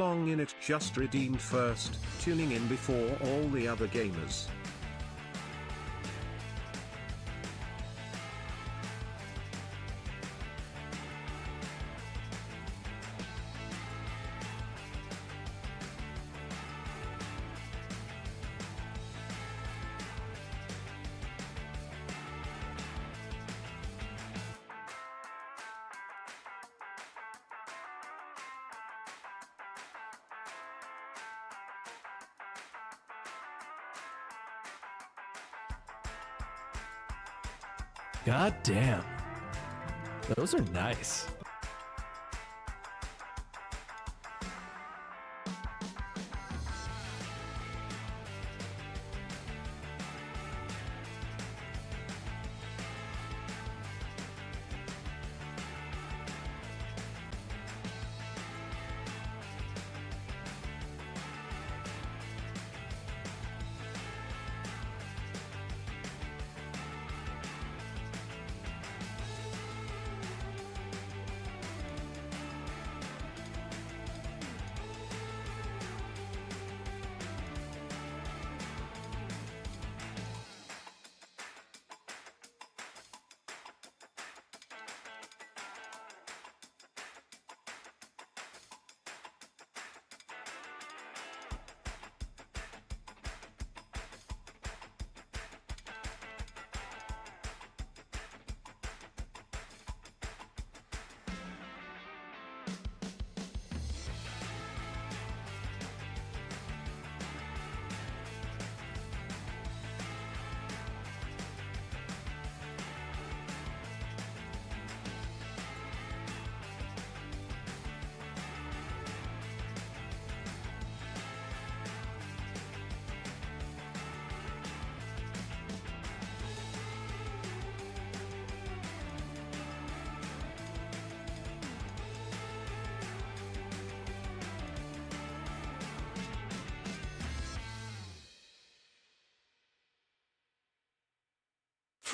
long in it. Just redeemed first, tuning in before all the other gamers. God damn. Those are nice.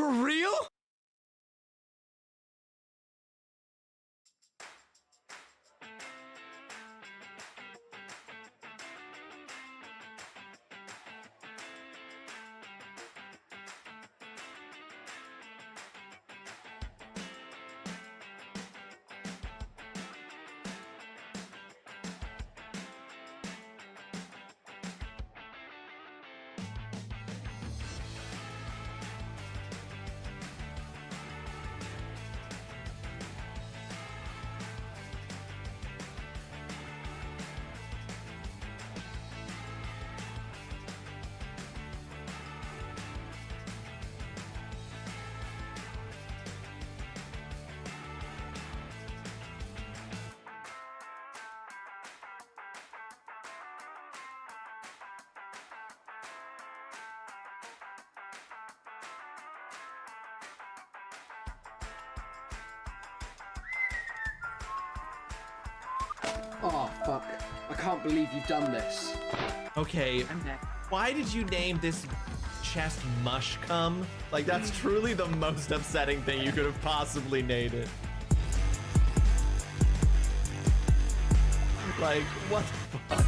For real? Oh, fuck. I can't believe you've done this. Okay, why did you name this chest mush cum? Like, that's truly the most upsetting thing you could have possibly named it. Like, what the fuck?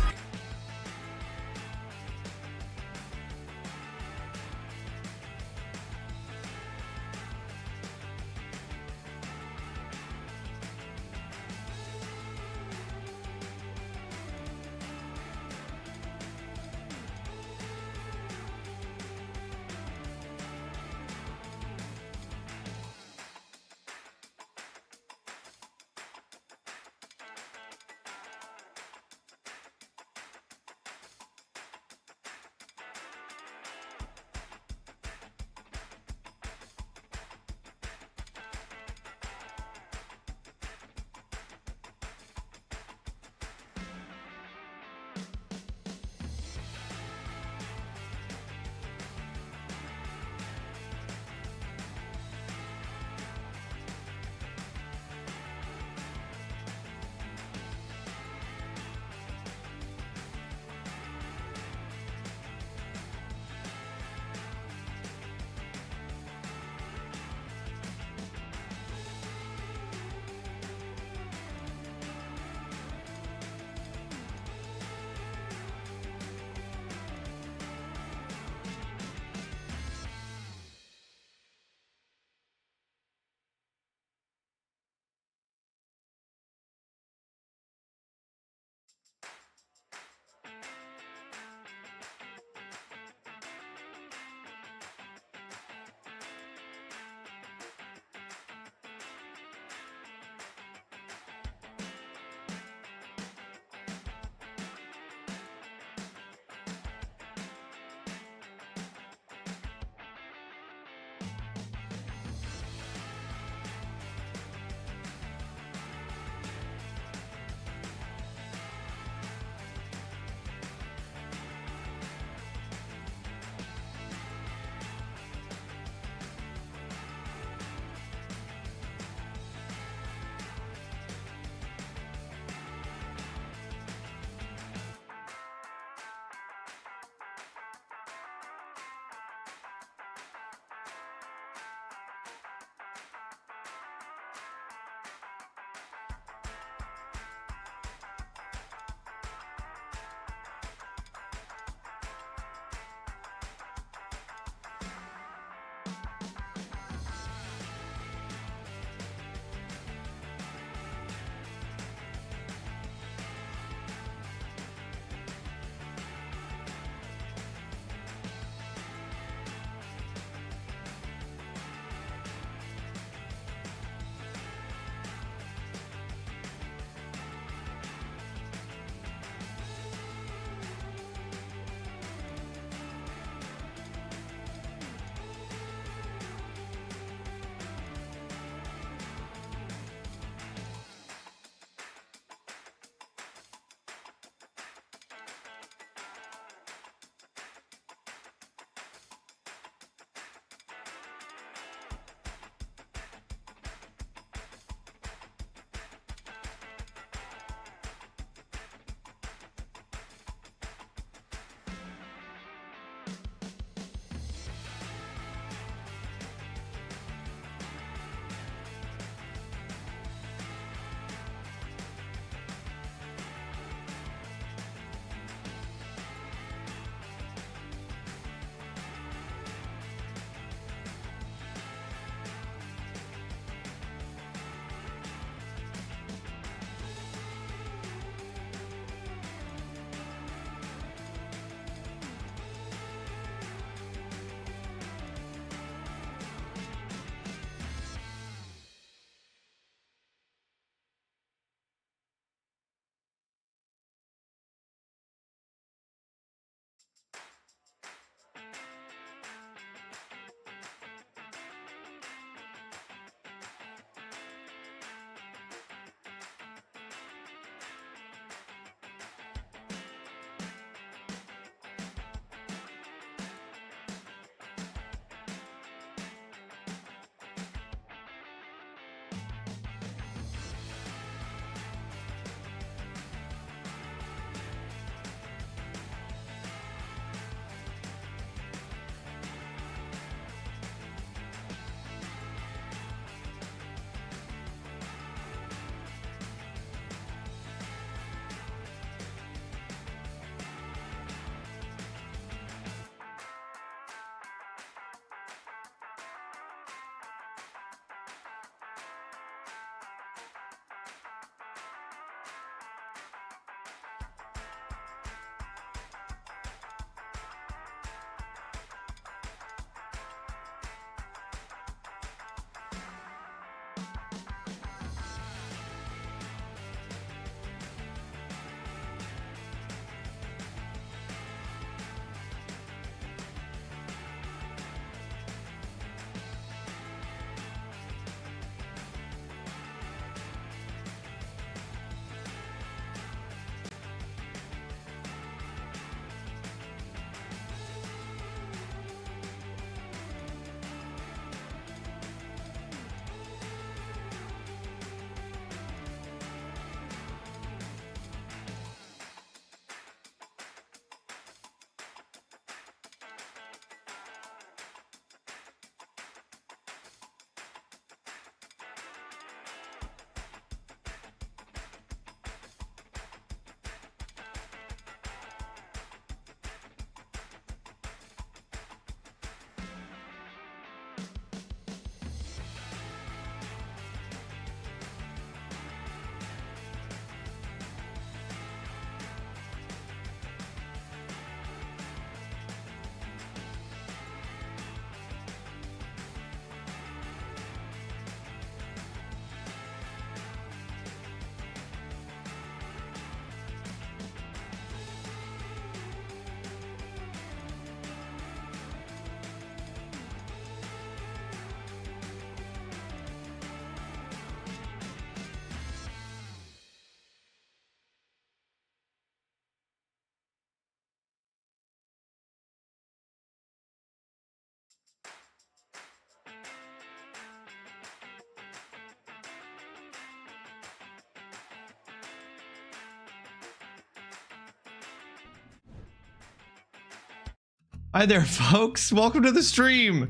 Hi there, folks. Welcome to the stream.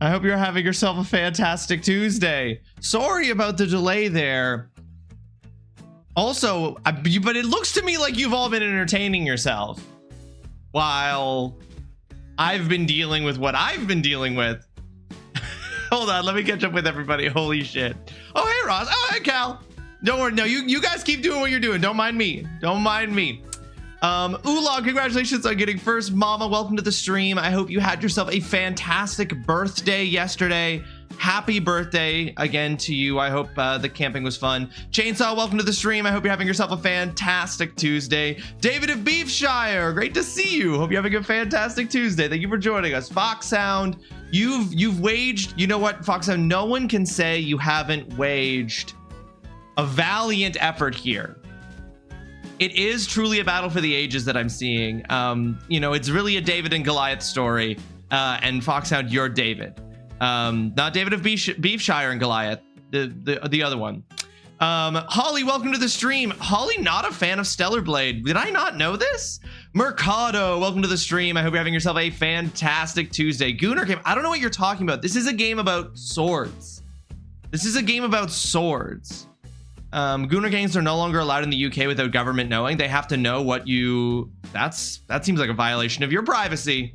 I hope you're having yourself a fantastic Tuesday. Sorry about the delay there. Also, but it looks to me like you've all been entertaining yourself while I've been dealing with what I've been dealing with. Hold on, let me catch up with everybody. Holy shit. Oh, hey, Ross. Oh, hey, Cal. Don't worry. No, you guys keep doing what you're doing. Don't mind me. Don't mind me. Oolong, congratulations on getting first. Mama, welcome to the stream. I hope you had yourself a fantastic birthday yesterday. Happy birthday again to you. I hope the camping was fun. Chainsaw, welcome to the stream. I hope you're having yourself a fantastic Tuesday. David of Beefshire, great to see you. Hope you're having a fantastic Tuesday. Thank you for joining us. Foxhound, you've waged, you know what, Foxhound, no one can say you haven't waged a valiant effort here. It is truly a battle for the ages that I'm seeing. You know, it's really a David and Goliath story. And Foxhound, you're David. Not David of Beefshire and Goliath, the other one. Holly, welcome to the stream. Holly, not a fan of Stellar Blade. Did I not know this? Mercado, welcome to the stream. I hope you're having yourself a fantastic Tuesday. Gooner game, I don't know what you're talking about. This is a game about swords. This is a game about swords. Gooner games are no longer allowed in the UK without government knowing. They have to know what you... That seems like a violation of your privacy.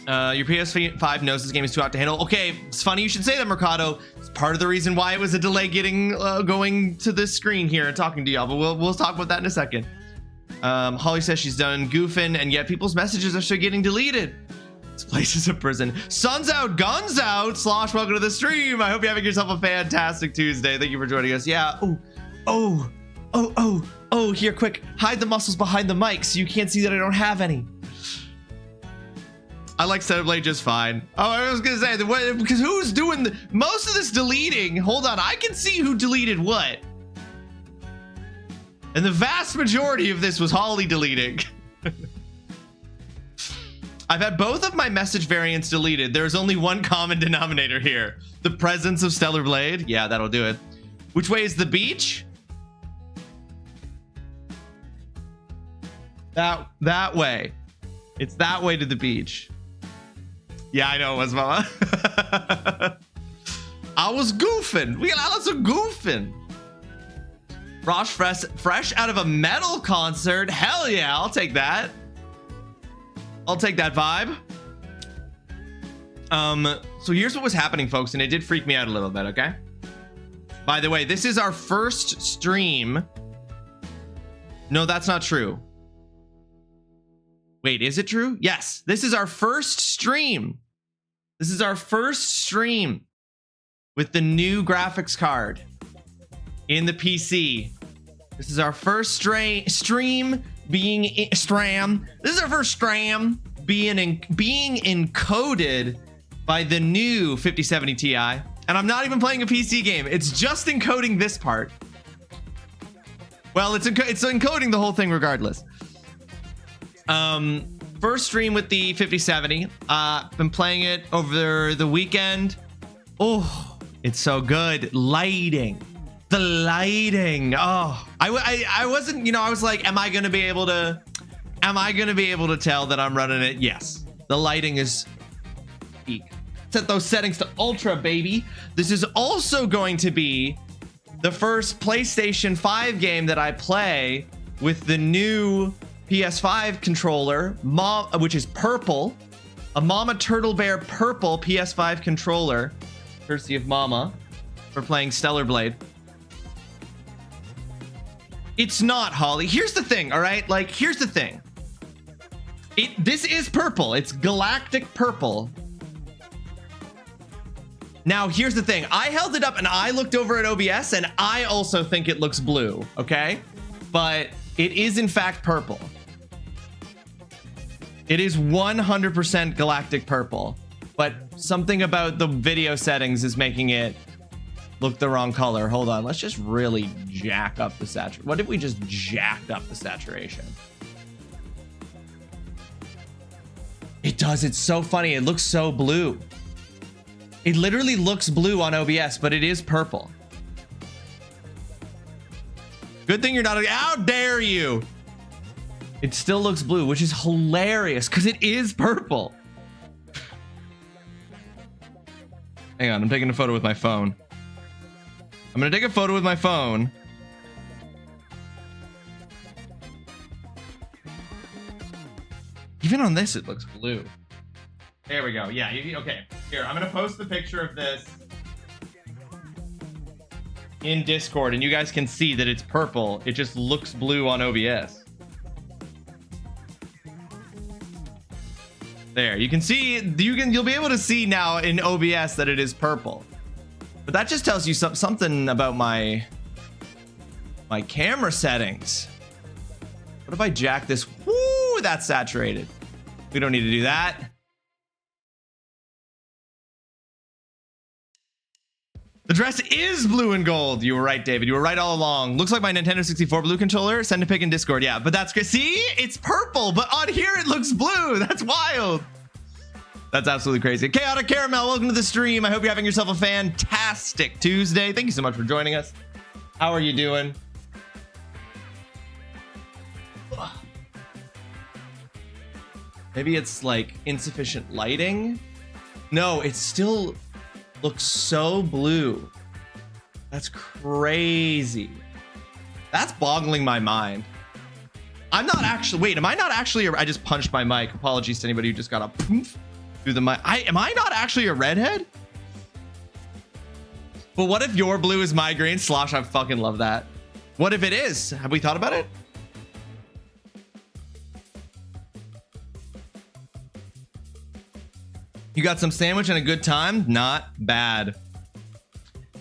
Your PS5 knows this game is too hot to handle. Okay, it's funny you should say that, Mercado. It's part of the reason why it was a delay getting going to this screen here and talking to y'all, but we'll talk about that in a second. Holly says she's done goofing, and yet people's messages are still getting deleted. This place is a prison. Sun's out, guns out. Slosh, welcome to the stream. I hope you're having yourself a fantastic Tuesday. Thank you for joining us. Yeah. Oh, here, quick. Hide the muscles behind the mic so you can't see that I don't have any. I like Stellar Blade just fine. Oh, I was gonna say, because who's doing most of this deleting? Hold on, I can see who deleted what. And the vast majority of this was Holly deleting. I've had both of my message variants deleted. There's only one common denominator here. The presence of Stellar Blade. Yeah, that'll do it. Which way is the beach? That way. It's that way to the beach. Yeah, I know it was, Mama. I was goofing. We got lots of goofing. Rosh fresh out of a metal concert. Hell yeah, I'll take that. I'll take that vibe. So here's what was happening, folks, and it did freak me out a little bit, okay? By the way, this is our first stream. No, that's not true. Wait, is it true? Yes, this is our first stream. This is our first stream with the new graphics card in the PC. This is our first stream being stram. This is our first stream being encoded by the new 5070 Ti. And I'm not even playing a PC game. It's just encoding this part. Well, it's encoding the whole thing regardless. First stream with the 5070. Been playing it over the weekend. Oh, it's so good. Lighting. The lighting. Oh, I wasn't, you know, I was like, am I gonna be able to tell that I'm running it? Yes. The lighting is peak. Set those settings to ultra, baby. This is also going to be the first PlayStation 5 game that I play with the new PS5 controller, which is purple, a Mama Turtle Bear purple PS5 controller, courtesy of Mama, for playing Stellar Blade. It's not, Holly. Here's the thing, all right? Like, here's the thing. This is purple. It's galactic purple. Now, here's the thing. I held it up and I looked over at OBS and I also think it looks blue, okay? But it is in fact purple. It is 100% galactic purple, but something about the video settings is making it look the wrong color. Hold on, let's just really jack up the saturation. What if we just jacked up the saturation? It does, it's so funny. It looks so blue. It literally looks blue on OBS, but it is purple. Good thing you're not, how dare you? It still looks blue, which is hilarious because it is purple. Hang on, I'm taking a photo with my phone. I'm gonna take a photo with my phone. Even on this, it looks blue. There we go. Yeah, okay. Here, I'm gonna post the picture of this in Discord, and you guys can see that it's purple. It just looks blue on OBS. There, you can see, you'll be able to see now in OBS that it is purple. But that just tells you something about my camera settings. What if I jack this? Woo, that's saturated. We don't need to do that. The dress is blue and gold. You were right, David. You were right all along. Looks like my Nintendo 64 blue controller. Send a pic in Discord. Yeah, but that's good. See, it's purple, but on here it looks blue. That's wild. That's absolutely crazy. Chaotic Caramel, welcome to the stream. I hope you're having yourself a fantastic Tuesday. Thank you so much for joining us. How are you doing? Maybe it's like insufficient lighting. No, it still looks so blue. That's crazy. That's boggling my mind. I'm not actually, wait, am I not actually, I just punched my mic. Apologies to anybody who just got a poof through the mic. Am I not actually a redhead? But what if your blue is my green? Slosh, I fucking love that. What if it is? Have we thought about it? You got some sandwich and a good time? Not bad.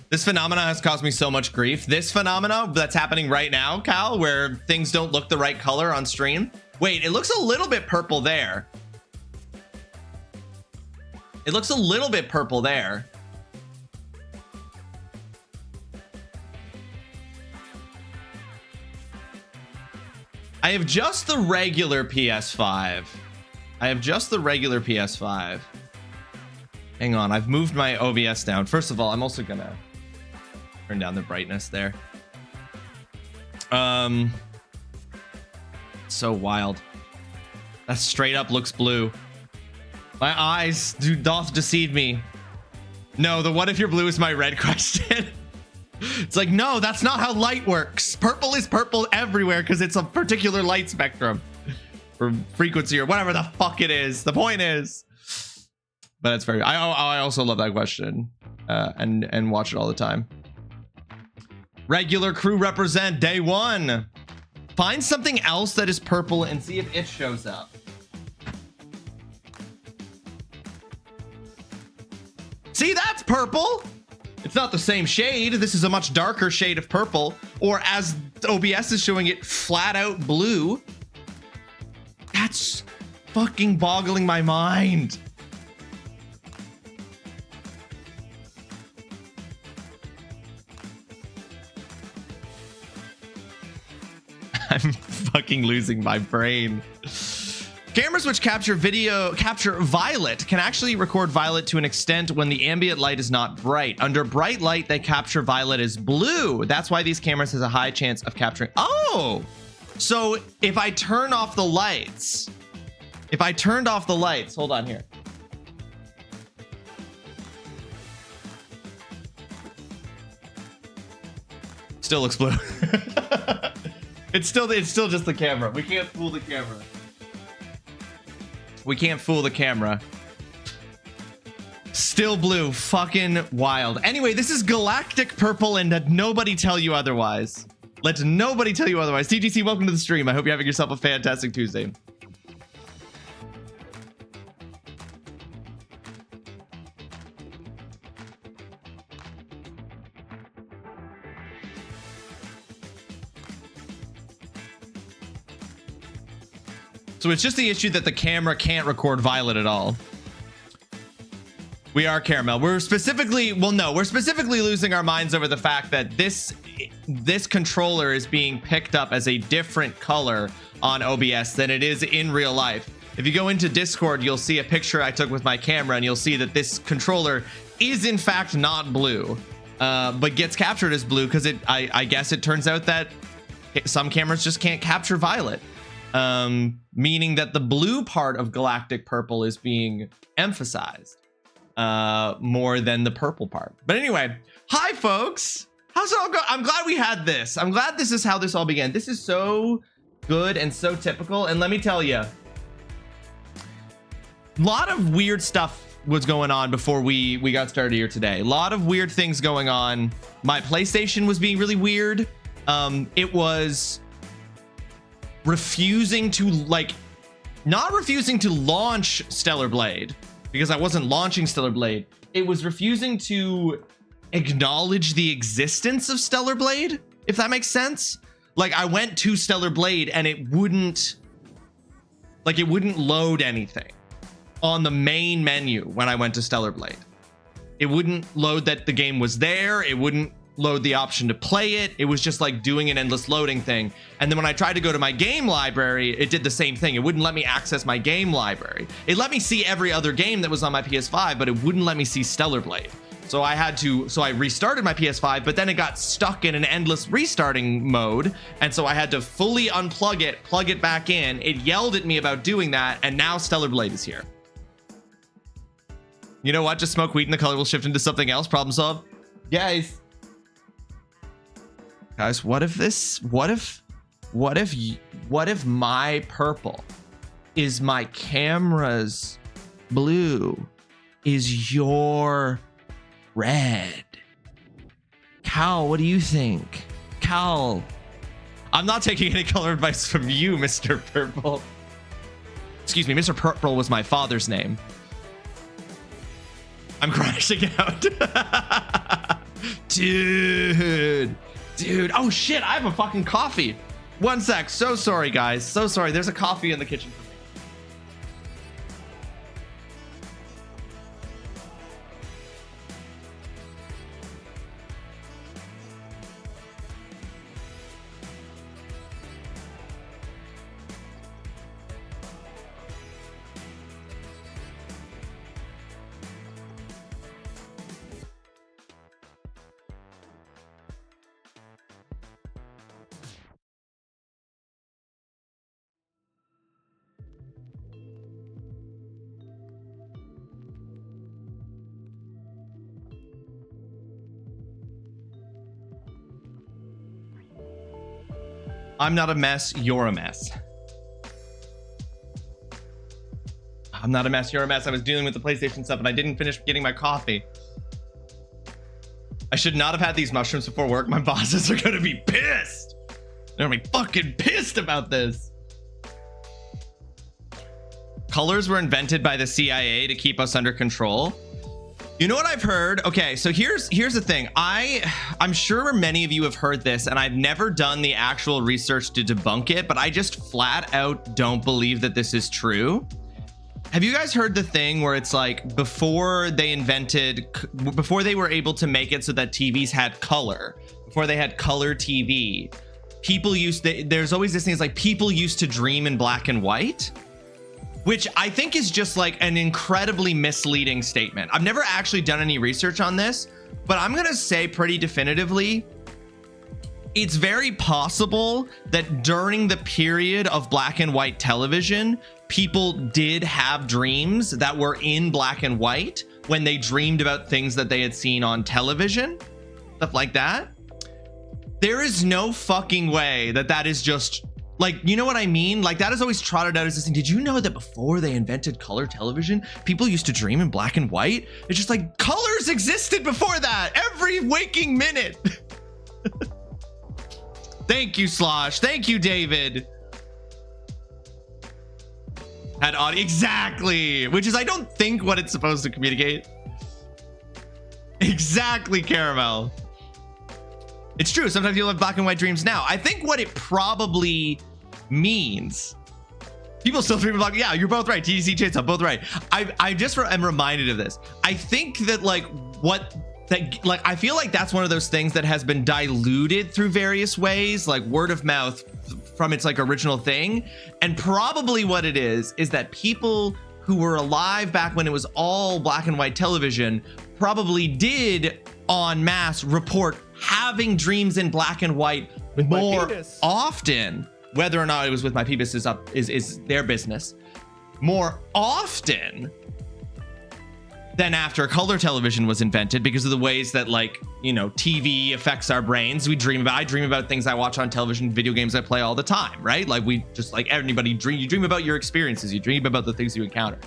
This phenomena has caused me so much grief. This phenomena that's happening right now, Cal, where things don't look the right color on stream. Wait, it looks a little bit purple there. It looks a little bit purple there. I have just the regular PS5. I have just the regular PS5. Hang on, I've moved my OBS down. First of all, I'm also gonna turn down the brightness there. So wild. That straight up looks blue. My eyes doth deceive me. No, the what if your blue is my red question. It's like, no, that's not how light works. Purple is purple everywhere because it's a particular light spectrum or frequency or whatever the fuck it is. The point is, but it's very, I also love that question and watch it all the time. Regular crew represent day one. Find something else that is purple and see if it shows up. See, that's purple. It's not the same shade. This is a much darker shade of purple, or as OBS is showing it, flat out blue. That's fucking boggling my mind. I'm fucking losing my brain. Cameras which capture violet can actually record violet to an extent when the ambient light is not bright. Under bright light, they capture violet as blue. That's why these cameras has a high chance of capturing. Oh, so if I turn off the lights, hold on here. Still looks blue. It's still just the camera. We can't fool the camera. We can't fool the camera. Still blue. Fucking wild. Anyway, this is galactic purple, and let nobody tell you otherwise. Let nobody tell you otherwise. TGC, welcome to the stream. I hope you're having yourself a fantastic Tuesday. So it's just the issue that the camera can't record violet at all. We are Caramel. We're specifically losing our minds over the fact that this controller is being picked up as a different color on OBS than it is in real life. If you go into Discord, you'll see a picture I took with my camera, and you'll see that this controller is in fact not blue, but gets captured as blue because I guess it turns out that some cameras just can't capture violet. meaning that the blue part of galactic purple is being emphasized more than the purple part. But anyway, hi folks. How's it all go? I'm glad we had this. I'm glad this is how this all began. This is so good and so typical. And let me tell you, a lot of weird stuff was going on before we got started here today. A lot of weird things going on. My PlayStation was being really weird. It was refusing to not refusing to launch Stellar Blade because I wasn't launching Stellar Blade. It was refusing to acknowledge the existence of Stellar Blade, if that makes sense. Like I went to Stellar Blade and it wouldn't load anything on the main menu when I went to Stellar Blade. It wouldn't load that the game was there. It wouldn't load the option to play it. It was just like doing an endless loading thing. And then when I tried to go to my game library, it did the same thing. It wouldn't let me access my game library. It let me see every other game that was on my PS5, but it wouldn't let me see Stellar Blade. So I restarted my PS5, but then it got stuck in an endless restarting mode. And so I had to fully unplug it, plug it back in. It yelled at me about doing that. And now Stellar Blade is here. You know what? Just smoke weed and the color will shift into something else. Problem solved. Guys, what if my purple is my camera's blue is your red? Cal, what do you think? Cal, I'm not taking any color advice from you, Mr. Purple. Excuse me, Mr. Purple was my father's name. I'm crashing out. Dude. Oh shit, I have a fucking coffee. One sec. So sorry, guys. So sorry. There's a coffee in the kitchen for me. I'm not a mess, you're a mess. I'm not a mess, you're a mess. I was dealing with the PlayStation stuff and I didn't finish getting my coffee. I should not have had these mushrooms before work. My bosses are gonna be pissed. They're gonna be fucking pissed about this. Colors were invented by the CIA to keep us under control. You know what I've heard? Okay, so here's the thing. I'm sure many of you have heard this, and I've never done the actual research to debunk it, but I just flat out don't believe that this is true. Have you guys heard the thing where it's like before they were able to make it so that TVs had color, before they had color TV, there's always this thing, it's like people used to dream in black and white? Which I think is just like an incredibly misleading statement. I've never actually done any research on this, but I'm gonna say pretty definitively, it's very possible that during the period of black and white television, people did have dreams that were in black and white when they dreamed about things that they had seen on television, stuff like that. There is no fucking way that is just, like, you know what I mean? Like, that is always trotted out as this thing. Did you know that before they invented color television, people used to dream in black and white? It's just like, colors existed before that, every waking minute. Thank you, Slosh. Thank you, David. Had audio, exactly. Which is, I don't think, what it's supposed to communicate. Exactly, Caramel. It's true. Sometimes you'll have black and white dreams now. I think what it probably means, people still dream of black. Yeah, you're both right. TDC Chainsaw, both right. I just am reminded of this. I think that I feel like that's one of those things that has been diluted through various ways, like word of mouth from its like original thing. And probably what it is that people who were alive back when it was all black and white television probably did en masse report having dreams in black and white more often Whether or not it was with my peeps is their business. More often than after color television was invented, because of the ways that, like, you know, TV affects our brains. I dream about things I watch on television, video games I play all the time, right? Like, we just, like anybody you dream about your experiences, you dream about the things you encounter.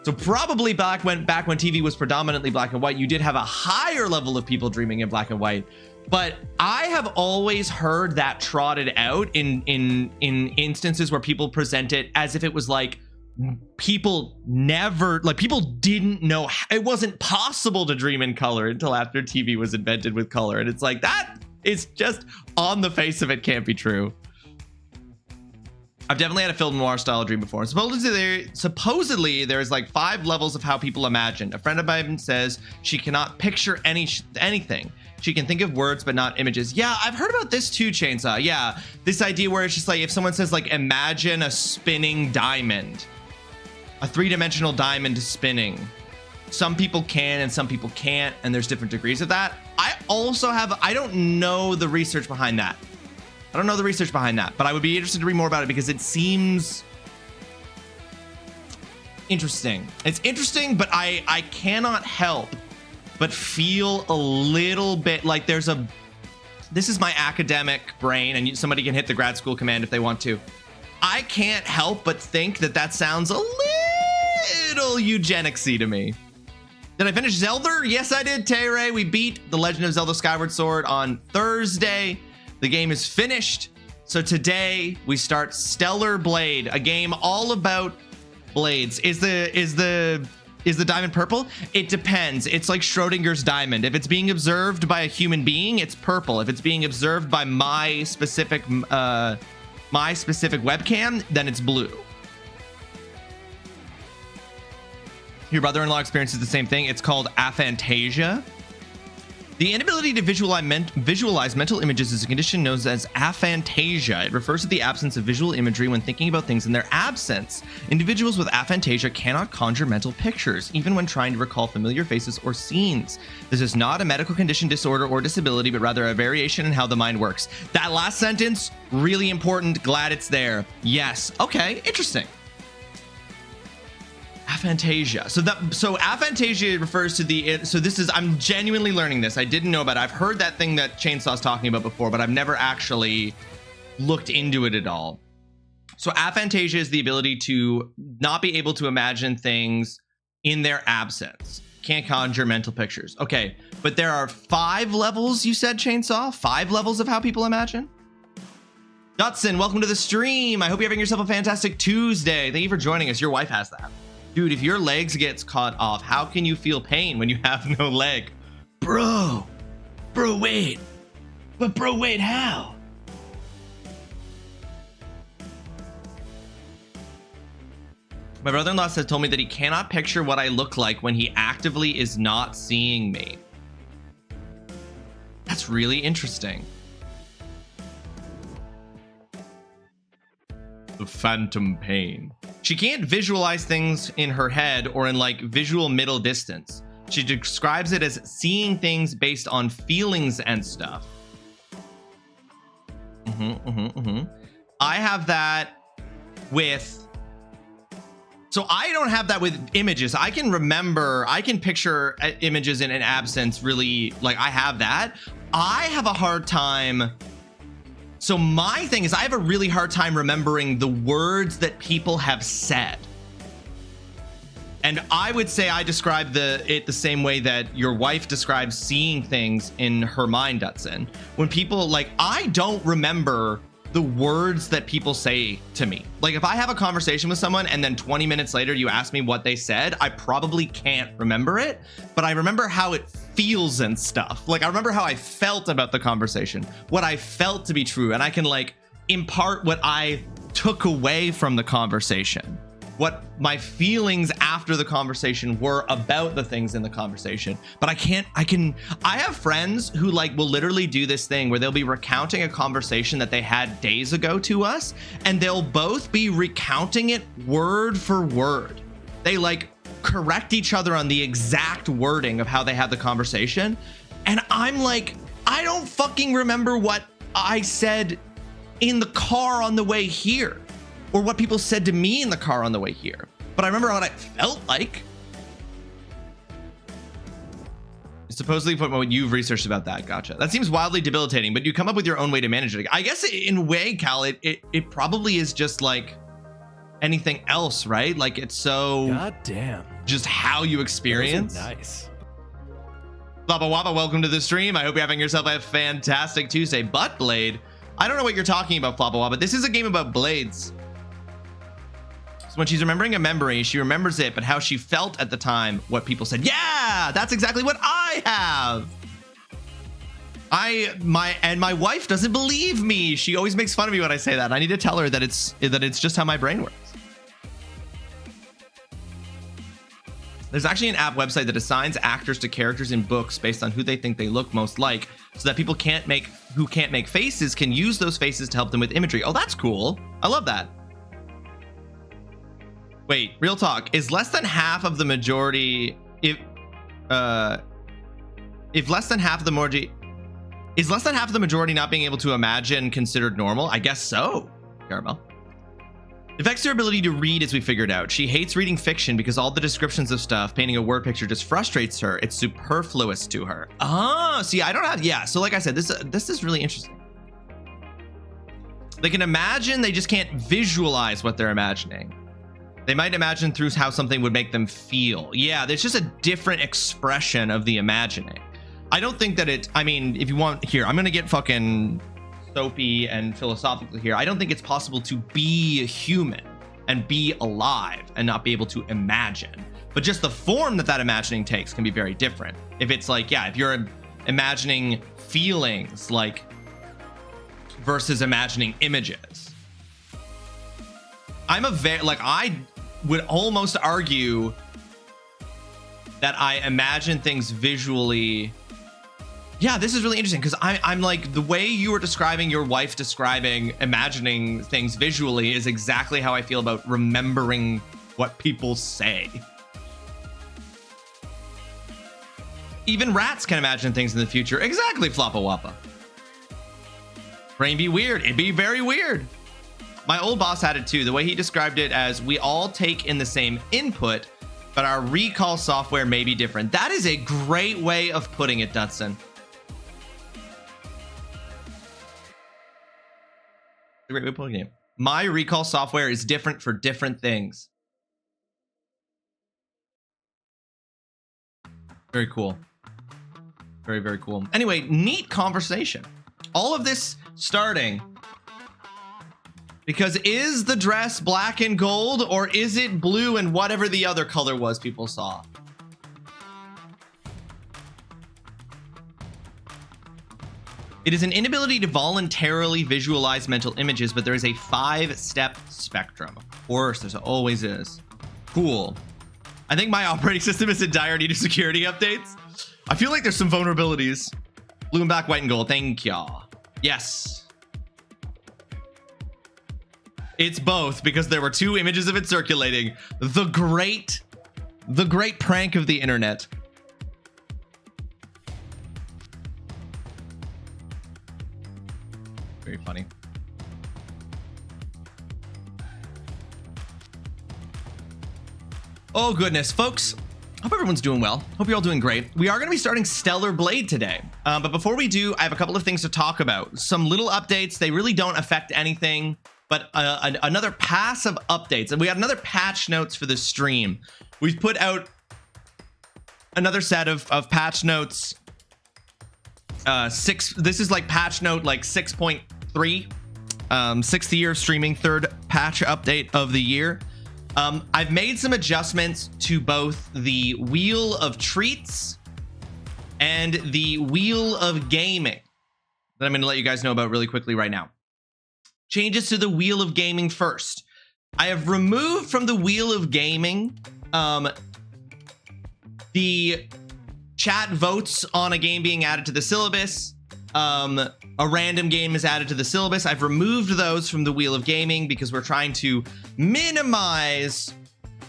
So probably back when TV was predominantly black and white, you did have a higher level of people dreaming in black and white. But I have always heard that trotted out in instances where people present it as if it was like, people didn't know, it wasn't possible to dream in color until after TV was invented with color. And it's like, that is just on the face of it can't be true. I've definitely had a film noir style dream before. Supposedly there's like 5 levels of how people imagine. A friend of mine says she cannot picture anything. She can think of words but not images. Yeah, I've heard about this too, Chainsaw. Yeah, this idea where it's just like, if someone says like, imagine a spinning diamond, a 3-dimensional diamond spinning. Some people can and some people can't, and there's different degrees of that. I don't know the research behind that. But I would be interested to read more about it because it seems interesting. It's interesting, but I cannot help but feel a little bit like this is my academic brain, and somebody can hit the grad school command if they want to. I can't help but think that sounds a little eugenicsy to me. Did I finish Zelda? Yes, I did, Tay-Ray. We beat The Legend of Zelda Skyward Sword on Thursday. The game is finished. So today we start Stellar Blade, a game all about blades. Is the diamond purple? It depends. It's like Schrodinger's diamond. If it's being observed by a human being, it's purple. If it's being observed by my specific webcam, then it's blue. Your brother-in-law experiences the same thing. It's called aphantasia. The inability to visualize mental images is a condition known as aphantasia. It refers to the absence of visual imagery when thinking about things in their absence. Individuals with aphantasia cannot conjure mental pictures, even when trying to recall familiar faces or scenes. This is not a medical condition, disorder, or disability, but rather a variation in how the mind works. That last sentence, really important. Glad it's there. Yes. Okay. Interesting. Aphantasia. So aphantasia refers to I'm genuinely learning this. I didn't know about it. I've heard that thing that Chainsaw's talking about before, but I've never actually looked into it at all. So aphantasia is the ability to not be able to imagine things in their absence. Can't conjure mental pictures. Okay, but there are 5 levels, you said, Chainsaw? 5 levels of how people imagine? Dotson, welcome to the stream. I hope you're having yourself a fantastic Tuesday. Thank you for joining us. Your wife has that. Dude, if your legs gets cut off, how can you feel pain when you have no leg? Bro, wait. But bro, wait, how? My brother-in-law told me that he cannot picture what I look like when he actively is not seeing me. That's really interesting. The phantom pain. She can't visualize things in her head or in like visual middle distance. She describes it as seeing things based on feelings and stuff. I have that with... So I don't have that with images. I can picture images in an absence really, like I have that. I have a hard time... So my thing is I have a really hard time remembering the words that people have said. And I would say I describe it the same way that your wife describes seeing things in her mind, Dutson. When people, like, I don't remember the words that people say to me. Like, if I have a conversation with someone and then 20 minutes later you ask me what they said, I probably can't remember it, but I remember how it feels and stuff. Like, I remember how I felt about the conversation, what I felt to be true, and I can like impart what I took away from the conversation, what my feelings after the conversation were about the things in the conversation. But I have friends who like will literally do this thing where they'll be recounting a conversation that they had days ago to us, and they'll both be recounting it word for word. They like correct each other on the exact wording of how they had the conversation. And I'm like, I don't fucking remember what I said in the car on the way here, or what people said to me in the car on the way here. But I remember what I felt like. Supposedly from what you've researched about that. Gotcha. That seems wildly debilitating, but you come up with your own way to manage it. I guess in a way, Cal, it probably is just like anything else, right? Like it's so God damn. Just how you experience. Nice. Floppa Wappa, welcome to the stream. I hope you're having yourself a fantastic Tuesday. Butt Blade. I don't know what you're talking about, Floppa Wappa. This is a game about blades. So when she's remembering a memory, she remembers it, but how she felt at the time, what people said. Yeah, that's exactly what I have. My wife doesn't believe me. She always makes fun of me when I say that. I need to tell her that it's just how my brain works. There's actually an app website that assigns actors to characters in books based on who they think they look most like, so that people who can't make faces can use those faces to help them with imagery. Oh, that's cool. I love that. Wait, real talk. Is less than half of the majority is less than half of the majority not being able to imagine considered normal? I guess so. Caramel. Affects her ability to read, as we figured out. She hates reading fiction because all the descriptions of stuff, painting a word picture, just frustrates her. It's superfluous to her. Oh, see, I don't have, yeah. So like I said, this is really interesting. They can imagine, they just can't visualize what they're imagining. They might imagine through how something would make them feel. Yeah, there's just a different expression of the imagining. I don't think that it, I mean, if you want, here, I'm gonna get fucking soapy and philosophical here. I don't think it's possible to be human and be alive and not be able to imagine. But just the form that imagining takes can be very different. If it's like, yeah, if you're imagining feelings, like, versus imagining images. I would almost argue that I imagine things visually. Yeah, this is really interesting because I'm like, the way you were describing your wife describing imagining things visually is exactly how I feel about remembering what people say. Even rats can imagine things in the future. Exactly, Floppa Wappa. Brain be weird. It'd be very weird. My old boss had it too. The way he described it as, we all take in the same input, but our recall software may be different. That is a great way of putting it, Dutson. A great way of putting it. My recall software is different for different things. Very cool. Very, very cool. Anyway, neat conversation. All of this starting because is the dress black and gold, or is it blue and whatever the other color was people saw? It is an inability to voluntarily visualize mental images, but there is a 5-step spectrum. Of course, there always is. Cool. I think my operating system is in dire need of security updates. I feel like there's some vulnerabilities. Blue and black, white and gold. Thank y'all. Yes. It's both, because there were 2 images of it circulating. The great prank of the internet. Very funny. Oh goodness, folks. Hope everyone's doing well. Hope you're all doing great. We are going to be starting Stellar Blade today. But before we do, I have a couple of things to talk about. Some little updates. They really don't affect anything, but another pass of updates. And we got another patch notes for the stream. We've put out another set of patch notes. This is like patch note like 6.3. 6th year of streaming, 3rd patch update of the year. I've made some adjustments to both the Wheel of Treats and the Wheel of Gaming that I'm going to let you guys know about really quickly right now. Changes to the Wheel of Gaming first. I have removed from the Wheel of Gaming the chat votes on a game being added to the syllabus. A random game is added to the syllabus. I've removed those from the Wheel of Gaming because we're trying to minimize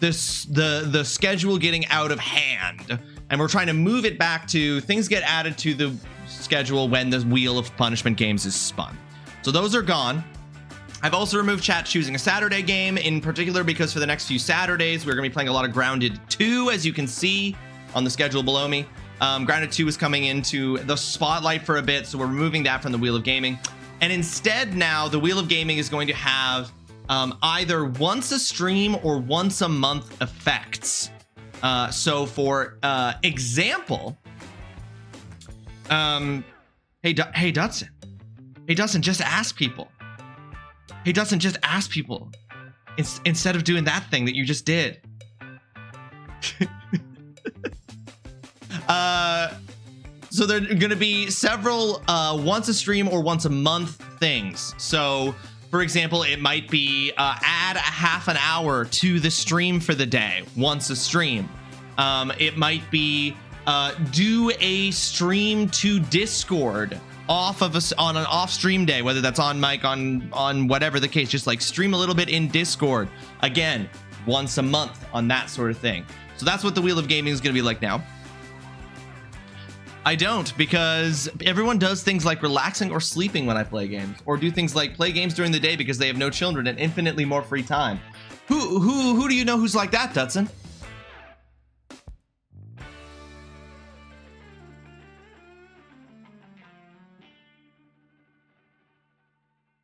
the schedule getting out of hand, and we're trying to move it back to things get added to the schedule when the Wheel of Punishment games is spun. So those are gone. I've also removed chat choosing a Saturday game in particular because for the next few Saturdays, we're going to be playing a lot of Grounded 2, as you can see on the schedule below me. Grounded 2 is coming into the spotlight for a bit, so we're removing that from the Wheel of Gaming. And instead now, the Wheel of Gaming is going to have either once a stream or once a month effects. So for example, hey Dutson. Hey Dutson, just ask people. Hey Dutson, just ask people instead of doing that thing that you just did. So there are going to be several once a stream or once a month things. So for example, it might be add a half an hour to the stream for the day once a stream. It might be do a stream to Discord on an off stream day, whether that's on mic, on whatever the case, just like stream a little bit in Discord again once a month on that sort of thing. So that's what the Wheel of Gaming is going to be like now. I don't, because everyone does things like relaxing or sleeping when I play games, or do things like play games during the day because they have no children and infinitely more free time. Who do you know who's like that, Dutson?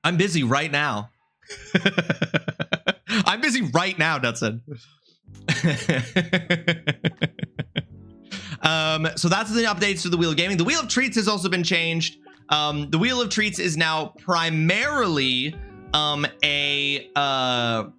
I'm busy right now. I'm busy right now, Dutson. So that's the updates to the Wheel of Gaming. The Wheel of Treats has also been changed. The Wheel of Treats is now primarily a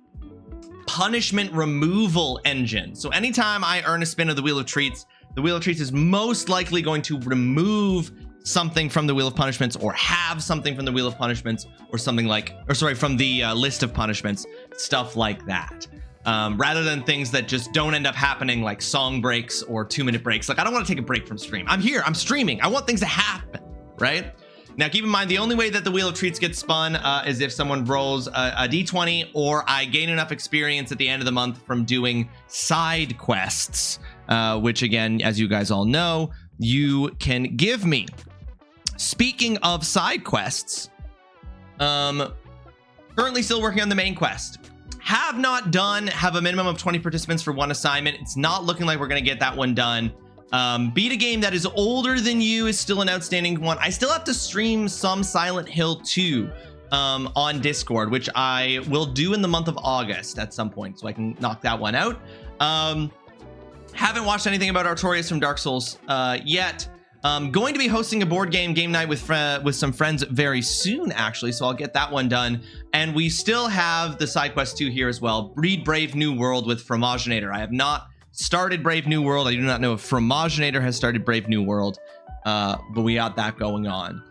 punishment removal engine. So anytime I earn a spin of the Wheel of Treats is most likely going to remove something from the Wheel of Punishments, or have something from the Wheel of Punishments, or something like, or sorry, from the list of punishments, stuff like that. Rather than things that just don't end up happening, like song breaks or 2-minute breaks. Like, I don't want to take a break from stream. I'm here, I'm streaming. I want things to happen, right? Now, keep in mind, the only way that the Wheel of Treats gets spun is if someone rolls a d20, or I gain enough experience at the end of the month from doing side quests, which again, as you guys all know, you can give me. Speaking of side quests, currently still working on the main quest. Have a minimum of 20 participants for one assignment. It's not looking like we're going to get that one done. Beat a game that is older than you is still an outstanding one. I still have to stream some Silent Hill 2 on Discord, which I will do in the month of August at some point, so I can knock that one out. Haven't watched anything about Artorias from Dark Souls yet. Going to be hosting a board game night with some friends very soon, actually, so I'll get that one done. And we still have the side quest 2 here as well. Read Brave New World with Fromaginator. I have not started Brave New World. I do not know if Fromaginator has started Brave New World, but we got that going on.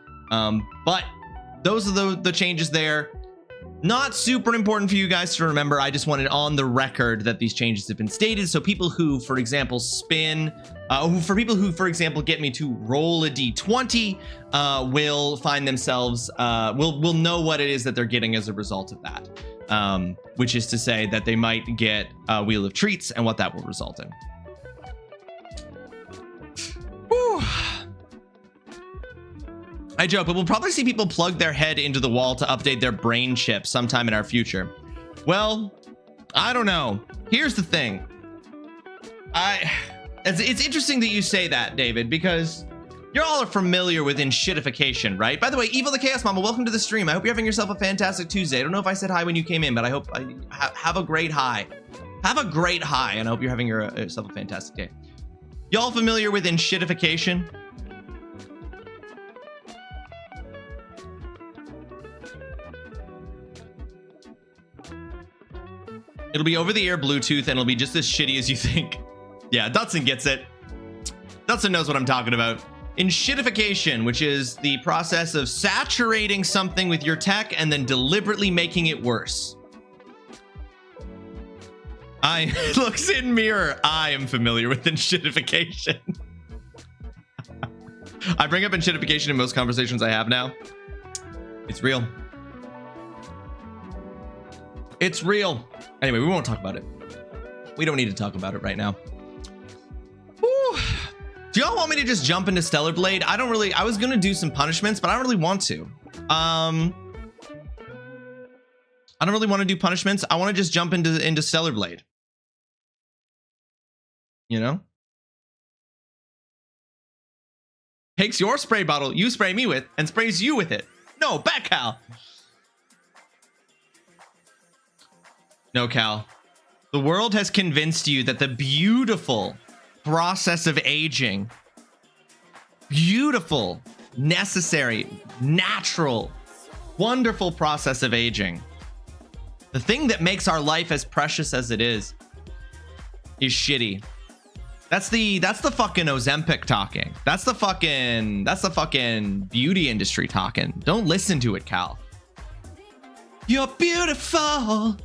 But those are the changes there. Not super important for you guys to remember. I just wanted on the record that these changes have been stated. So people who, for example, for people who, for example, get me to roll a d20, will find themselves, will know what it is that they're getting as a result of that. Which is to say that they might get a Wheel of Treats and what that will result in. Whew. I joke, but we'll probably see people plug their head into the wall to update their brain chip sometime in our future. Well, I don't know. Here's the thing. It's interesting that you say that, David, because you're all familiar with enshittification, right? By the way, Evil the Chaos Mama, welcome to the stream. I hope you're having yourself a fantastic Tuesday. I don't know if I said hi when you came in, but I hope have a great hi. Have a great hi, and I hope you're having yourself a fantastic day. Y'all familiar with enshittification? It'll be over the air Bluetooth, and it'll be just as shitty as you think. Yeah, Dutson gets it. Dutson knows what I'm talking about. Enshittification, which is the process of saturating something with your tech and then deliberately making it worse. Looks in mirror. I am familiar with enshittification. I bring up enshittification in most conversations I have now. It's real. It's real. Anyway, we won't talk about it. We don't need to talk about it right now. Whew. Do y'all want me to just jump into Stellar Blade? I was gonna do some punishments, but I don't really want to. I don't really want to do punishments. I want to just jump into Stellar Blade. You know? Takes your spray bottle you spray me with and sprays you with it. No, back, Cal. No, Cal. The world has convinced you that the beautiful process of aging, beautiful, necessary, natural, wonderful process of aging, the thing that makes our life as precious as it is shitty. That's the fucking Ozempic talking. That's the fucking beauty industry talking. Don't listen to it, Cal. You're beautiful.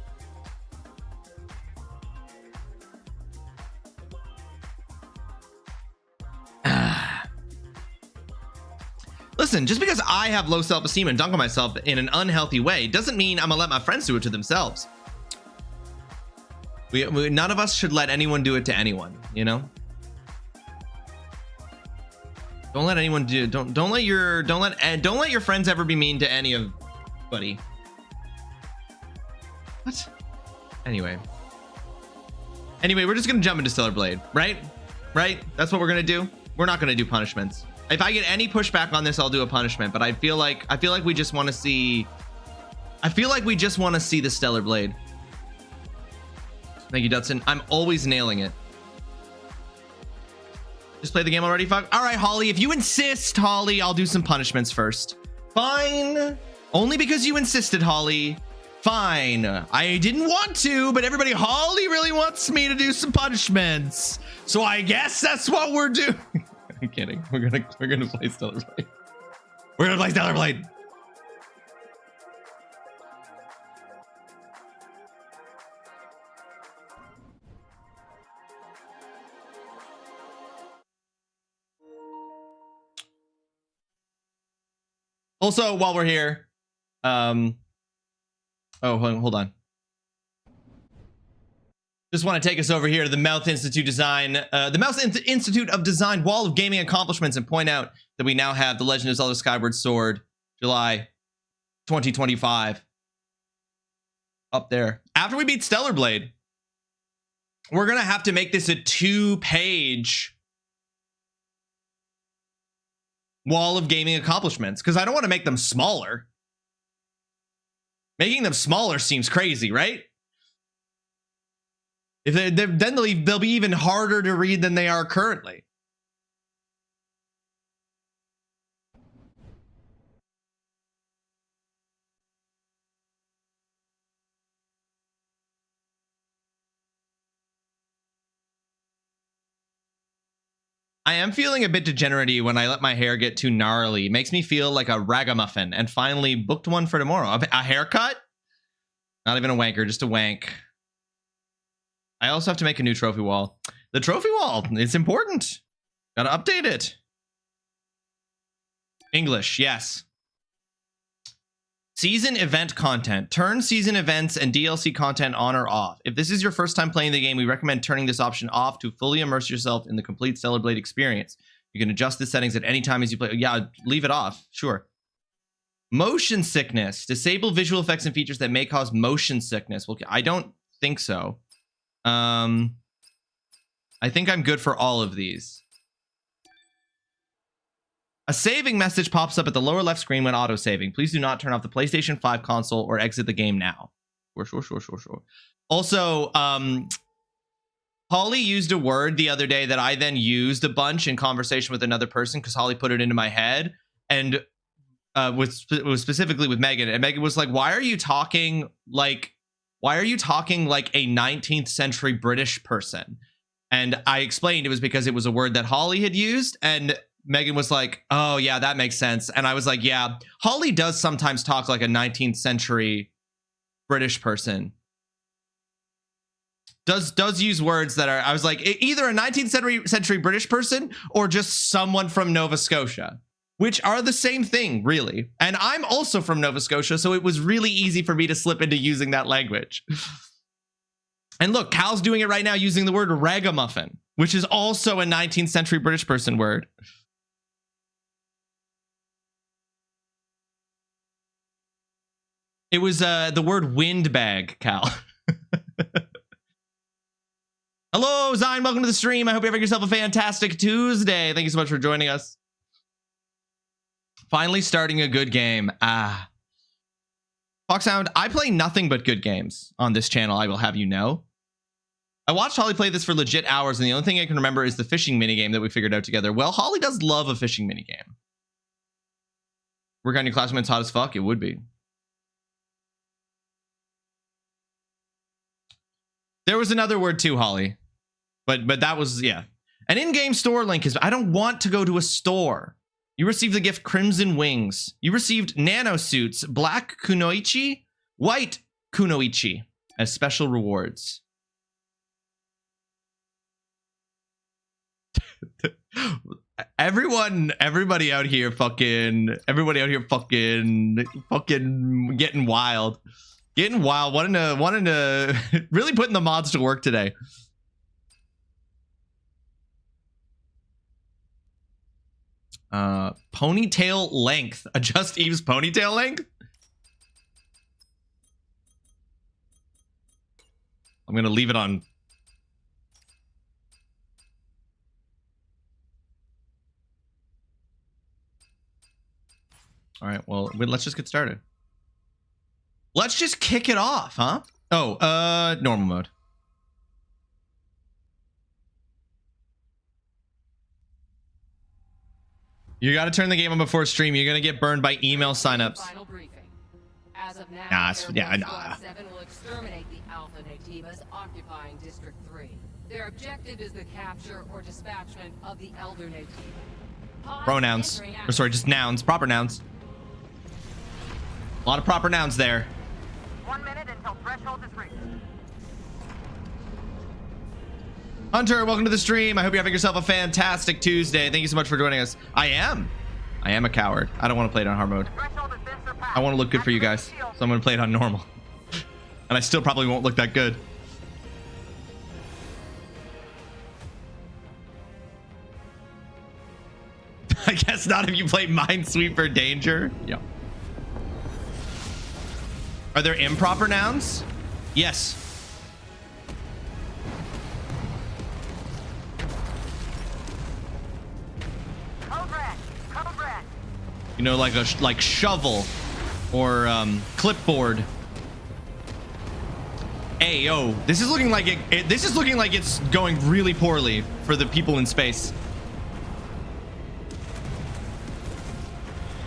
Listen, just because I have low self-esteem and dunk on myself in an unhealthy way doesn't mean I'm gonna let my friends do it to themselves. None of us should let anyone do it to anyone, you know? Don't let anyone do. Don't let your friends ever be mean to anybody. What? Anyway, we're just gonna jump into Stellar Blade, right? That's what we're gonna do. We're not gonna do punishments. If I get any pushback on this, I'll do a punishment. But I feel like we just want to see. I feel like we just want to see the Stellar Blade. Thank you, Dutson. I'm always nailing it. Just play the game already, fuck. All right, Holly. If you insist, Holly, I'll do some punishments first. Fine. Only because you insisted, Holly. Fine. I didn't want to, but everybody, Holly really wants me to do some punishments. So I guess that's what we're doing. I'm kidding. We're gonna play Stellar Blade. We're gonna play Stellar Blade. Also, while we're here, oh, hold on. Just want to take us over here to the Mouth Institute Institute of Design Wall of Gaming Accomplishments and point out that we now have The Legend of Zelda Skyward Sword, July 2025. Up there. After we beat Stellar Blade, we're going to have to make this a 2-page wall of gaming accomplishments because I don't want to make them smaller. Making them smaller seems crazy, right? If then they'll be even harder to read than they are currently. I am feeling a bit degenerate when I let my hair get too gnarly. It makes me feel like a ragamuffin. And finally booked one for tomorrow. A haircut? Not even a wanker, just a wank. I also have to make a new trophy wall. The trophy wall, it's important. Gotta update it. English, yes. Season event content. Turn season events and DLC content on or off. If this is your first time playing the game, we recommend turning this option off to fully immerse yourself in the complete Stellar Blade experience. You can adjust the settings at any time as you play. Yeah, leave it off, sure. Motion sickness. Disable visual effects and features that may cause motion sickness. Well, I don't think so. I think I'm good for all of these. A saving message pops up at the lower left screen when auto-saving. Please do not turn off the PlayStation 5 console or exit the game now. Sure. Also, Holly used a word the other day that I then used a bunch in conversation with another person because Holly put it into my head and was specifically with Megan. And Megan was like, why are you talking like a 19th century British person? And I explained it was because it was a word that Holly had used. And Megan was like, oh, yeah, that makes sense. And I was like, yeah, Holly does sometimes talk like a 19th century British person. Does use words that are, I was like, either a 19th century British person or just someone from Nova Scotia, which are the same thing, really. And I'm also from Nova Scotia, so it was really easy for me to slip into using that language. And look, Cal's doing it right now using the word ragamuffin, which is also a 19th century British person word. It was the word windbag, Cal. Hello, Zion. Welcome to the stream. I hope you're having yourself a fantastic Tuesday. Thank you so much for joining us. Finally starting a good game. Foxhound, I play nothing but good games on this channel, I will have you know. I watched Holly play this for legit hours, and the only thing I can remember is the fishing minigame that we figured out together. Well, Holly does love a fishing minigame. Work on your classmates hot as fuck? It would be. There was another word too, Holly. But that was, yeah. An in-game store link is, I don't want to go to a store. You received the gift Crimson Wings. You received nano suits, black kunoichi, white kunoichi as special rewards. Everybody out here fucking getting wild. Getting wild, wanting to really putting the mods to work today. Ponytail length. Adjust Eve's ponytail length. I'm gonna leave it on. All right, well, let's just get started. Let's just kick it off, huh? Oh, normal mode. You got to turn the game on before stream. You're going to get burned by email signups. As of now, Nah. 7 will exterminate the Alpha Nativas occupying District 3. Their objective is the capture or dispatchment of the Elder Nativa. Pronouns. Or sorry, just nouns. Proper nouns. A lot of proper nouns there. 1 minute until threshold is reached. Hunter, welcome to the stream. I hope you're having yourself a fantastic Tuesday. Thank you so much for joining us. I am a coward. I don't want to play it on hard mode. I want to look good for you guys, so I'm going to play it on normal. And I still probably won't look that good. I guess not if you play Minesweeper Danger. Yep. Are there improper nouns? Yes. You know, like shovel or clipboard. Hey, yo, this is looking like this is looking like it's going really poorly for the people in space.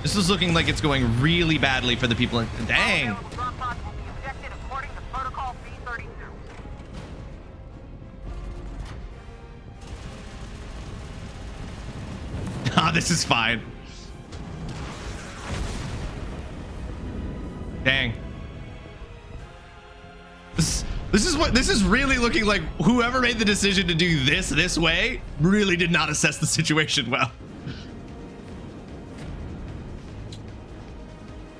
This is looking like it's going really badly for the people in. Dang. Ah, this is fine. Dang. This is really looking like whoever made the decision to do this way really did not assess the situation well.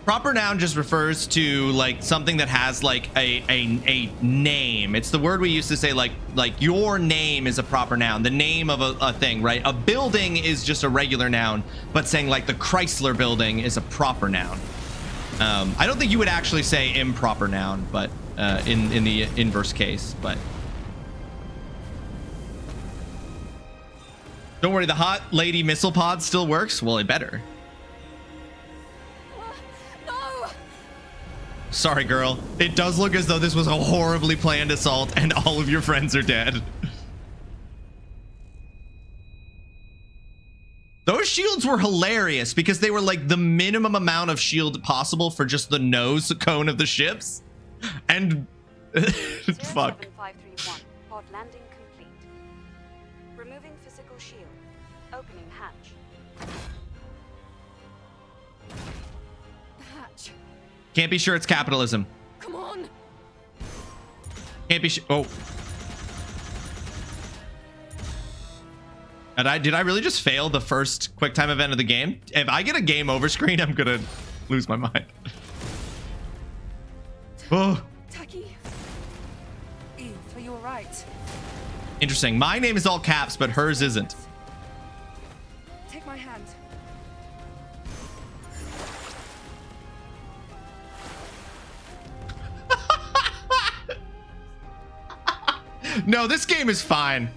Proper noun just refers to like something that has like a name. It's the word we used to say like your name is a proper noun, the name of a thing, right? A building is just a regular noun, but saying like the Chrysler building is a proper noun. I don't think you would actually say improper noun, but in the inverse case, but don't worry, the hot lady missile pod still works. Well, it better. No! Sorry, girl. It does look as though this was a horribly planned assault and all of your friends are dead. Those shields were hilarious because they were like the minimum amount of shield possible for just the nose cone of the ships. And fuck. 0531, pod landing complete. Removing physical shield. Opening hatch. The hatch. Can't be sure it's capitalism. Come on. Can't be sure. Oh. And did I really just fail the first quick time event of the game? If I get a game over screen, I'm gonna lose my mind. Oh. Taki. Eve, are you alright? Interesting. My name is all caps, but hers isn't. Take my hand. No, this game is fine.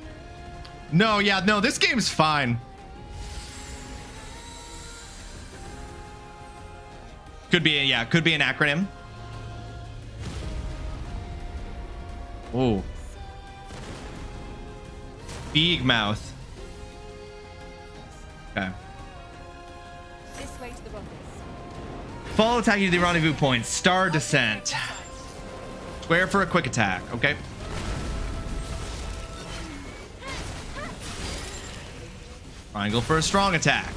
No, yeah, no, this game's fine. Could be, yeah, could be an acronym. Oh. Big mouth. Okay. This way to the rockets. Follow attacking to the rendezvous point. Star descent. Square for a quick attack. Okay. Triangle for a strong attack.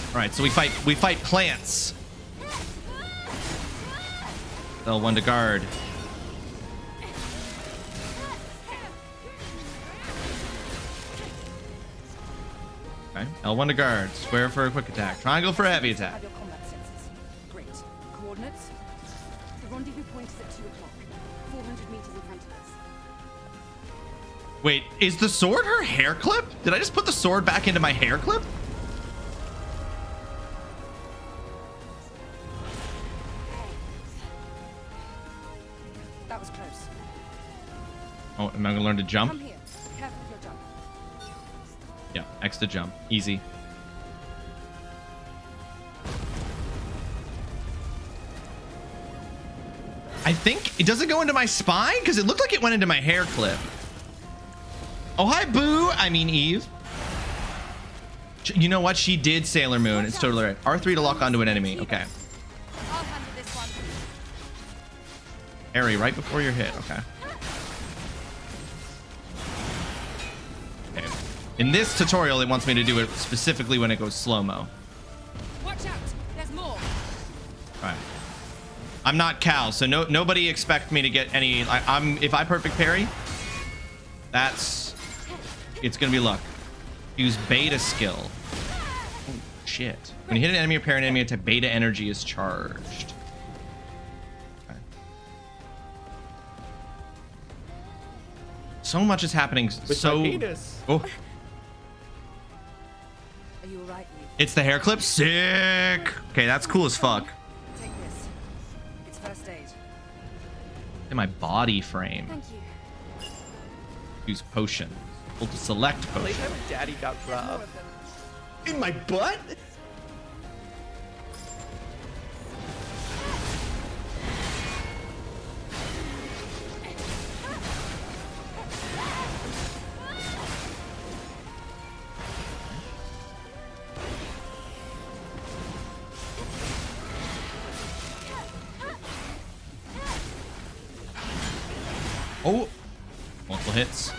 All right, so we fight plants. L1 to guard. Okay, L1 to guard. Square for a quick attack. Triangle for a heavy attack. Have your combat sensors. Great. Coordinates? The rendezvous point is at 2 o'clock. 400 meters in front of us. Wait, is the sword her hair clip? Did I just put the sword back into my hair clip? That was close. Oh, am I gonna learn to jump? Come here. Careful with your jump. Yeah, X to jump. Easy. I think it doesn't go into my spine because it looked like it went into my hair clip. Oh, hi, Boo. I mean, Eve. You know what? She did Sailor Moon. It's totally right. R3 to lock onto an enemy. Okay. I'll handle this one. Harry, right before you're hit. Okay. Okay. In this tutorial, it wants me to do it specifically when it goes slow-mo. Watch out. There's more. All right. I'm not Cal, so nobody expect me to get any. If I perfect parry, it's gonna be luck. Use beta skill. Oh shit! When you hit an enemy or parry an enemy, attack beta energy is charged. Okay. So much is happening. With my penis. Oh, Are you alright, Eve? it's the hair clip. Sick. Okay, that's cool as fuck. Take this. It's first aid. In my body frame. Thank you. Use potion. Hold to select I like potion. how Daddy got More robbed. of them. In my butt? Oh, multiple hits.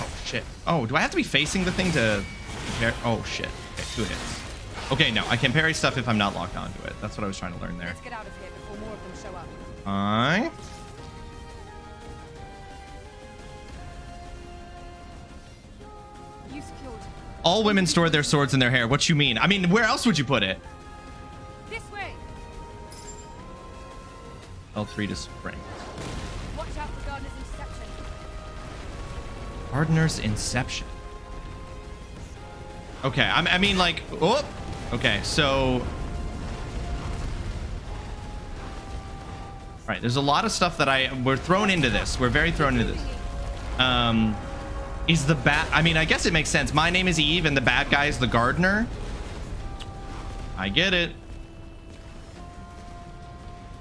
Oh shit. Oh, do I have to be facing the thing to parry? Oh shit. Okay, 2 hits. Okay, no, I can parry stuff if I'm not locked onto it. That's what I was trying to learn there. Let's get out of here before more of them show up. Aye. You secured. All women store their swords in their hair. What you mean? I mean, where else would you put it? This way. L3 to spring. Watch out for Gardner's interception. Gardener's Inception. Okay, I mean, like, oh, okay, so. All right, there's a lot of stuff that we're thrown into this. We're very thrown into this. Is the I mean, I guess it makes sense. My name is Eve, and the bad guy is the gardener. I get it.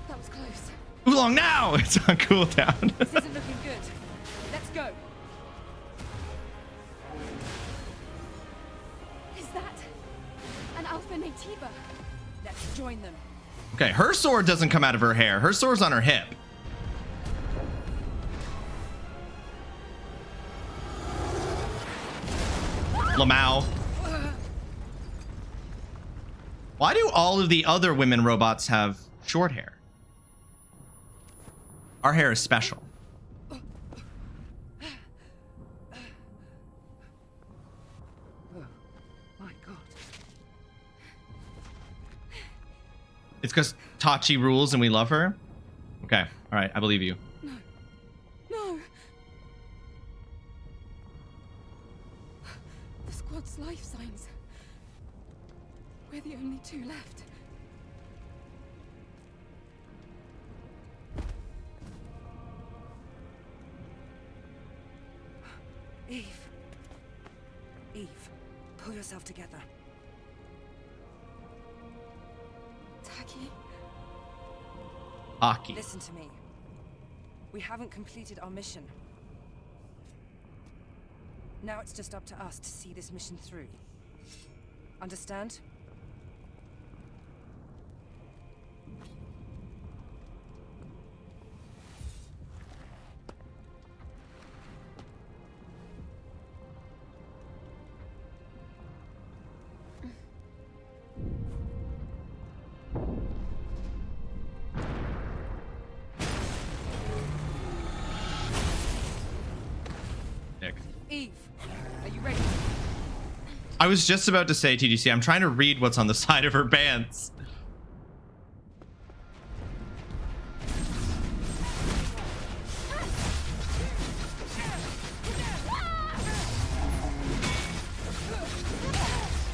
That was close. Oolong now! It's on cooldown. This isn't looking good. Let's go. Is that an Alpha Natiba? Let's join them. Okay, her sword doesn't come out of her hair. Her sword's on her hip. Lamau. Why do all of the other women robots have short hair? Our hair is special. My God. It's because Tachi rules and we love her? Okay, all right, I believe you. No. The squad's life signs. We're the only 2 left. Eve. Eve, pull yourself together. Taki? Aki. Listen to me. We haven't completed our mission. Now it's just up to us to see this mission through. Understand? Nick. Eve, are you ready? I was just about to say, TGC, I'm trying to read what's on the side of her pants.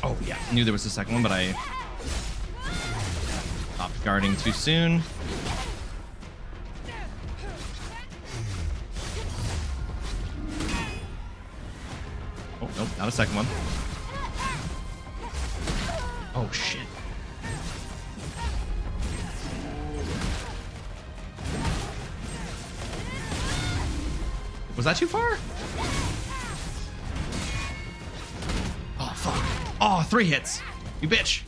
Oh, yeah. Knew there was a second one, but I stopped guarding too soon. Oh, nope, not a second one. Oh, shit. Was that too far? Oh, fuck. Oh, 3 hits. You bitch.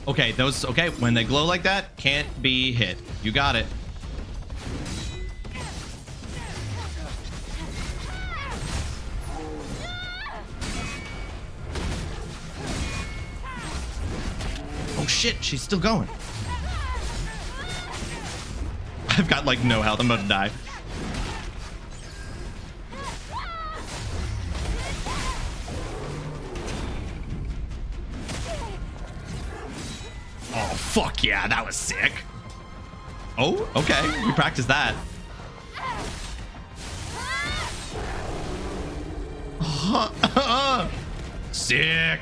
Okay, those, okay, when they glow like that, can't be hit. You got it. Oh shit, she's still going. I've got like no health, I'm about to die. Oh, fuck yeah, that was sick. Oh, okay, we practiced that. Sick.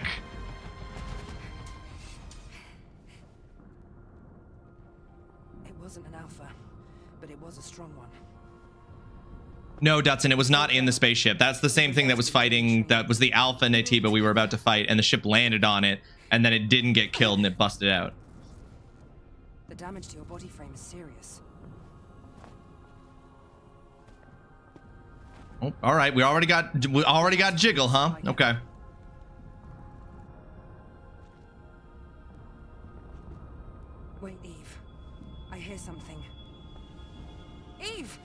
It wasn't an alpha, but it was a strong one. No, Dutson, it was not in the spaceship. That's the same thing that was fighting, that was the Alpha Natiba we were about to fight, and the ship landed on it, and then it didn't get killed and it busted out. The damage to your body frame is serious. Oh, all right, we already got jiggle, huh? Okay. Wait, Eve. I hear something. Eve!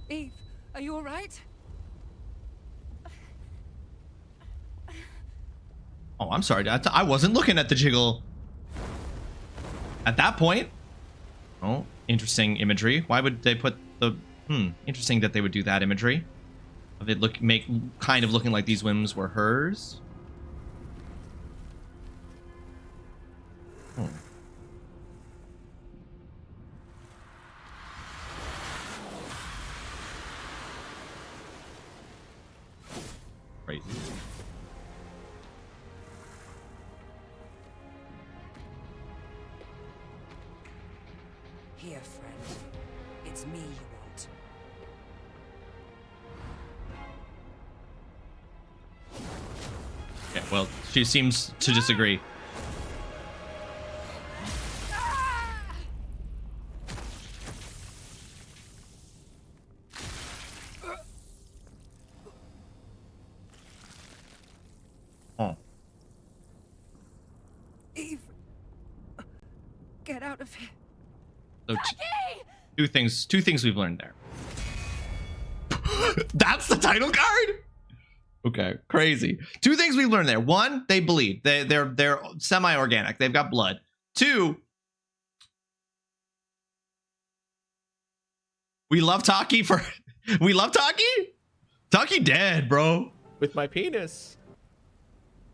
Eve, are you all right? Oh, I'm sorry. I wasn't looking at the jiggle at that point. Oh, interesting imagery. Why would they put the... interesting that they would do that imagery. Of it kind of looking like these whims were hers. Hmm. Crazy. Here, friend. It's me you want. Yeah, well, she seems to disagree. Oh. Eve! Get out of here. So two things we've learned there. That's the title card? Okay, crazy. 2 things we've learned there. 1, they bleed. They're semi-organic. They've got blood. 2, we love Taki for we love Taki? Taki dead, bro. With my penis.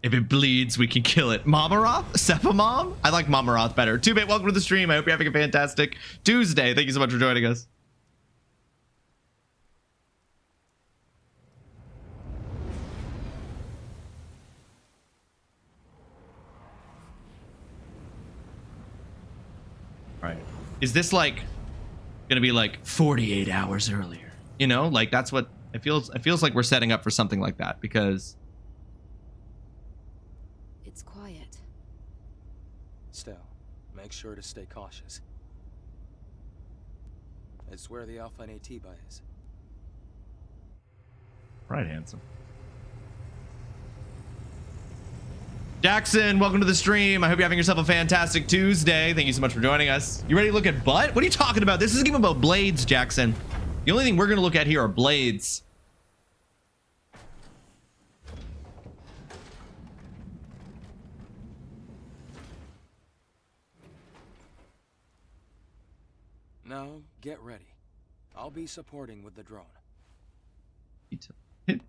If it bleeds, we can kill it. Mamaroth? Sephamom? I like Mamaroth better. 2-Bit, welcome to the stream. I hope you're having a fantastic Tuesday. Thank you so much for joining us. All right. Is this like gonna be like 48 hours earlier? You know, like that's what it feels. It feels like we're setting up for something like that because It's quiet. Still, make sure to stay cautious. It's where the Alpha Natiba is. right, handsome. Jackson, welcome to the stream. I hope you're having yourself a fantastic Tuesday. Thank you so much for joining us. You ready to look at butt? What are you talking about? This isn't even about blades, Jackson. The only thing we're going to look at here are blades. Now, get ready. I'll be supporting with the drone.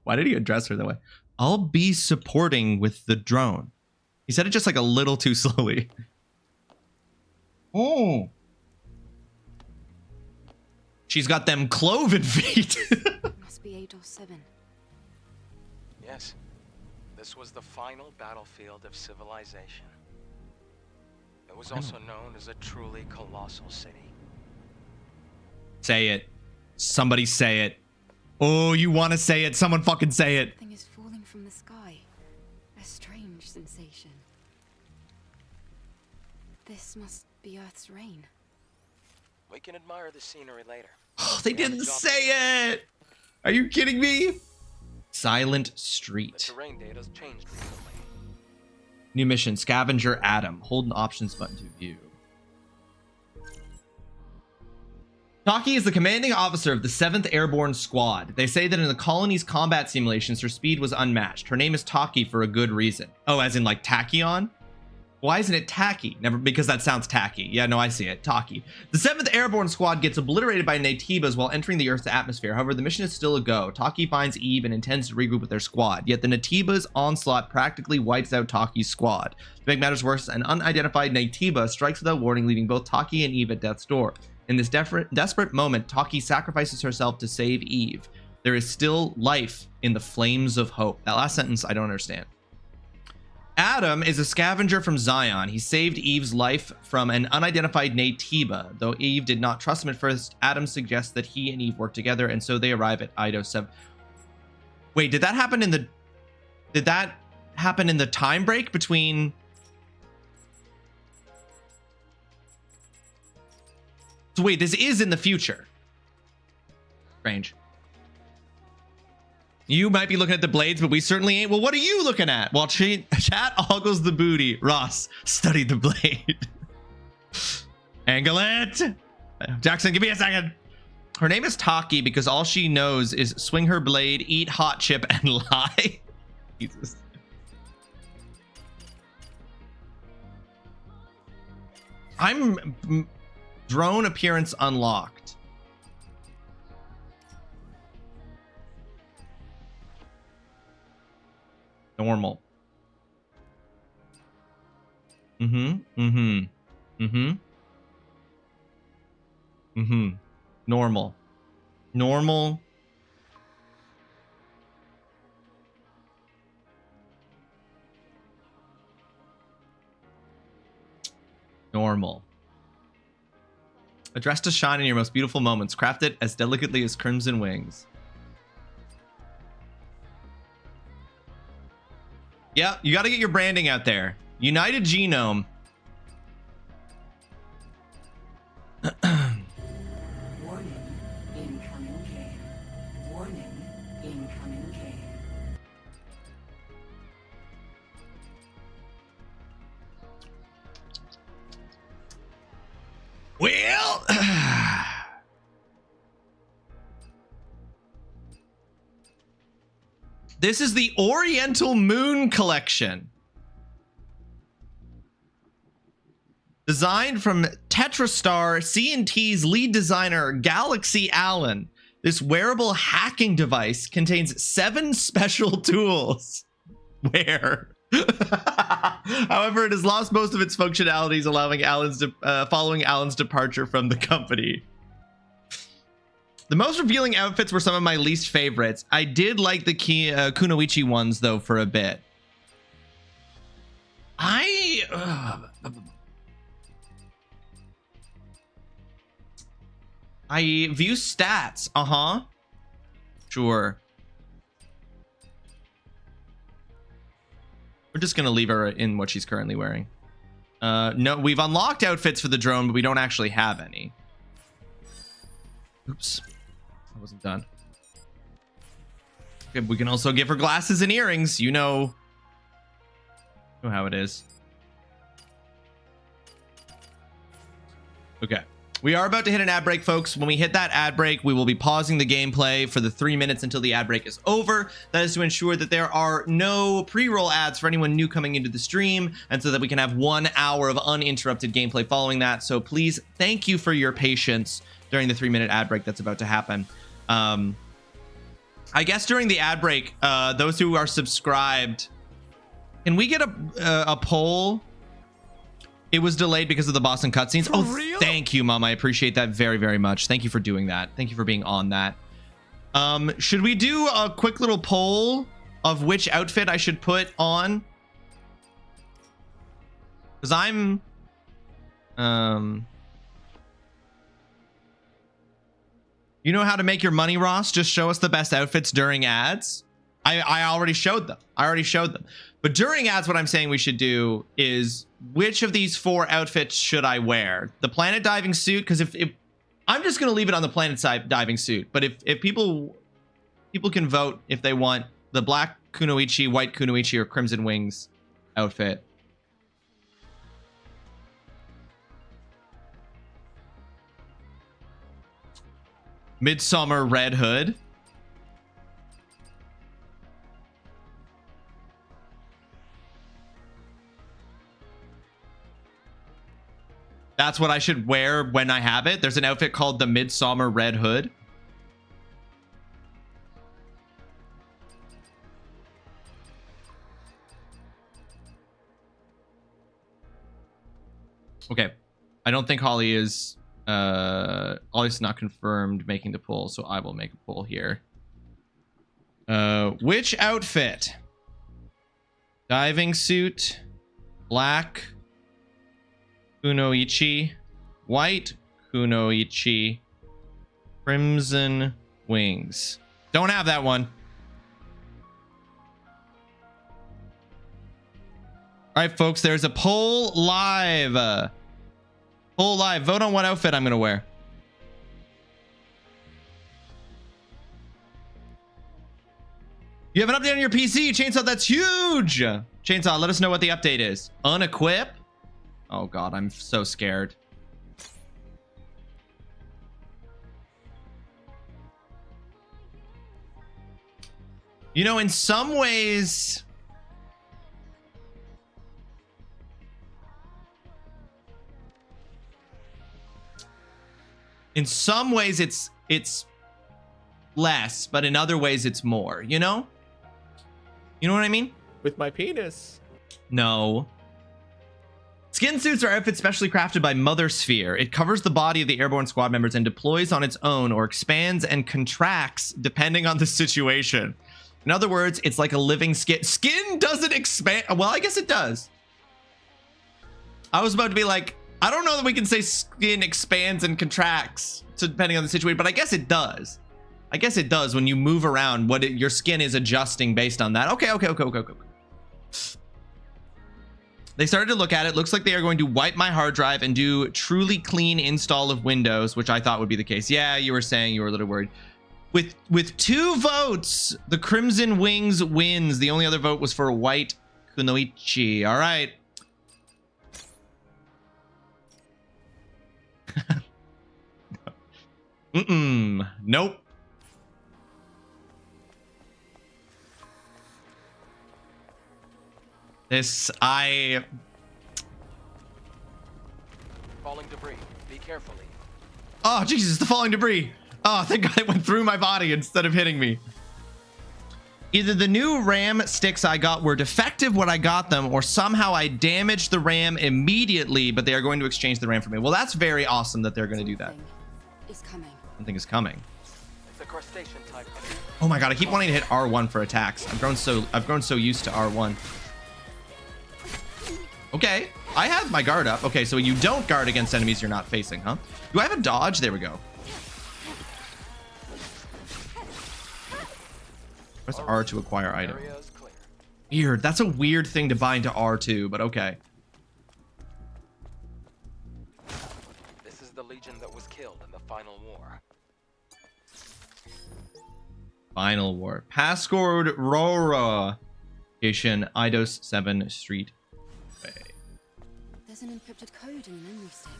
Why did he address her that way? I'll be supporting with the drone. He said it just like a little too slowly. Oh. She's got them cloven feet. Must be 8 or 7. Yes, this was the final battlefield of civilization. It was also known as a truly colossal city. Say it. Somebody say it. Oh, you want to say it? Someone fucking say it. Something is falling from the sky. A strange sensation. This must be Earth's rain. We can admire the scenery later. Oh, they didn't say it. Are you kidding me? Silent The Street. terrain data's changed recently. New mission, Scavenger Adam. Hold an options button to view. Taki is the commanding officer of the 7th Airborne Squad. They say that in the colony's combat simulations, her speed was unmatched. Her name is Taki for a good reason. Oh, as in like tachyon? Why isn't it tacky? Never, because that sounds tacky. Yeah, no, I see it. Taki. The 7th Airborne Squad gets obliterated by Natibas while entering the Earth's atmosphere. However, the mission is still a go. Taki finds Eve and intends to regroup with their squad. Yet the Natibas' onslaught practically wipes out Taki's squad. To make matters worse, an unidentified Natiba strikes without warning, leaving both Taki and Eve at death's door. In this desperate moment, Taki sacrifices herself to save Eve. There is still life in the flames of hope. That last sentence, I don't understand. Adam is a scavenger from Zion. He saved Eve's life from an unidentified Natiba. Though Eve did not trust him at first, Adam suggests that he and Eve work together, and so they arrive at Ido 7. Wait, did that happen in the time break between... So wait, this is in the future. Strange. You might be looking at the blades, but we certainly ain't. Well, what are you looking at? While chat ogles the booty, Ross studied the blade. Angle it. Jackson, give me a second. Her name is Taki because all she knows is swing her blade, eat hot chip, and lie. Jesus. I'm... Drone appearance unlocked. Normal. Normal. Normal. Normal. A dress to shine in your most beautiful moments. Craft it as delicately as crimson wings. Yeah, you got to get your branding out there. United Genome. Warning, incoming game. Warning, incoming game. Well, this is the Oriental Moon Collection. Designed from TetraStar C&T's lead designer, Galaxy Allen. This wearable hacking device contains 7 special tools. Where? However, it has lost most of its functionalities, following Alan's departure from the company. The most revealing outfits were some of my least favorites. I did like the Kunoichi ones, though, for a bit. I view stats. Sure. We're just gonna leave her in what she's currently wearing. No, we've unlocked outfits for the drone, but we don't actually have any. Oops, I wasn't done. Okay, we can also give her glasses and earrings. You know how it is. Okay. We are about to hit an ad break, folks. When we hit that ad break, we will be pausing the gameplay for the 3 minutes until the ad break is over. That is to ensure that there are no pre-roll ads for anyone new coming into the stream, and so that we can have 1 hour of uninterrupted gameplay following that. So please, thank you for your patience during the 3-minute ad break that's about to happen. I guess during the ad break, those who are subscribed, can we get a poll? It was delayed because of the Boston cutscenes. Oh, real? Thank you, Mom. I appreciate that very, very much. Thank you for doing that. Thank you for being on that. Should we do a quick little poll of which outfit I should put on? Because I'm... You know how to make your money, Ross? Just show us the best outfits during ads. I already showed them. But during ads, what I'm saying we should do is, which of these 4 outfits should I wear? The planet diving suit, because if I'm just going to leave it on the planet side diving suit. But if people can vote if they want the black Kunoichi, white Kunoichi, or Crimson Wings outfit. Midsummer Red Hood. That's what I should wear when I have it. There's an outfit called the Midsummer Red Hood. Okay. I don't think Holly is... Holly's not confirmed making the poll, so I will make a poll here. Which outfit? Diving suit. Black Kunoichi, white Kunoichi, Crimson Wings. Don't have that one. All right, folks, there's a poll live. Poll live. Vote on what outfit I'm going to wear. You have an update on your PC, Chainsaw. That's huge. Chainsaw, let us know what the update is. Unequip. Oh God, I'm so scared. You know, in some ways, it's less, but in other ways it's more, you know? You know what I mean? With my penis. No. Skin suits are outfits specially crafted by Mother Sphere. It covers the body of the airborne squad members and deploys on its own, or expands and contracts depending on the situation. In other words, it's like a living skin. Skin doesn't expand. Well, I guess it does. I was about to be like, I don't know that we can say skin expands and contracts depending on the situation, but I guess it does. I guess it does when you move around. Your skin is adjusting based on that. Okay. They started to look at it. Looks like they are going to wipe my hard drive and do truly clean install of Windows, which I thought would be the case. Yeah, you were saying you were a little worried. With 2 votes, the Crimson Wings wins. The only other vote was for white Kunoichi. All right. Nope. Falling debris. Be carefully. Oh, Jesus, the falling debris. Oh, thank God it went through my body instead of hitting me. Either the new RAM sticks I got were defective when I got them, or somehow I damaged the RAM immediately, but they are going to exchange the RAM for me. Well, that's very awesome that they're going to do that. Is coming. Something is coming. It's a crustacean type. Oh my god, I keep wanting to hit R1 for attacks. I've grown so used to R1. Okay, I have my guard up. Okay, so you don't guard against enemies you're not facing, huh? Do I have a dodge? There we go. Press R to acquire item. Weird. That's a weird thing to bind to R2, but okay. This is the legion that was killed in the final war. Final war. Passcode Rora. Location Eidos 7 Street. There's an encrypted code in the memory stick.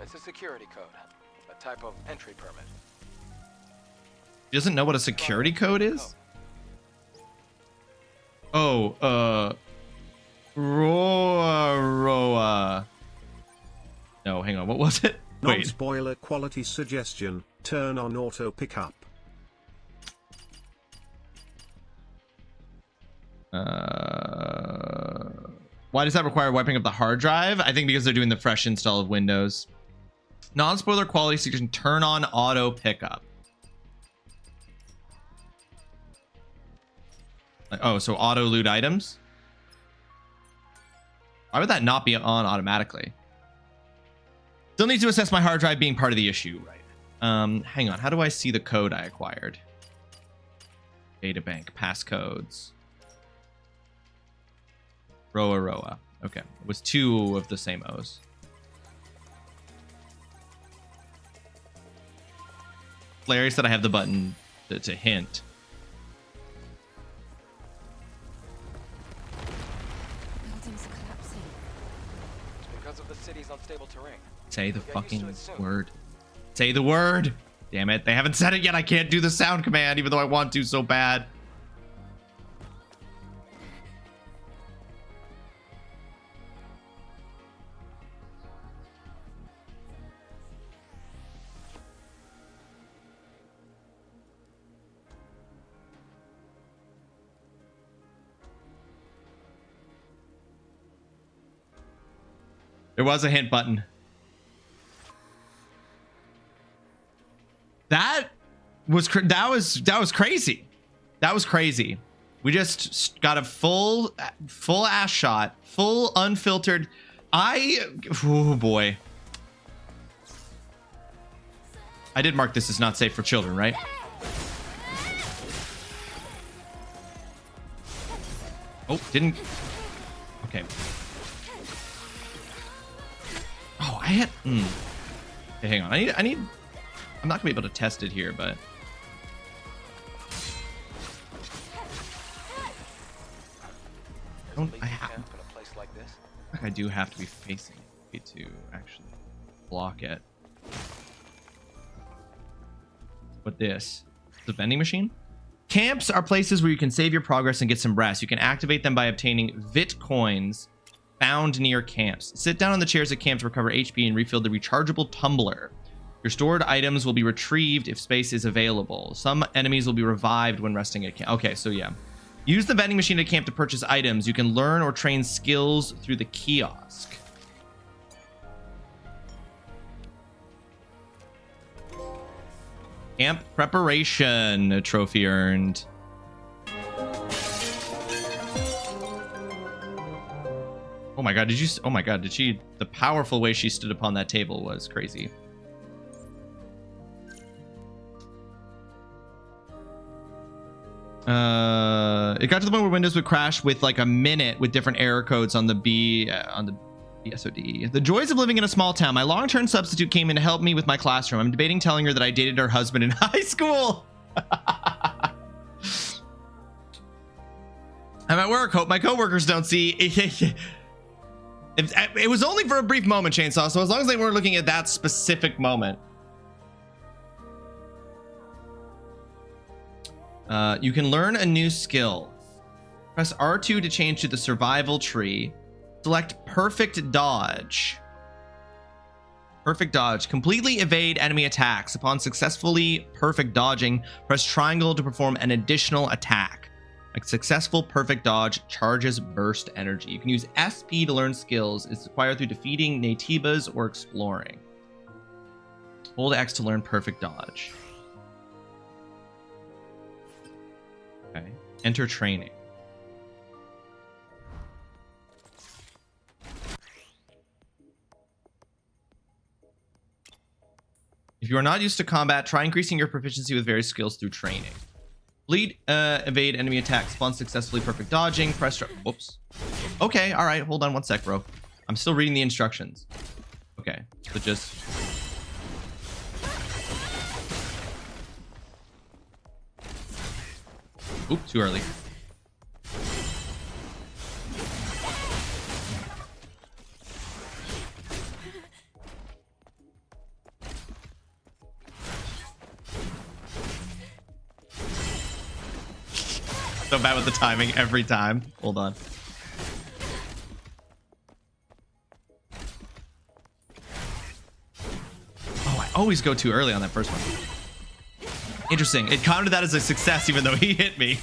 It's a security code, a type of entry permit. He doesn't know what a security code is? Oh, Roa. No, hang on. What was it? Wait. Non-spoiler quality suggestion. Turn on auto pickup. Why does that require wiping up the hard drive? I think because they're doing the fresh install of Windows. Non-spoiler quality suggestion. Turn on auto pickup. Oh, so auto loot items? Why would that not be on automatically? Still need to assess my hard drive being part of the issue. Right. Hang on. How do I see the code I acquired? Databank. Passcodes. Roa. Okay. It was 2 of the same O's. Larry said I have the button to hint. The city's unstable terrain. Say the fucking word. Say the word. Damn it. They haven't said it yet. I can't do the sound command, even though I want to so bad. There was a hint button. That was crazy. That was crazy. We just got a full ass shot, full unfiltered. Oh boy. I did mark this as not safe for children, right? Oh, didn't. Okay. Oh, I had. Okay, hang on. I need. I'm not gonna be able to test it here, but. I have. In a place like this. I do have to be facing it to actually block it. What this? The vending machine? Camps are places where you can save your progress and get some rest. You can activate them by obtaining VIT coins found near camps. Sit down on the chairs at camp to recover HP and refill the rechargeable tumbler. Your stored items will be retrieved if space is available. Some enemies will be revived when resting at camp. Okay, so yeah. Use the vending machine at camp to purchase items. You can learn or train skills through the kiosk. Camp preparation. A trophy earned. Oh my god, did you? Oh my god, did she? The powerful way she stood upon that table was crazy. It got to the point where Windows would crash with like a minute with different error codes on the BSOD. The joys of living in a small town. My long-term substitute came in to help me with my classroom. I'm debating telling her that I dated her husband in high school. I'm at work. Hope my coworkers don't see. It was only for a brief moment, Chainsaw, so as long as they weren't looking at that specific moment. You can learn a new skill. Press R2 to change to the survival tree. Select perfect dodge. Perfect dodge. Completely evade enemy attacks. Upon successfully perfect dodging, press triangle to perform an additional attack. A successful perfect dodge charges burst energy. You can use SP to learn skills. It's acquired through defeating Natibas or exploring. Hold X to learn perfect dodge. Okay. Enter training. If you are not used to combat, try increasing your proficiency with various skills through training. Bleed, evade enemy attacks, spawn successfully perfect dodging, press... Whoops. Okay, alright, hold on one sec, bro. I'm still reading the instructions. Okay, so just... Oop, too early. So bad with the timing every time. Hold on. Oh, I always go too early on that first one. Interesting. It counted that as a success even though he hit me.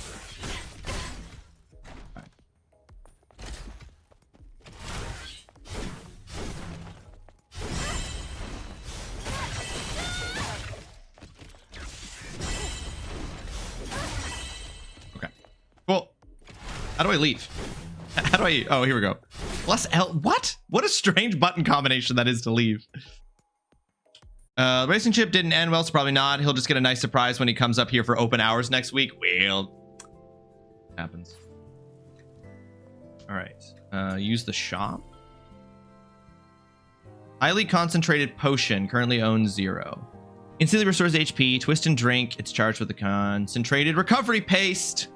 How do I leave? How do I... Oh, here we go. Plus L... What? What a strange button combination that is to leave. The racing chip didn't end well, so probably not. He'll just get a nice surprise when he comes up here for open hours next week. Well, happens. All right. Use the shop. Highly concentrated potion. Currently owns 0. Instantly restores HP. Twist and drink. It's charged with the concentrated recovery paste.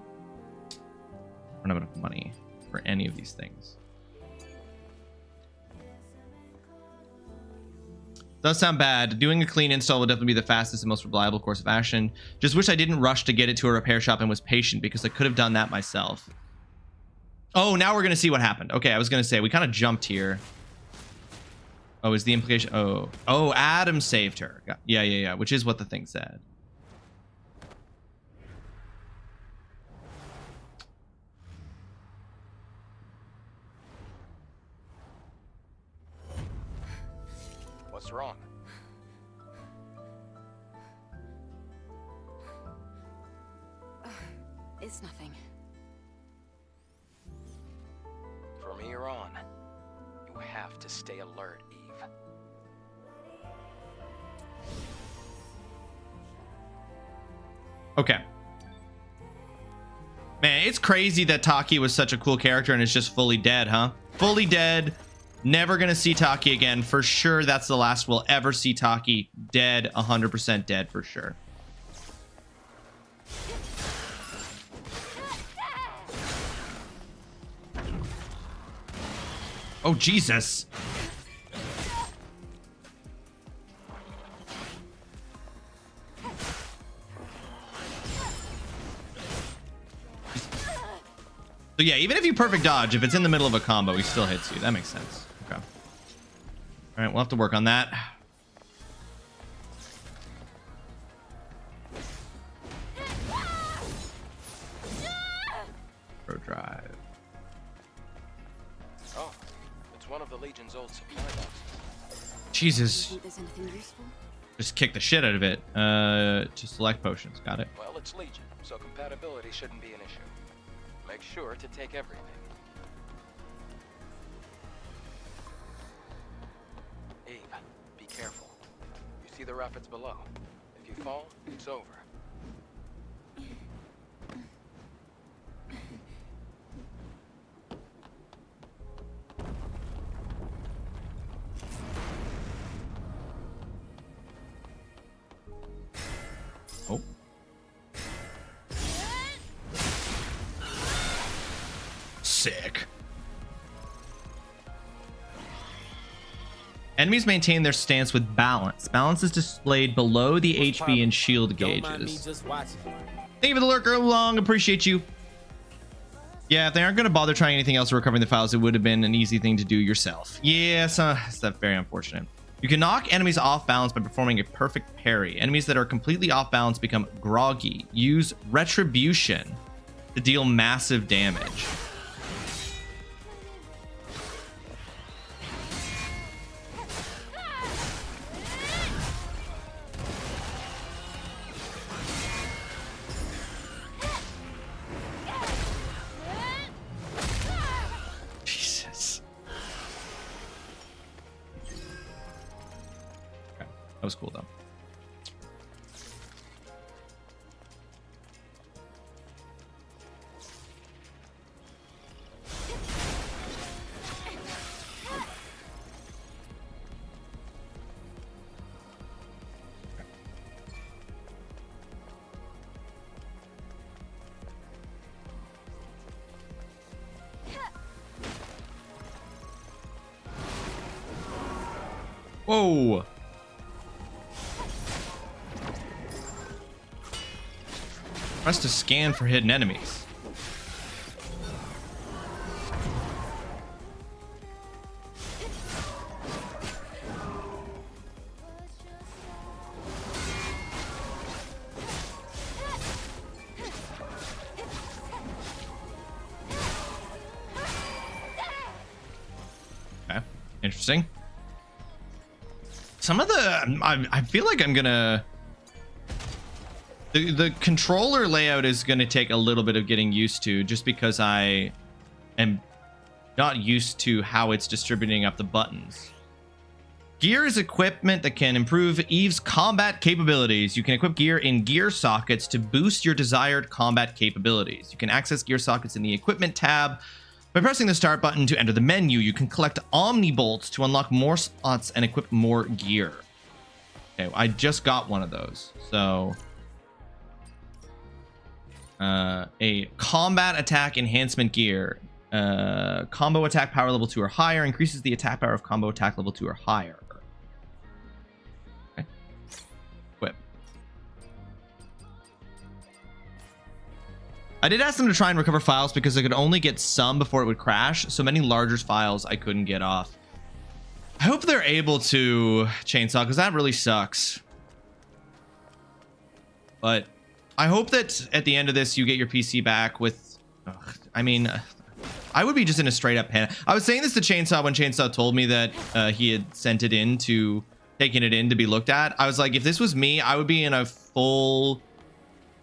I don't have enough money for any of these things. Does sound bad. Doing a clean install will definitely be the fastest and most reliable course of action. Just wish I didn't rush to get it to a repair shop and was patient because I could have done that myself. Oh, now we're going to see what happened. Okay, I was going to say, we kind of jumped here. Oh, is the implication... Oh, Adam saved her. Yeah, which is what the thing said. What's wrong? It's nothing. From here on, you have to stay alert, Eve. Okay. Man, it's crazy that Taki was such a cool character and is just fully dead, huh? Fully dead. Never gonna see Taki again. For sure, that's the last we'll ever see Taki. Dead. 100% dead for sure. Oh, Jesus. So yeah, even if you perfect dodge, if it's in the middle of a combo, he still hits you. That makes sense. Okay. All right, we'll have to work on that. Pro drive. Oh, it's one of the Legion's old supply boxes. Jesus. Think there's anything useful? Just kick the shit out of it. To select potions. Got it. Well, it's Legion, so compatibility shouldn't be an issue. Make sure to take everything. Eve, be careful. You see the rapids below. If you fall, it's over. Oh. Sick. Enemies maintain their stance with balance. Balance is displayed below the HP and shield gauges. Thank you for the lurker. Long appreciate you. Yeah, if they aren't going to bother trying anything else or recovering the files, it would have been an easy thing to do yourself. Yeah, so that's very unfortunate. You can knock enemies off balance by performing a perfect parry. Enemies that are completely off balance become groggy. Use Retribution to deal massive damage. Jesus. Okay, that was cool though. Whoa. Press to scan for hidden enemies. Okay, interesting. Some of the I feel like I'm gonna the controller layout is gonna take a little bit of getting used to, just because I am not used to how it's distributing up the buttons. Gear is equipment that can improve Eve's combat capabilities. You can equip gear in gear sockets to boost your desired combat capabilities. You can access gear sockets in the equipment tab. By pressing the start button to enter the menu, you can collect Omni Bolts to unlock more slots and equip more gear. Okay, I just got one of those. So, a combat attack enhancement gear. Combo attack power level 2 or higher increases the attack power of combo attack level 2 or higher. Okay. Equip. I did ask them to try and recover files because I could only get some before it would crash. So many larger files I couldn't get off. I hope they're able to, Chainsaw, because that really sucks. But I hope that at the end of this, you get your PC back with... I mean, I would be just in a straight up panic. I was saying this to Chainsaw when Chainsaw told me that he had sent it in to... taking it in to be looked at. I was like, if this was me, I would be in a full...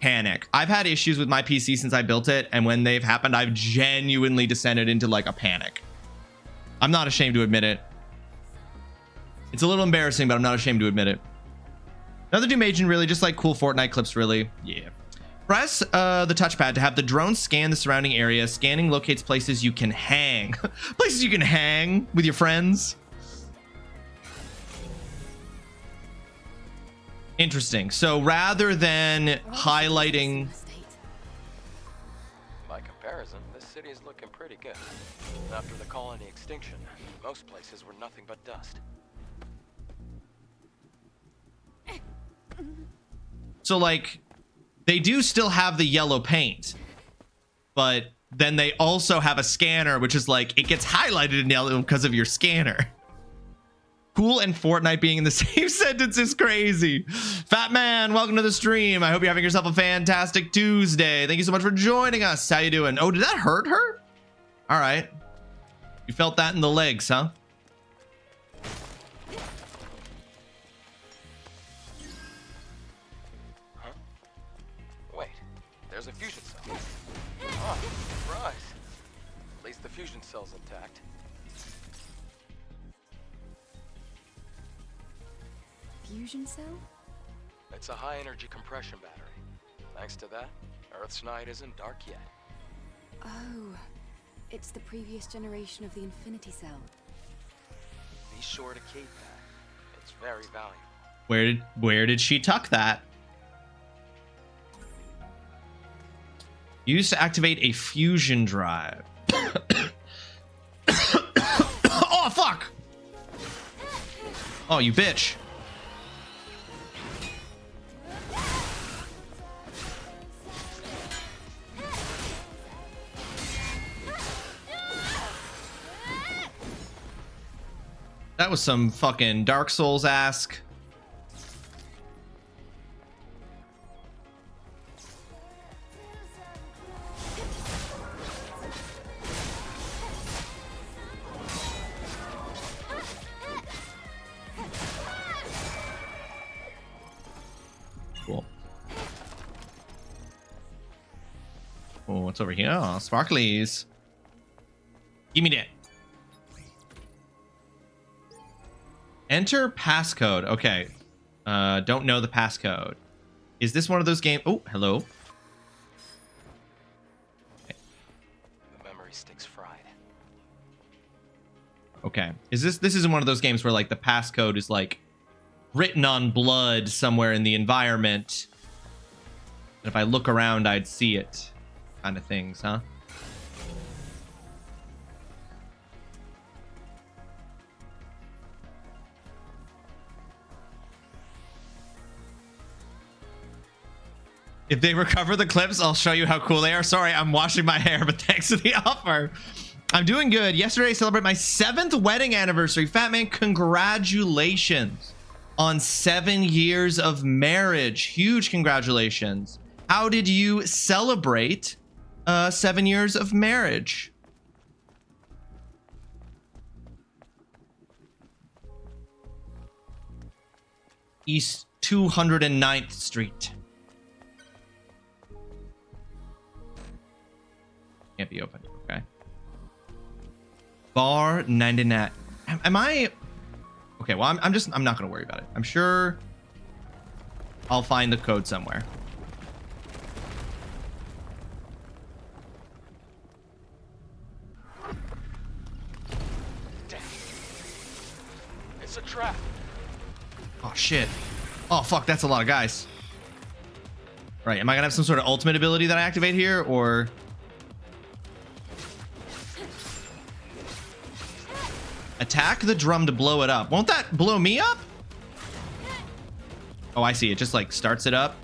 panic. I've had issues with my PC since I built it, and when they've happened, I've genuinely descended into like a panic. I'm not ashamed to admit it. It's a little embarrassing, but I'm not ashamed to admit it. Another Doomagent, really, just like cool Fortnite clips, really. Yeah. Press the touchpad to have the drone scan the surrounding area. Scanning locates places you can hang. Places you can hang with your friends. Interesting. So rather than highlighting... By comparison, this city is looking pretty good. After the colony extinction, most places were nothing but dust. So, like, they do still have the yellow paint, but then they also have a scanner, which is like, it gets highlighted in yellow because of your scanner. Cool and Fortnite being in the same sentence is crazy. Fat Man, welcome to the stream. I hope you're having yourself a fantastic Tuesday. Thank you so much for joining us. How you doing? Oh, did that hurt her? All right. You felt that in the legs, huh? Huh? Wait, there's a fusion cell. Oh, surprise. At least the fusion cell's intact. Fusion cell? It's a high-energy compression battery. Thanks to that, Earth's night isn't dark yet. Oh, it's the previous generation of the Infinity Cell. Be sure to keep that. It's very valuable. Where did she tuck that? Used to activate a fusion drive. Oh, fuck! Oh, you bitch. That was some fucking Dark Souls-esque. Cool. Oh, what's over here? Oh, sparklies. Give me that. Enter passcode. Okay. Don't know the passcode. Is this one of those games? Oh, hello. Okay. The memory stick's fried. Okay. This isn't one of those games where like the passcode is like written on blood somewhere in the environment. And if I look around, I'd see it. Kind of things, huh? If they recover the clips, I'll show you how cool they are. Sorry, I'm washing my hair, but thanks for the offer. I'm doing good. Yesterday, I celebrated my 7th wedding anniversary. Fat man, congratulations on 7 years of marriage. Huge congratulations. How did you celebrate 7 years of marriage? East 209th Street. Can't be opened. Okay. Bar 99. Am I? Okay. Well, I'm not gonna worry about it. I'm sure I'll find the code somewhere. Damn. It's a trap. Oh shit. Oh fuck. That's a lot of guys. Right. Am I gonna have some sort of ultimate ability that I activate here, or? Attack the drum to blow it up. Won't that blow me up? Oh, I see. It just like starts it up.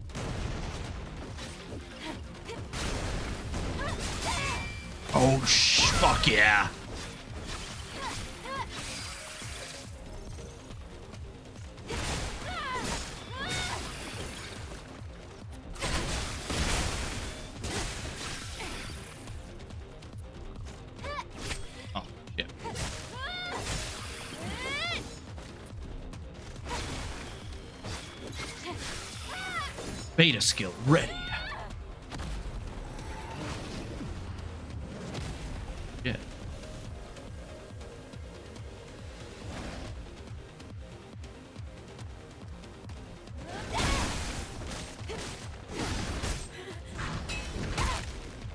Oh, fuck yeah. Oh, shit. Beta skill ready. Yeah.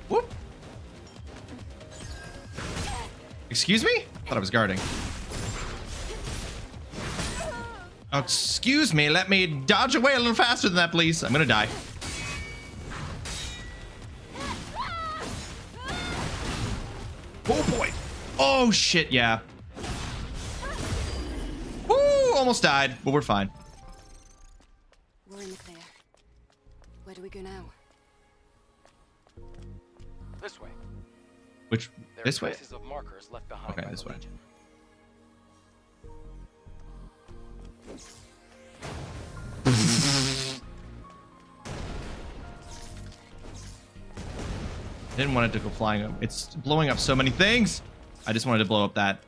Whoop. Excuse me? Thought I was guarding. Oh, excuse me, let me dodge away a little faster than that, please. I'm gonna die. Oh boy. Oh shit, yeah. Woo, almost died, but we're fine. We're in the clear. Where do we go now? This way. Which, There this are way? traces of markers left behind Okay, by this the way. Legion. I didn't want it to go flying up. It's blowing up so many things. I just wanted to blow up that.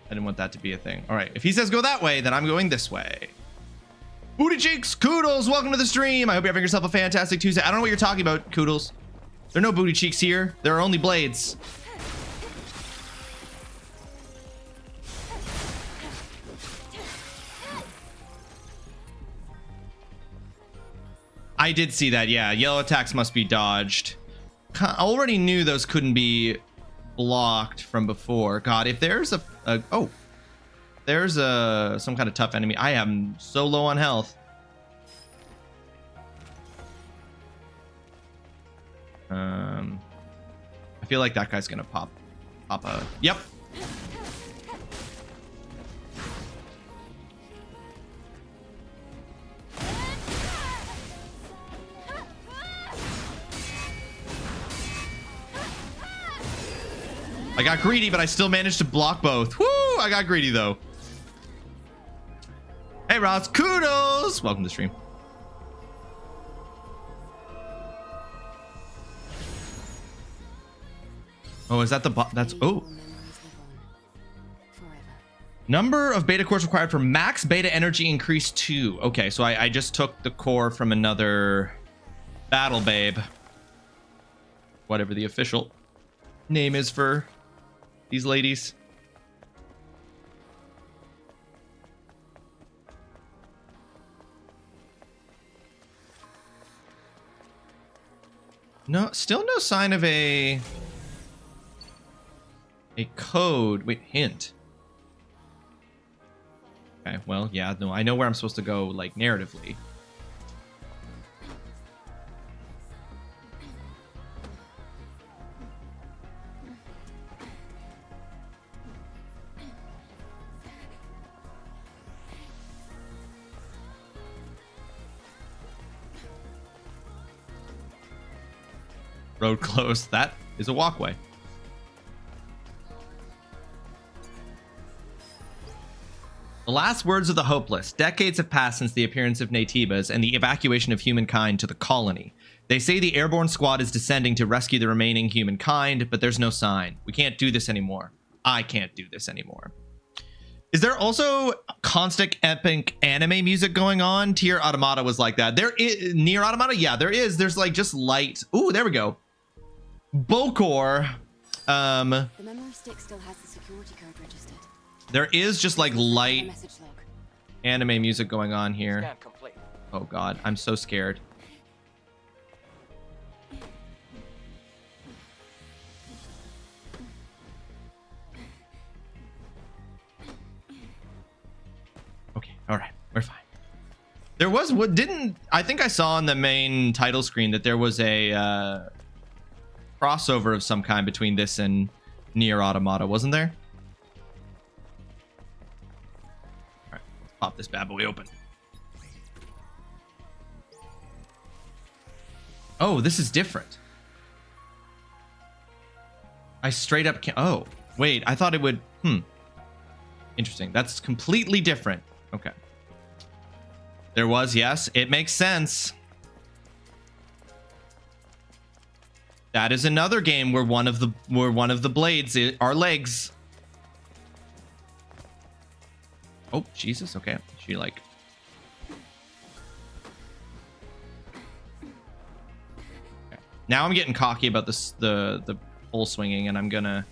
I didn't want that to be a thing. All right, if he says go that way, then I'm going this way. Booty cheeks, Koodles, welcome to the stream. I hope you're having yourself a fantastic Tuesday. I don't know what you're talking about, Koodles. There are no booty cheeks here. There are only blades. I did see that, yeah. Yellow attacks must be dodged. I already knew those couldn't be blocked from before. God, if there's there's some kind of tough enemy. I am so low on health. I feel like that guy's gonna pop a. Yep. I got greedy, but I still managed to block both. Woo! I got greedy though. Hey, Ross. Kudos. Welcome to the stream. Oh, is that the that's oh. Number of beta cores required for max beta energy increased 2. Okay, so I just took the core from another battle babe. Whatever the official name is for these ladies. No, still no sign of a code. Wait, hint. Okay, well, yeah, no, I know where I'm supposed to go, like, narratively. Road closed. That is a walkway. The last words of the hopeless. Decades have passed since the appearance of Naytibas and the evacuation of humankind to the colony. They say the airborne squad is descending to rescue the remaining humankind, but there's no sign. We can't do this anymore. I can't do this anymore. Is there also constant epic anime music going on? Tier Automata was like that. There is Nier Automata? Yeah, there is. There's like just light. Ooh, there we go. Bokor. The memory stick still has the security code registered. There is just like light Message log. anime music going on here. Scan complete. Oh god, I'm so scared. Okay, all right, we're fine. There was what didn't I think I saw on the main title screen that there was a crossover of some kind between this and Nier Automata, wasn't there? All right, let's pop this bad boy open. Oh, this is different. I straight up can't. Oh, wait, I thought it would. Interesting. That's completely different. Okay. There was, yes, it makes sense. That is another game where one of the blades are legs. Oh, Jesus. Okay. She like. Okay. Now I'm getting cocky about this the pole swinging, and I'm gonna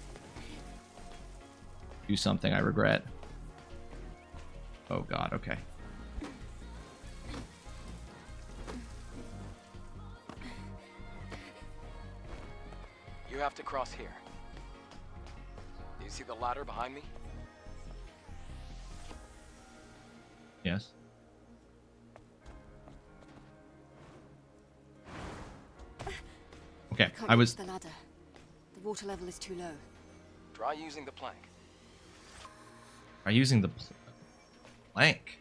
do something I regret. Oh God. Okay. You have to cross here. Do you see the ladder behind me? Yes. Okay. Can't I reach was. the ladder. The water level is too low. Try using the plank. Are using the plank.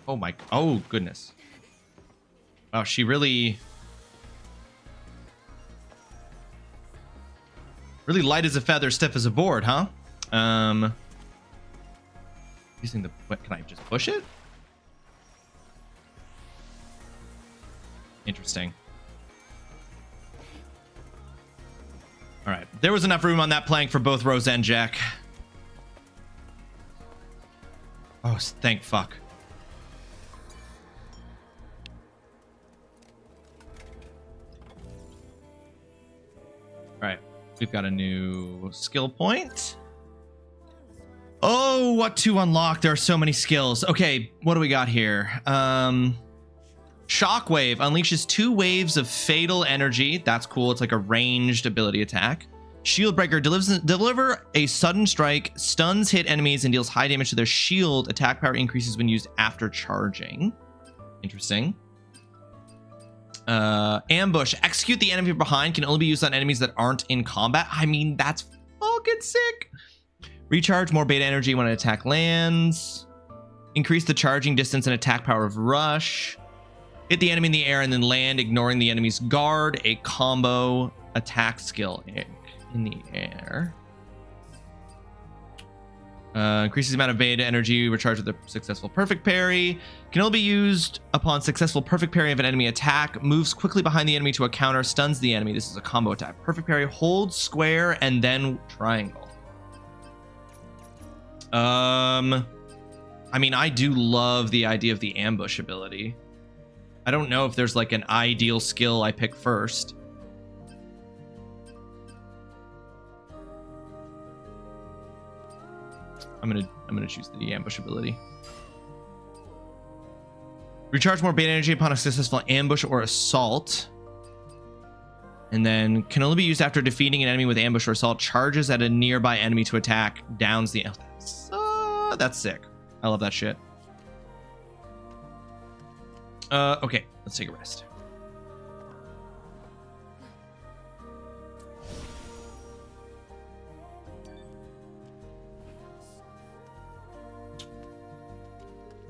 Oh my. Oh goodness. Oh, she really light as a feather, stiff as a board, huh? Using the. What, can I just push it? Interesting. All right. There was enough room on that plank for both Rose and Jack. Oh, thank fuck. All right. We've got a new skill point. Oh, what to unlock? There are so many skills. Okay, what do we got here? Shockwave unleashes 2 waves of fatal energy. That's cool. It's like a ranged ability attack. Shieldbreaker deliver a sudden strike, stuns hit enemies, and deals high damage to their shield. Attack power increases when used after charging. Interesting. Ambush. Execute the enemy behind. Can only be used on enemies that aren't in combat. I mean, that's fucking sick. Recharge more beta energy when an attack lands. Increase the charging distance and attack power of Rush. Hit the enemy in the air and then land, ignoring the enemy's guard. A combo attack skill. in the air. Increases the amount of beta energy recharged with a successful perfect parry. Can only be used upon successful perfect parry of an enemy attack. Moves quickly behind the enemy to a counter. Stuns the enemy. This is a combo attack. Perfect parry. Hold square and then triangle. I mean, I do love the idea of the ambush ability. I don't know if there's like an ideal skill I pick first. I'm gonna choose the ambush ability. Recharge more beta energy upon a successful ambush or assault. And then can only be used after defeating an enemy with ambush or assault. Charges at a nearby enemy to attack. Downs the... that's sick. I love that shit. Okay, let's take a rest.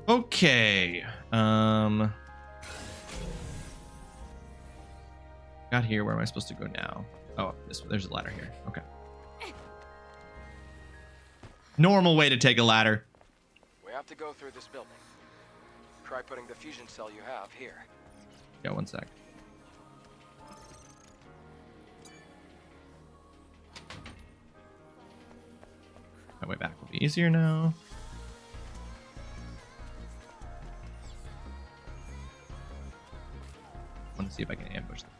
Okay. Got here. Where am I supposed to go now? Oh, there's a ladder here. Okay. Normal way to take a ladder. We have to go through this building. Try putting the fusion cell you have here. Yeah, one sec. My way back will be easier now. I want to see if I can ambush them.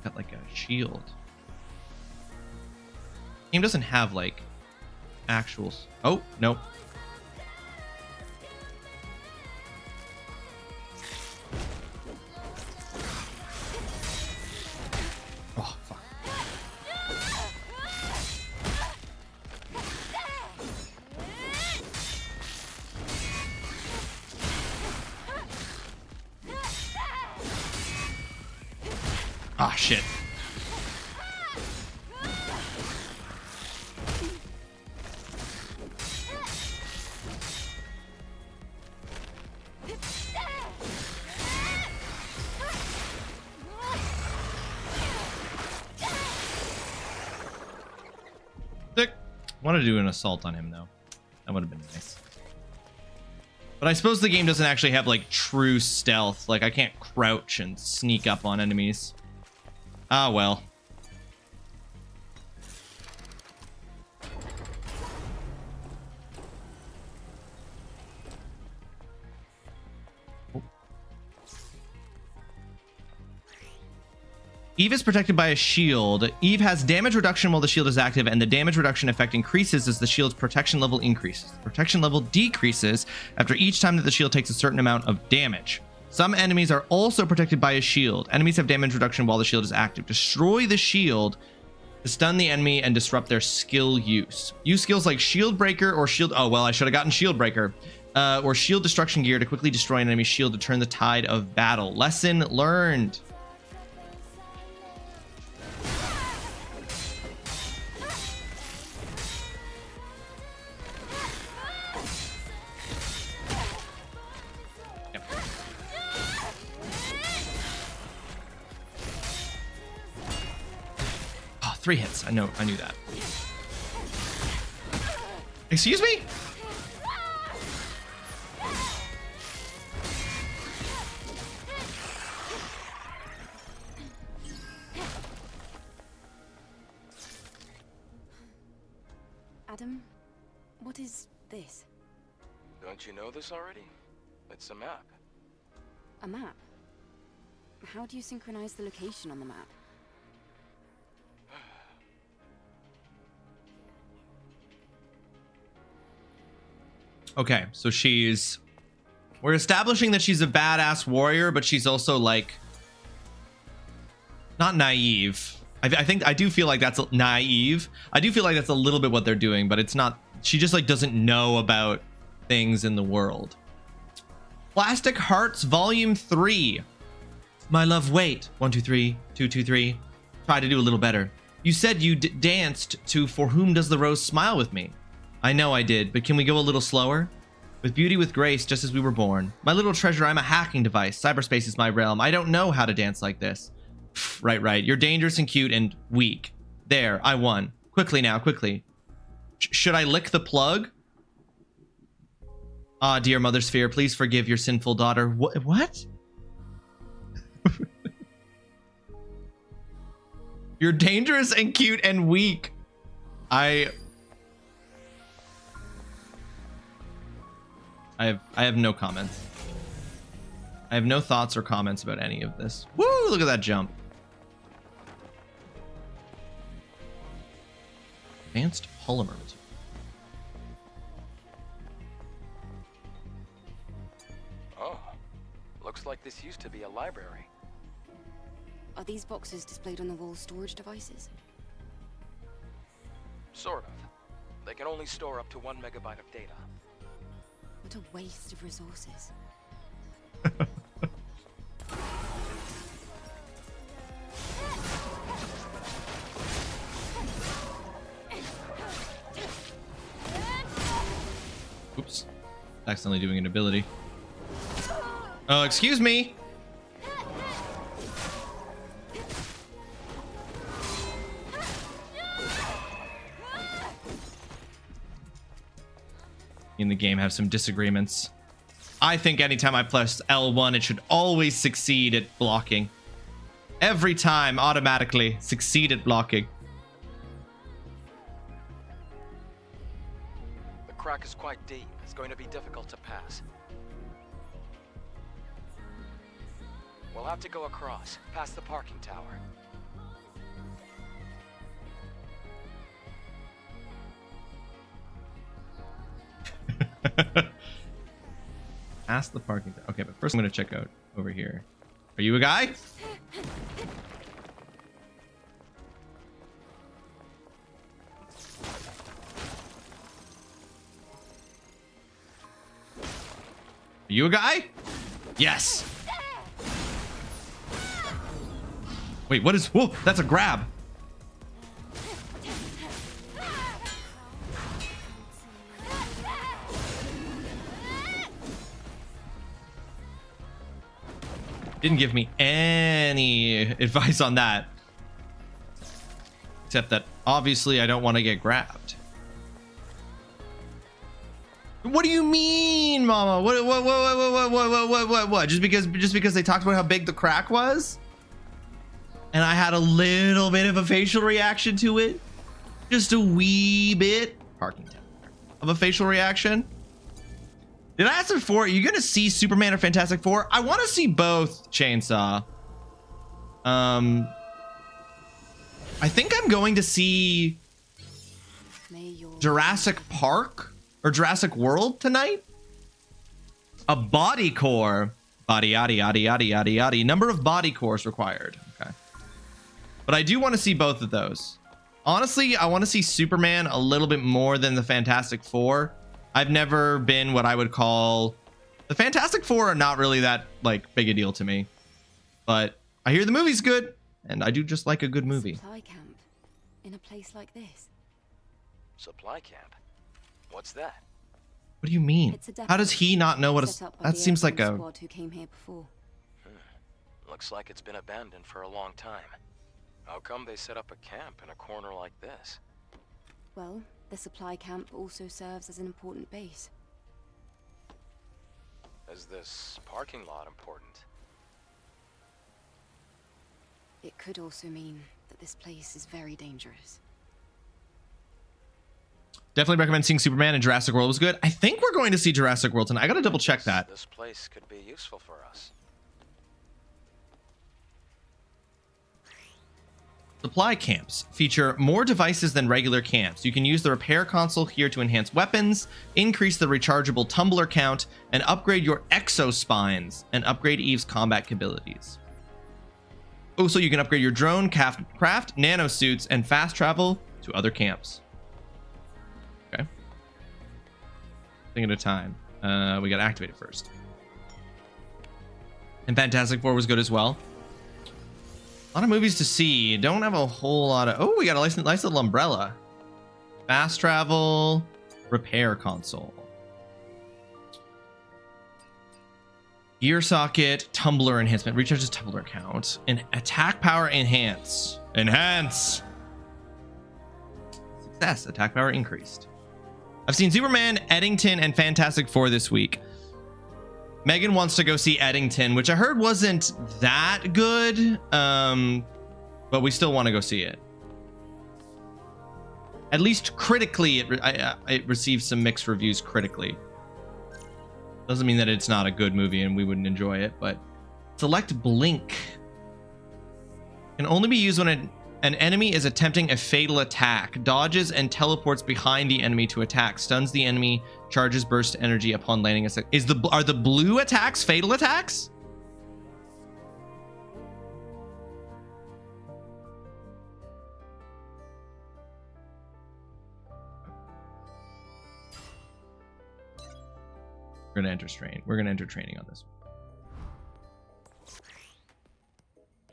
Got like a shield. Game doesn't have like actuals. Oh, nope. Oh, fuck. Ah, shit. Want to do an assault on him though. That would have been nice. But I suppose the game doesn't actually have like true stealth. Like I can't crouch and sneak up on enemies. Ah, well. Eve is protected by a shield. Eve has damage reduction while the shield is active, and the damage reduction effect increases as the shield's protection level increases. The protection level decreases after each time that the shield takes a certain amount of damage. Some enemies are also protected by a shield. Enemies have damage reduction while the shield is active. Destroy the shield to stun the enemy and disrupt their skill use. Use skills like Shield Breaker or Shield... Oh, well, I should have gotten Shield Breaker. Or Shield Destruction Gear to quickly destroy an enemy's shield to turn the tide of battle. Lesson learned. Oh, 3 hits. I knew that. Excuse me? Adam, what is this? Don't you know this already? It's a map. A map? How do you synchronize the location on the map? Okay, so we're establishing that she's a badass warrior, but she's also like not naive. I do feel like that's naive. I do feel like that's a little bit what they're doing, but it's not. She just like doesn't know about things in the world. Plastic Hearts Volume 3. My love, wait. 1, 2, 3, 2, 2, 3. Try to do a little better. You said you danced to For Whom Does the Rose Smile with Me? I know I did, but can we go a little slower? With beauty, with grace, just as we were born. My little treasure, I'm a hacking device. Cyberspace is my realm. I don't know how to dance like this. Right. You're dangerous and cute and weak. There, I won. Quickly now, quickly. Should I lick the plug? Ah, dear Mother Sphere, please forgive your sinful daughter. What? You're dangerous and cute and weak. I have no comments. I have no thoughts or comments about any of this. Woo, look at that jump. Advanced polymer material. Oh, looks like this used to be a library. Are these boxes displayed on the wall storage devices? Sort of. They can only store up to 1 megabyte of data. What a waste of resources. Oops. Accidentally doing an ability. Oh, excuse me. In the game have some disagreements. I think anytime I press L1, it should always succeed at blocking. Every time, automatically succeed at blocking. The crack is quite deep. It's going to be difficult to pass. We'll have to go across, past the parking tower. Past the parking. Okay, but first I'm gonna check out over here. Are you a guy? Are you a guy? Yes. Wait, what is? Whoa, that's a grab. Didn't give me any advice on that. Except that obviously I don't want to get grabbed. What do you mean, Mama? What? Just because they talked about how big the crack was? And I had a little bit of a facial reaction to it? Just a wee bit. Parking tower. Of a facial reaction? Did I ask before, are you going to see Superman or Fantastic Four? I want to see both, Chainsaw. I think I'm going to see Jurassic Park or Jurassic World tonight. A body core. Body, yaddy, yaddy, yaddy, yaddy, yaddy. Number of body cores required. Okay. But I do want to see both of those. Honestly, I want to see Superman a little bit more than the Fantastic Four. I've never been what I would call... The Fantastic Four are not really that, like, big a deal to me. But I hear the movie's good, and I do just like a good movie. Supply camp in a place like this. Supply camp? What's that? What do you mean? It's a depot How does he not know what a... set up by That the seems like airborne a... squad who came here before. Looks like it's been abandoned for a long time. How come they set up a camp in a corner like this? Well, the supply camp also serves as an important base. Is this parking lot important? It could also mean that this place is very dangerous. Definitely recommend seeing Superman and Jurassic World was good. I think we're going to see Jurassic World tonight. I gotta double check that. This place could be useful for us. Supply camps feature more devices than regular camps. You can use the repair console here to enhance weapons, increase the rechargeable tumbler count, and upgrade your exospines, and upgrade Eve's combat capabilities. Also, you can upgrade your drone, craft nanosuits, and fast travel to other camps. Okay. Thing at a time. We got to activate it first. And Fantastic Four was good as well. A lot of movies to see. Don't have a whole lot of... Oh, we got a nice little umbrella. Fast travel. Repair console. Gear socket, tumbler enhancement, recharges tumbler count, and attack power enhance. Enhance! Success, attack power increased. I've seen Superman, Eddington, and Fantastic Four this week. Megan wants to go see Eddington, which I heard wasn't that good, but we still want to go see it. At least critically, it received some mixed reviews critically. Doesn't mean that it's not a good movie and we wouldn't enjoy it, but select blink. Can only be used when an enemy is attempting a fatal attack. Dodges and teleports behind the enemy to attack. Stuns the enemy. Charges burst energy upon landing. Are the blue attacks fatal attacks? We're gonna enter training. We're gonna enter training on this.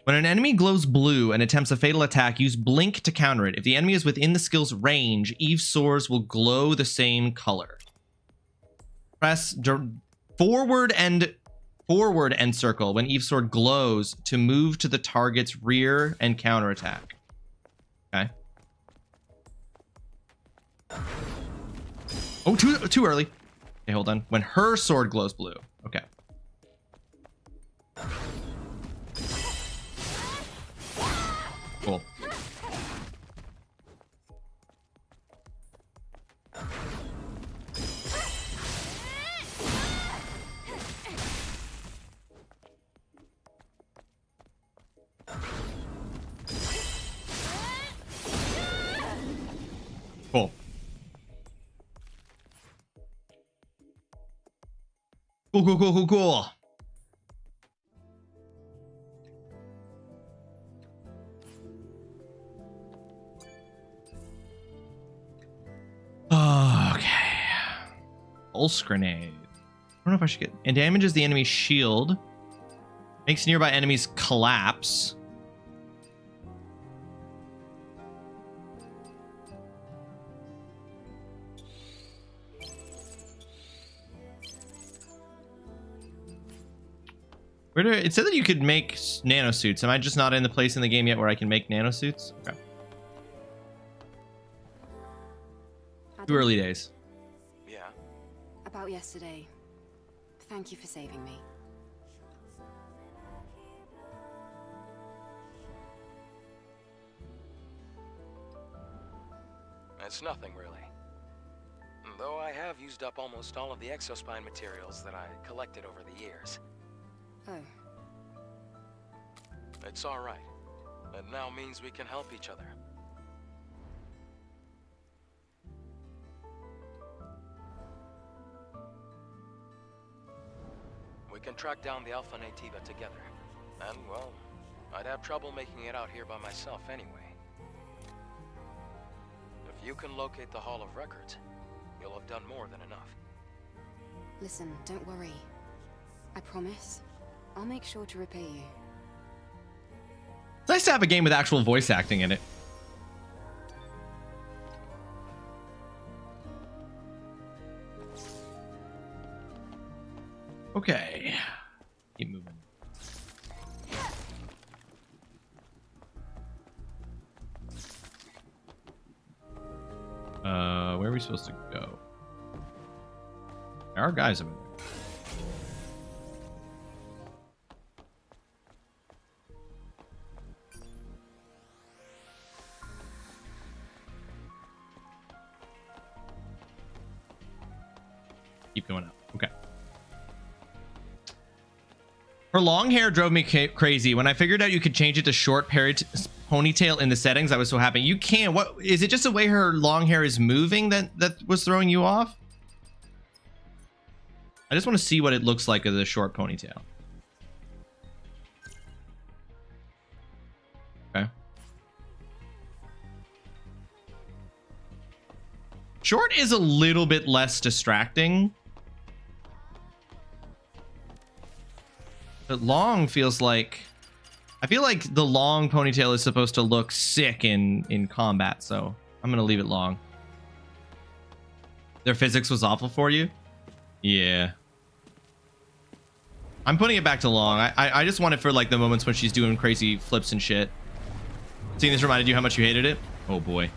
When an enemy glows blue and attempts a fatal attack, use blink to counter it. If the enemy is within the skill's range, Eve's swords will glow the same color. Press forward and circle when Eve's sword glows to move to the target's rear and counterattack. Okay. Oh, too early. Okay, hold on. When her sword glows blue. Okay. Cool. Cool. Cool. Okay. Pulse grenade. I don't know if I should get... It damages the enemy's shield. Makes nearby enemies collapse. It said that you could make nanosuits. Am I just not in the place in the game yet where I can make nanosuits? Okay. Too early days. Yeah. About yesterday. Thank you for saving me. It's nothing, really. Though I have used up almost all of the exospine materials that I collected over the years. Oh. It's all right. It now means we can help each other. We can track down the Alpha Nativa together. And, well, I'd have trouble making it out here by myself anyway. If you can locate the Hall of Records, you'll have done more than enough. Listen, don't worry. I promise. I'll make sure to repay you. It's nice to have a game with actual voice acting in it. Okay. Keep moving. Where are we supposed to go? There are guys over there. Keep going up. Okay. Her long hair drove me crazy. When I figured out you could change it to short ponytail in the settings, I was so happy. You can. What is it? Just the way her long hair is moving that was throwing you off? I just want to see what it looks like as a short ponytail. Okay. Short is a little bit less distracting. But long feels like... I feel like the long ponytail is supposed to look sick in combat, so I'm gonna leave it long. Their physics was awful for you? Yeah. I'm putting it back to long. I just want it for like the moments when she's doing crazy flips and shit. Seeing this reminded you how much you hated it? Oh boy.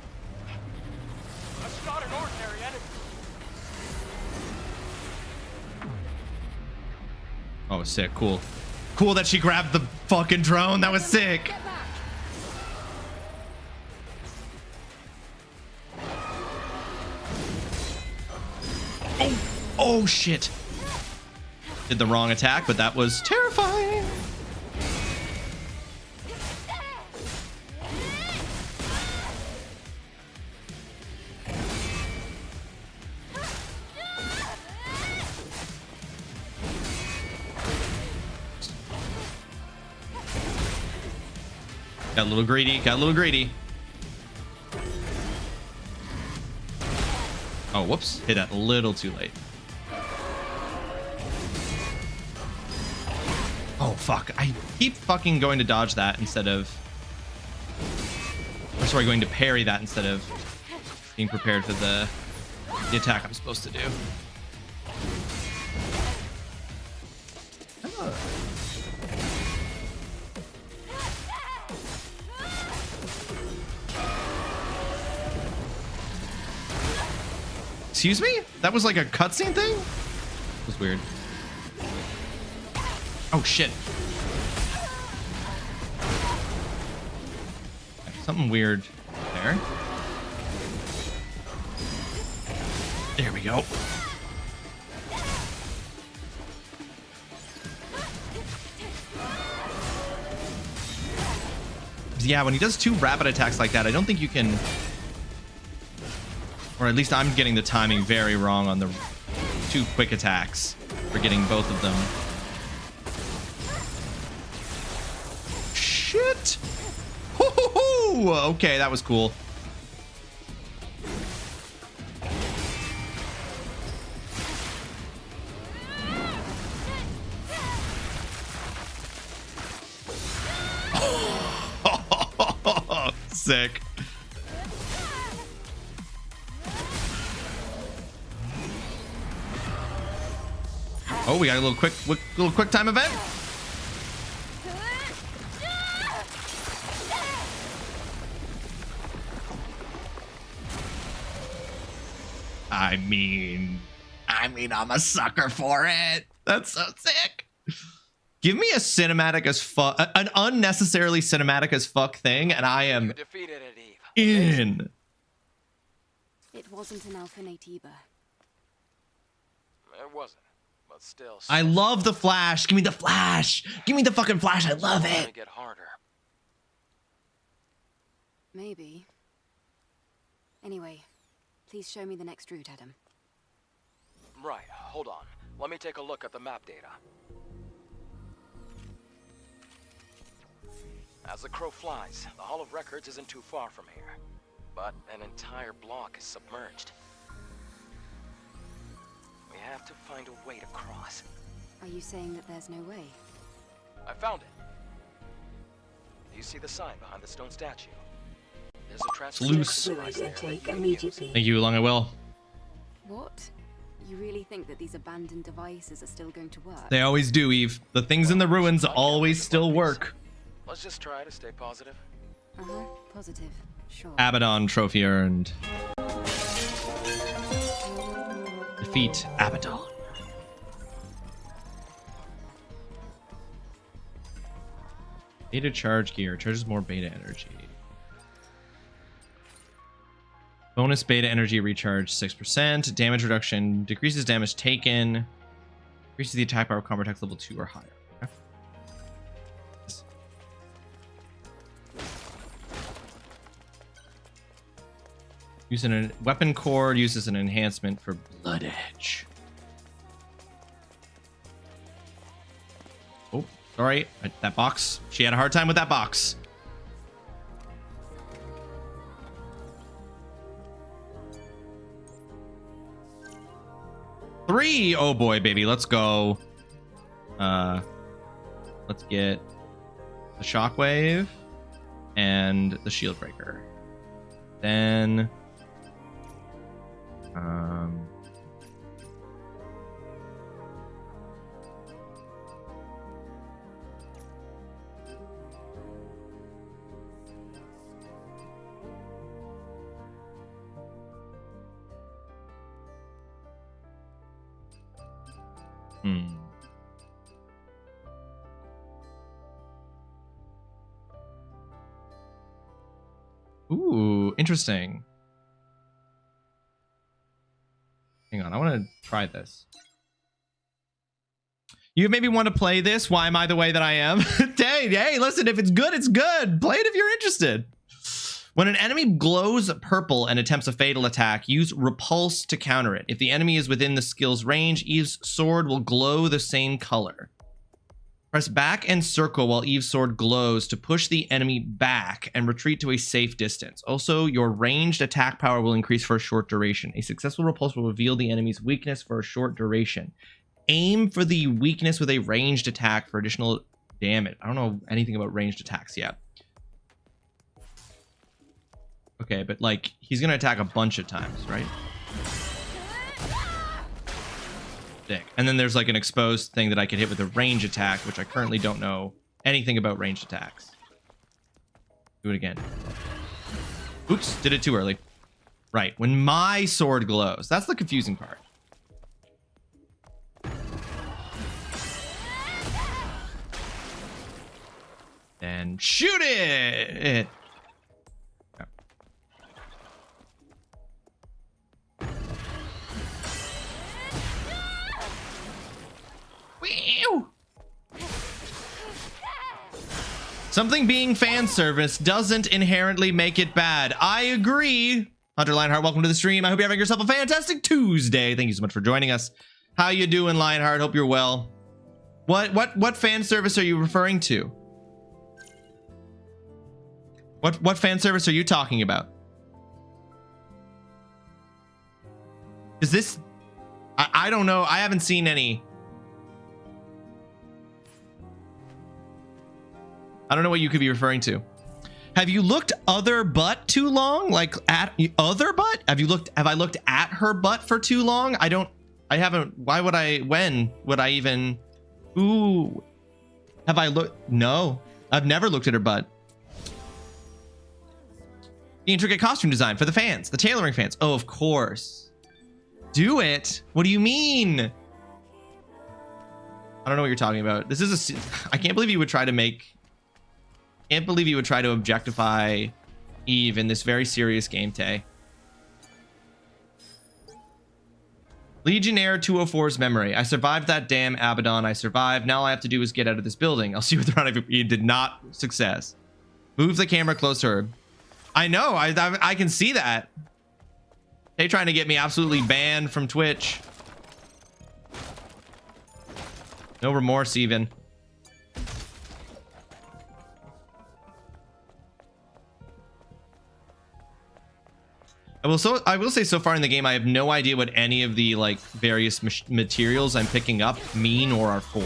That's not an ordinary enemy. Oh, sick. Cool. Cool that she grabbed the fucking drone. That was sick. Get back! Oh shit. Did the wrong attack, but that was terrifying. Got a little greedy. Got a little greedy. Oh, whoops. Hit that a little too late. Oh, fuck. I keep fucking going to dodge that instead of... Or sorry, going to parry that instead of being prepared for the attack I'm supposed to do. Oh. Excuse me? That was like a cutscene thing? It was weird. Oh shit. Something weird there. There we go. Yeah, when he does two rapid attacks like that, I don't think you can... Or at least I'm getting the timing very wrong on the two quick attacks. We're getting both of them. Shit! Hoo-hoo-hoo! Okay, that was cool. Sick. Oh, we got a little quick time event. I mean, I'm a sucker for it. That's so sick. Give me a cinematic as fuck, an unnecessarily cinematic as fuck thing, and I am You defeated it, Eve. in. It wasn't an Alphanate either. It wasn't, but still. I love the Flash. Give me the Flash. Give me the fucking Flash. I love It's it. gonna get harder. Maybe. Anyway, please show me the next route, Adam. Right, hold on. Let me take a look at the map data. As the crow flies, the Hall of Records isn't too far from here. But an entire block is submerged. We have to find a way to cross. Are you saying that there's no way? I found it. Do you see the sign behind the stone statue? There's a transportation loose. device there. Thank you, Long I Will. What? You really think that these abandoned devices are still going to work? They always do, Eve. The things in the ruins always still work. Let's just try to stay positive. Uh-huh, positive. Sure. Abaddon trophy earned. Defeat Abaddon. Beta charge gear. Charges more beta energy. Bonus beta energy recharge 6%. Damage reduction. Decreases damage taken. Increases the attack power of combat attacks level 2 or higher. Okay. Using a weapon core uses an enhancement for Blood Edge. Oh, sorry. That box. She had a hard time with that box. Three. Oh boy, baby. Let's go. Let's get the shockwave and the shield breaker. Then Hmm. Ooh, interesting. Hang on, I want to try this. You maybe want to play this. Why am I the way that I am? Hey, listen, if it's good, it's good. Play it if you're interested. When an enemy glows purple and attempts a fatal attack, use repulse to counter it. If the enemy is within the skill's range, Eve's sword will glow the same color. Press back and circle while Eve's sword glows to push the enemy back and retreat to a safe distance. Also, your ranged attack power will increase for a short duration. A successful repulse will reveal the enemy's weakness for a short duration. Aim for the weakness with a ranged attack for additional damage. I don't know anything about ranged attacks yet. Okay, but like, he's gonna attack a bunch of times, right? Dick. And then there's like an exposed thing that I could hit with a range attack, which I currently don't know anything about ranged attacks. Do it again. Oops, did it too early. Right, when my sword glows. That's the confusing part. And shoot it! Something being fan service doesn't inherently make it bad. I agree. Hunter Lionheart, welcome to the stream. I hope you're having yourself a fantastic Tuesday. Thank you so much for joining us. How you doing, Lionheart? Hope you're well. What fan service are you referring to? What fan service are you talking about? Is this... I don't know. I haven't seen any. I don't know what you could be referring to. Have you looked other butt too long? Like at other butt? Have I looked at her butt for too long? I haven't. Why would I? When would I even? Ooh. Have I looked? No, I've never looked at her butt. The intricate costume design for the fans, the tailoring fans. Oh, of course. Do it. What do you mean? I don't know what you're talking about. This is a... I can't believe you would try to make... Can't believe you would try to objectify Eve in this very serious game, Tay. Legionnaire 204's memory. I survived that damn Abaddon. I survived. Now all I have to do is get out of this building. I'll see whether or not it did not success. Move the camera closer. I know. I can see that. They trying to get me absolutely banned from Twitch. No remorse even. I will say so far in the game, I have no idea what any of the like various materials I'm picking up mean or are for.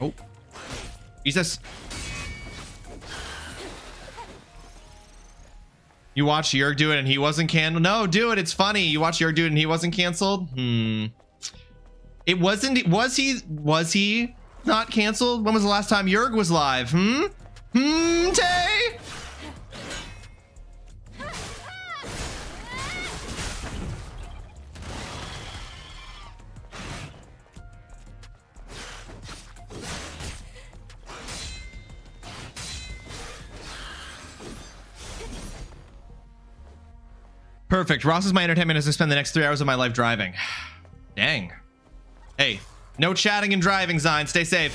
Oh, Jesus. You watched Yerg do it and he wasn't canceled? No, do it. It's funny. You watched Yerg do it and he wasn't canceled? It wasn't. Was he not canceled? When was the last time Yerg was live? Tay? Perfect. Ross is my entertainment as I spend the next 3 hours of my life driving. Dang. Hey, no chatting and driving, Zine. Stay safe.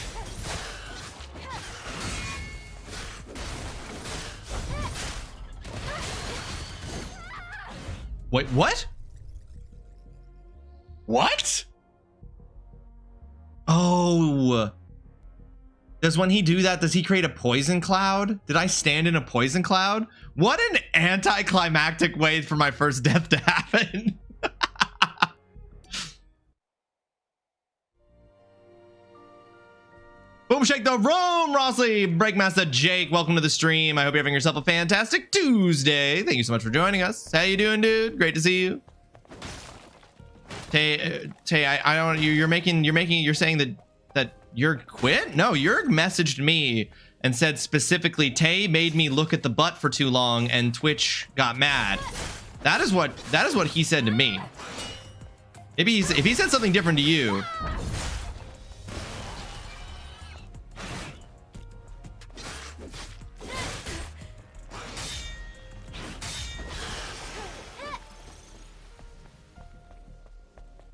Wait, what? What? Oh. Does when he do that, does he create a poison cloud? Did I stand in a poison cloud? What an anticlimactic way for my first death to happen. Boom, shake the room, Rossley. Breakmaster Jake, welcome to the stream. I hope you're having yourself a fantastic Tuesday. Thank you so much for joining us. How you doing, dude? Great to see you. Tay, I don't. You're saying that that Yerg quit? No, Yerg messaged me and said specifically, Tay made me look at the butt for too long and Twitch got mad. That is what he said to me. Maybe if he said something different to you.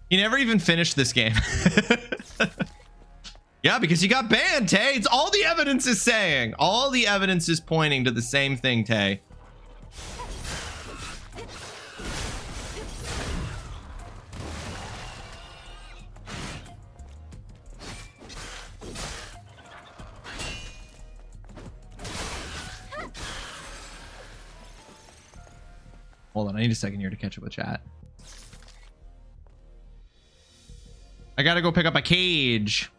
He never even finished this game. Yeah, because you got banned, Tay. It's all the evidence is saying. All the evidence is pointing to the same thing, Tay. Hold on, I need a second here to catch up with chat. I gotta go pick up a cage.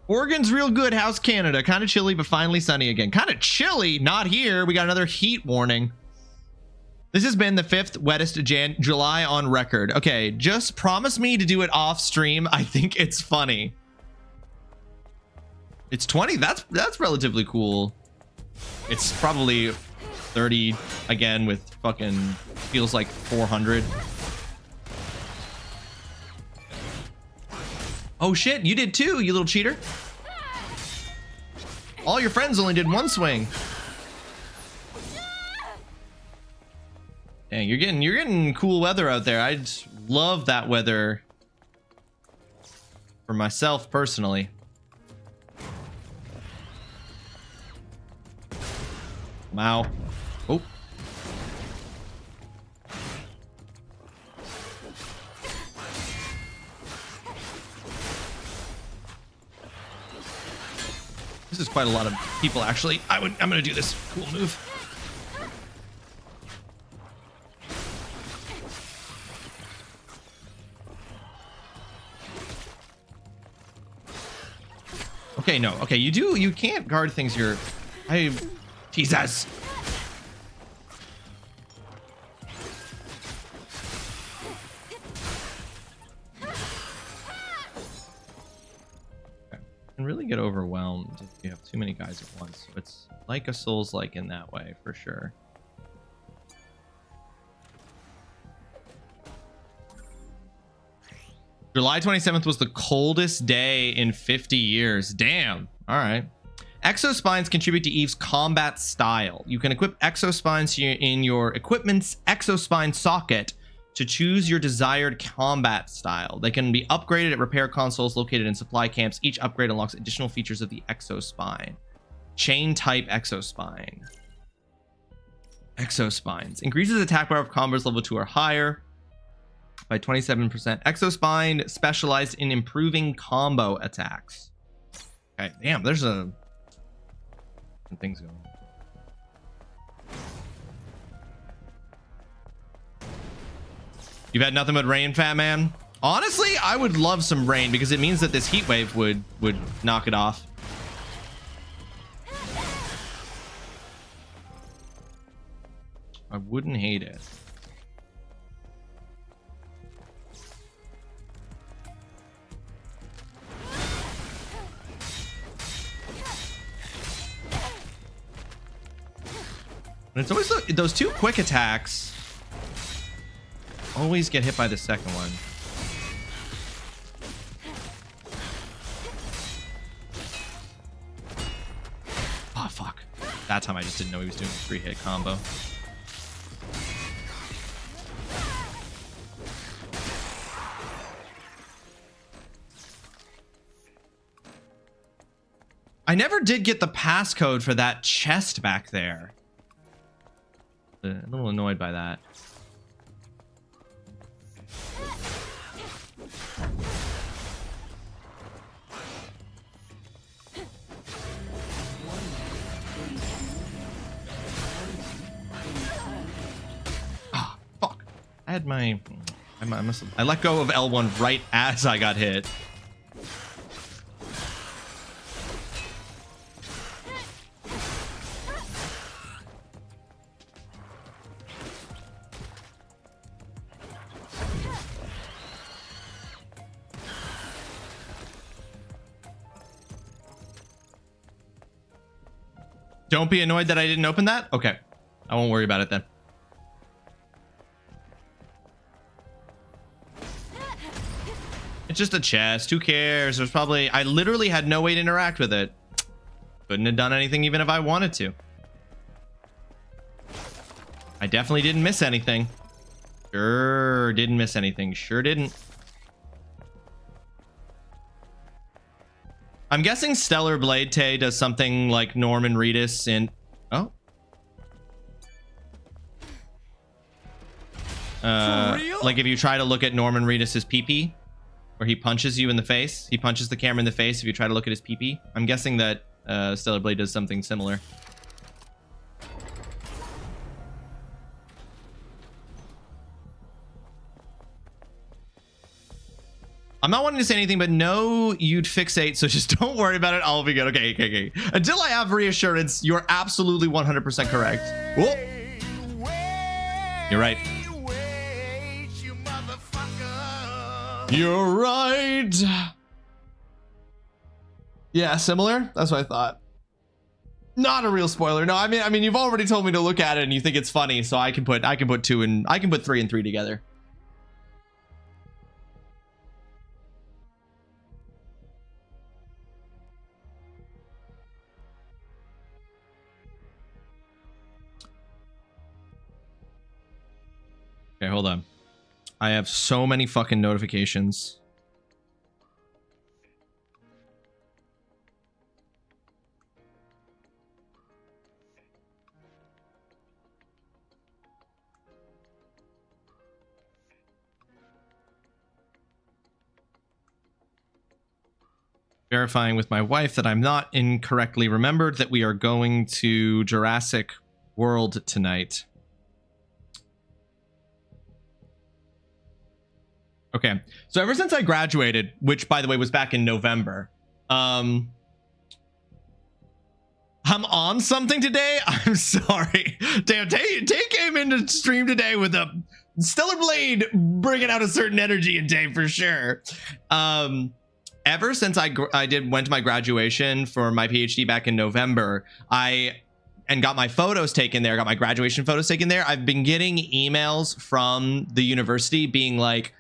Oregon's real good. How's Canada? Kind of chilly, but finally sunny again. Kind of chilly. Not here. We got another heat warning. This has been the 5th wettest July on record. Okay, just promise me to do it off stream. I think it's funny. It's 20. That's relatively cool. It's probably 30 again with fucking feels like 400. Oh shit, you did too, you little cheater. All your friends only did one swing. Dang, you're getting cool weather out there. I just love that weather for myself personally. Wow. Oh. This is quite a lot of people, actually. I'm gonna do this cool move. Okay, no. Okay, you can't guard things you're... Jesus. Can really get overwhelmed if you have too many guys at once. So it's like a Souls-like in that way, for sure. July 27th was the coldest day in 50 years. Damn. All right. Exospines contribute to Eve's combat style. You can equip exospines in your equipment's exospine socket to choose your desired combat style. They can be upgraded at repair consoles located in supply camps. Each upgrade unlocks additional features of the exospine. Chain type exospine. Exospines. Increases attack power of combos level 2 or higher by 27%. Exospine specialized in improving combo attacks. Okay, damn, there's some things going on. You've had nothing but rain, fat man? Honestly, I would love some rain because it means that this heat wave would knock it off. I wouldn't hate it. And it's always those two quick attacks always get hit by the second one. Oh fuck. That time I just didn't know he was doing a 3-hit combo. I never did get the passcode for that chest back there. A little annoyed by that. Ah, fuck. I had my... I let go of L1 right as I got hit. Don't be annoyed that I didn't open that. Okay, I won't worry about it then. It's just a chest. Who cares? There's probably... I literally had no way to interact with it. Couldn't have done anything even if I wanted to. I definitely didn't miss anything. Sure didn't miss anything. Sure didn't. I'm guessing Stellar Blade Tay does something like Norman Reedus in... Oh. Like if you try to look at Norman Reedus's pee-pee, where he punches you in the face. He punches the camera in the face if you try to look at his pee-pee. I'm guessing that Stellar Blade does something similar. I'm not wanting to say anything, but no, you'd fixate, so just don't worry about it. I'll be good. Okay. Until I have reassurance, you're absolutely 100% correct. Whoa. You're right. You're right. Yeah, similar. That's what I thought. Not a real spoiler. No, I mean, you've already told me to look at it, and you think it's funny, so I can put 3 and 3 together. Okay, hold on. I have so many fucking notifications. Verifying with my wife that I'm not incorrectly remembered that we are going to Jurassic World tonight. Okay, so ever since I graduated, which by the way was back in November, I'm on something today. I'm sorry. Damn, Tay came into stream today with a Stellar Blade bringing out a certain energy in Tay for sure. Ever since I went to my graduation for my PhD back in November, and got my photos taken there, got my graduation photos taken there. I've been getting emails from the university being like,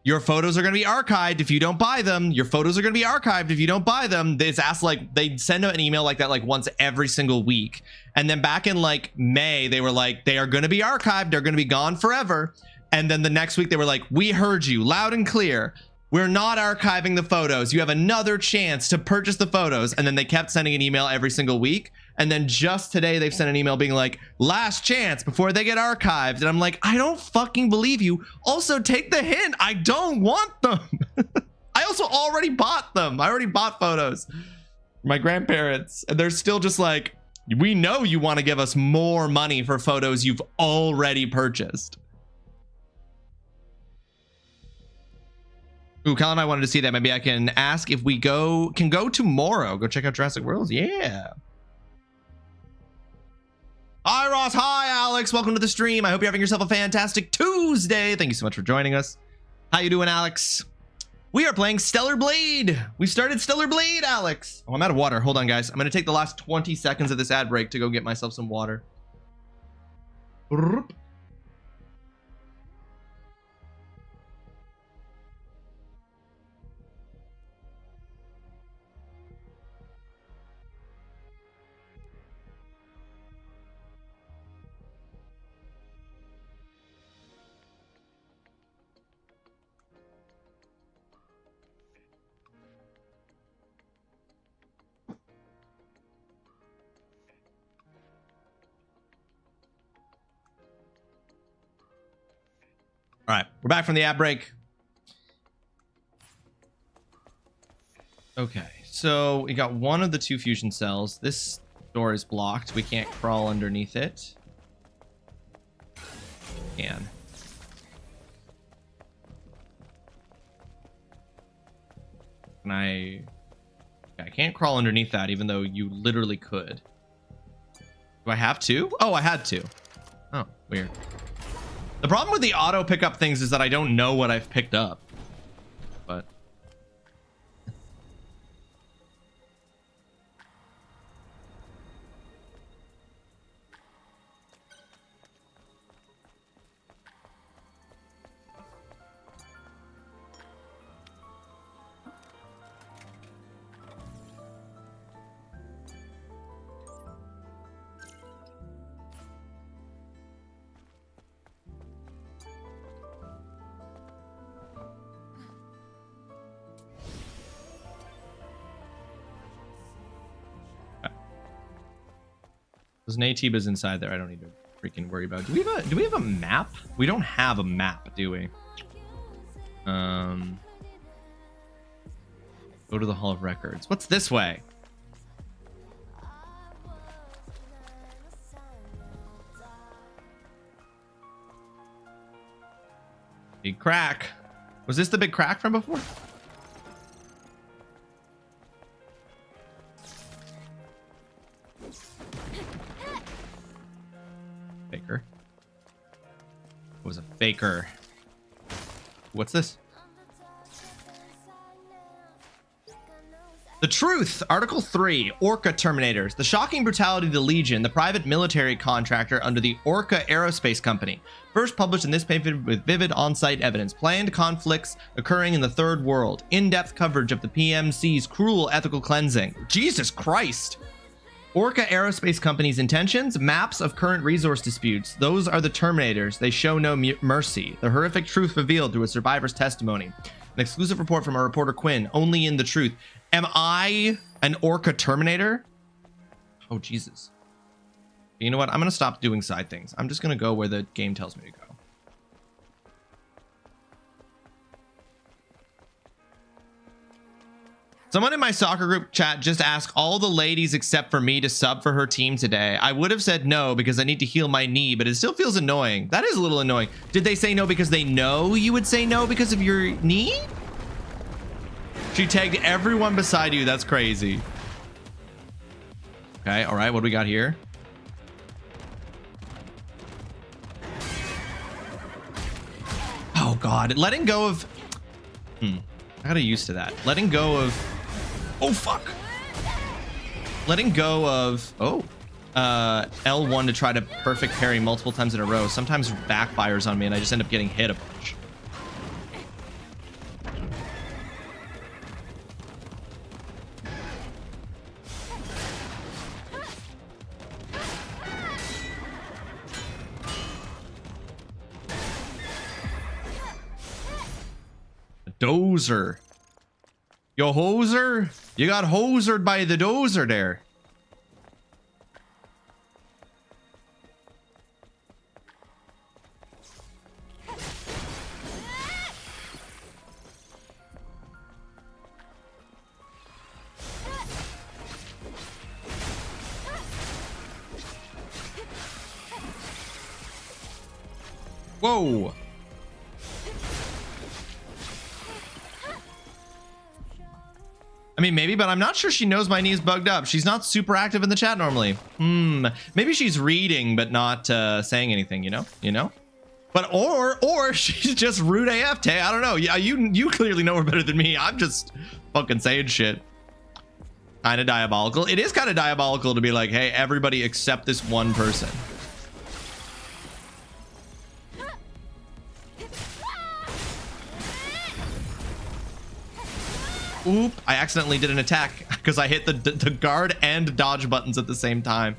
your photos are going to be archived if you don't buy them. Your photos are going to be archived if you don't buy them. They asked, like, they send out an email like that like once every single week. And then back in like May, they were like, they are going to be archived. They're going to be gone forever. And then the next week they were like, we heard you loud and clear. We're not archiving the photos. You have another chance to purchase the photos. And then they kept sending an email every single week. And then just today they've sent an email being like, last chance before they get archived. And I'm like, I don't fucking believe you. Also, take the hint. I don't want them. I also already bought them. I already bought photos. My grandparents. And they're still just like, we know you want to give us more money for photos you've already purchased. Ooh, Cal and I wanted to see that. Maybe I can ask if we can go tomorrow. Go check out Jurassic World. Yeah. Hi, Ross. Hi, Alex. Welcome to the stream. I hope you're having yourself a fantastic Tuesday. Thank you so much for joining us. How you doing, Alex? We are playing Stellar Blade. We started Stellar Blade, Alex. Oh, I'm out of water. Hold on, guys. I'm going to take the last 20 seconds of this ad break to go get myself some water. All right, we're back from the ad break. Okay, so we got one of the 2 fusion cells. This door is blocked. We can't crawl underneath it. Can. Can I... I can't crawl underneath that, even though you literally could. Do I have to? Oh, I had to. Oh, weird. The problem with the auto pickup things is that I don't know what I've picked up. But There's an ATBA's inside there. I don't need to freaking worry about. Do we have a map? We don't have a map, do we? Go to the Hall of Records. What's this way? Big crack. Was this the big crack from before? Faker. It was a faker. What's this? The Truth, Article 3, Orca Terminators. The shocking brutality of the Legion, the private military contractor under the Orca Aerospace Company. First published in this paper with vivid on-site evidence. Planned conflicts occurring in the Third World. In-depth coverage of the PMC's cruel ethical cleansing. Jesus Christ! Orca Aerospace Company's intentions, maps of current resource disputes. Those are the Terminators. They show no mercy. The horrific truth revealed through a survivor's testimony. An exclusive report from our reporter Quinn, only in the truth. Am I an Orca Terminator? Oh, Jesus. You know what? I'm going to stop doing side things. I'm just going to go where the game tells me to go. Someone in my soccer group chat just asked all the ladies except for me to sub for her team today. I would have said no because I need to heal my knee, but it still feels annoying. That is a little annoying. Did they say no because they know you would say no because of your knee? She tagged everyone beside you. That's crazy. Okay, all right. What do we got here? Oh, God. Letting go of... I got used to that. Letting go of... Oh, fuck. Letting go of... Oh. L1 to try to perfect parry multiple times in a row sometimes backfires on me and I just end up getting hit a bunch. Dozer. Yo, hoser. You got hosered by the dozer there. Whoa. I mean, maybe, but I'm not sure she knows my knee's bugged up. She's not super active in the chat normally. Maybe she's reading, but not saying anything, you know? But, or she's just rude AF, Tay. I don't know. Yeah, you clearly know her better than me. I'm just fucking saying shit. Kind of diabolical. It is kind of diabolical to be like, hey, everybody except this one person. Oop, I accidentally did an attack because I hit the guard and dodge buttons at the same time.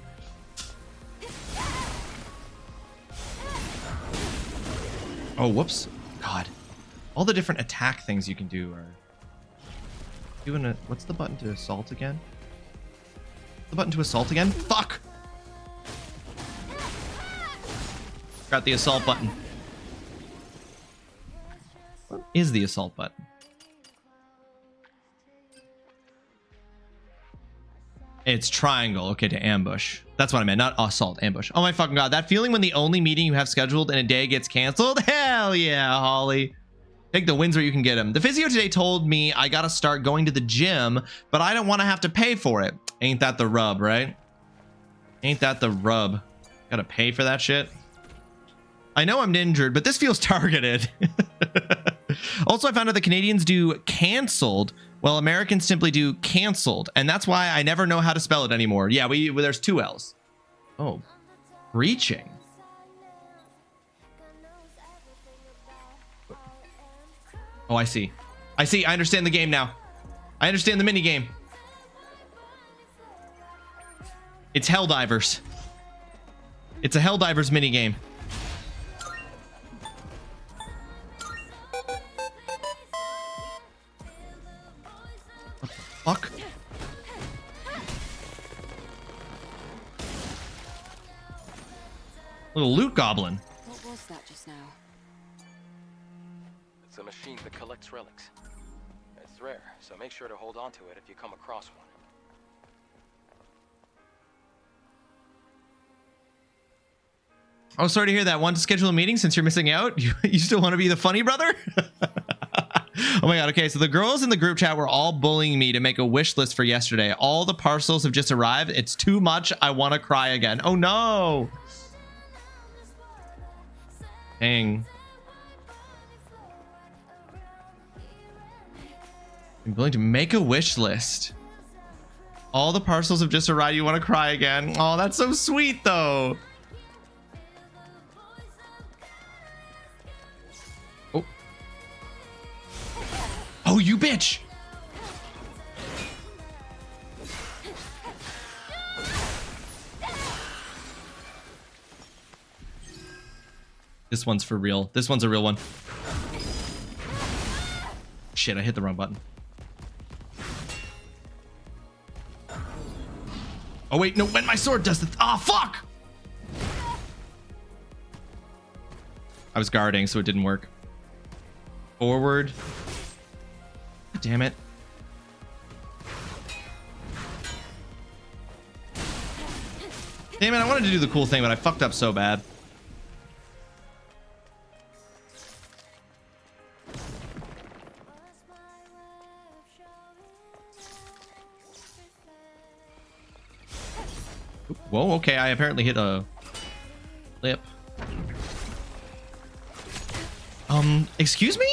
Oh, whoops. God. All the different attack things you can do are... Doing a... What's the button to assault again? The button to assault again? Fuck! Got the assault button. What is the assault button? It's triangle. Okay, to ambush. That's what I meant, not assault, ambush. Oh my fucking God. That feeling when the only meeting you have scheduled in a day gets canceled? Hell yeah, Holly. Take the wins where you can get them. The physio today told me I gotta start going to the gym, but I don't want to have to pay for it. Ain't that the rub, right? Ain't that the rub? Gotta pay for that shit. I know I'm injured, but this feels targeted. Also, I found out the Canadians do canceled, while Americans simply do canceled, and that's why I never know how to spell it anymore. Yeah, there's two L's. Oh, breaching. Oh, I see. I understand the game now. I understand the mini game. It's Helldivers. It's a Helldivers mini game. Fuck. Little loot goblin. What was that just now? It's a machine that collects relics. It's rare, so make sure to hold on to it if you come across one. Oh, sorry to hear that. Want to schedule a meeting since you're missing out? You still want to be the funny brother? Oh my god, okay, so the girls in the group chat were all bullying me to make a wish list for yesterday. All the parcels have just arrived. It's too much. I want to cry again. Oh no! Dang. I'm going to make a wish list. All the parcels have just arrived. You want to cry again? Oh, that's so sweet though. Oh. Oh, you bitch. This one's for real. This one's a real one. Shit, I hit the wrong button. Oh wait, no, when my sword does the fuck! I was guarding, so it didn't work. Forward. God damn it. Damn it, I wanted to do the cool thing, but I fucked up so bad. Whoa, okay, I apparently hit a lip. Excuse me?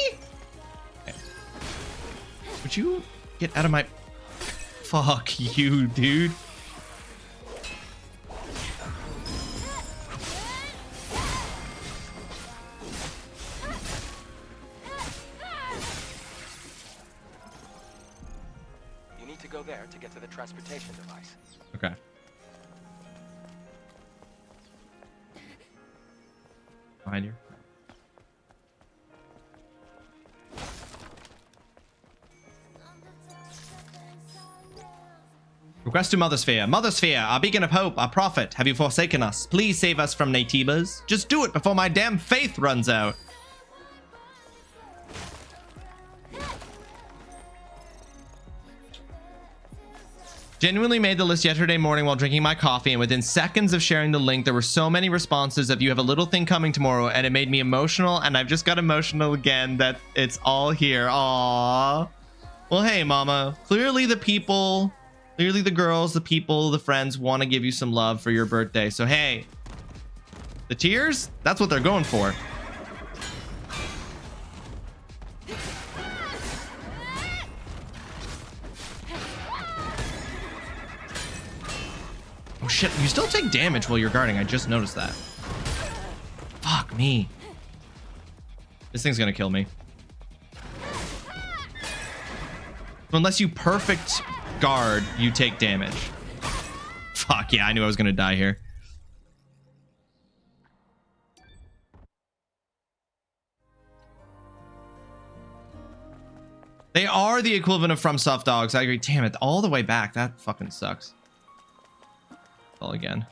Okay. Would you get out of my... Fuck you, dude. You need to go there to get to the transportation device. Okay. Behind you. Request to Mothersphere. Mothersphere, our beacon of hope, our prophet, have you forsaken us? Please save us from Natibas. Just do it before my damn faith runs out. Genuinely made the list yesterday morning while drinking my coffee, and within seconds of sharing the link, there were so many responses of you have a little thing coming tomorrow, and it made me emotional, and I've just got emotional again that it's all here. Aww. Well, hey, mama. Clearly the people, clearly the girls, the people, the friends want to give you some love for your birthday. So, hey, the tears, that's what they're going for. Oh shit, you still take damage while you're guarding. I just noticed that. Fuck me. This thing's gonna kill me. Unless you perfect guard, you take damage. Fuck yeah, I knew I was gonna die here. They are the equivalent of FromSoft dogs. I agree. Damn it, all the way back. That fucking sucks. All again.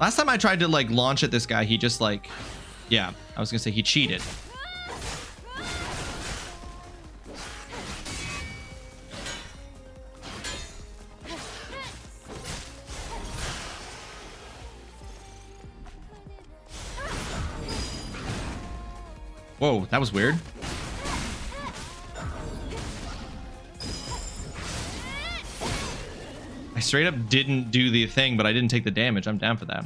Last time I tried to like launch at this guy, he just like, yeah, I was gonna say he cheated. Whoa, that was weird. I straight up didn't do the thing, but I didn't take the damage. I'm down for that.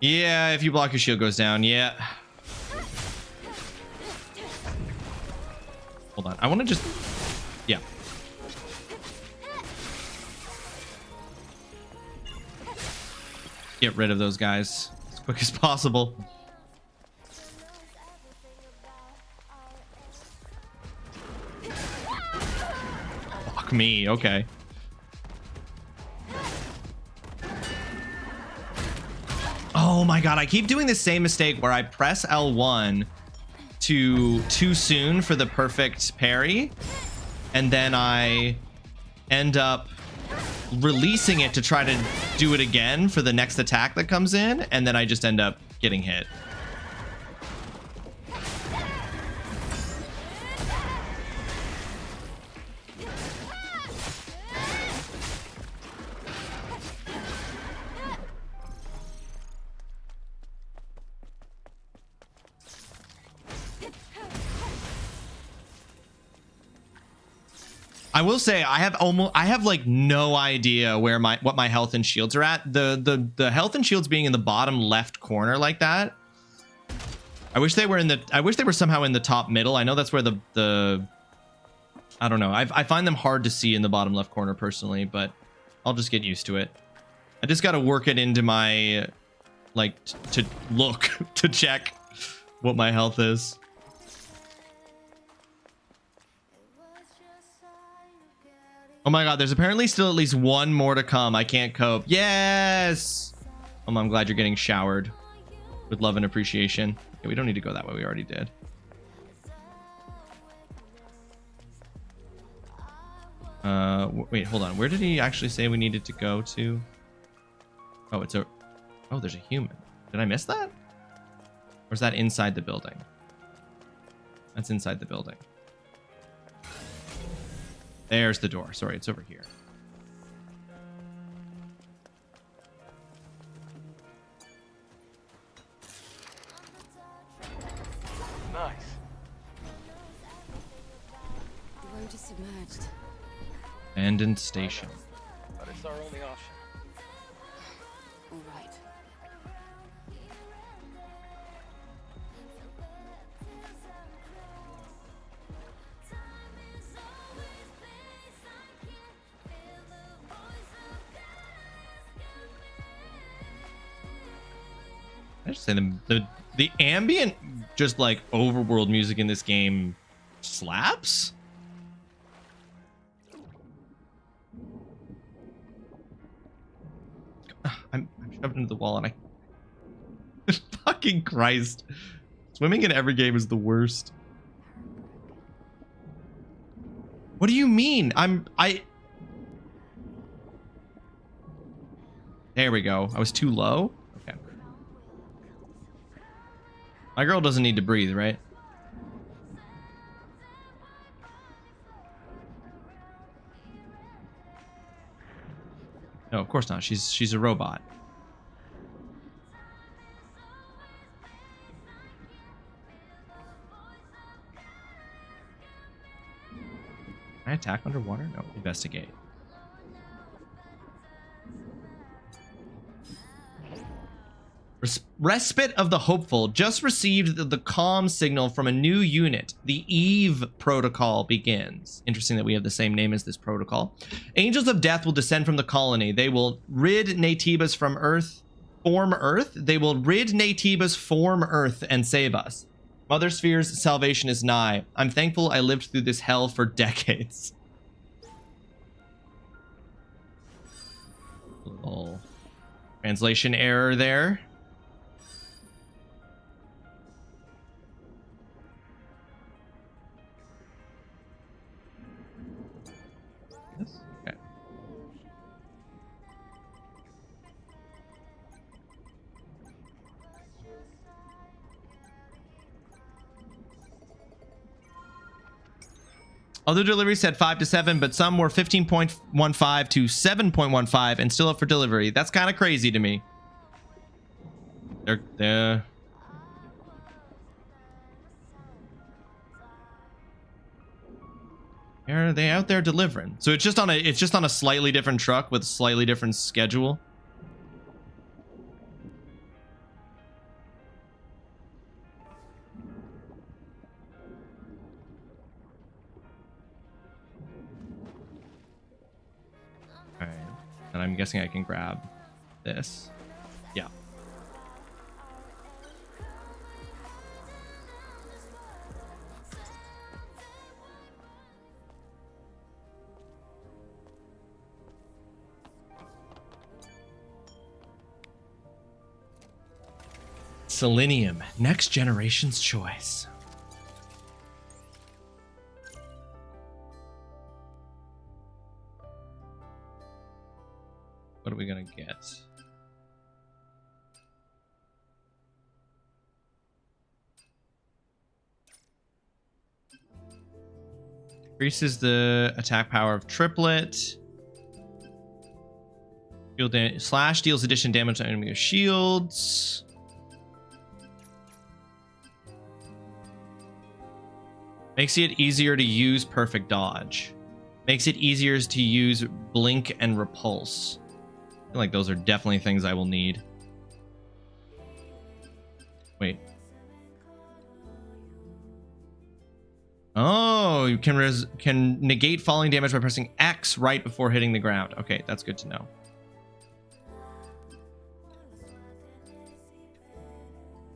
Yeah, if you block, your shield goes down. Yeah. Hold on. I want to just... Yeah. Get rid of those guys as quick as possible. Fuck me. Okay. Oh my god, I keep doing the same mistake where I press L1 too soon for the perfect parry, and then I end up releasing it to try to do it again for the next attack that comes in, and then I just end up getting hit. I will say I have like no idea where what my health and shields are at. The health and shields being in the bottom left corner like that. I wish they were somehow in the top middle. I know that's where the I don't know. I find them hard to see in the bottom left corner personally, but I'll just get used to it. I just got to work it into my like to look to check what my health is. Oh my god, there's apparently still at least one more to come. I can't cope. Yes! I'm glad you're getting showered with love and appreciation. Okay, we don't need to go that way. We already did. Wait, hold on. Where did he actually say we needed to go to? Oh, oh, there's a human. Did I miss that? Or is that inside the building? That's inside the building. There's the door. Sorry, it's over here. Nice. The road is submerged. Abandoned station. But it's our only option. All right. I just say the ambient just like overworld music in this game slaps. I'm shoved into the wall and I fucking Christ. Swimming in every game is the worst. What do you mean? There we go. I was too low. Okay. My girl doesn't need to breathe, right? No, of course not. She's a robot. Can I attack underwater? No, investigate. Respite of the Hopeful just received the comm signal from a new unit. The Eve protocol begins. Interesting that we have the same name as this protocol. Angels of Death will descend from the colony. They will rid Natibas from Earth, form Earth. They will rid Natibas, form Earth, and save us. Mother Sphere's salvation is nigh. I'm thankful I lived through this hell for decades. Little translation error there. Okay. Other deliveries said 5 to 7, but some were 15.15 to 7.15 and still up for delivery. That's kind of crazy to me. They're are they out there delivering? So it's just on a slightly different truck with a slightly different schedule. All right, and I'm guessing I can grab this. Yeah. Selenium, next generation's choice. What are we gonna get? Increases the attack power of triplet. Slash deals addition damage to enemy shields. Makes it easier to use perfect dodge. Makes it easier to use blink and repulse. I feel like those are definitely things I will need. Wait. Oh, you can negate falling damage by pressing X right before hitting the ground. Okay, that's good to know.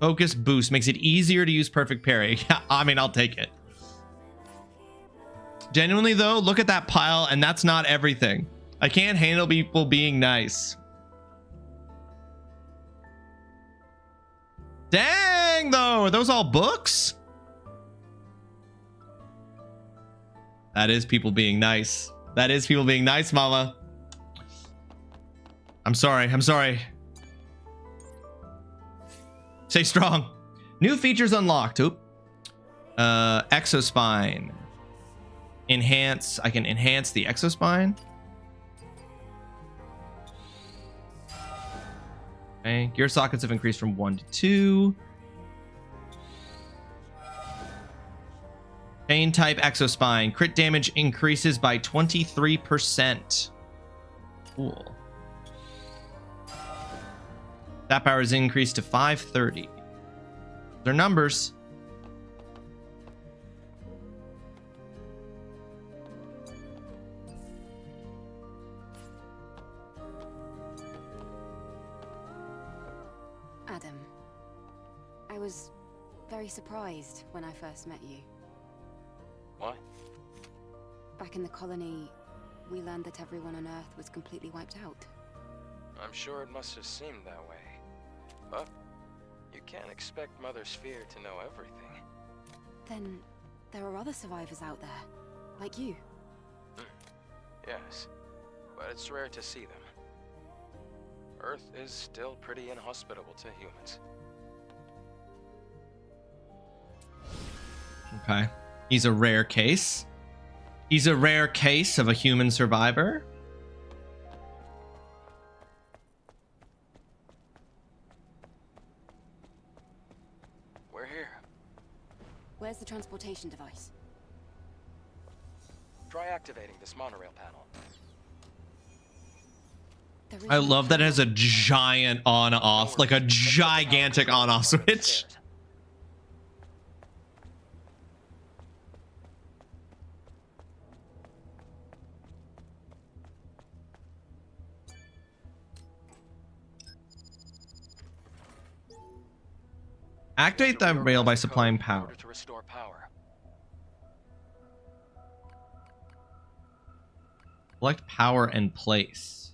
Focus boost makes it easier to use perfect parry. Yeah, I mean, I'll take it. Genuinely though, look at that pile, and that's not everything. I can't handle people being nice. Dang though, are those all books? That is people being nice. That is people being nice, mama. I'm sorry. I'm sorry. Stay strong. New features unlocked. Oop. Exospine. Enhance. I can enhance the exospine. Okay. Gear sockets have increased from 1 to 2. Chain type exospine. Crit damage increases by 23%. Cool. That power is increased to 530. They're numbers. Adam, I was very surprised when I first met you. Why? Back in the colony, we learned that everyone on Earth was completely wiped out. I'm sure it must have seemed that way. But you can't expect Mother Sphere to know everything. Then there are other survivors out there, like you. Yes, but it's rare to see them. Earth is still pretty inhospitable to humans. Okay. He's a rare case. He's a rare case of a human survivor. We're here. Where's the transportation device? Try activating this monorail panel. There is I no love that it power. has a giant on-off, like a gigantic on-off switch. Activate that rail by supplying In power. order to restore power. Select power and place.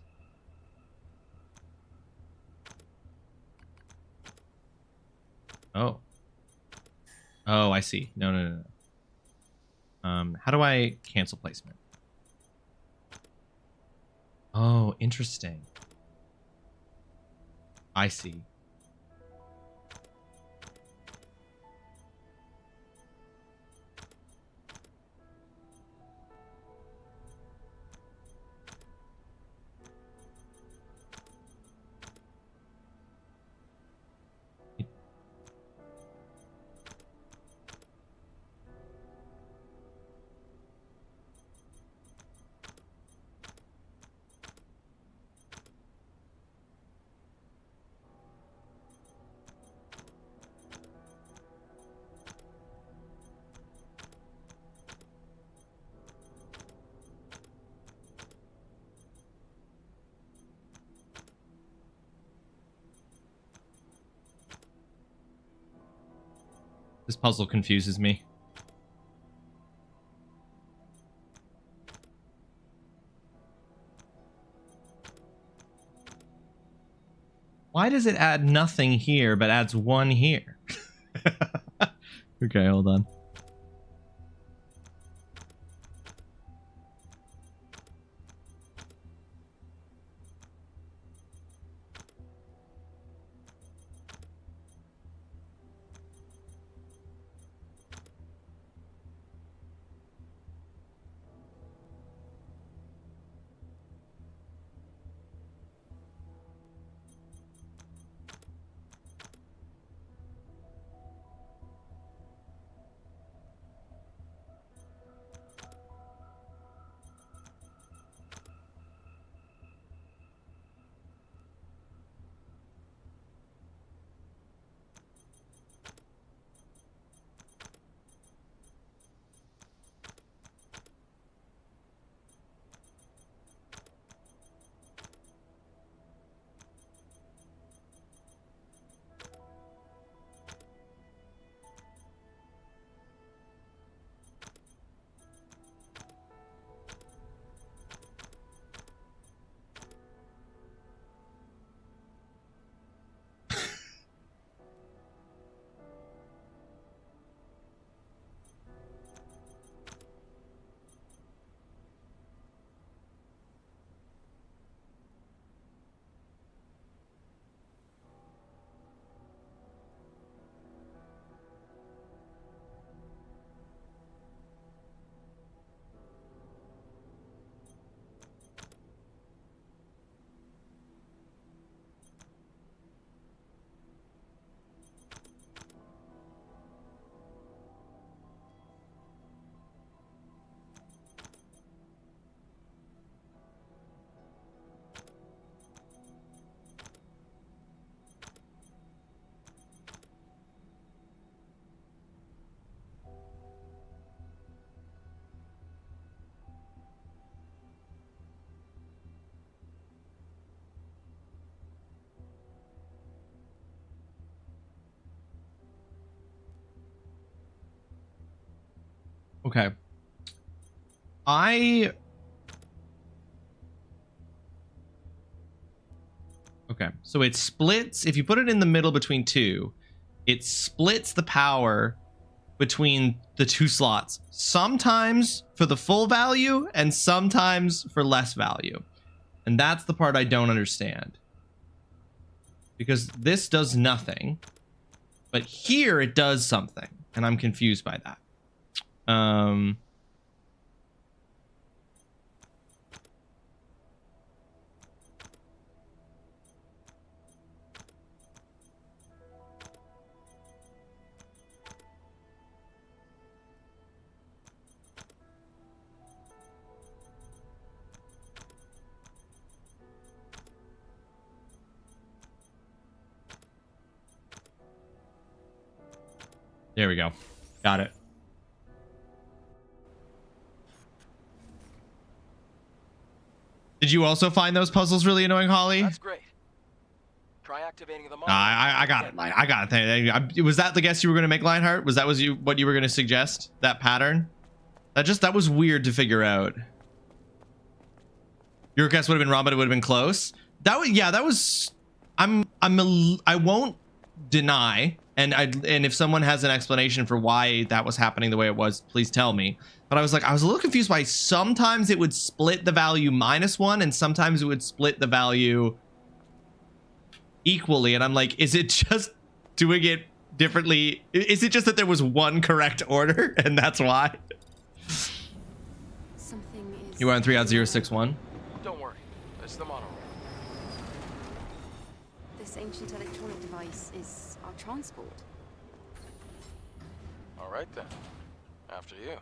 Oh. Oh, I see. No. How do I cancel placement? Oh, interesting. I see. This puzzle confuses me. Why does it add nothing here but adds 1 here? Okay, hold on. Okay. Okay, so it splits. If you put it in the middle between two, it splits the power between the two slots. Sometimes for the full value and sometimes for less value. And that's the part I don't understand. Because this does nothing. But here it does something. And I'm confused by that. There we go. Got it. Did you also find those puzzles really annoying, Holly? That's great. Try activating the I got it. I got it. Was that the guess you were going to make, Lionheart? Was that what you were going to suggest? That pattern? That was weird to figure out. Your guess would have been wrong, but it would have been close. That was. I won't deny. And if someone has an explanation for why that was happening the way it was, please tell me. But I was a little confused why sometimes it would split the value -1 and sometimes it would split the value equally. And I'm like, is it just doing it differently? Is it just that there was one correct order and that's why? Something is... You were on 3.061? Don't worry. It's the monorail. This ancient electronic device is our transport. All right then. After you.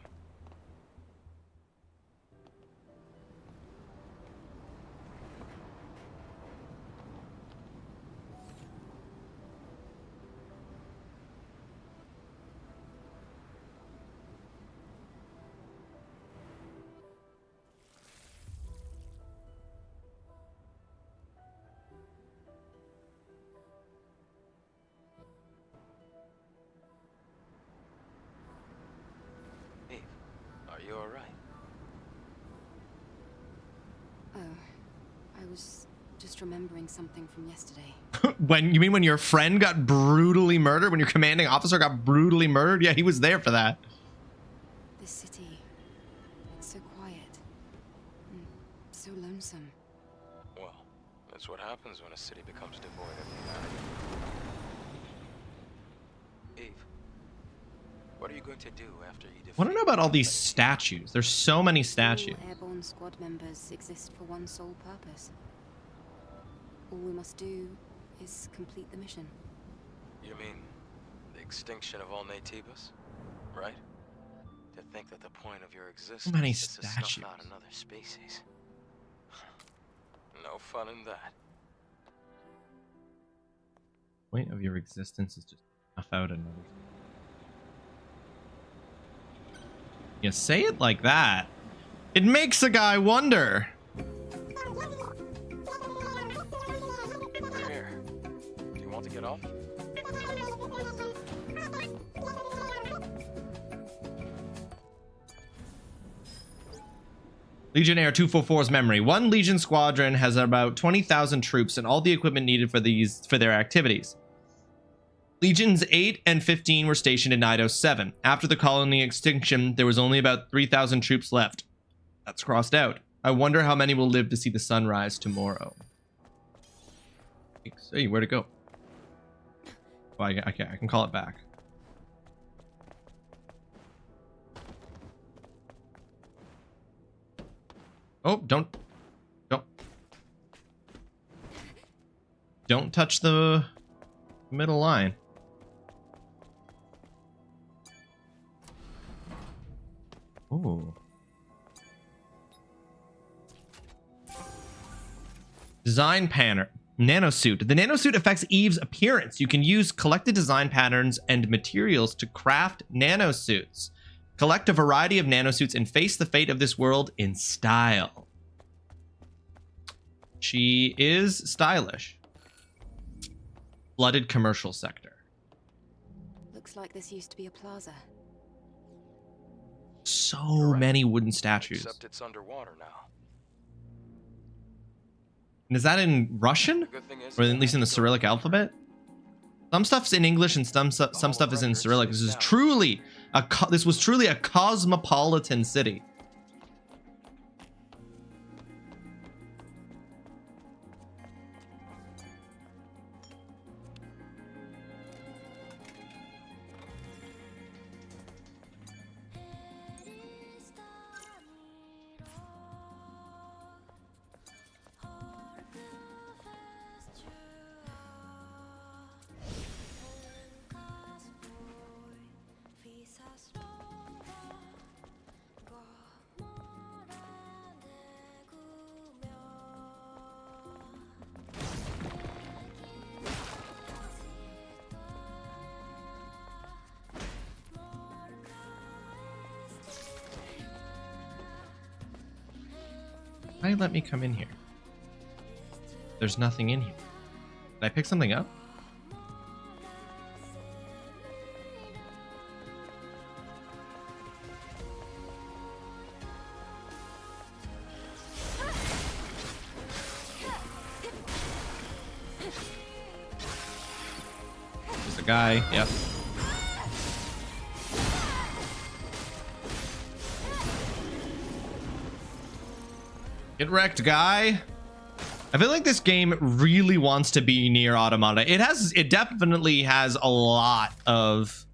Are you all right? Oh, I was just remembering something from yesterday. When your friend got brutally murdered? When your commanding officer got brutally murdered? Yeah, he was there for that. This city, it's so quiet and so lonesome. Well, that's what happens when a city becomes devoid of humanity. Eve, what are you going to do after you defeat... I want to know about all these statues. There's so many statues. All airborne squad members exist for one sole purpose. All we must do is complete the mission. You mean the extinction of all Nativis, right? To think that the point of your existence many is to snuff statues. out another species. No fun in that. Point of your existence is just snuff out another. You say it like that, it makes a guy wonder. Here. Do you want to get off? Legionnaire 244's memory. One Legion squadron has about 20,000 troops and all the equipment needed for their activities. Legions 8 and 15 were stationed in Nido 7. After the colony extinction, there was only about 3,000 troops left. That's crossed out. I wonder how many will live to see the sunrise tomorrow. Hey, where'd it go? Oh, I can call it back. Oh, don't touch the middle line. Oh. Design pattern. Nanosuit. The nanosuit affects Eve's appearance. You can use collected design patterns and materials to craft nanosuits. Collect a variety of nanosuits and face the fate of this world in style. She is stylish. Flooded commercial sector. Looks like this used to be a plaza. So many wooden statues. Except it's underwater now. And is that in Russian? The good thing is, Or at least in the Cyrillic alphabet? Some stuff's in English and some stuff is in Cyrillic. This was truly a cosmopolitan city. Why let me come in here? There's nothing in here. Did I pick something up? There's a guy. Yep. Get wrecked, guy. I feel like this game really wants to be near Automata. It definitely has a lot of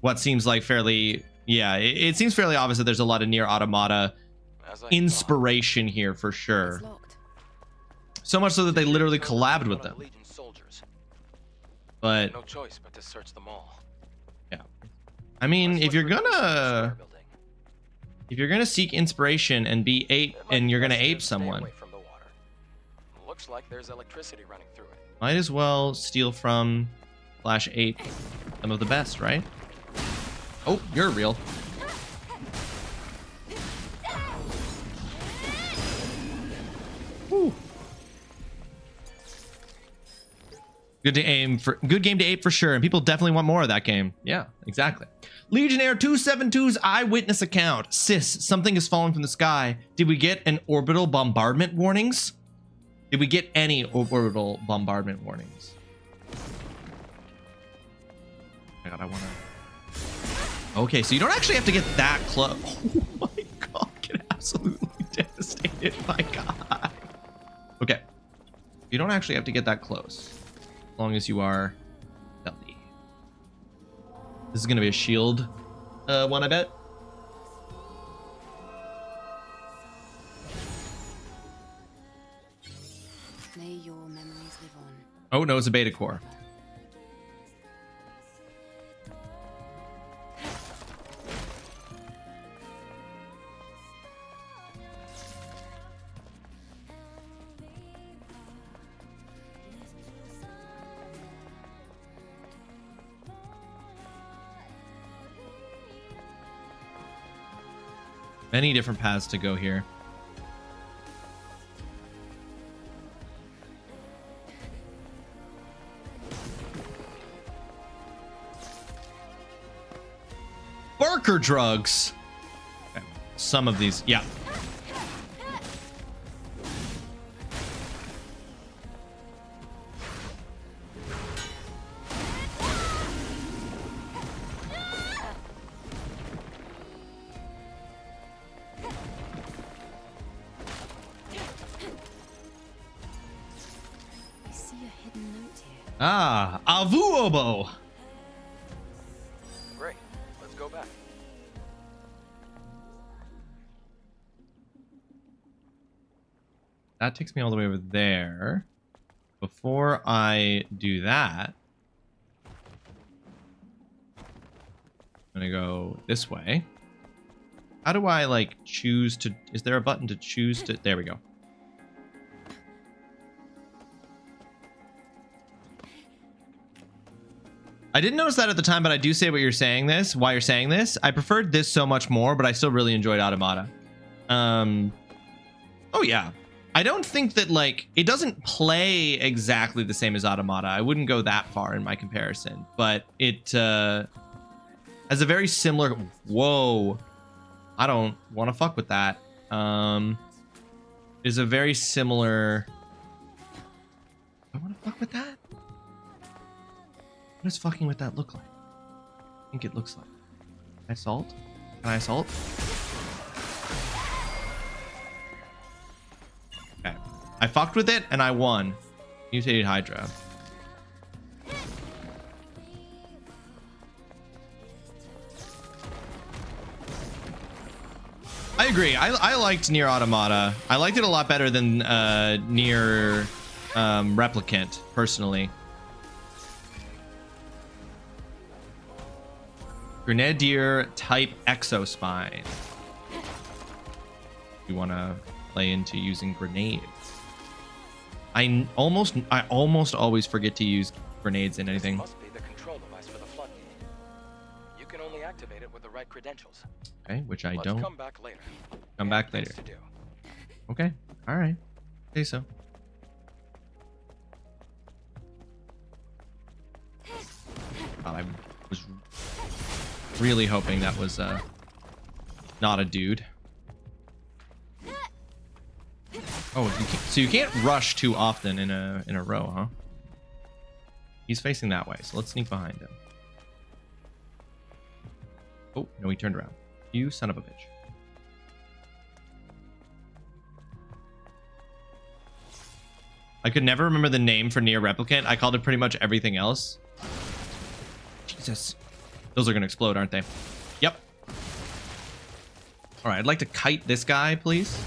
what seems like fairly, yeah, it seems fairly obvious that there's a lot of near Automata inspiration here for sure. It's locked. So much so that they literally collabed with them. But no choice but to search them all. yeah, I mean, if you're gonna seek inspiration and be ape and you're gonna ape someone, Looks like there's electricity running through it. might as well steal from / ape some of the best, right? Oh, you're real. Woo. Good game to ape for sure, and people definitely want more of that game. Yeah, exactly. Legionnaire 272's eyewitness account. Sis, something has fallen from the sky. Did we get an orbital bombardment warnings? Did we get any orbital bombardment warnings? Oh my god, I wanna... Okay, so you don't actually have to get that close. Oh my god, get absolutely devastated, my god. Okay. You don't actually have to get that close. As long as you are stealthy. This is gonna be a shield one, I bet. May your memories live on. Oh no, it's a beta core. Many different paths to go here. Barker drugs. Okay. Some of these, yeah. I see a hidden note here. Ah, Avuobo. Great. Let's go back. That takes me all the way over there. Before I do that, I'm gonna go this way. How do I like choose to, is there a button to choose to, there we go. I didn't notice that at the time, but I do say what you're saying this, why you're saying this. I preferred this so much more, but I still really enjoyed Automata. Oh yeah. I don't think that like, it doesn't play exactly the same as Automata. I wouldn't go that far in my comparison, but it has a very similar, whoa. I don't want to fuck with that. Is a very similar. I want to fuck with that. What does fucking with that look like? I think it looks like. Can I assault? Can I assault? Okay. I fucked with it and I won. Mutated Hydra. I agree. I liked Nier Automata. I liked it a lot better than Nier Replicant, personally. Grenadier type Exospine. You want to play into using grenades. I almost always forget to use grenades in anything. This must be the control device for the floodgate. You can only activate it with the right credentials. Okay, which I Let's don't. come back later. Come back later. To do. Okay, all right. Say so. God, I was really hoping that was not a dude. Oh, so you can't rush too often in a row, huh? He's facing that way, so let's sneak behind him. Oh, no, he turned around. You son of a bitch. I could never remember the name for Nier Replicant. I called it pretty much everything else. Jesus. Those are going to explode, aren't they? Yep. All right, I'd like to kite this guy, please.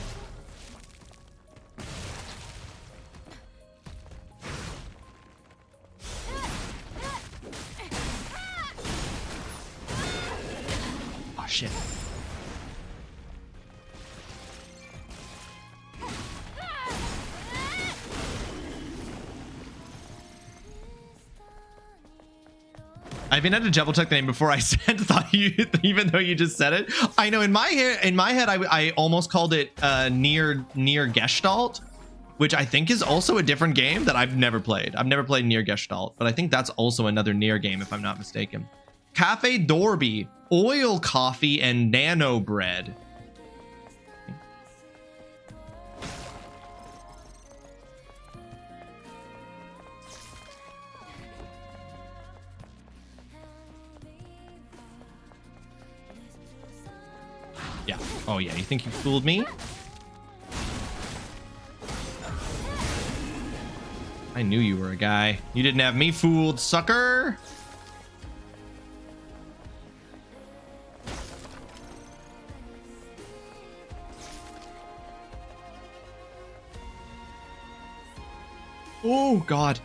Oh, shit. I even had to double check the name before I said thought you, even though you just said it. I know in my head I almost called it Nier Gestalt, which I think is also a different game that I've never played. I've never played Nier Gestalt, but I think that's also another Nier game if I'm not mistaken. Cafe Dorby, oil coffee and nano bread. Yeah. Oh, yeah. You think you fooled me? I knew you were a guy. You didn't have me fooled, sucker. Oh, God.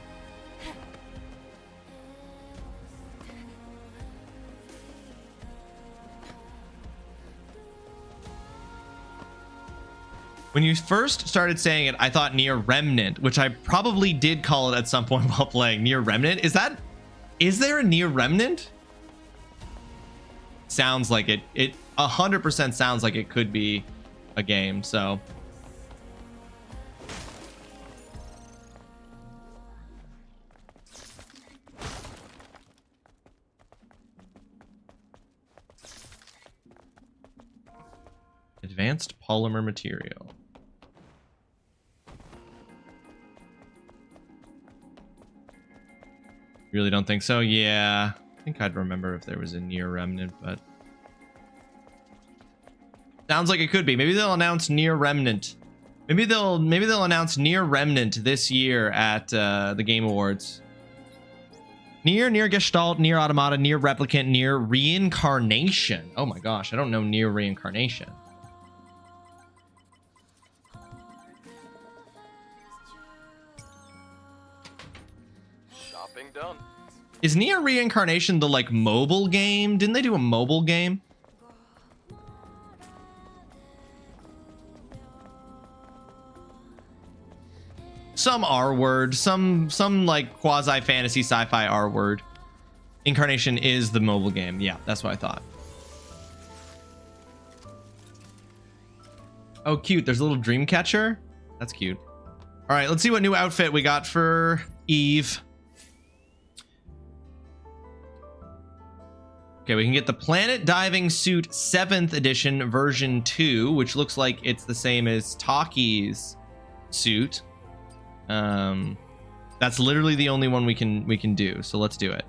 When you first started saying it, I thought Nier Remnant, which I probably did call it at some point while playing. Nier Remnant? Is there a Nier Remnant? Sounds like it. It 100% sounds like it could be a game, so. Advanced polymer material. Really don't think so? Yeah. I think I'd remember if there was a Nier Remnant, but sounds like it could be. Maybe they'll announce Nier Remnant. Maybe they'll announce Nier Remnant this year at the Game Awards. Nier Gestalt, Nier Automata, Nier Replicant, Nier Reincarnation. Oh my gosh, I don't know Nier Reincarnation. Shopping done. Is Nier Reincarnation the like mobile game? Didn't they do a mobile game? Some R word, some like quasi fantasy sci-fi R word. Incarnation is the mobile game. Yeah, that's what I thought. Oh, cute. There's a little dream catcher. That's cute. All right, let's see what new outfit we got for Eve. Okay, we can get the Planet Diving Suit 7th edition version 2, which looks like it's the same as Taki's suit. That's literally the only one we can do. So let's do it.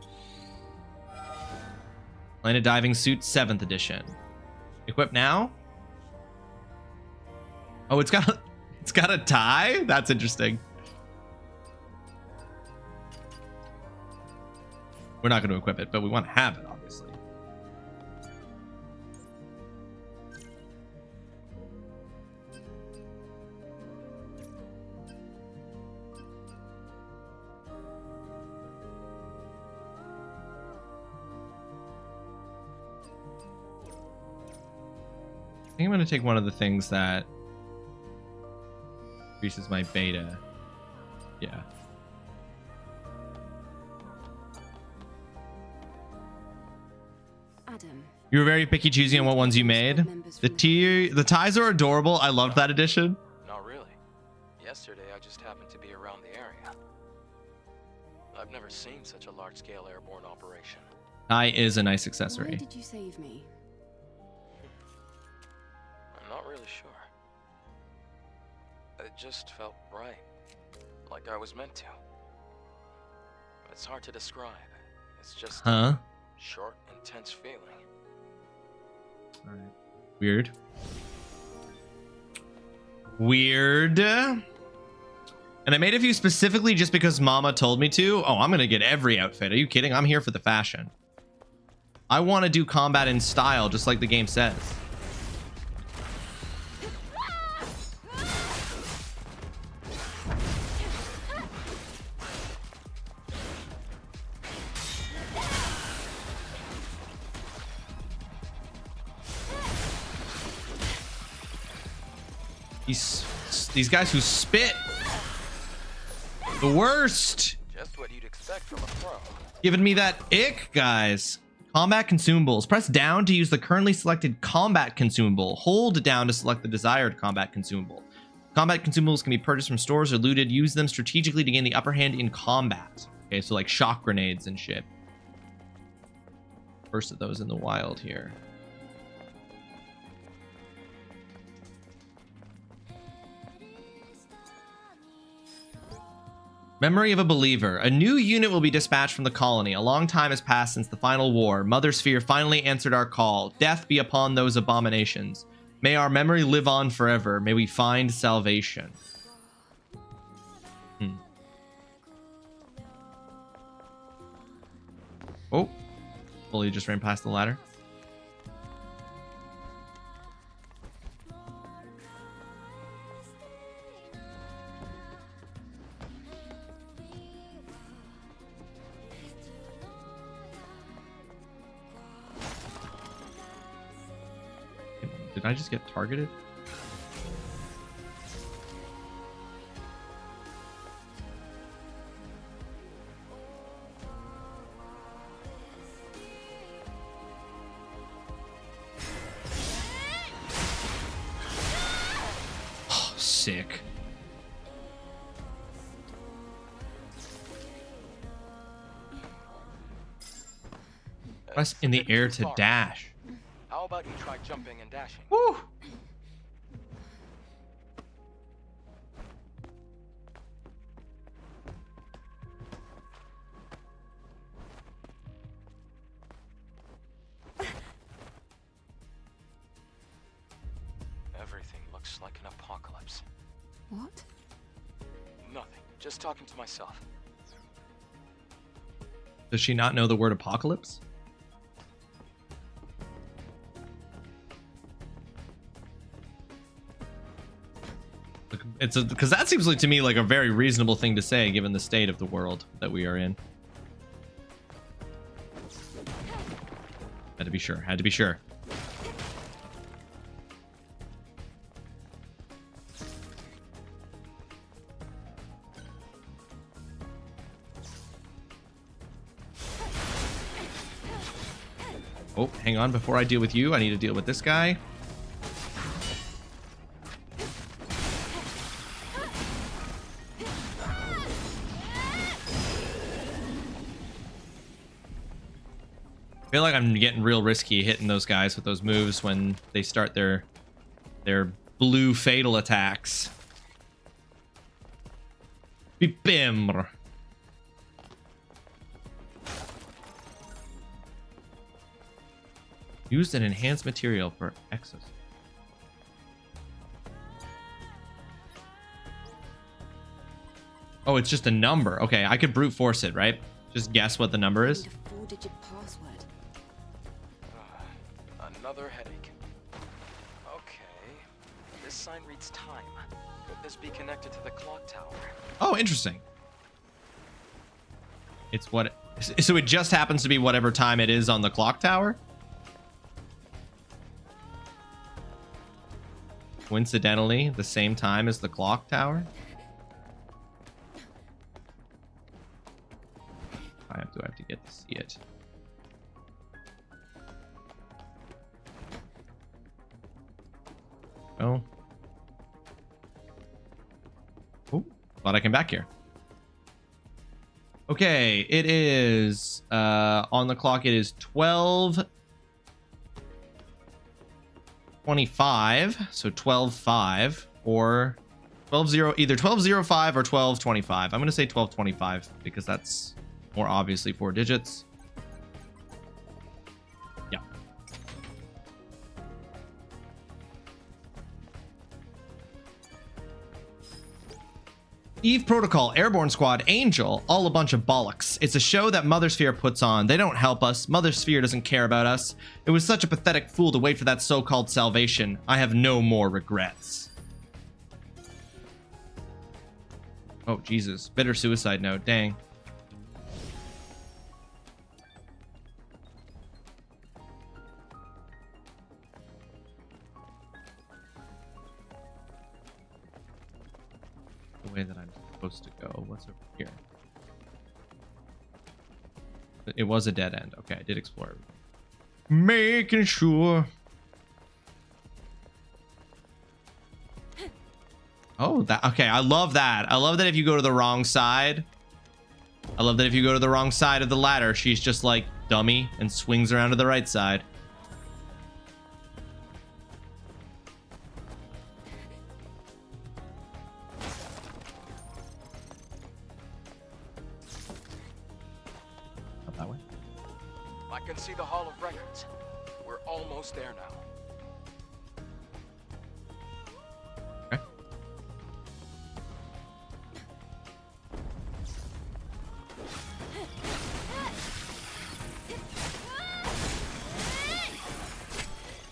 Planet Diving Suit 7th edition. Equip now. Oh, it's got a tie? That's interesting. We're not going to equip it, but we want to have it, obviously. I think I'm going to take one of the things that increases my beta. Yeah. Adam. You were very picky choosing on what ones you made. The ties are adorable. I loved that edition. Not really. Yesterday, I just happened to be around the area. I've never seen such a large-scale airborne operation. Tie is a nice Why accessory. did you save me? I'm not really sure. It just felt right. Like I was meant to. It's hard to describe. It's just Huh? short, intense feeling. All right. Weird. Weird. And I made a few specifically just because Mama told me to. Oh, I'm gonna get every outfit. Are you kidding? I'm here for the fashion. I want to do combat in style, just like the game says. These guys who spit. The worst. Just what you'd expect from a pro. Giving me that ick, guys. Combat consumables. Press down to use the currently selected combat consumable. Hold down to select the desired combat consumable. Combat consumables can be purchased from stores or looted. Use them strategically to gain the upper hand in combat. Okay, so like shock grenades and shit. First of those in the wild here. Memory of a believer. A new unit will be dispatched from the colony. A long time has passed since the final war. Mother Sphere finally answered our call. Death be upon those abominations. May our memory live on forever. May we find salvation. Oh. Fully just ran past the ladder. Did I just get targeted? Oh, sick. Press in the air to dash. How about you try jumping and dashing? Woo! Everything looks like an apocalypse. What? Nothing. Just talking to myself. Does she not know the word apocalypse? It's because that seems like to me like a very reasonable thing to say given the state of the world that we are in. Had to be sure. Had to be sure. Oh, hang on. Before I deal with you, I need to deal with this guy. I feel like I'm getting real risky hitting those guys with those moves when they start their blue fatal attacks. Bim. Used an enhanced material for exos. Oh, it's just a number. Okay, I could brute force it, right? Just guess what the number is. Need a 4-digit password. Another headache. Okay. This sign reads time. Could this be connected to the clock tower? Oh, interesting. It's what... So it just happens to be whatever time it is on the clock tower? Coincidentally, the same time as the clock tower? Do I have to get to see it? Oh. Oh, glad I came back here. Okay, it is on the clock. It is 12:25, so 12:05 or 12:0, either 12:05 or 12:25. I'm gonna say 12:25 because that's more obviously 4 digits. Yeah. Eve Protocol, Airborne Squad, Angel, all a bunch of bollocks. It's a show that Mother Sphere puts on. They don't help us. Mother Sphere doesn't care about us. It was such a pathetic fool to wait for that so-called salvation. I have no more regrets. Oh, Jesus. Bitter suicide note. Dang. The way that I'm supposed to go. What's over here? It was a dead end. Okay, I did explore everything. Making sure. Oh, that okay. I love that. I love that if you go to the wrong side. I love that if you go to the wrong side of the ladder, she's just like dummy and swings around to the right side. Not that way. I can see the Hall of Records. We're almost there now. Okay.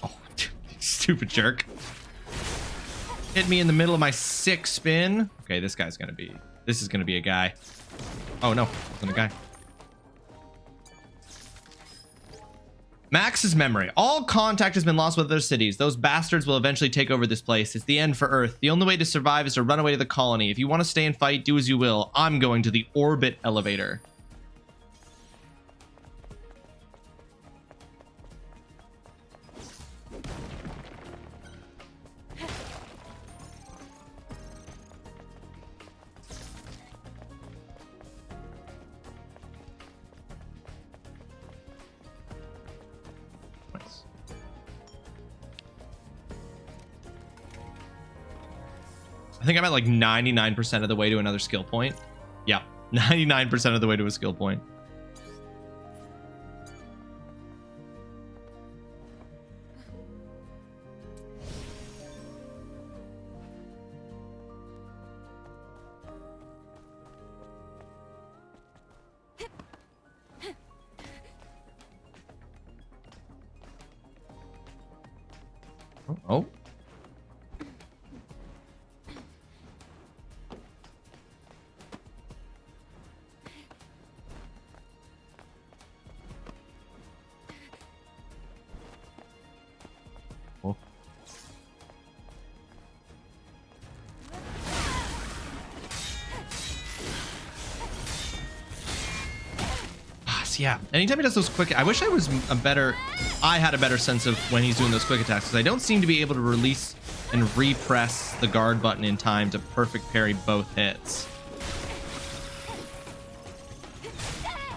Oh, stupid jerk. Hit me in the middle of my 6 spin. Okay, this is gonna be a guy. Oh no, it wasn't a guy. Max's memory. All contact has been lost with other cities. Those bastards will eventually take over this place. It's the end for Earth. The only way to survive is to run away to the colony. If you want to stay and fight, do as you will. I'm going to the orbit elevator. I think I'm at like 99% of the way to another skill point. Yeah, 99% of the way to a skill point. Oh. Yeah, anytime he does those quick, I wish I had a better sense of when he's doing those quick attacks, because I don't seem to be able to release and repress the guard button in time to perfect parry both hits.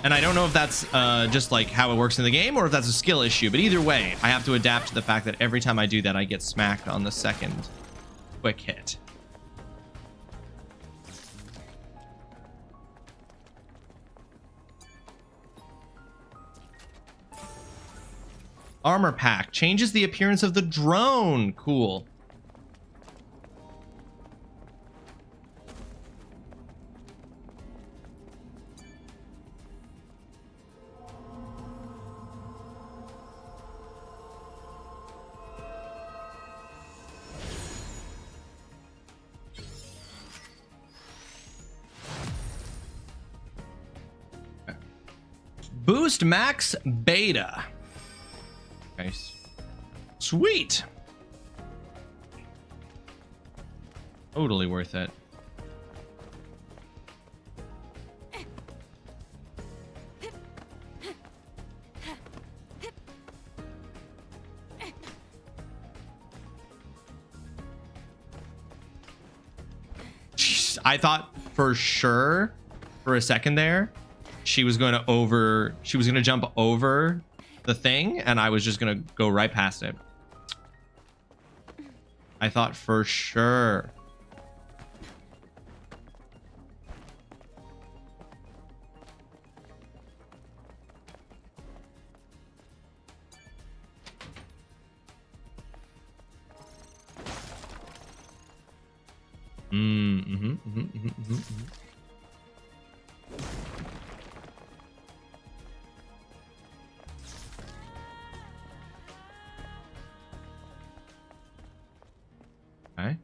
And I don't know if that's just like how it works in the game or if that's a skill issue, but either way, I have to adapt to the fact that every time I do that, I get smacked on the second quick hit. Armor pack changes the appearance of the drone. Cool. Boost max beta. Nice. Sweet. Totally worth it. Jeez, I thought for sure for a second there she was going to jump over the thing and I was just going to go right past it. I thought for sure. Okay.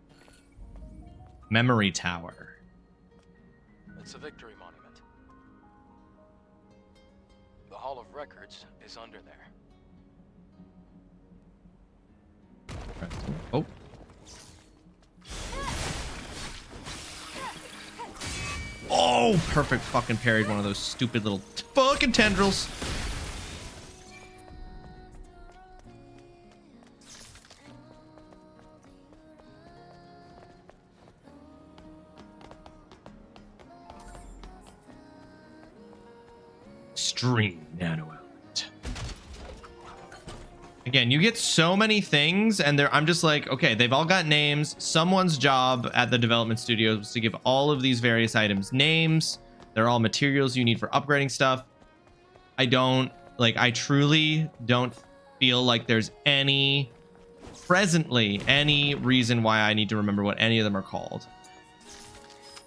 Memory tower. It's a victory monument. The Hall of Records is under there. Oh. Oh, perfect fucking parried one of those stupid little fucking tendrils. Stream nano element. Again, you get so many things and I'm just like, okay, they've all got names. Someone's job at the development studio was to give all of these various items names. They're all materials you need for upgrading stuff. I truly don't feel like there's presently any reason why I need to remember what any of them are called.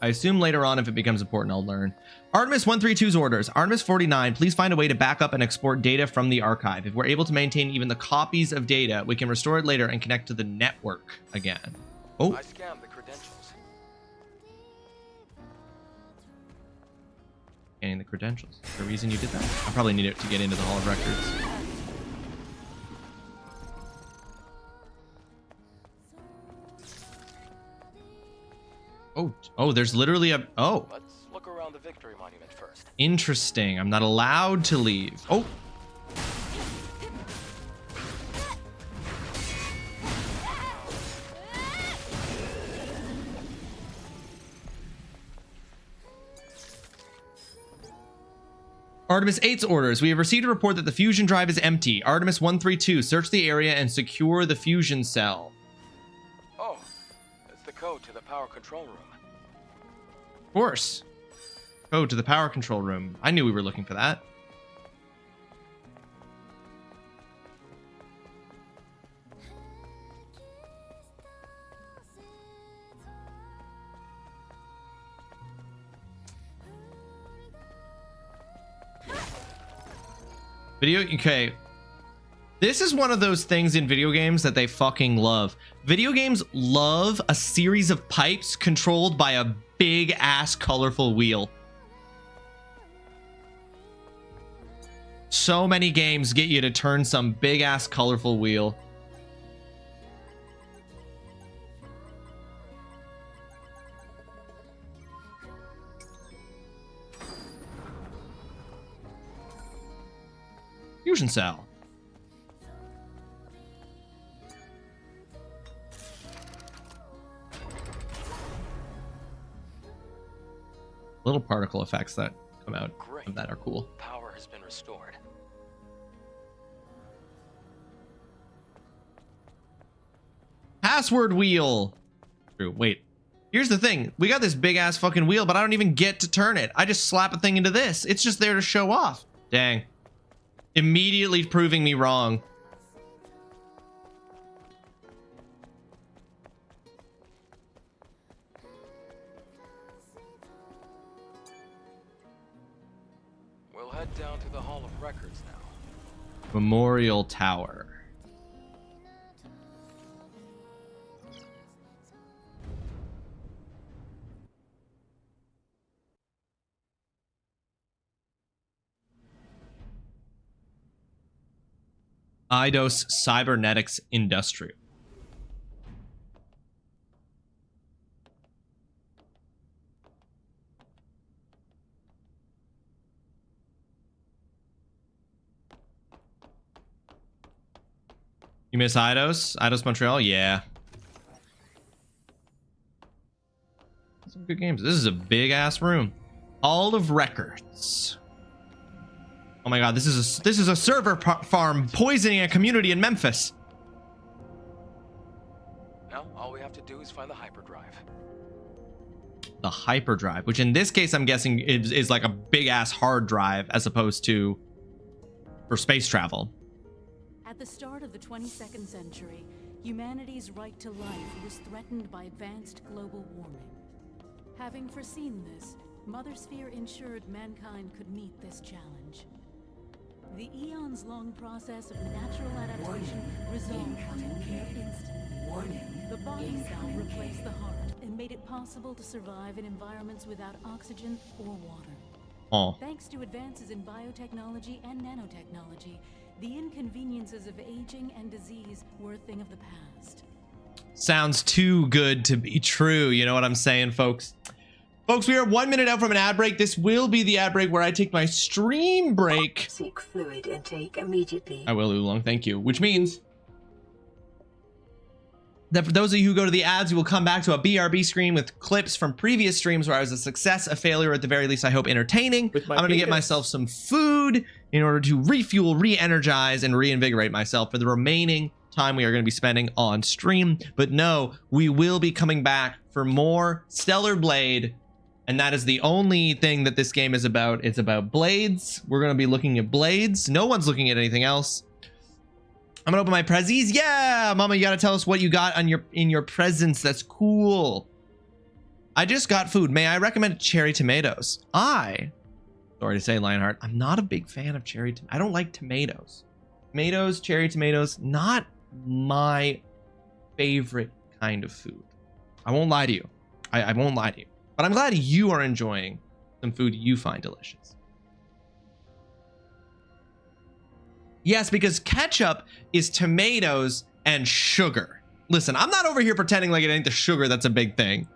I assume later on if it becomes important I'll learn. Artemis 132's orders. Artemis 49, please find a way to back up and export data from the archive. If we're able to maintain even the copies of data, we can restore it later and connect to the network again. Oh. I scanned the credentials. Scanning the credentials. The reason you did that? I probably need it to get into the Hall of Records. Oh, there's literally a... Oh. Let's look around the victory monument first. Interesting. I'm not allowed to leave. Oh. Artemis 8's orders. We have received a report that the fusion drive is empty. Artemis 132, search the area and secure the fusion cell. Oh, it's the code to the power control room. Of course. Code to the power control room. I knew we were looking for that. Okay. This is one of those things in video games that they fucking love. Video games love a series of pipes controlled by a big ass colorful wheel. So many games get you to turn some big ass colorful wheel. Fusion cell. Little particle effects that come out Great. of that are cool. Power has been restored. Password wheel. True. Wait. Here's the thing. We got this big ass fucking wheel, but I don't even get to turn it. I just slap a thing into this. It's just there to show off. Dang. Immediately proving me wrong. We'll head down to the Hall of Records now. Memorial Tower. Eidos Cybernetics Industrial. You miss Eidos? Eidos Montreal? Yeah. Some good games. This is a big ass room. Hall of Records. Oh my god, this is a server farm poisoning a community in Memphis. Now, all we have to do is find the hyperdrive. The hyperdrive, which in this case I'm guessing is like a big ass hard drive as opposed to for space travel. At the start of the 22nd century, humanity's right to life was threatened by advanced global warming. Having foreseen this, Mother Sphere ensured mankind could meet this challenge. The eons-long process of natural adaptation resolved near instantly. Warning. The body cell Incoming replaced cave. the heart and made it possible to survive in environments without oxygen or water. Oh. Thanks to advances in biotechnology and nanotechnology, the inconveniences of aging and disease were a thing of the past. Sounds too good to be true. You know what I'm saying, folks? Folks, we are 1 minute out from an ad break. This will be the ad break where I take my stream break. Seek fluid intake immediately. I will, Oolong. Thank you. Which means that for those of you who go to the ads, you will come back to a BRB screen with clips from previous streams where I was a success, a failure, at the very least, I hope entertaining. With my I'm going to get penis. myself some food in order to refuel, re-energize, and reinvigorate myself for the remaining time we are going to be spending on stream. But no, we will be coming back for more Stellar Blade. And that is the only thing that this game is about. It's about blades. We're going to be looking at blades. No one's looking at anything else. I'm gonna open my prezzies. Yeah, Mama, you gotta tell us what you got on in your presents. That's cool. I just got food. May I recommend cherry tomatoes? Sorry to say, Lionheart, I'm not a big fan of cherry. I don't like tomatoes. Tomatoes, cherry tomatoes, not my favorite kind of food. I won't lie to you. I won't lie to you. But I'm glad you are enjoying some food you find delicious. Yes, because ketchup is tomatoes and sugar. Listen, I'm not over here pretending like it ain't the sugar that's a big thing.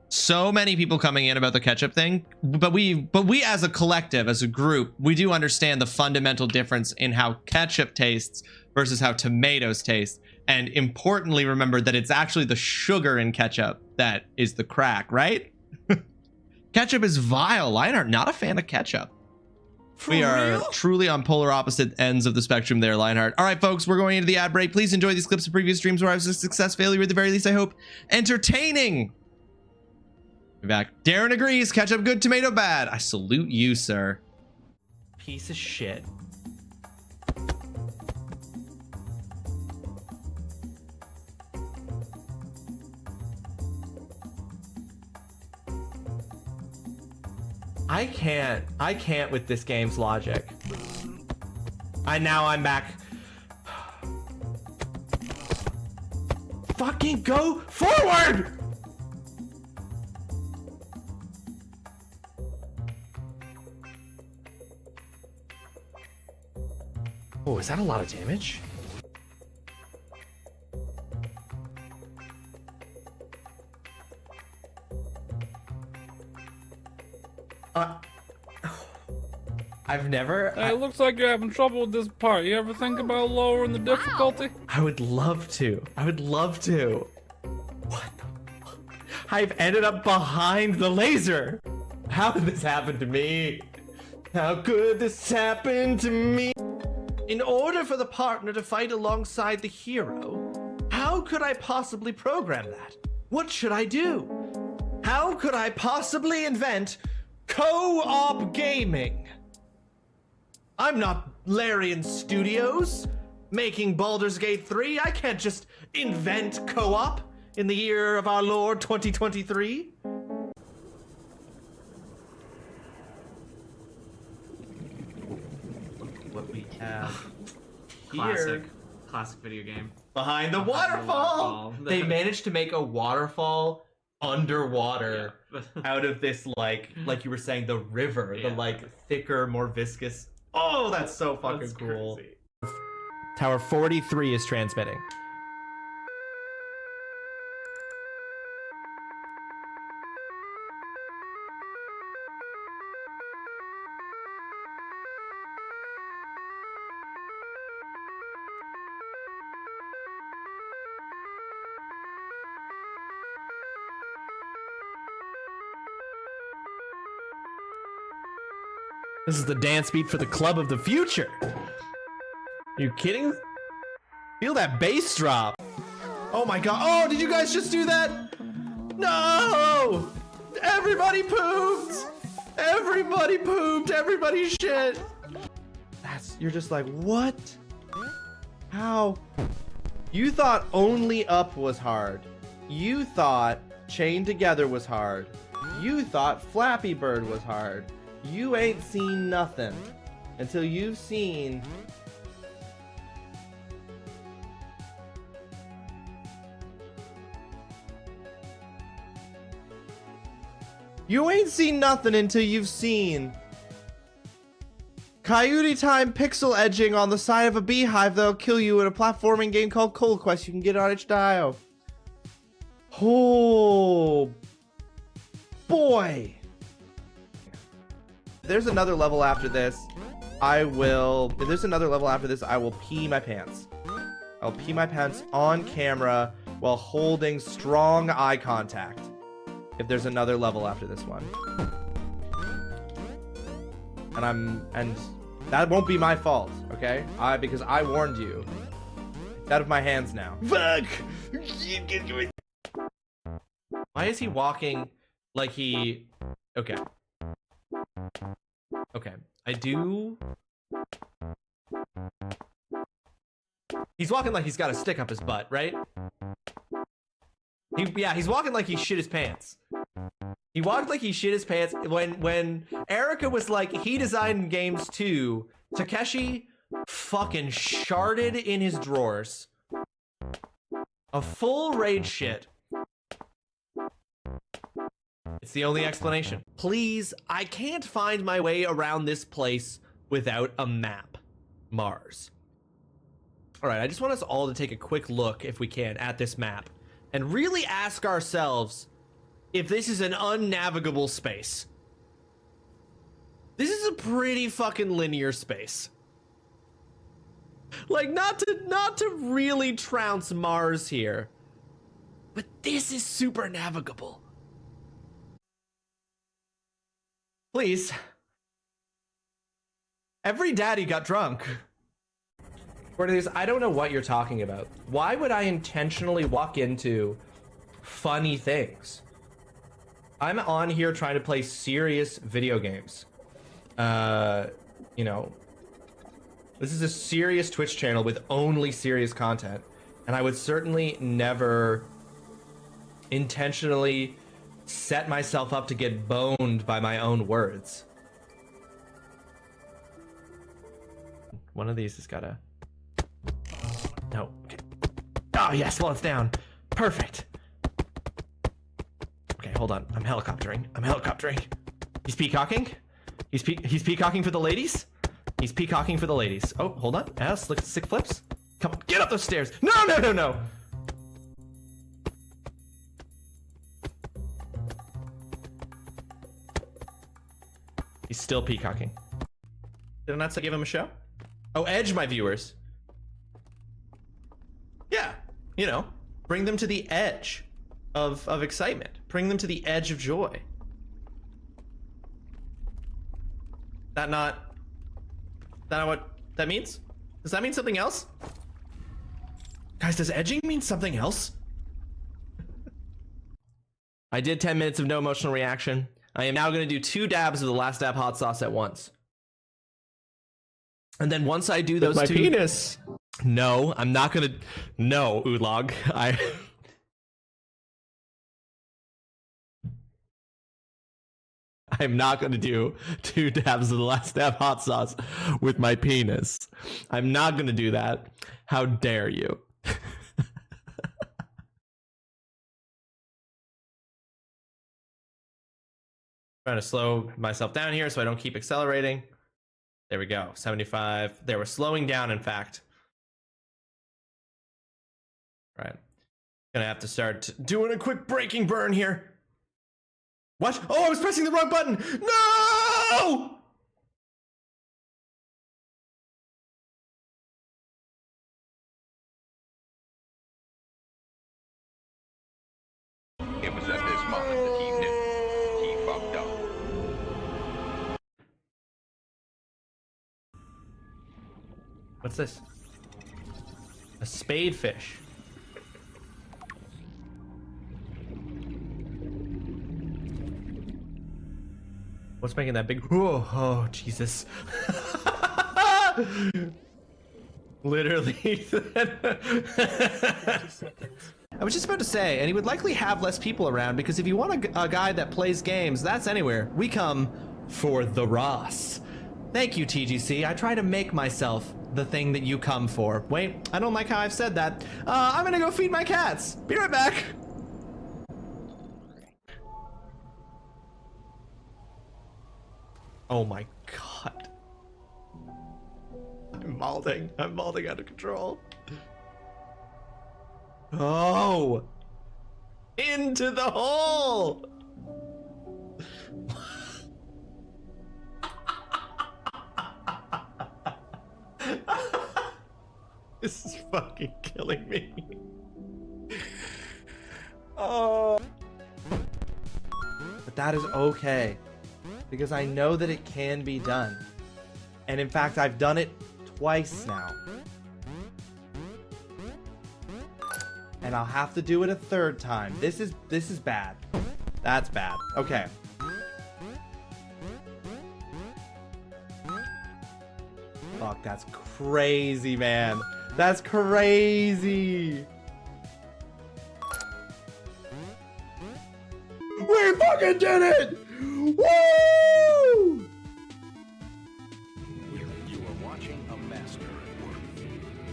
So many people coming in about the ketchup thing, but we as a collective, as a group, we do understand the fundamental difference in how ketchup tastes versus how tomatoes taste. And importantly, remember that it's actually the sugar in ketchup that is the crack, right? Ketchup is vile. I am not a fan of ketchup. We are truly on polar opposite ends of the spectrum there, Lionheart. All right, folks, we're going into the ad break. Please enjoy these clips of previous streams where I was a success, failure, at the very least, I hope, entertaining. Be back. Darren agrees. Ketchup good, tomato bad. I salute you, sir. Piece of shit. I can't with this game's logic. Now I'm back. Fucking go forward! Oh, is that a lot of damage? I've never. It looks like you're having trouble with this part. You ever think about lowering the difficulty? I would love to. I would love to. What the fuck? I've ended up behind the laser. How did this happen to me? How could this happen to me? In order for the partner to fight alongside the hero, how could I possibly program that? What should I do? How could I possibly invent co-op gaming? I'm not Larian Studios making Baldur's Gate 3. I can't just invent co-op in the year of our Lord 2023. What we have Here, classic video game. behind the waterfall. They managed to make a waterfall underwater out of this like you were saying, the river, the like thicker, more viscous. Oh, that's so fucking cool. Crazy. Tower 43 is transmitting. This is the dance beat for the club of the future. Are you kidding? Feel that bass drop. Oh my god. Oh, did you guys just do that? No! Everybody pooped! Everybody pooped! Everybody shit! You're just like, what? How? You thought only up was hard. You thought chained together was hard. You thought Flappy Bird was hard. You ain't seen nothing until you've seen nothing until you've seen Coyote Time pixel edging on the side of a beehive that'll kill you in a platforming game called Cold Quest. You can get on itch.io. Oh boy. If there's another level after this, I will pee my pants. I'll pee my pants on camera while holding strong eye contact. If there's another level after this one. And that won't be my fault, okay? Because I warned you. It's out of my hands now. Fuck! Why is he walking like he... Okay. Okay, I do... He's walking like he's got a stick up his butt, right? He's walking like he shit his pants. He walked like he shit his pants. When Erica was like, he designed games too, Takeshi fucking sharded in his drawers. A full rage shit. It's the only explanation. Please, I can't find my way around this place without a map. Mars. All right, I just want us all to take a quick look, if we can, at this map and really ask ourselves if this is an unnavigable space. This is a pretty fucking linear space. Like, not to really trounce Mars here, but this is super navigable. Please. Every daddy got drunk. Cornelius, I don't know what you're talking about. Why would I intentionally walk into funny things? I'm on here trying to play serious video games. You know, this is a serious Twitch channel with only serious content. And I would certainly never intentionally set myself up to get boned by my own words. One of these has gotta... No. Okay. Oh, yes, well, it's down. Perfect. Okay, hold on. I'm helicoptering. He's peacocking? He's peacocking for the ladies? He's peacocking for the ladies. Oh, hold on. Yes, look at the sick flips. Come on, get up those stairs. No, no, no, no. He's still peacocking. Did I not say give him a show? Oh, edge my viewers. Yeah, you know, bring them to the edge of excitement. bring them to the edge of joy. That not what that means? Does that mean something else? Guys, does edging mean something else? I did 10 minutes of no emotional reaction. I am now going to do 2 dabs of the last dab hot sauce at once. And then once I do those my two... penis. No, I'm not going to... No, Oolog. I'm not going to do 2 dabs of the last dab hot sauce with my penis. I'm not going to do that. How dare you? Trying to slow myself down here so I don't keep accelerating. There we go. 75. There, we're slowing down, in fact. Right. Gonna have to start doing a quick braking burn here. What? Oh, I was pressing the wrong button. No! It was at this moment that he knew he fucked up. What's this? A spadefish. What's making that big? Oh, Jesus. Literally. I was just about to say, and he would likely have less people around because if you want a guy that plays games, that's anywhere. We come for the Ross. Thank you, TGC. I try to make myself the thing that you come for. Wait, I don't like how I've said that. I'm gonna go feed my cats. Be right back. Oh my God. I'm malding. I'm malding out of control. Oh! Into the hole! This is fucking killing me. Oh. But that is okay. Because I know that it can be done. And in fact, I've done it twice now. And I'll have to do it a 3rd time. This is bad. That's bad. Okay. Fuck, that's crazy, man. That's crazy. We fucking did it! Woo! You are watching a master at work.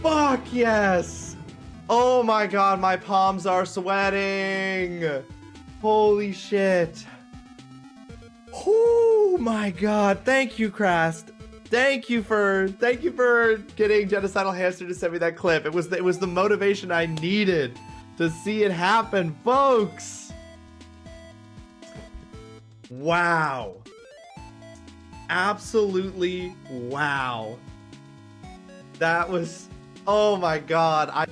Fuck yes! Oh my God, my palms are sweating. Holy shit. Oh my God, thank you, Krast. Thank you for getting Genocidal Hamster to send me that clip. It was the motivation I needed to see it happen, folks. Wow. Absolutely wow. That was, oh my God.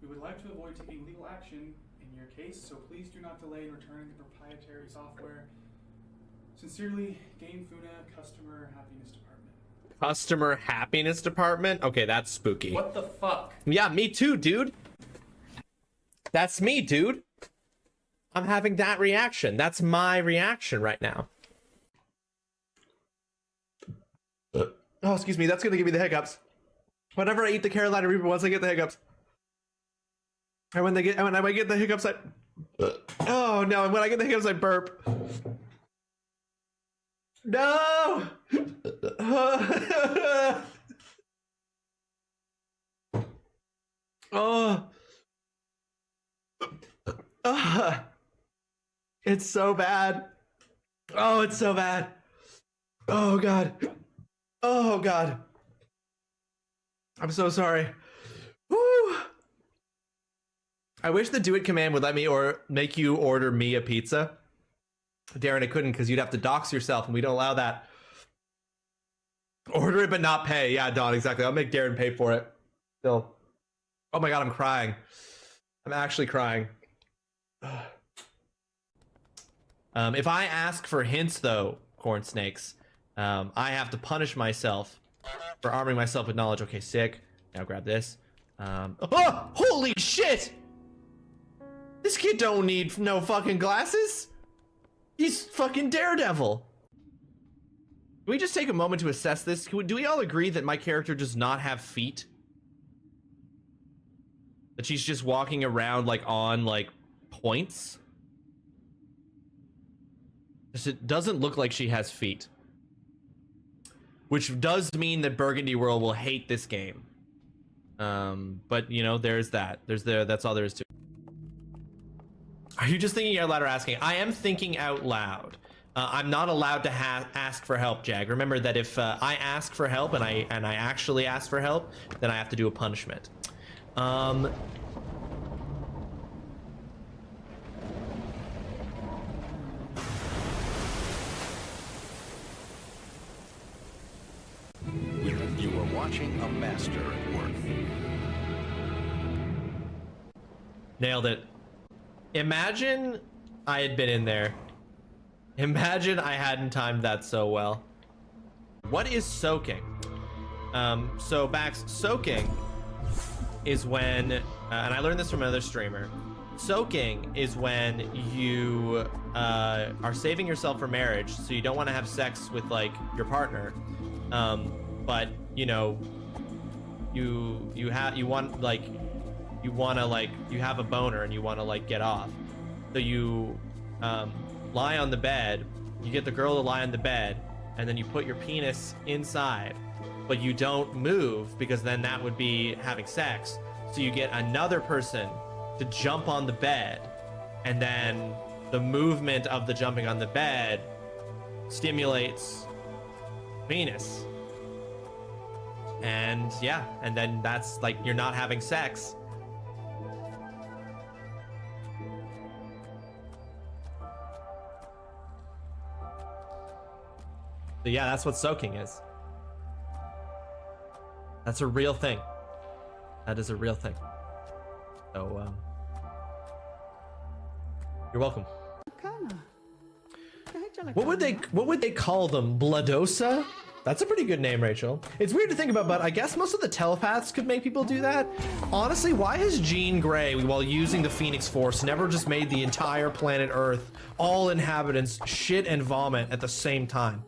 We would like to avoid taking legal action in your case, so please do not delay in returning the proprietary software. Sincerely, Game Funa, Customer Happiness Department. Customer Happiness Department? Okay, that's spooky. What the fuck? Yeah, me too, dude. That's me, dude. I'm having that reaction. That's my reaction right now. Oh, excuse me. That's gonna give me the hiccups. Whenever I eat the Carolina Reaper, once I get the hiccups. And when I get the hiccups, I... Oh, no. And when I get the hiccups, I burp. No! Oh. It's so bad. Oh, it's so bad. Oh, God. Oh, God. I'm so sorry. Woo. I wish the do it command would let me or make you order me a pizza. Darren, it couldn't because you'd have to dox yourself and we don't allow that. Order it but not pay. Yeah, Don, exactly. I'll make Darren pay for it. Still. Oh my God, I'm crying. I'm actually crying. If I ask for hints, though, corn snakes, I have to punish myself for arming myself with knowledge. Okay, sick. Now grab this. Oh, holy shit! This kid don't need no fucking glasses. He's fucking Daredevil. Can we just take a moment to assess this? Do we all agree that my character does not have feet? That she's just walking around like on like points? It doesn't look like she has feet. Which does mean that Burgundy World will hate this game. But you know, there's that. That's all there is to it. Are you just thinking out loud or asking? I am thinking out loud. I'm not allowed to ask for help, Jag. Remember that if I ask for help and I actually ask for help, then I have to do a punishment. You are watching a master at work. Nailed it. Imagine I had been in there. Imagine I hadn't timed that so well. What is soaking? So Bax, soaking is when, and I learned this from another streamer. Soaking is when you are saving yourself for marriage, so you don't want to have sex with like your partner, but you know, you have a boner and you want to like get off, so you lie on the bed, you get the girl to lie on the bed, and then you put your penis inside, but you don't move because then that would be having sex. So you get another person to jump on the bed, and then the movement of the jumping on the bed stimulates penis. And yeah, and then that's like you're not having sex. So yeah, that's what soaking is. That's a real thing. That is a real thing. So you're welcome. What would they call them? Bloodosa? That's a pretty good name, Rachel. It's weird to think about, but I guess most of the telepaths could make people do that. Honestly, why has Jean Grey, while using the Phoenix Force, never just made the entire planet Earth, all inhabitants, shit and vomit at the same time?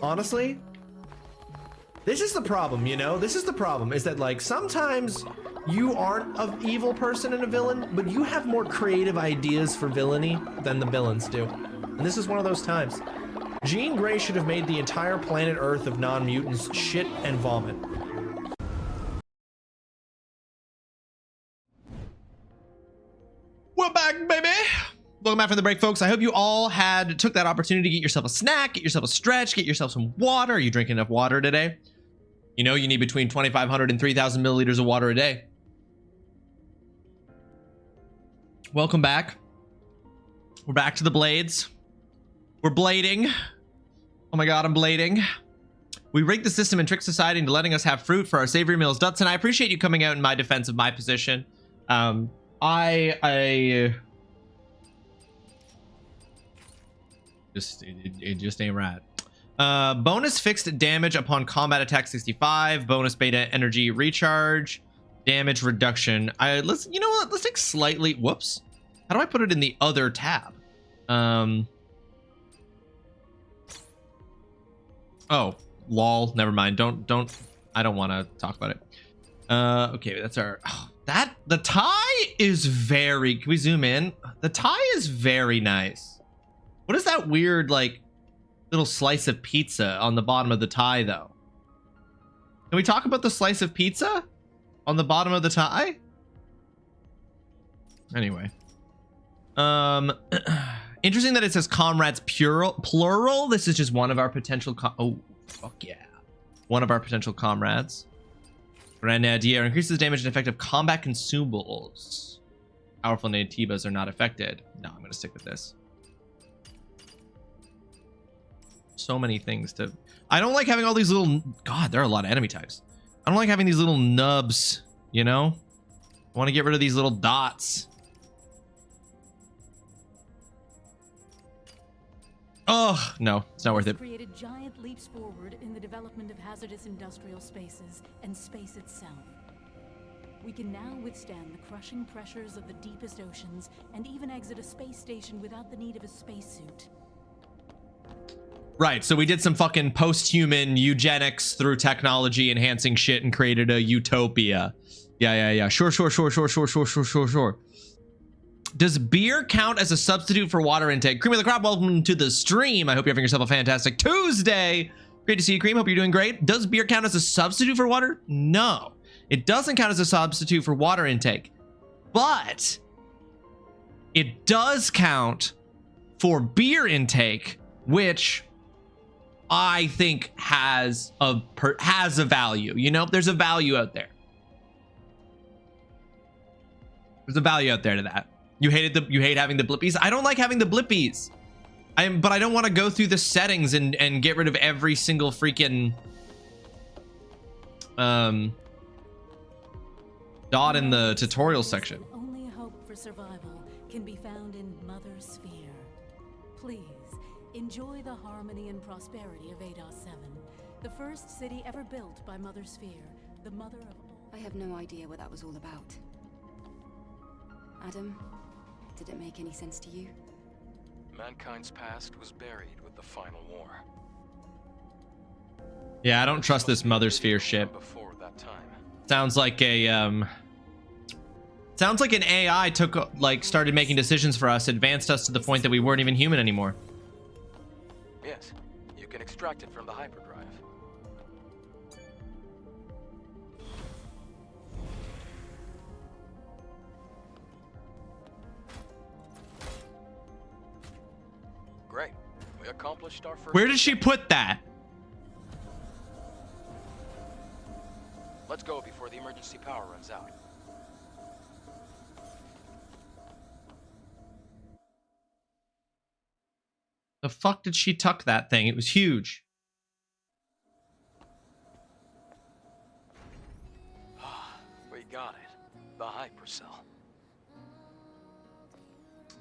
Honestly, this is the problem, you know? This is the problem, is that like sometimes you aren't an evil person and a villain, but you have more creative ideas for villainy than the villains do. And this is one of those times. Jean Grey should have made the entire planet Earth of non-mutants shit and vomit. We're back, baby. Welcome back from the break, folks. I hope you all took that opportunity to get yourself a snack, get yourself a stretch, get yourself some water. Are you drinking enough water today? You know, you need between 2,500 and 3,000 milliliters of water a day. Welcome back. We're back to the blades. We're blading. Oh my god, I'm blading. We rigged the system and tricked society into letting us have fruit for our savory meals. Dutson, I appreciate you coming out in my defense of my position. It just ain't right. Bonus fixed damage upon combat attack 65. Bonus beta energy recharge. Damage reduction. Let's you know what? Let's take slightly. Whoops. How do I put it in the other tab? Oh, lol. Never mind. I don't want to talk about it. Okay, that's our. The tie is very. Can we zoom in? The tie is very nice. What is that weird like little slice of pizza on the bottom of the tie though? Can we talk about the slice of pizza on the bottom of the tie? Anyway. Interesting that it says comrades plural. This is just one of our potential oh, fuck yeah. One of our potential comrades. Grenadier increases damage and effect of combat consumables. Powerful nativas are not affected. No, I'm gonna stick with this. So many things to. I don't like having all these little. God, there are a lot of enemy types. I don't like having these little nubs, you know? I want to get rid of these little dots. Oh, no, it's not worth it. Created giant leaps forward in the development of hazardous industrial spaces and space itself. We can now withstand the crushing pressures of the deepest oceans and even exit a space station without the need of a spacesuit. Right, so we did some fucking post-human eugenics through technology enhancing shit and created a utopia. Yeah. Sure. Does beer count as a substitute for water intake? Cream of the Crop, welcome to the stream. I hope you're having yourself a fantastic Tuesday. Great to see you, Cream. Hope you're doing great. Does beer count as a substitute for water? No, it doesn't count as a substitute for water intake, but it does count for beer intake, which I think has a value. You know, there's a value out there. There's a value out there to that. You hate having the blippies. I don't like having the blippies. But I don't want to go through the settings and get rid of every single freaking dot in the tutorial section. Only hope for survival can be found in Mother Sphere. Please enjoy the harmony and prosperity of Ados 7, the first city ever built by Mother Sphere, the mother of all. I have no idea what that was all about. Adam, did it make any sense to you? Mankind's past was buried with the final war. Yeah, I don't trust this Mother Sphere shit. Before that time. Sounds like an AI started making decisions for us, advanced us to the point that we weren't even human anymore. Yes, you can extract it from the hyperdrive. Great. We accomplished our first. Where did she put that? Let's go before the emergency power runs out. The fuck did she tuck that thing? It was huge. We got it. The hypercell.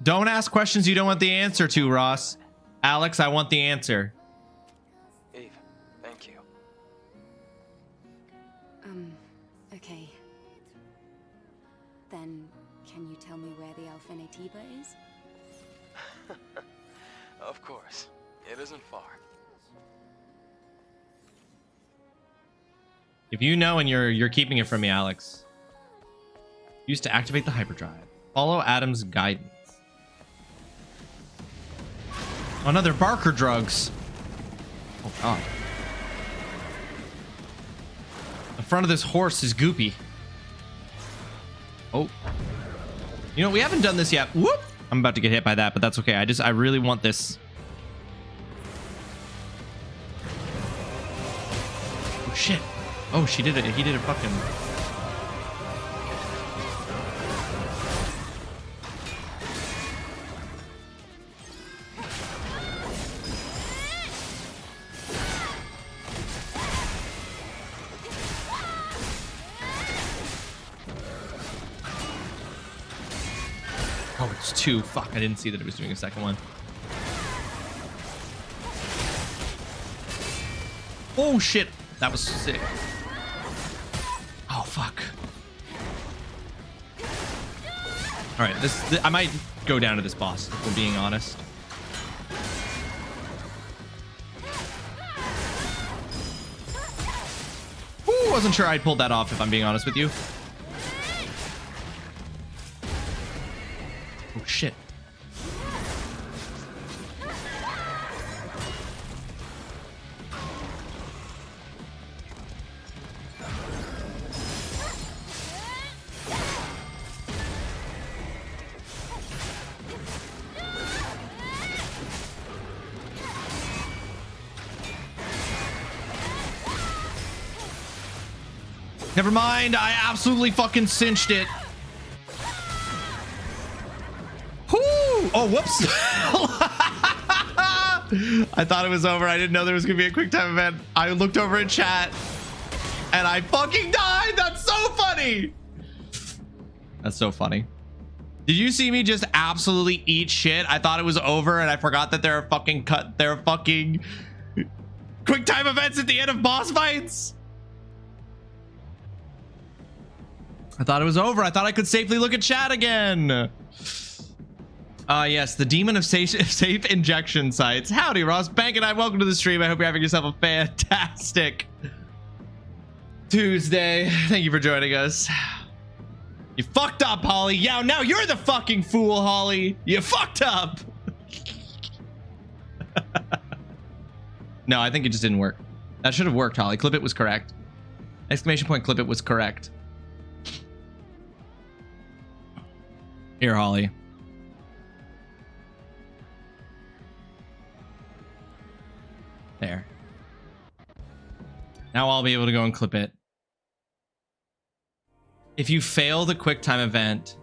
Don't ask questions you don't want the answer to, Ross. Alex, I want the answer. Eve, thank you. Okay. Then, can you tell me where the Alpha Natiba is? Of course. It isn't far. If you know and you're keeping it from me, Alex. Use to activate the hyperdrive. Follow Adam's guidance. Oh no, they're Barker drugs. Oh god. The front of this horse is goopy. Oh. You know, we haven't done this yet. Whoop! I'm about to get hit by that, but that's okay. I really want this. Oh shit. Oh, he did a fucking... Oh, it's two. Fuck, I didn't see that it was doing a second one. Oh shit, that was sick. Oh fuck. All right, this I might go down to this boss if we're being honest. Ooh, wasn't sure I'd pulled that off if I'm being honest with you. Oh shit. Never mind, I absolutely fucking cinched it. Oh, whoops. I thought it was over. I didn't know there was gonna be a quick time event. I looked over in chat and I fucking died. That's so funny. That's so funny. Did you see me just absolutely eat shit? I thought it was over and I forgot that there are fucking quick time events at the end of boss fights. I thought it was over. I thought I could safely look at chat again. Yes, the demon of safe injection sites. Howdy, Ross Bank and I. Welcome to the stream. I hope you're having yourself a fantastic Tuesday. Thank you for joining us. You fucked up, Holly. Yeah, now you're the fucking fool, Holly. You fucked up. No, I think it just didn't work. That should have worked, Holly. Clip it was correct. Exclamation point, clip it was correct. Here, Holly. There. Now I'll be able to go and clip it. If you fail the quick time event,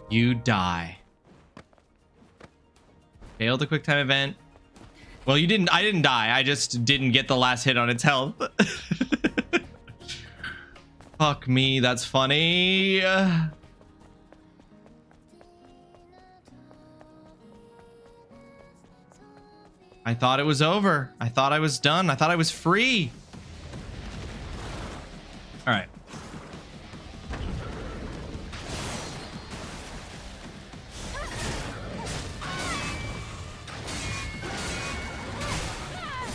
you die. Fail the quick time event. Well, I didn't die. I just didn't get the last hit on its health. Fuck me, that's funny. I thought it was over. I thought I was done. I thought I was free. All right.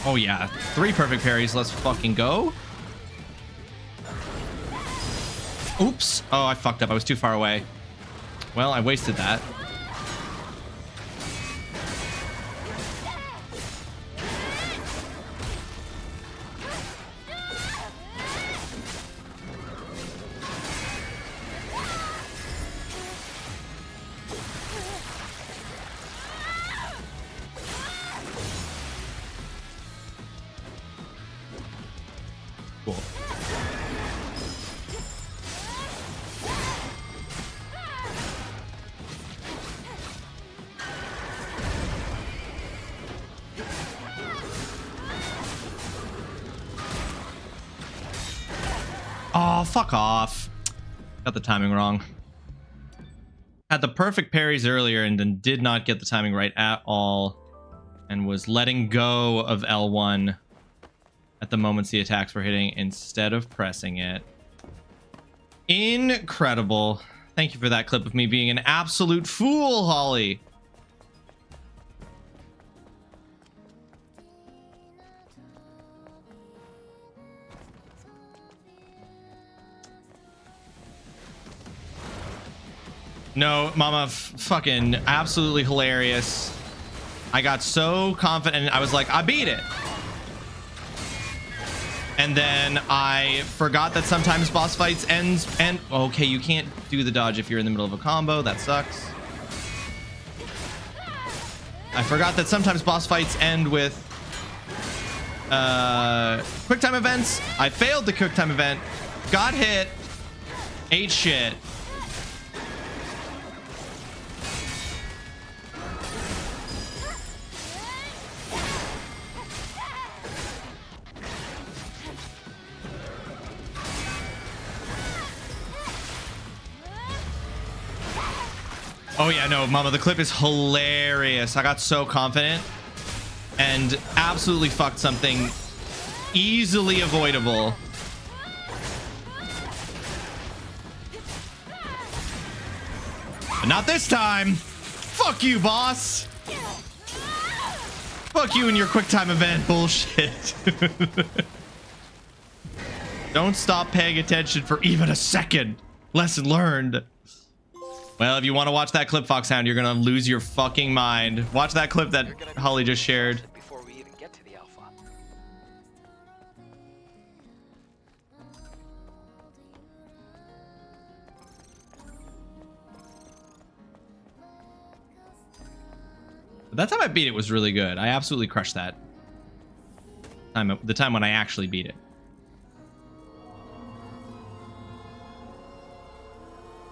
Oh yeah, 3 perfect parries. Let's fucking go. Oops. Oh, I fucked up. I was too far away. Well, I wasted that. Cool. Oh, fuck off. Got the timing wrong. Had the perfect parries earlier and then did not get the timing right at all. And was letting go of L1 at the moments the attacks were hitting instead of pressing it. Incredible. Thank you for that clip of me being an absolute fool, Holly. No, Mama, fucking absolutely hilarious. I got so confident. I was like, I beat it. And then I forgot that sometimes boss fights end. Okay, you can't do the dodge if you're in the middle of a combo. That sucks. I forgot that sometimes boss fights end with quick time events. I failed the quick time event, got hit, ate shit. Oh yeah, no, Mama, the clip is hilarious. I got so confident and absolutely fucked something easily avoidable. But not this time. Fuck you, boss. Fuck you and your quick time event bullshit. Don't stop paying attention for even a second. Lesson learned. Well, if you want to watch that clip, Foxhound, you're gonna lose your fucking mind. Watch that clip that Holly just shared. Before we even get to the alpha. But that time I beat it was really good. I absolutely crushed that. The time when I actually beat it.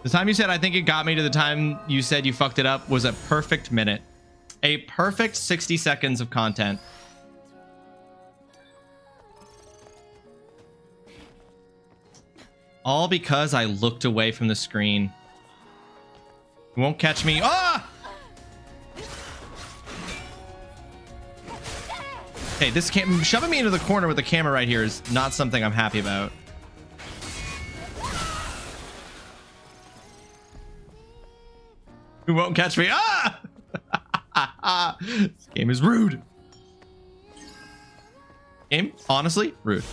The time you said, I think it got me to the time you said you fucked it up was a perfect minute. A perfect 60 seconds of content. All because I looked away from the screen. You won't catch me. Ah! Okay, this shoving me into the corner with the camera right here is not something I'm happy about. You won't catch me. Ah! This game is rude. Game, honestly, rude.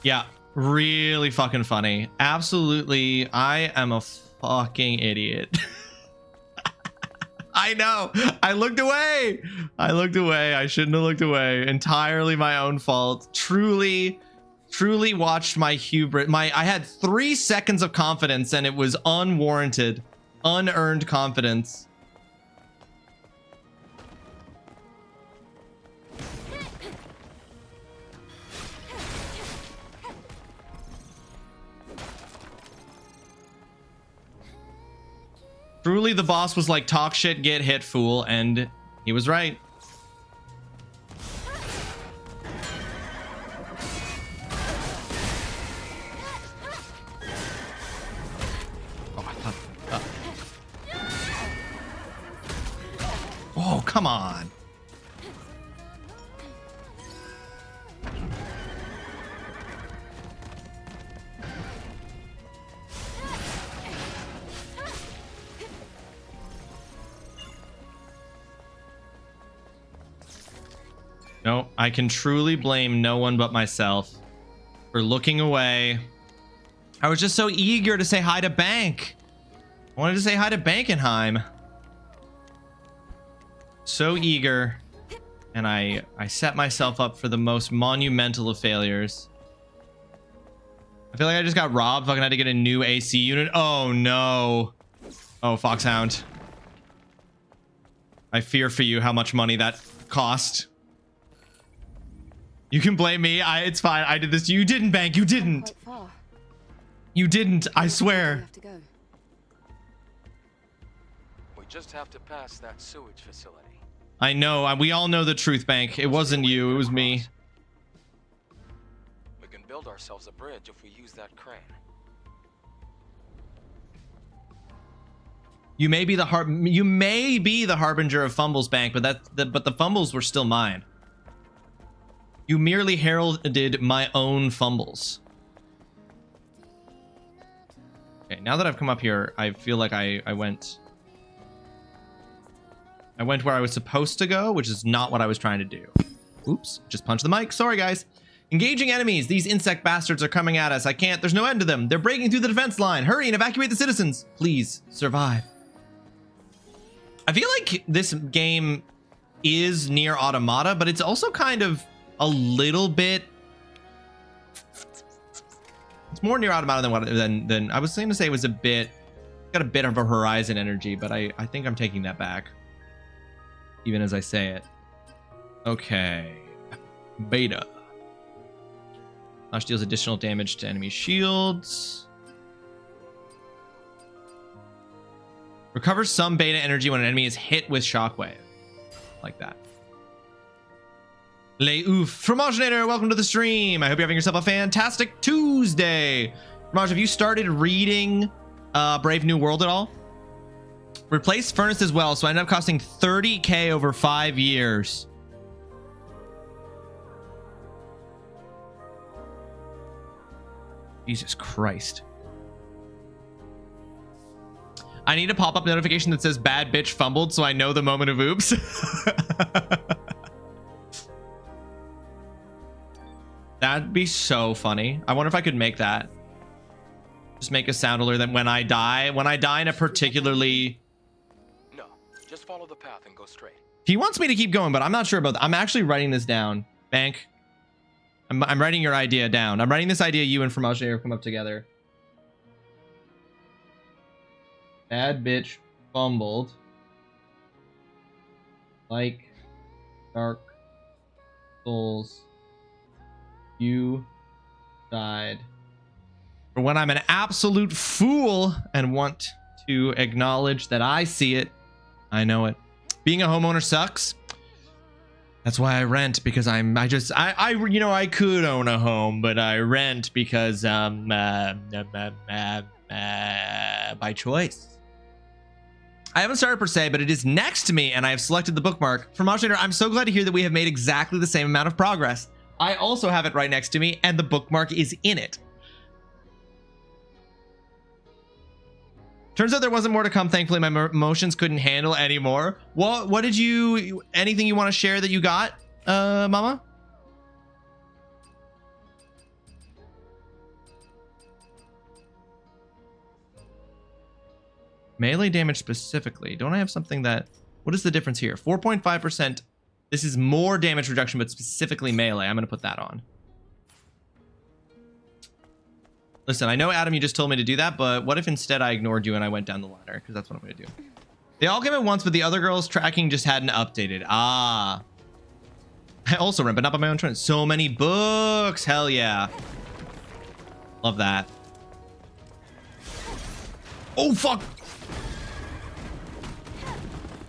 Yeah, really fucking funny. Absolutely, I am a fucking idiot. I know. I looked away. I shouldn't have looked away. Entirely my own fault. Truly watched my hubris. I had 3 seconds of confidence and it was unwarranted, unearned confidence. Truly, the boss was like, talk shit, get hit, fool, and he was right. Oh, I thought. Oh, come on. No, I can truly blame no one but myself for looking away. I was just so eager to say hi to Bank. I wanted to say hi to Bankenheim. So eager. And I set myself up for the most monumental of failures. I feel like I just got robbed. Fucking had to get a new AC unit. Oh no. Oh, Foxhound. I fear for you how much money that cost. You can blame me. It's fine. I did this. You didn't, Bank. You didn't. You didn't. I swear. We just have to pass that sewage facility. I know. We all know the truth, Bank. It wasn't you. It was me. We can build ourselves a bridge if we use that crane. You may be the harbinger of fumbles, Bank, but but the fumbles were still mine. You merely heralded my own fumbles. Okay, now that I've come up here, I feel like I went where I was supposed to go, which is not what I was trying to do. Oops, just punched the mic. Sorry, guys. Engaging enemies. These insect bastards are coming at us. I can't. There's no end to them. They're breaking through the defense line. Hurry and evacuate the citizens. Please survive. I feel like this game is near Automata, but it's also kind of a little bit. It's more near Automata than I was going to say. It was a bit, got a bit of a Horizon energy, but I think I'm taking that back, even as I say it. Okay, beta. Flash deals additional damage to enemy shields. Recovers some beta energy when an enemy is hit with shockwave, like that. Les Ouf. Fromaginator, welcome to the stream. I hope you're having yourself a fantastic Tuesday. Fromage, have you started reading Brave New World at all? Replaced Furnace as well, so I ended up costing 30k over 5 years. Jesus Christ. I need a pop-up notification that says bad bitch fumbled so I know the moment of oops. That'd be so funny. I wonder if I could make that. Just make a sound alert that when I die in a particularly... No, just follow the path and go straight. He wants me to keep going, but I'm not sure about that. I'm actually writing this down. Bank. I'm writing your idea down. I'm writing this idea you and Fromage have come up together. Bad bitch fumbled. Like Dark Souls. You died. For when I'm an absolute fool and want to acknowledge that I see it. I know it. Being a homeowner sucks. That's why I rent, because I could own a home, but I rent because by choice. I haven't started per se, but it is next to me and I have selected the bookmark. For Modulator, I'm so glad to hear that we have made exactly the same amount of progress. I also have it right next to me and the bookmark is in it. Turns out there wasn't more to come. Thankfully, my emotions couldn't handle anymore. What did you, anything you want to share that you got, Mama? Melee damage specifically. Don't I have something that, what is the difference here? 4.5%. This is more damage reduction, but specifically melee. I'm going to put that on. Listen, I know, Adam, you just told me to do that, but what if instead I ignored you and I went down the ladder? Because that's what I'm going to do. They all came at once, but the other girls' tracking just hadn't updated. Ah. I also rent, but not by my own choice. So many books. Hell yeah. Love that. Oh, fuck.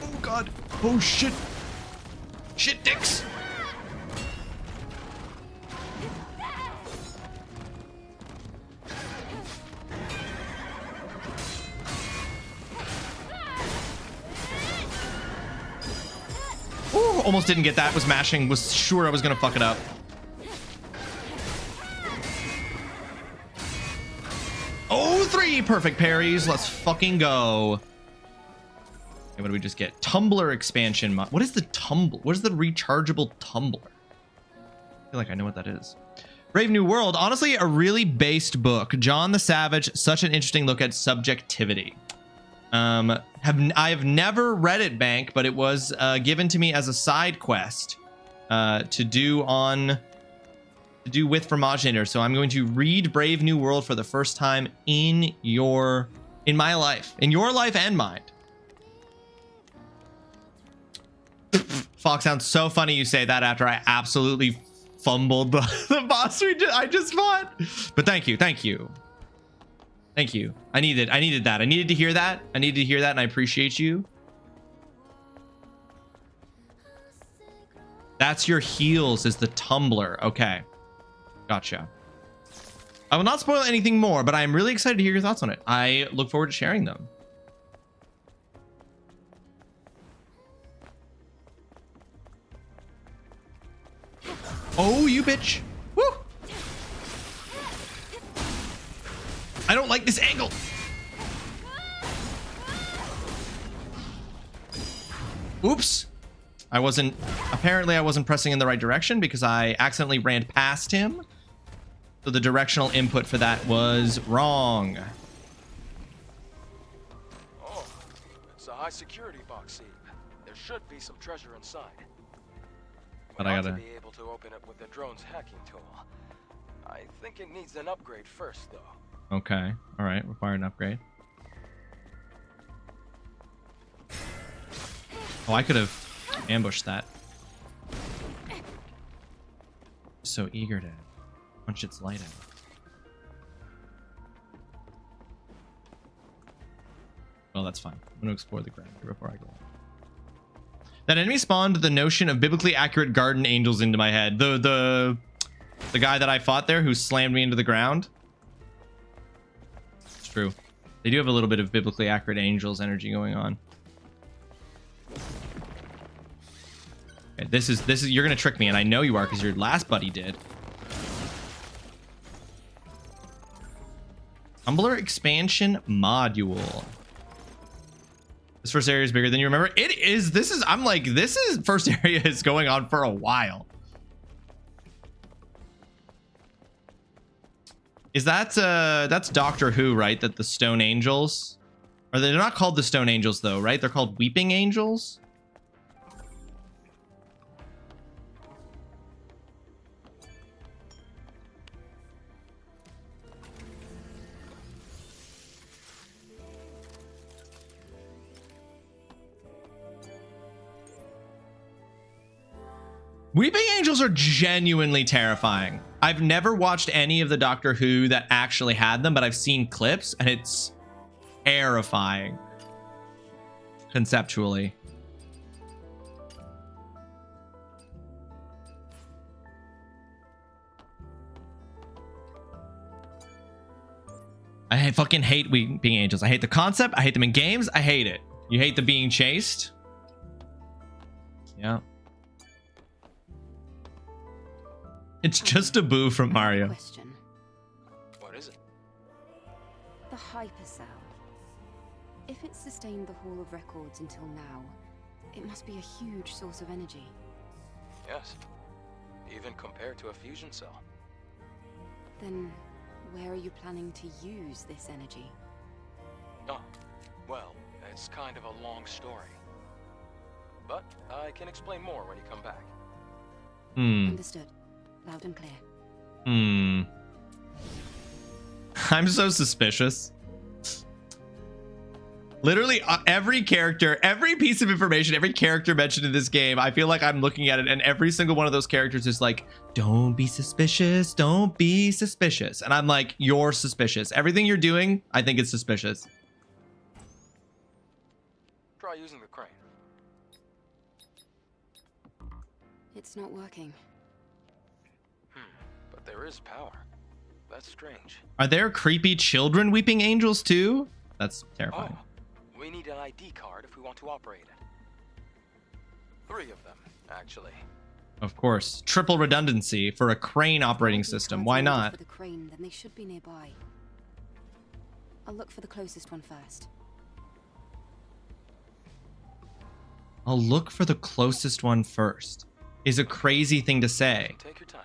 Oh, God. Oh, shit. Shit, dicks. Ooh, almost didn't get that. Was mashing. Was sure I was gonna fuck it up. Oh, 3 perfect parries. Let's fucking go. Okay, what do we just get? Tumbler expansion. What is the tumble? What is the rechargeable tumbler? I feel like I know what that is. Brave New World. Honestly, a really based book. John the Savage. Such an interesting look at subjectivity. I have never read it, Bank, but it was given to me as a side quest to do with Fromaginator. So I'm going to read Brave New World for the first time in my life, in your life and mine. Fox, sounds so funny you say that after I absolutely fumbled the boss I just fought. But thank you. Thank you. I needed that. I needed to hear that. And I appreciate you. That's your heals, is the tumbler. Okay. Gotcha. I will not spoil anything more, but I am really excited to hear your thoughts on it. I look forward to sharing them. Oh, you bitch. Woo! I don't like this angle. Oops. Apparently I wasn't pressing in the right direction because I accidentally ran past him. So the directional input for that was wrong. Oh, it's a high security box, Eve. There should be some treasure inside. But I gotta be able to open it with the drone's hacking tool. I think it needs an upgrade first, though. Okay. All right. Require an upgrade. Oh, I could have ambushed that. So eager to punch its light out. Well, that's fine. I'm going to explore the ground here before I go. That enemy spawned the notion of biblically accurate garden angels into my head. The guy that I fought there who slammed me into the ground. It's true. They do have a little bit of biblically accurate angels energy going on. Okay, this is you're gonna trick me, and I know you are because your last buddy did. Tumbler expansion module. This first area is bigger than you remember. It is. This is first area is going on for a while. Is that that's Doctor Who, right? That the Stone Angels, or they're not called the Stone Angels though, right? They're called Weeping Angels. Weeping Angels are genuinely terrifying. I've never watched any of the Doctor Who that actually had them, but I've seen clips and it's terrifying conceptually. I fucking hate being angels. I hate the concept. I hate them in games. I hate it. You hate the being chased? Yeah. It's just a boo from Mario. Question. What is it? The hypercell. If it sustained the Hall of Records until now, it must be a huge source of energy. Yes. Even compared to a fusion cell. Then, where are you planning to use this energy? Oh, well, it's kind of a long story. But I can explain more when you come back. Understood. Loud and clear. I'm so suspicious. Literally every character, every piece of information, every character mentioned in this game, I feel like I'm looking at it and every single one of those characters is like, don't be suspicious, don't be suspicious. And I'm like, you're suspicious. Everything you're doing, I think it's suspicious. Try using the crane. It's not working. But there is power. That's strange. Are there creepy children weeping angels too? That's terrifying. Oh, we need an ID card if we want to operate it. 3 of them, actually. Of course. Triple redundancy for a crane operating system. Why not? For the crane, then they should be nearby. I'll look for the closest one first. I'll look for the closest one first. Is a crazy thing to say. Take your time.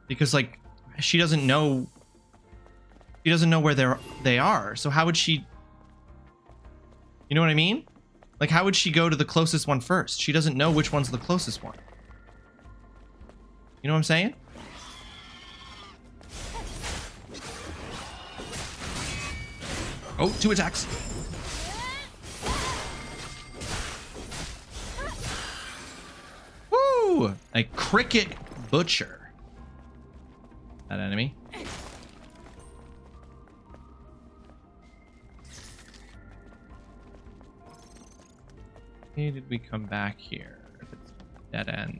Because like she doesn't know where they are. So how would she, you know what I mean? Like how would she go to the closest one first? She doesn't know which one's the closest one. You know what I'm saying? Oh, 2 attacks. Woo! A cricket butcher. That enemy. Hey, did we come back here? If it's dead end.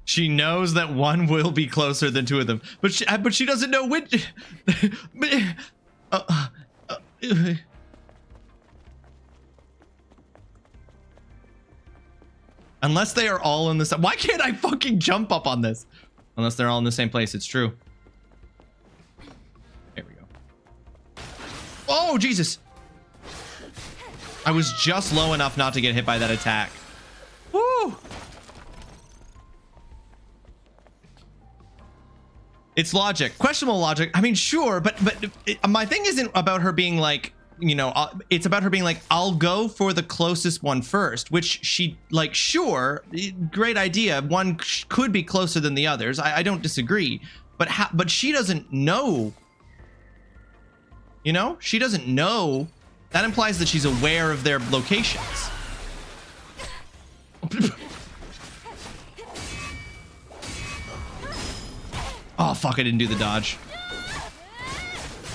She knows that one will be closer than 2 of them, but she doesn't know which. Unless they are all in the same. Why can't I fucking jump up on this? Unless they're all in the same place. It's true. There we go. Oh, Jesus. I was just low enough not to get hit by that attack. Woo. It's logic, questionable logic. I mean, sure, but my thing isn't about her being like, you know, it's about her being like, I'll go for the closest one first, which she like, sure, great idea. One could be closer than the others. I don't disagree, but she doesn't know. You know, she doesn't know. That implies that she's aware of their locations. Oh, fuck, I didn't do the dodge.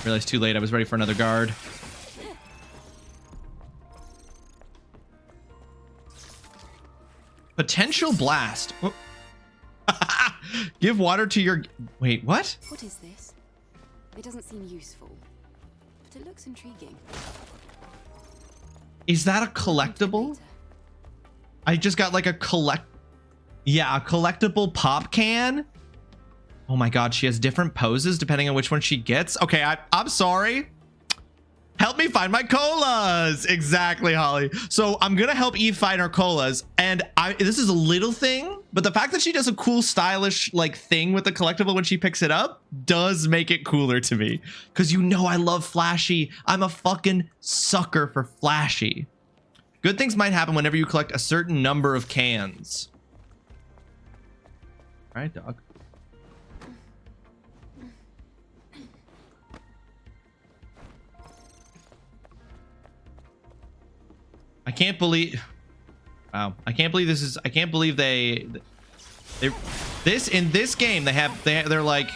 Realized too late. I was ready for another guard. Potential blast. Oh. Give water to your... Wait, what? What is this? It doesn't seem useful, but it looks intriguing. Is that a collectible? I just got like a Yeah, a collectible pop can. Oh my god, she has different poses depending on which one she gets. Okay, I'm sorry. Help me find my colas. Exactly, Holly. So I'm gonna help Eve find her colas, and this is a little thing, but the fact that she does a cool, stylish like thing with the collectible when she picks it up does make it cooler to me. Because you know I love flashy. I'm a fucking sucker for flashy. Good things might happen whenever you collect a certain number of cans. All right, dog. I can't believe. Wow, I can't believe this is. I can't believe this in this game they're like,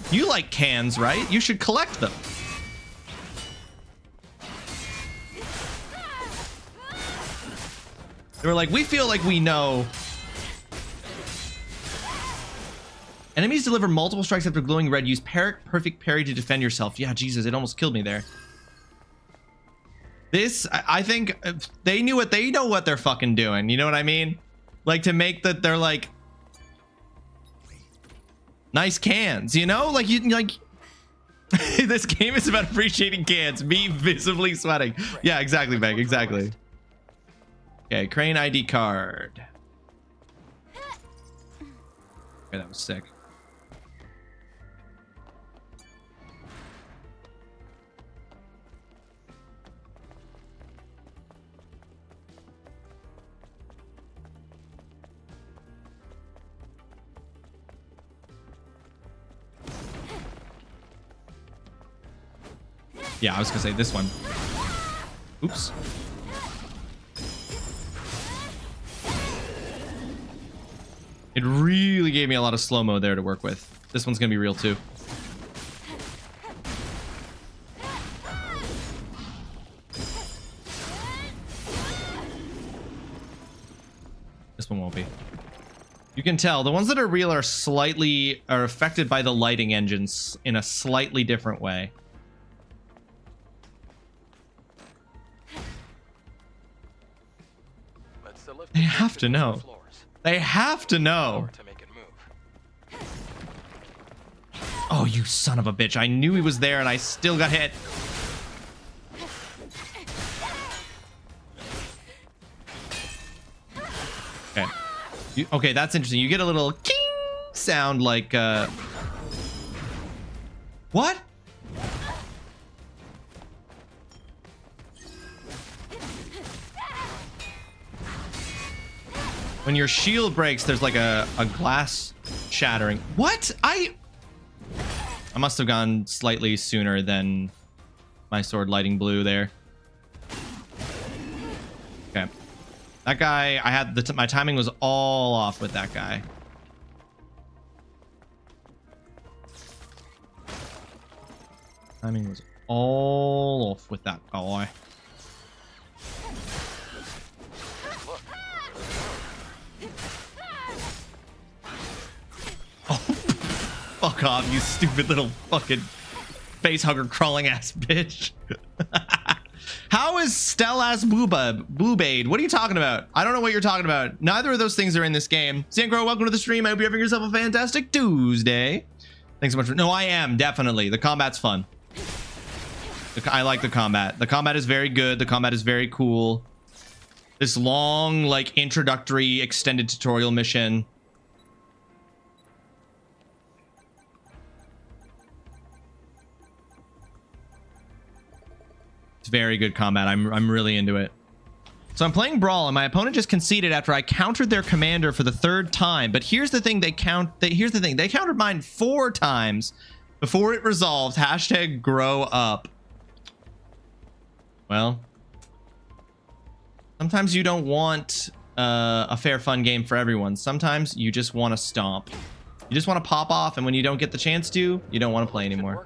you like cans, right? You should collect them. They were like, we feel like we know. Enemies deliver multiple strikes after glowing red. Use perfect parry to defend yourself. Yeah, Jesus, it almost killed me there. This, I think they know what they're fucking doing. You know what I mean? Like, to make that they're like nice cans, you know? Like, you like this game is about appreciating cans. Me visibly sweating. Yeah, exactly, Meg. Exactly. Okay, Crane ID card. Okay, that was sick. Yeah, I was gonna say this one. Oops. It really gave me a lot of slow-mo there to work with. This one's gonna be real too. This one won't be. You can tell the ones that are real are affected by the lighting engines in a slightly different way. They have to know. They have to know. Oh, you son of a bitch. I knew he was there and I still got hit. Okay. Okay, that's interesting. You get a little king sound like what? When your shield breaks, there's like a glass shattering. What? I must have gone slightly sooner than my sword lighting blue there. Okay. That guy, I had my timing was all off with that guy. Timing was all off with that guy. Fuck off, you stupid little fucking face hugger crawling ass bitch. How is Stella's Boobade? What are you talking about? I don't know what you're talking about. Neither of those things are in this game. Sandcrow, welcome to the stream. I hope you're having yourself a fantastic Tuesday. Thanks so much. No, I am, definitely. The combat's fun. I like the combat. The combat is very good. The combat is very cool. This long, like, introductory extended tutorial mission. Very good combat. I'm really into it. So I'm playing Brawl and my opponent just conceded after I countered their commander for the 3rd time. But here's the thing, they countered mine 4 times before it resolved. Hashtag grow up. Well, sometimes you don't want a fair fun game for everyone. Sometimes you just want to stomp. You just want to pop off, and when you don't get the chance to, you don't want to play anymore.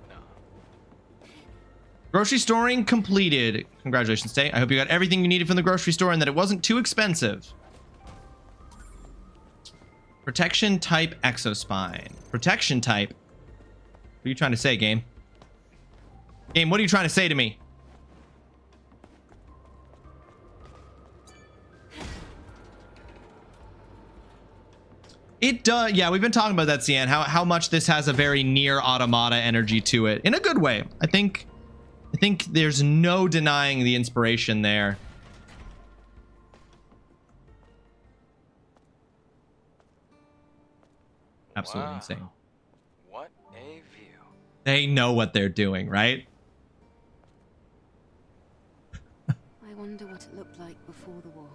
Grocery storing completed. Congratulations, Tay. I hope you got everything you needed from the grocery store and that it wasn't too expensive. Protection type exospine. Protection type. What are you trying to say, game? Game, what are you trying to say to me? It does. Yeah, we've been talking about that, Cian. How much this has a very near automata energy to it in a good way. I think there's no denying the inspiration there. Absolutely insane. What a view. They know what they're doing, right? I wonder what it looked like before the war.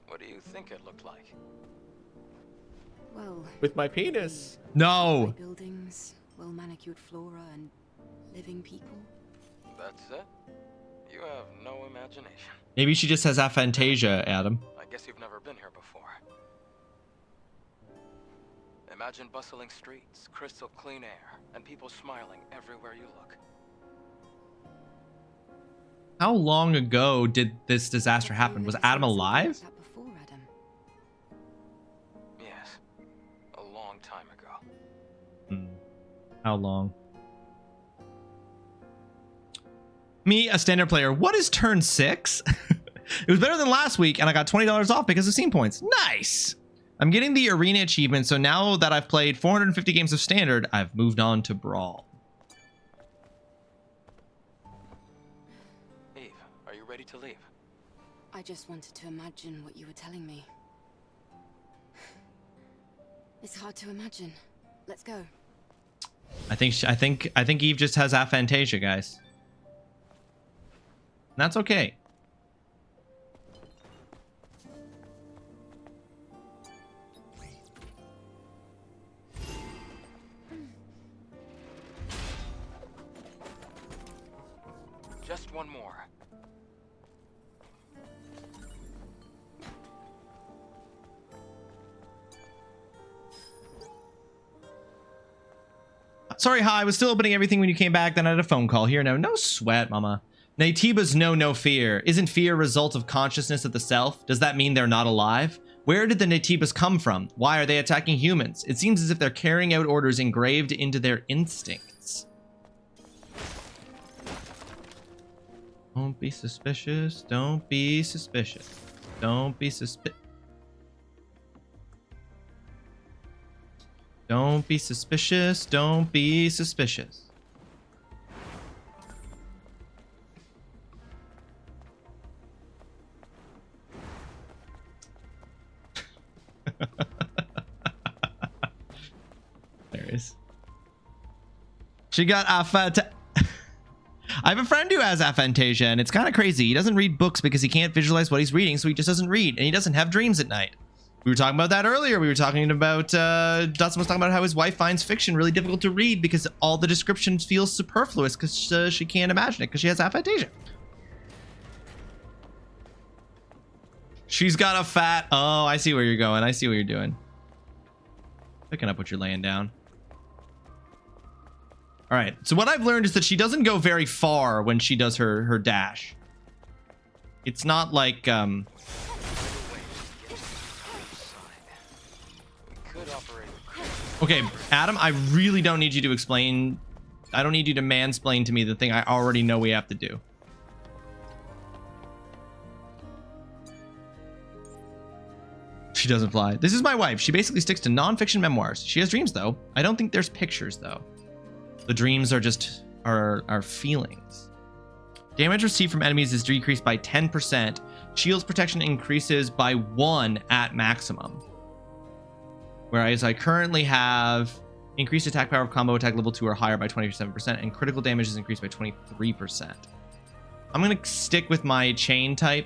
What do you think it looked like? Well, With my penis. No. buildings, well-manicured flora, and living people. That's it? You have no imagination. Maybe she just has aphantasia, Adam. I guess you've never been here before. Imagine bustling streets, crystal clean air, and people smiling everywhere you look. How long ago did this disaster happen? Was Adam alive? Before Adam. Yes, a long time ago. How long? Me, a standard player. What is turn 6? It was better than last week, and I got $20 off because of scene points. Nice! I'm getting the arena achievement, so now that I've played 450 games of standard, I've moved on to Brawl. Eve, are you ready to leave? I just wanted to imagine what you were telling me. It's hard to imagine. Let's go. I think Eve just has aphantasia, guys. And that's okay. Just one more. Sorry, hi. I was still opening everything when you came back. Then I had a phone call. Here now. No sweat, mama. Naytiba's no fear. Isn't fear a result of consciousness of the self? Does that mean they're not alive? Where did the Naytibas come from? Why are they attacking humans? It seems as if they're carrying out orders engraved into their instincts. Don't be suspicious. Don't be suspicious. Don't be suspicious. Don't be suspicious. Don't be suspicious. There is. She got aphantasia. I have a friend who has aphantasia, and it's kind of crazy. He doesn't read books because he can't visualize what he's reading, so he just doesn't read, and he doesn't have dreams at night. We were talking about that earlier. We were talking about, Dustin was talking about how his wife finds fiction really difficult to read because all the descriptions feel superfluous because she can't imagine it because she has aphantasia. She's got a fat... Oh, I see where you're going. I see what you're doing. Picking up what you're laying down. All right. So what I've learned is that she doesn't go very far when she does her dash. It's not like... Okay, Adam, I really don't need you to explain. I don't need you to mansplain to me the thing I already know we have to do. She doesn't fly. This is my wife. She basically sticks to non-fiction memoirs. She has dreams, though. I don't think there's pictures, though. The dreams are just our feelings. Damage received from enemies is decreased by 10%. Shield's protection increases by 1 at maximum. Whereas I currently have increased attack power of combo attack level 2 or higher by 27%, and critical damage is increased by 23%. I'm going to stick with my chain type.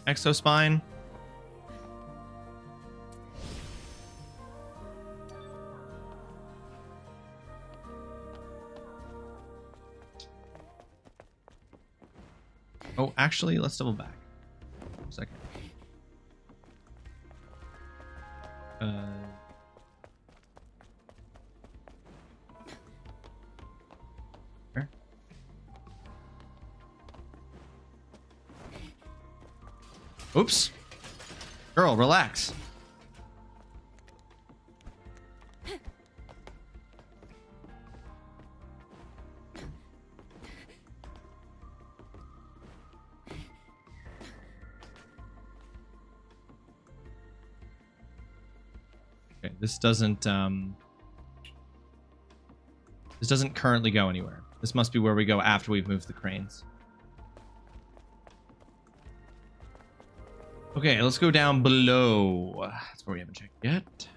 Exospine. Oh, actually, let's double back. For a second. Here. Oops. Girl, relax. Okay, this doesn't currently go anywhere. This must be where we go after we've moved the cranes. Okay, let's go down below. That's where we haven't checked yet.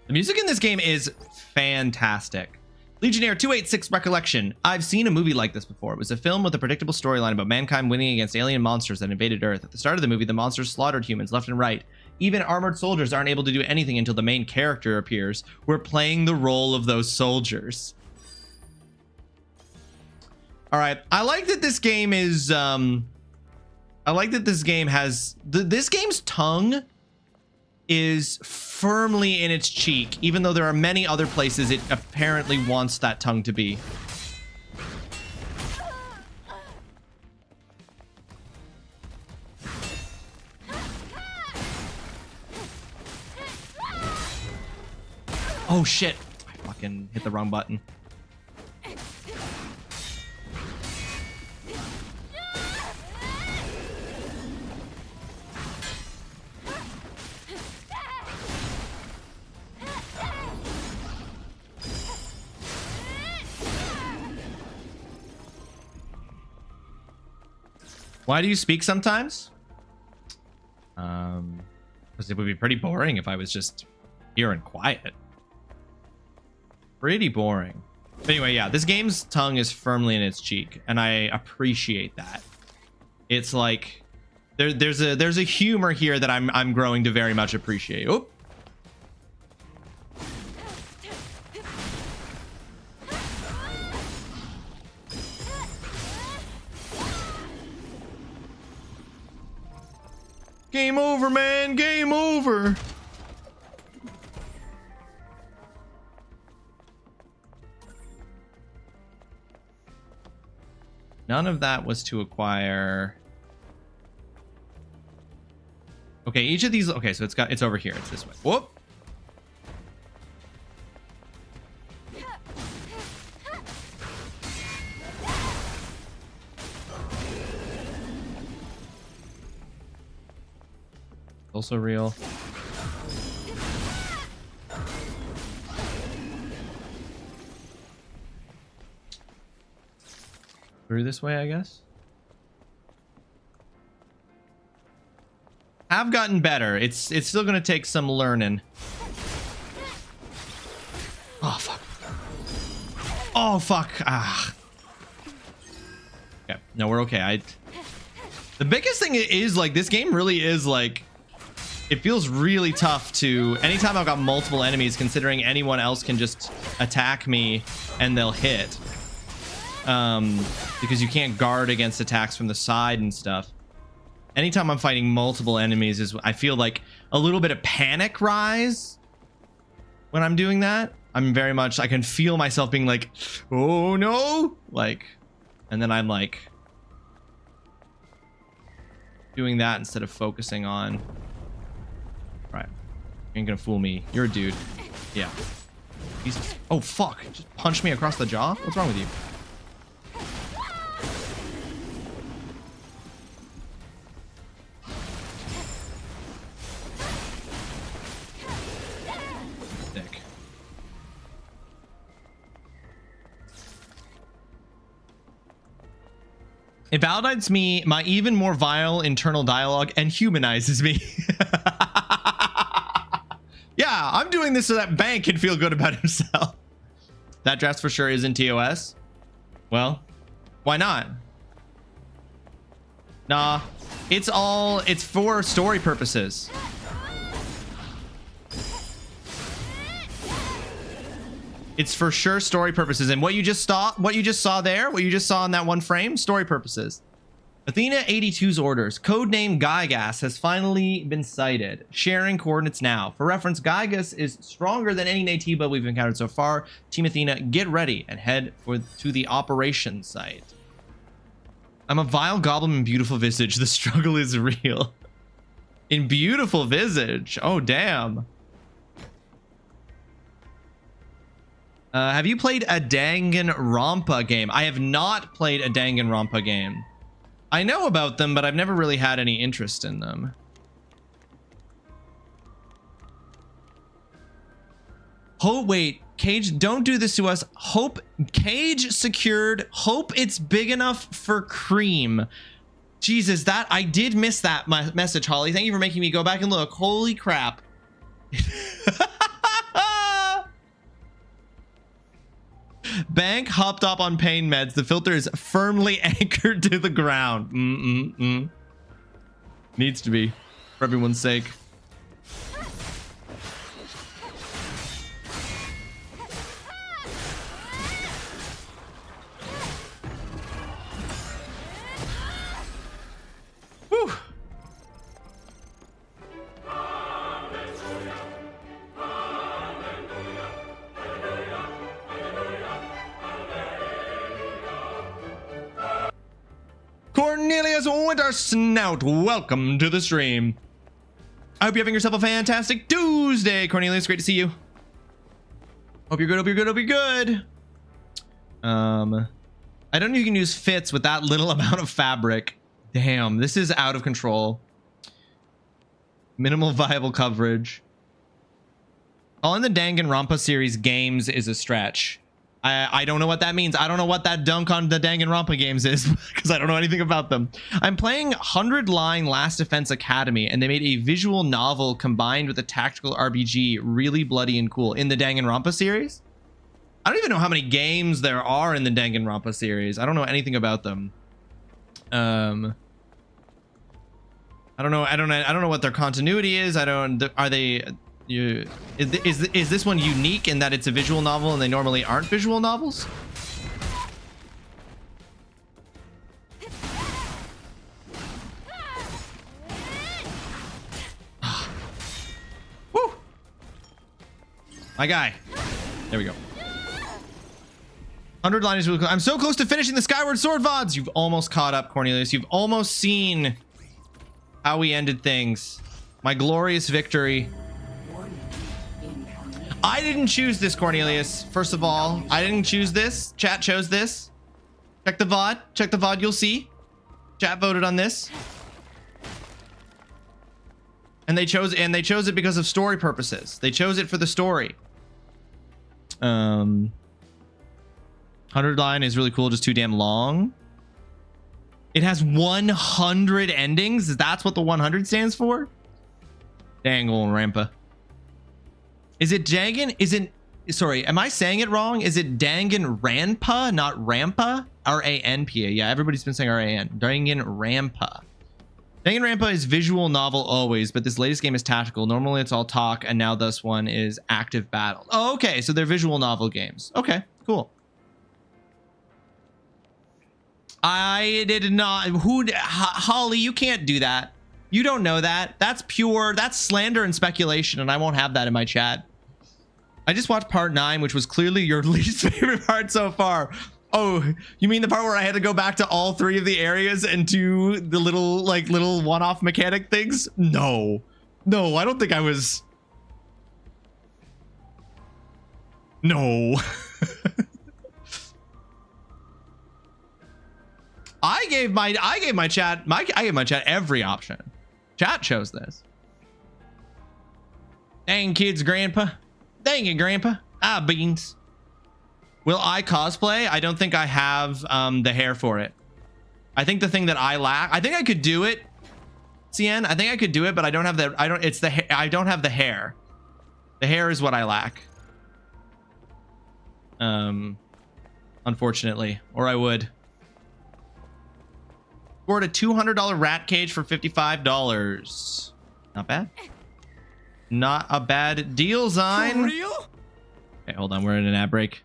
The music in this game is fantastic. Legionnaire 286 recollection. I've seen a movie like this before. It was a film with a predictable storyline about mankind winning against alien monsters that invaded Earth. At the start of the movie, the monsters slaughtered humans left and right. Even armored soldiers aren't able to do anything until the main character appears. We're playing the role of those soldiers. All right. I like that this game is I like that this game has this game's tongue is firmly in its cheek, even though there are many other places it apparently wants that tongue to be. Oh shit, I fucking hit the wrong button. Why do you speak sometimes? Because it would be pretty boring if I was just here and quiet. Pretty boring. But anyway, yeah, this game's tongue is firmly in its cheek, and I appreciate that. It's like there's a humor here that I'm growing to very much appreciate. Oh. Game over, man. Game over. None of that was to acquire. Okay, each of these. Okay, so it's over here. It's this way. Whoop. Also real. Through this way, I guess. Have gotten better. It's still gonna take some learning. Oh fuck. Oh fuck. Ah. Okay. No, we're okay. The biggest thing is like this game really is like. It feels really tough to anytime I've got multiple enemies, considering anyone else can just attack me and they'll hit. Because you can't guard against attacks from the side and stuff. Anytime I'm fighting multiple enemies is I feel like a little bit of panic rise when I'm doing that. I'm very much I can feel myself being like, oh no, like, and then I'm like doing that instead of focusing on. Right. You ain't gonna fool me. You're a dude. Yeah. Jesus. Oh, fuck. Just punch me across the jaw? What's wrong with you? Dick. It validates me, my even more vile internal dialogue, and humanizes me. Yeah, I'm doing this so that Bank can feel good about himself. That dress for sure is in TOS. Well, why not? Nah, it's for story purposes. It's for sure story purposes. And what you just saw there, what you just saw in that one frame, story purposes. Athena 82's orders, codename Gygas, has finally been sighted. Sharing coordinates now. For reference, Gygas is stronger than any Natiba we've encountered so far. Team Athena, get ready and head to the operation site. I'm a vile goblin in beautiful visage. The struggle is real. In beautiful visage. Oh, damn. Have you played a Danganronpa game? I have not played a Danganronpa game. I know about them, but I've never really had any interest in them. Oh, wait. Cage, don't do this to us. Hope Cage secured. Hope it's big enough for cream. Jesus, that I did miss that message, Holly. Thank you for making me go back and look. Holy crap. bank hopped up on pain meds. The filter is firmly anchored to the ground. Needs to be, for everyone's sake. Whew. Cornelius Wintersnout, welcome to the stream. I hope you're having yourself a fantastic Tuesday, Cornelius. Great to see you. Hope you're good. Hope you're good. Hope you're good. I don't know if you can use fits with that little amount of fabric. Damn, this is out of control. Minimal viable coverage. Calling the Danganronpa series games is a stretch. I don't know what that means. I don't know what that dunk on the Danganronpa games is because I don't know anything about them. I'm playing 100 Line Last Defense Academy, and they made a visual novel combined with a tactical RPG, really bloody and cool, in the Danganronpa series. I don't even know how many games there are in the Danganronpa series. I don't know anything about them. I don't know what their continuity is. Are they? Is this one unique in that it's a visual novel and they normally aren't visual novels? Woo! My guy. There we go. 100 line is really cool. I'm so close to finishing the Skyward Sword VODs. You've almost caught up, Cornelius. You've almost seen how we ended things. My glorious victory. I didn't choose this, Cornelius. First of all, I didn't choose this. Chat chose this. Check the VOD. Check the VOD. You'll see. Chat voted on this. And they chose it because of story purposes. They chose it for the story. 100 line is really cool, just too damn long. It has 100 endings. That's what the 100 stands for? Danganronpa. Is it Dangan? Sorry, am I saying it wrong? Is it Danganronpa, not Rampa? R-A-N-P-A. Yeah, everybody's been saying R-A-N. Danganronpa. Danganronpa is visual novel always, but this latest game is tactical. Normally it's all talk, and now this one is active battle. Oh, okay, so they're visual novel games. Okay, cool. I did not. Holly, you can't do that. You don't know that. That's slander and speculation, and I won't have that in my chat. I just watched part 9, which was clearly your least favorite part so far. Oh, you mean the part where I had to go back to all 3 of the areas and do the little one-off mechanic things? No, I don't think I was. No. I gave my chat every option. Chat chose this. Dang kids, grandpa. Dang it, grandpa. Ah, beans. Will I cosplay? I don't think I have the hair for it. I think the thing that I lack, I think I could do it. CN, I think I could do it, but I don't have the I don't have the hair. The hair is what I lack. Unfortunately, or I would. Scored a $200 rat cage for $55. Not bad. Not a bad deal, Zine. For real? Okay, hold on. We're in an ad break.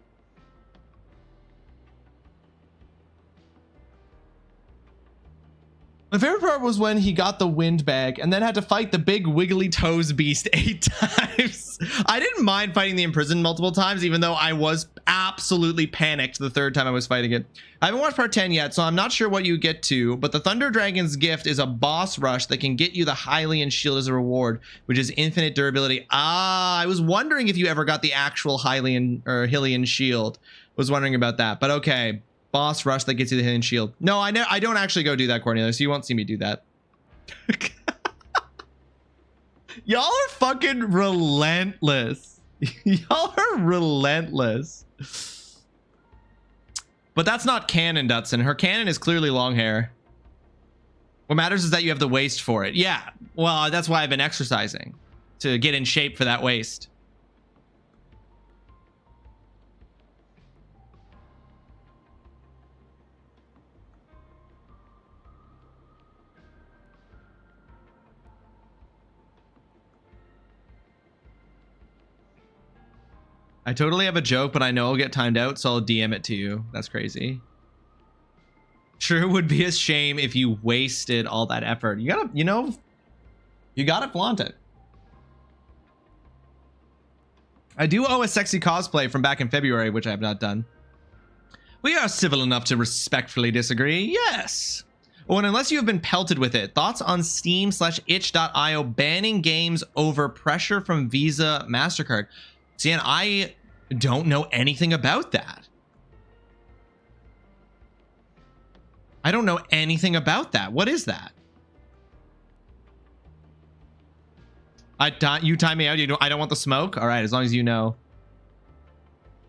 My favorite part was when he got the wind bag and then had to fight the big wiggly toes beast 8 times. I didn't mind fighting the imprisoned multiple times, even though I was absolutely panicked the 3rd time I was fighting it. I haven't watched part 10 yet, so I'm not sure what you get to, but the Thunder Dragon's gift is a boss rush that can get you the Hylian shield as a reward, which is infinite durability. Ah, I was wondering if you ever got the actual Hylian shield. Was wondering about that, but okay. Boss rush that gets you the hidden shield. No, I don't actually go do that, Cornelius. You won't see me do that. Y'all are fucking relentless. Y'all are relentless. But that's not canon, Dutson. Her canon is clearly long hair. What matters is that you have the waist for it. Yeah, well, that's why I've been exercising. To get in shape for that waist. I totally have a joke, but I know I'll get timed out, so I'll DM it to you. That's crazy. Sure would be a shame if you wasted all that effort. You gotta, you gotta flaunt it. I do owe a sexy cosplay from back in February, which I have not done. We are civil enough to respectfully disagree. Yes. Oh, and unless you have been pelted with it, thoughts on Steam/itch.io banning games over pressure from Visa, MasterCard? See, and I don't know anything about that. I don't know anything about that. What is that? You time me out. I don't want the smoke. All right, as long as you know.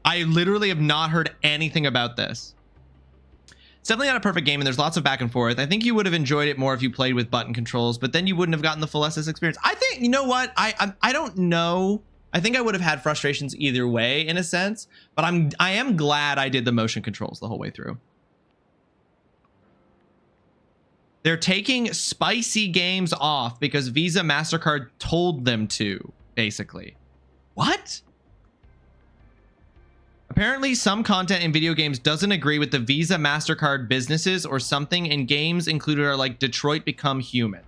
I literally have not heard anything about this. It's definitely not a perfect game, and there's lots of back and forth. I think you would have enjoyed it more if you played with button controls, but then you wouldn't have gotten the full SS experience. I think, you know what? I don't know. I think I would have had frustrations either way in a sense, but I am glad I did the motion controls the whole way through. They're taking spicy games off because Visa, MasterCard told them to, basically. What? Apparently, some content in video games doesn't agree with the Visa, MasterCard businesses or something, and games included are like Detroit Become Human.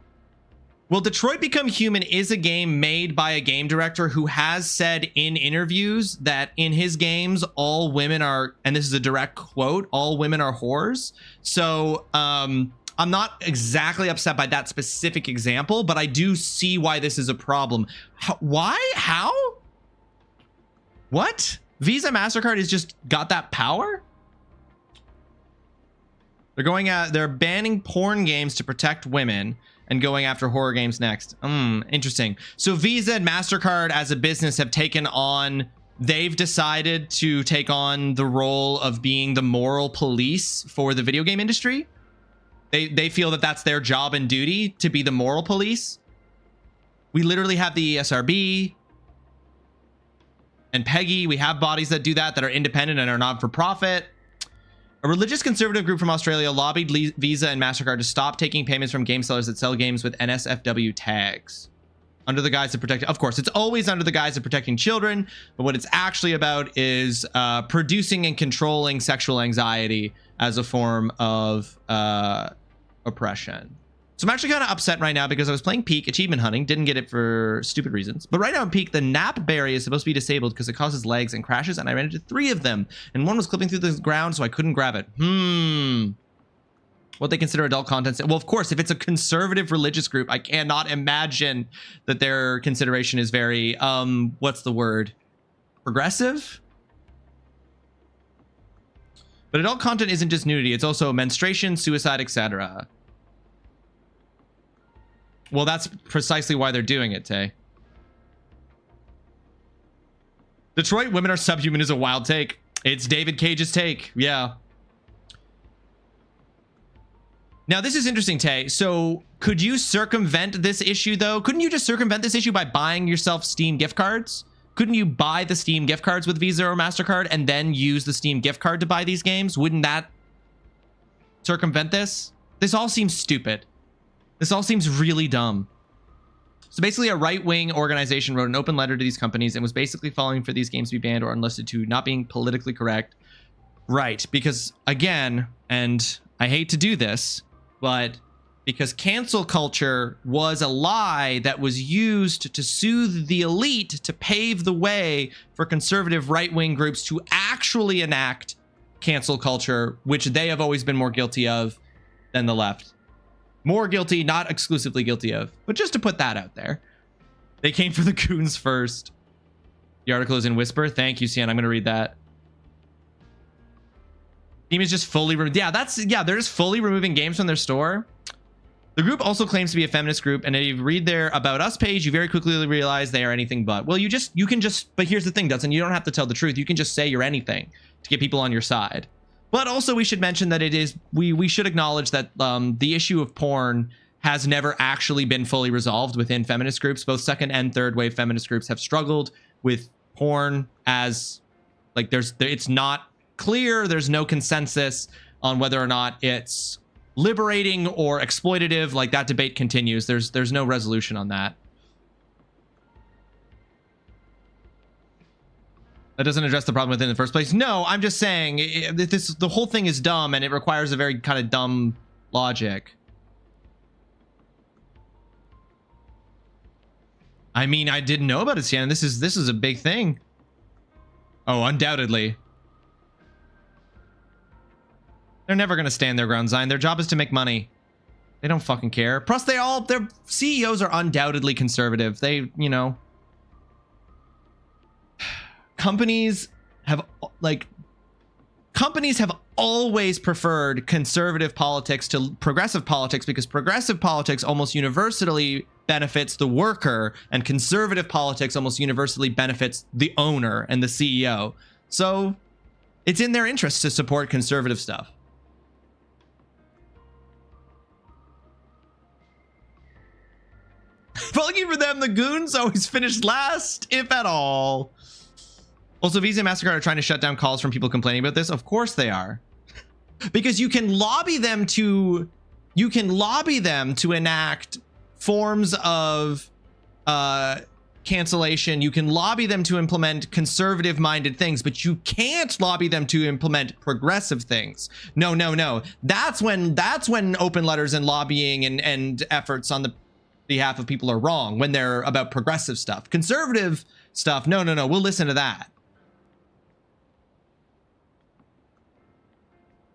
Well, Detroit Become Human is a game made by a game director who has said in interviews that in his games, all women are, and this is a direct quote, all women are whores. So, I'm not exactly upset by that specific example, but I do see why this is a problem. Why? How? What? Visa, MasterCard has just got that power? They're banning porn games to protect women and going after horror games next. Interesting. So Visa and MasterCard as a business have taken on, they've decided to take on the role of being the moral police for the video game industry. They feel that that's their job and duty to be the moral police. We literally have the ESRB and Peggy. We have bodies that do that are independent and are not for profit. A religious conservative group from Australia lobbied Visa and MasterCard to stop taking payments from game sellers that sell games with NSFW tags under the guise of protecting. Of course, it's always under the guise of protecting children, but what it's actually about is producing and controlling sexual anxiety as a form of oppression. So I'm actually kind of upset right now because I was playing Peak achievement hunting, didn't get it for stupid reasons. But right now in Peak, the nap berry is supposed to be disabled because it causes lags and crashes, and I ran into 3 of them, and one was clipping through the ground, so I couldn't grab it. What they consider adult content. Well, of course, if it's a conservative religious group, I cannot imagine that their consideration is very, what's the word? Progressive? But adult content isn't just nudity, it's also menstruation, suicide, etc. Well, that's precisely why they're doing it, Tay. Detroit women are subhuman is a wild take. It's David Cage's take. Yeah. Now, this is interesting, Tay. So could you circumvent this issue, though? Couldn't you just circumvent this issue by buying yourself Steam gift cards? Couldn't you buy the Steam gift cards with Visa or MasterCard and then use the Steam gift card to buy these games? Wouldn't that circumvent this? This all seems stupid. This all seems really dumb. So basically, a right-wing organization wrote an open letter to these companies and was basically calling for these games to be banned or unlisted to not being politically correct. Right, because again, and I hate to do this, but because cancel culture was a lie that was used to soothe the elite to pave the way for conservative right-wing groups to actually enact cancel culture, which they have always been more guilty of than the left. More guilty, not exclusively guilty of, but just to put that out there. They came for the goons first. The article is in Whisper. Thank you, Sian. I'm going to read that. Steam is just fully they're just fully removing games from their store. The group also claims to be a feminist group, and if you read their About Us page, you very quickly realize they are anything but. Well, but here's the thing, Dutson, you don't have to tell the truth. You can just say you're anything to get people on your side. But also we should mention that we should acknowledge that the issue of porn has never actually been fully resolved within feminist groups. Both second and third wave feminist groups have struggled with porn as like it's not clear. There's no consensus on whether or not it's liberating or exploitative. Like, that debate continues. There's no resolution on that. That doesn't address the problem within the first place. No, I'm just saying the whole thing is dumb and it requires a very kind of dumb logic. I mean, I didn't know about it, Sienna. This is a big thing. Oh, undoubtedly. They're never gonna stand their ground, Zion. Their job is to make money. They don't fucking care. Plus, their CEOs are undoubtedly conservative. They, you know, companies have always preferred conservative politics to progressive politics because progressive politics almost universally benefits the worker and conservative politics almost universally benefits the owner and the CEO. So it's in their interest to support conservative stuff. Lucky for them, the goons always finish last, if at all. Also, Visa and MasterCard are trying to shut down calls from people complaining about this. Of course they are. Because you can lobby them to enact forms of cancellation. You can lobby them to implement conservative minded things, but you can't lobby them to implement progressive things. No. That's when open letters and lobbying and efforts on the behalf of people are wrong, when they're about progressive stuff. Conservative stuff, no, we'll listen to that.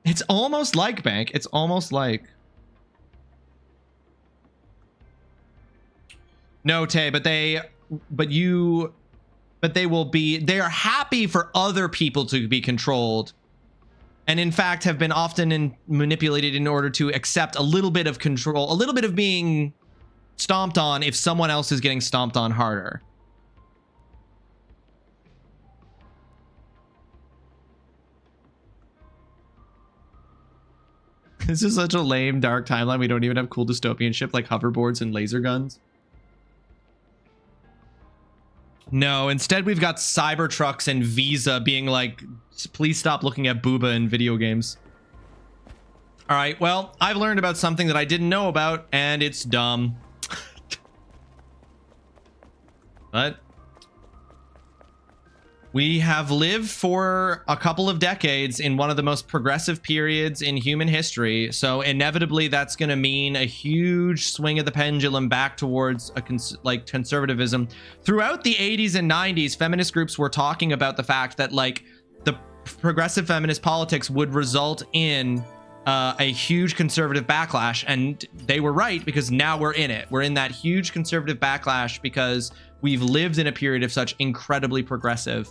It's almost like Bank. It's almost like. No, Tay, but they are happy for other people to be controlled, and in fact have been often manipulated in order to accept a little bit of control, a little bit of being stomped on if someone else is getting stomped on harder. This is such a lame dark timeline. We don't even have cool dystopian shit like hoverboards and laser guns. No, instead we've got Cybertrucks and Visa being like, please stop looking at booba in video games. All right, well, I've learned about something that I didn't know about, and it's dumb. But we have lived for a couple of decades in one of the most progressive periods in human history. So inevitably that's going to mean a huge swing of the pendulum back towards conservatism. Throughout the 80s and 90s, feminist groups were talking about the fact that like the progressive feminist politics would result in a huge conservative backlash. And they were right, because now we're in it. We're in that huge conservative backlash because we've lived in a period of such incredibly progressive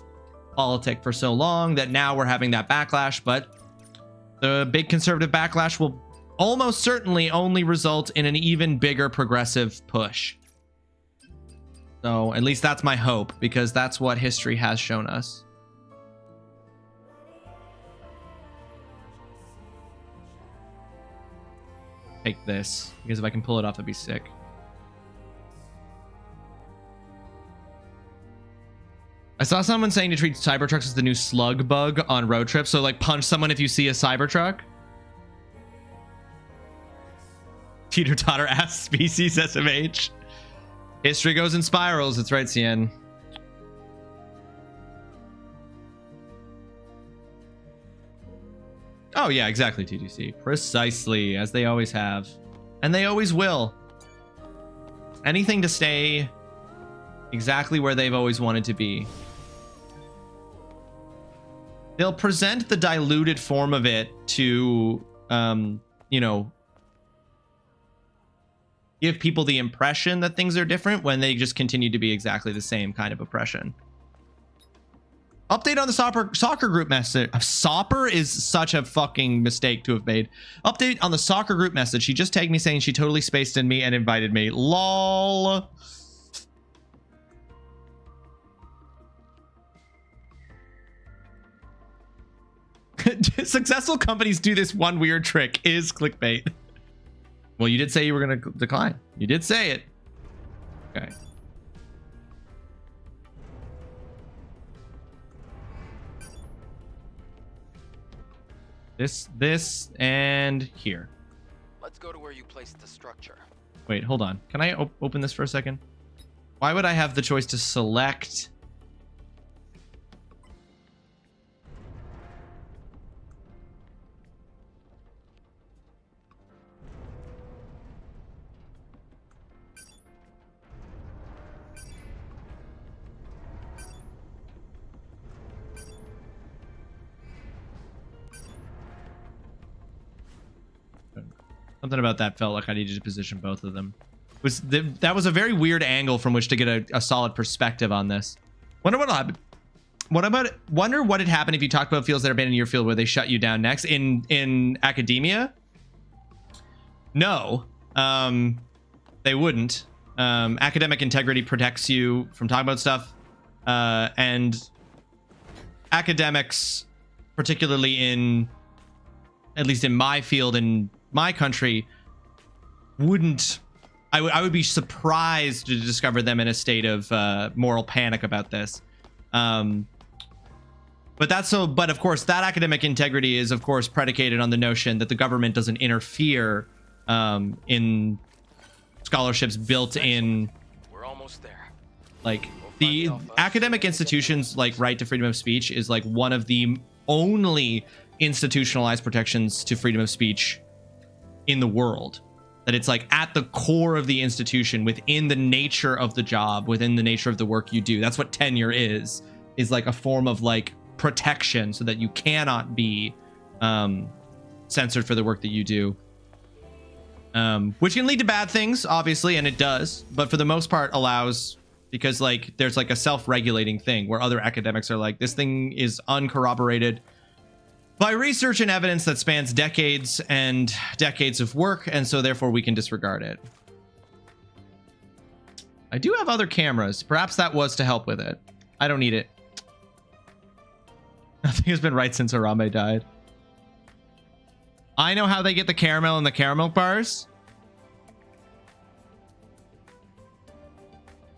politic for so long that now we're having that backlash. But the big conservative backlash will almost certainly only result in an even bigger progressive push. So at least that's my hope, because that's what history has shown us. Take this, because if I can pull it off, that'd be sick. I saw someone saying to treat Cybertrucks as the new slug bug on road trips. So like punch someone if you see a Cybertruck. Teeter-totter ass species SMH. History goes in spirals. That's right, Cien. Oh yeah, exactly, TTC. Precisely, as they always have. And they always will. Anything to stay exactly where they've always wanted to be. They'll present the diluted form of it to, you know, give people the impression that things are different when they just continue to be exactly the same kind of oppression. Update on the soccer group message. Sopper is such a fucking mistake to have made. Update on the soccer group message. She just tagged me saying she totally spaced in me and invited me. LOL. Successful companies do this one weird trick, is clickbait. Well, you did say you were going to decline. You did say it. Okay. This, and here. Let's go to where you placed the structure. Wait, hold on. Can I open this for a second? Why would I have the choice to select Something about that felt like I needed to position both of them. That was a very weird angle from which to get a solid perspective on this. Wonder what happened. Wonder what had happened if you talked about fields that have been in your field where they shut you down next. In academia? No. They wouldn't. Academic integrity protects you from talking about stuff. And academics, particularly at least in my field, in my country, wouldn't. I would be surprised to discover them in a state of moral panic about this. But of course, that academic integrity is, of course, predicated on the notion that the government doesn't interfere in scholarships built in. We're almost there. Like the academic institutions, like right to freedom of speech, is like one of the only institutionalized protections to freedom of speech in the world. That it's like at the core of the institution, within the nature of the job, within the nature of the work you do. That's what tenure is like a form of like protection so that you cannot be censored for the work that you do. Which can lead to bad things, obviously, and it does, but for the most part allows, because like there's like a self-regulating thing where other academics are like, this thing is uncorroborated by research and evidence that spans decades and decades of work, and so therefore we can disregard it. I do have other cameras. Perhaps that was to help with it. I don't need it. Nothing has been right since Harambe died. I know how they get the caramel in the caramel bars.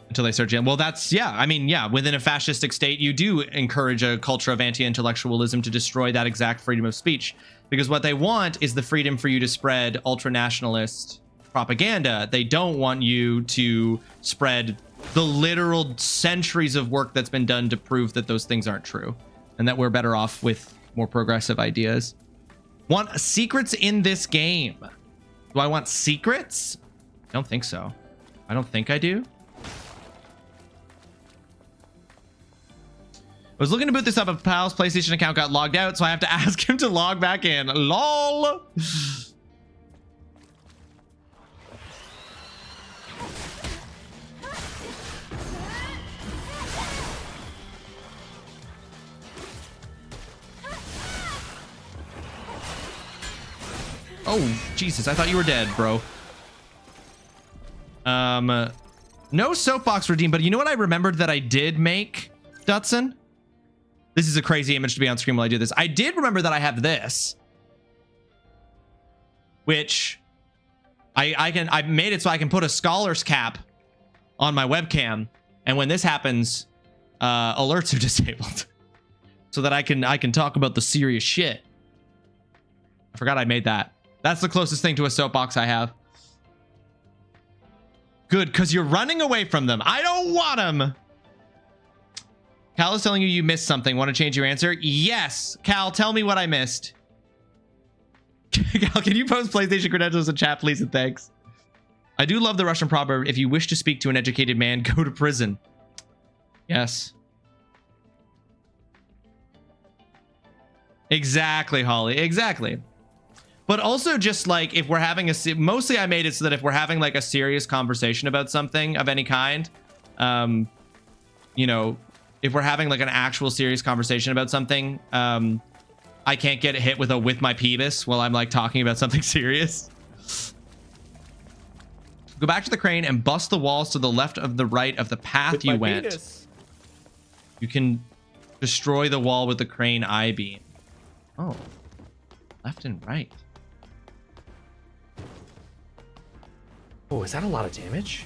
Until they start jamming. Well, that's, yeah. I mean, yeah, within a fascistic state, you do encourage a culture of anti-intellectualism to destroy that exact freedom of speech. Because what they want is the freedom for you to spread ultra-nationalist propaganda. They don't want you to spread the literal centuries of work that's been done to prove that those things aren't true. And that we're better off with more progressive ideas. Want secrets in this game? Do I want secrets? I don't think so. I don't think I do. I was looking to boot this up, but Pal's PlayStation account got logged out, so I have to ask him to log back in. LOL. Oh, Jesus, I thought you were dead, bro. No soapbox redeemed, but you know what I remembered that I did make, Dutson? This is a crazy image to be on screen while I do this. I did remember that I have this, which I made it so I can put a scholar's cap on my webcam, and when this happens, alerts are disabled, so that I can talk about the serious shit. I forgot I made that. That's the closest thing to a soapbox I have. Good, because you're running away from them. I don't want them. Cal is telling you you missed something. Want to change your answer? Yes. Cal, tell me what I missed. Cal, can you post PlayStation credentials in chat, please, and thanks. I do love the Russian proverb, if you wish to speak to an educated man, go to prison. Yes. Exactly, Holly. Exactly. But also just like if we're having mostly I made it so that if we're having like a serious conversation about something of any kind, you know, if we're having like an actual serious conversation about something, I can't get hit with my penis while I'm like talking about something serious. Go back to the crane and bust the walls to the left of the right of the path you went. Penis. You can destroy the wall with the crane I-beam. Oh, left and right. Oh, is that a lot of damage?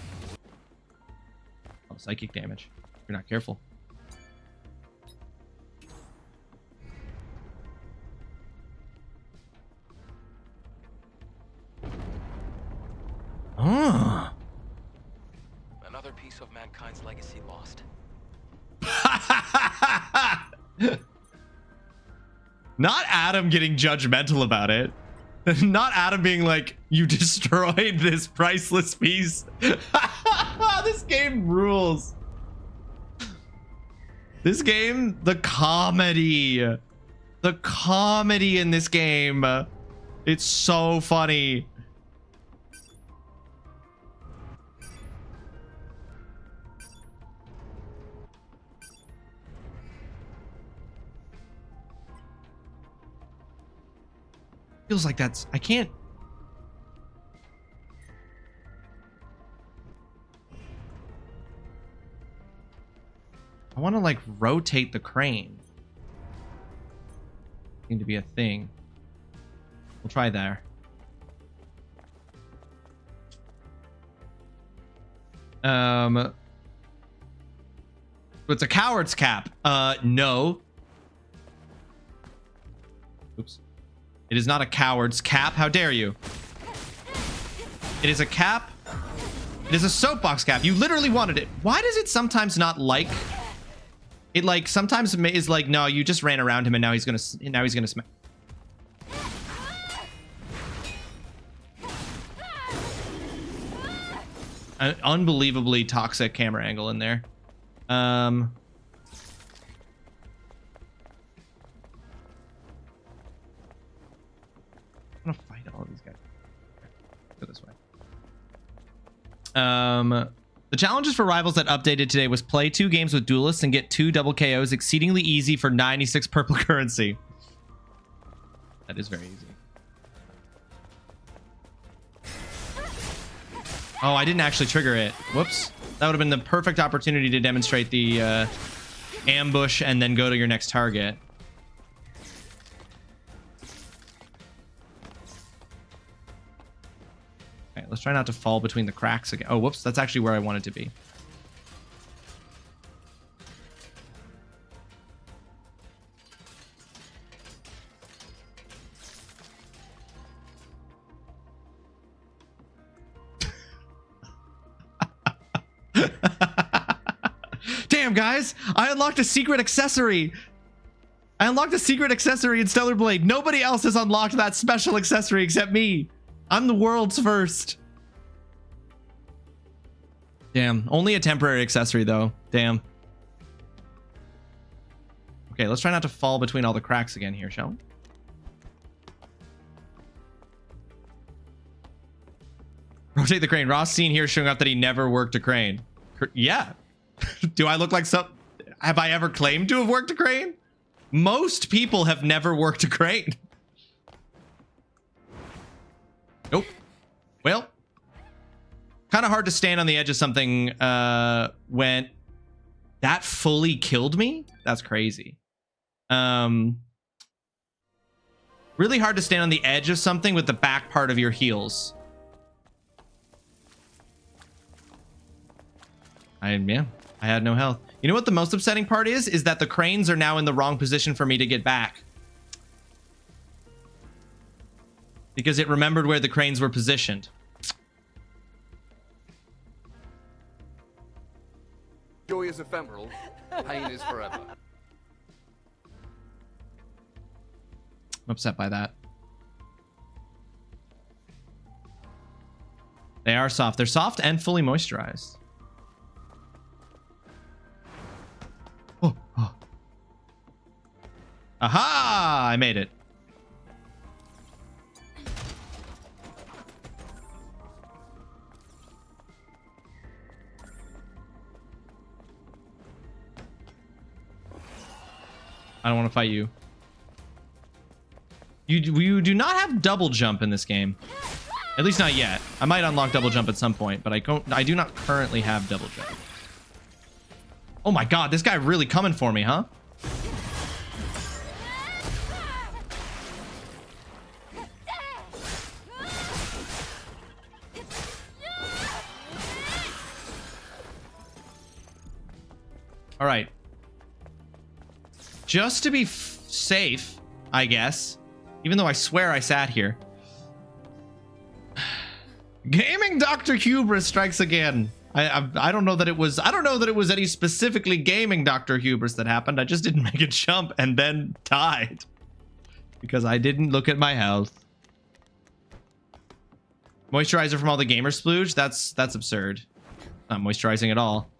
Oh, psychic damage. If you're not careful. Oh. Another piece of mankind's legacy lost. Not Adam getting judgmental about it. Not Adam being like, you destroyed this priceless piece. This game rules. This game, the comedy in this game, it's so funny. Feels like that's... I can't... I want to like rotate the crane. Seem to be a thing. We'll try there. It's a coward's cap. No. Oops. It is not a coward's cap. How dare you? It is a cap. It is a soapbox cap. You literally wanted it. Why does it sometimes not like... It like sometimes is like, no, you just ran around him and now he's gonna smack. An unbelievably toxic camera angle in there. I'm gonna fight all of these guys. Go this way. The challenges for rivals that updated today was play 2 games with duelists and get 2 double KOs exceedingly easy for 96 purple currency. That is very easy. Oh, I didn't actually trigger it. Whoops. That would have been the perfect opportunity to demonstrate the ambush and then go to your next target. Okay, let's try not to fall between the cracks again. Oh, whoops. That's actually where I wanted to be. Damn, guys. I unlocked a secret accessory. I unlocked a secret accessory in Stellar Blade. Nobody else has unlocked that special accessory except me. I'm the world's first. Damn. Only a temporary accessory, though. Damn. Okay, let's try not to fall between all the cracks again here, shall we? Rotate the crane. Ross seen here showing up that he never worked a crane. Yeah. Do I look like some... Have I ever claimed to have worked a crane? Most people have never worked a crane. Nope. Well, kind of hard to stand on the edge of something when that fully killed me. That's crazy. Really hard to stand on the edge of something with the back part of your heels. Yeah, I had no health. You know what the most upsetting part is? Is that the cranes are now in the wrong position for me to get back. Because it remembered where the cranes were positioned. Joy is ephemeral, pain is forever. I'm upset by that. They are soft. They're soft and fully moisturized. Oh, oh. Aha! I made it. I don't want to fight you. You do not have double jump in this game. At least not yet. I might unlock double jump at some point, but I do not currently have double jump. Oh my god, this guy really coming for me, huh? All right. Just to be safe, I guess, even though I swear I sat here. Gaming Dr. Hubris strikes again. I don't know that it was any specifically gaming Dr. Hubris that happened. I just didn't make a jump and then died because I didn't look at my health. Moisturizer from all the gamer splooge? That's absurd. Not moisturizing at all.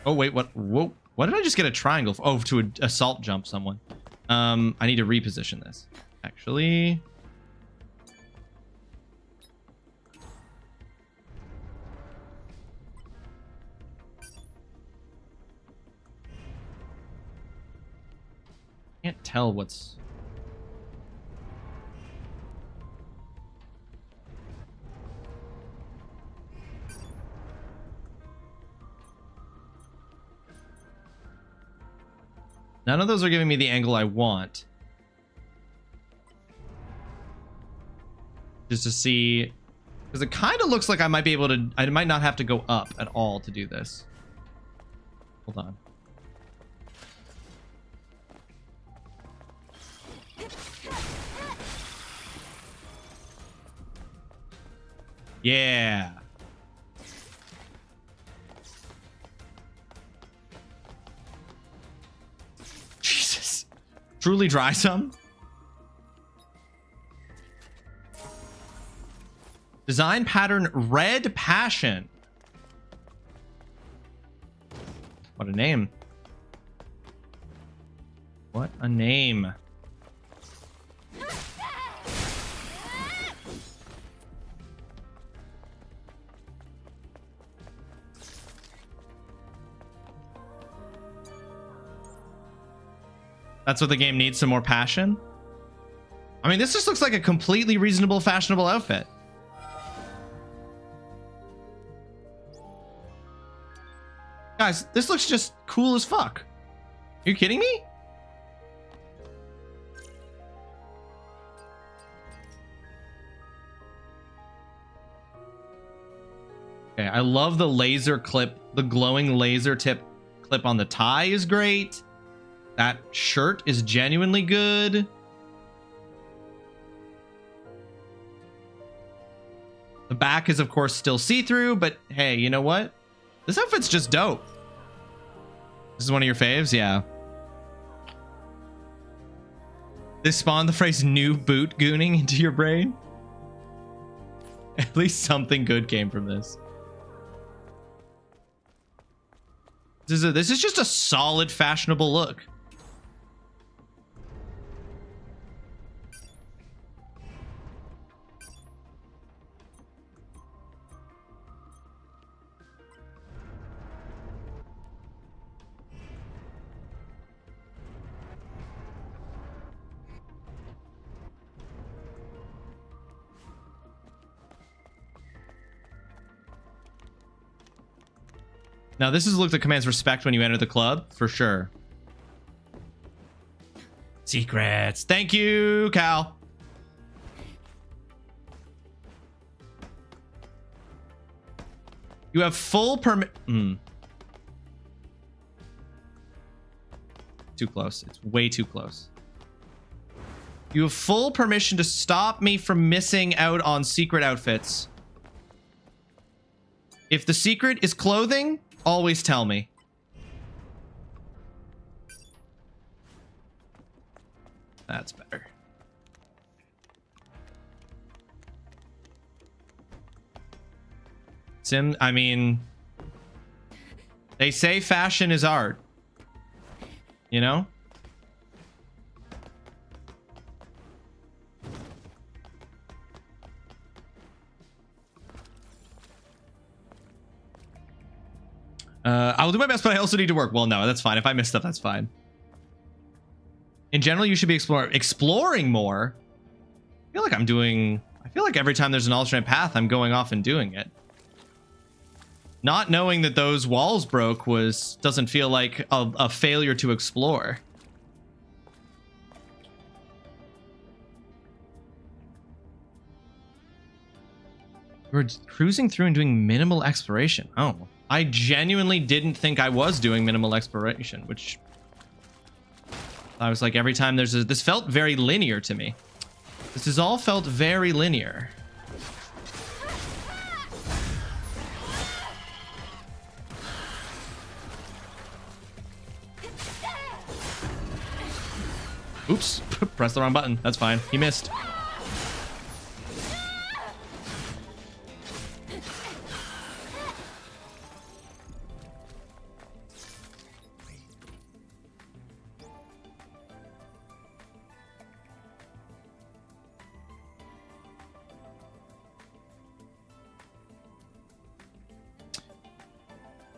Oh wait, what? Whoa! What did I just get a triangle for? Oh, to assault jump someone. I need to reposition this. Actually. Can't tell what's... None of those are giving me the angle I want. Just to see, because it kind of looks like I might be able to, I might not have to go up at all to do this. Hold on. Yeah. Jesus. TrulyRawesome. Design pattern Red Passion. What a name. What a name. That's what the game needs, some more passion. I mean, this just looks like a completely reasonable, fashionable outfit. Guys, this looks just cool as fuck. Are you kidding me? Okay, I love the laser clip. The glowing laser tip clip on the tie is great. That shirt is genuinely good. The back is, of course, still see-through, but hey, you know what? This outfit's just dope. This is one of your faves? Yeah. This spawned the phrase new boot gooning into your brain? At least something good came from this. This is just a solid, fashionable look. Now, this is a look that commands respect when you enter the club, for sure. Secrets. Thank you, Cal. You have full permit. Too close. It's way too close. You have full permission to stop me from missing out on secret outfits. If the secret is clothing, always tell me. That's better. I mean, they say fashion is art. You know? I will do my best, but I also need to work. Well, no, that's fine. If I miss stuff, that's fine. In general, you should be exploring more. I feel like every time there's an alternate path, I'm going off and doing it. Not knowing that those walls broke doesn't feel like a failure to explore. We're cruising through and doing minimal exploration. Oh. I genuinely didn't think I was doing minimal exploration, which I was like, every time this felt very linear to me. This has all felt very linear. Oops, pressed the wrong button. That's fine. He missed.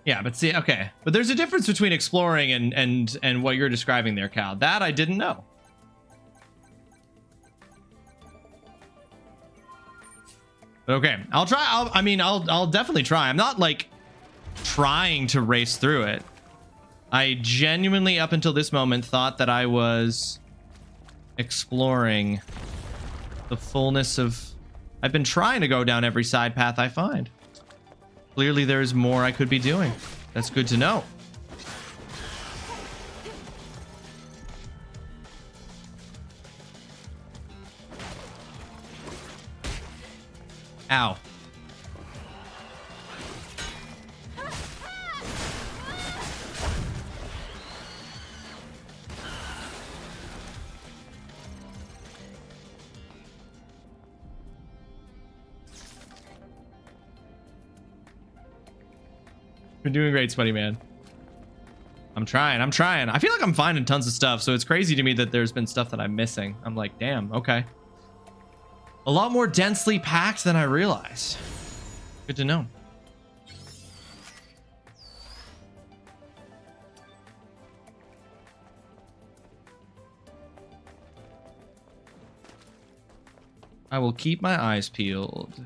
Yeah, but see, okay. But there's a difference between exploring and what you're describing there, Cal. That I didn't know. Okay, I'll try. I'll definitely try. I'm not like trying to race through it. I genuinely, up until this moment, thought that I was exploring the fullness of... I've been trying to go down every side path I find. Clearly there's more I could be doing. That's good to know. Ow. You're doing great, Sweaty Man. I'm trying. I feel like I'm finding tons of stuff, so it's crazy to me that there's been stuff that I'm missing. I'm like, damn, okay. A lot more densely packed than I realized. Good to know. I will keep my eyes peeled.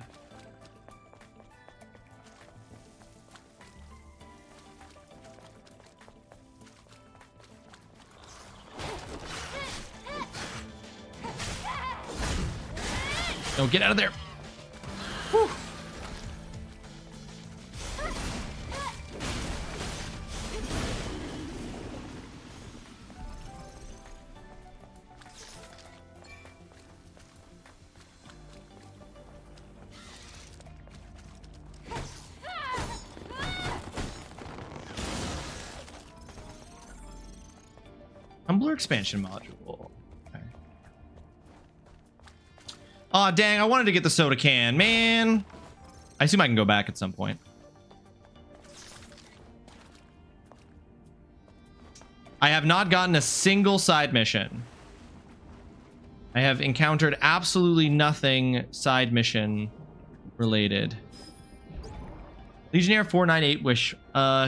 No, get out of there. Whew. Tumblr expansion module. Aw, dang, I wanted to get the soda can, man. I assume I can go back at some point. I have not gotten a single side mission. I have encountered absolutely nothing side mission related. Legionnaire 498 Wish.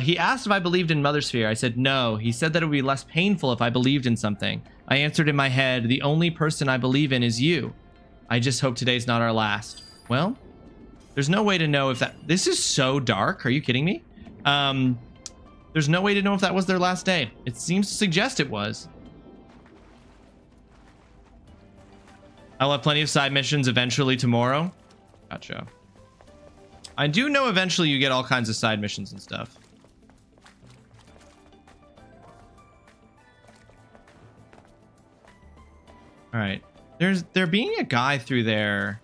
He asked if I believed in Mother Sphere. I said no. He said that it would be less painful if I believed in something. I answered in my head, the only person I believe in is you. I just hope today's not our last. Well, there's no way to know if that... This is so dark. Are you kidding me? There's no way to know if that was their last day. It seems to suggest it was. I'll have plenty of side missions eventually tomorrow. Gotcha. I do know eventually you get all kinds of side missions and stuff. All right. There being a guy through there.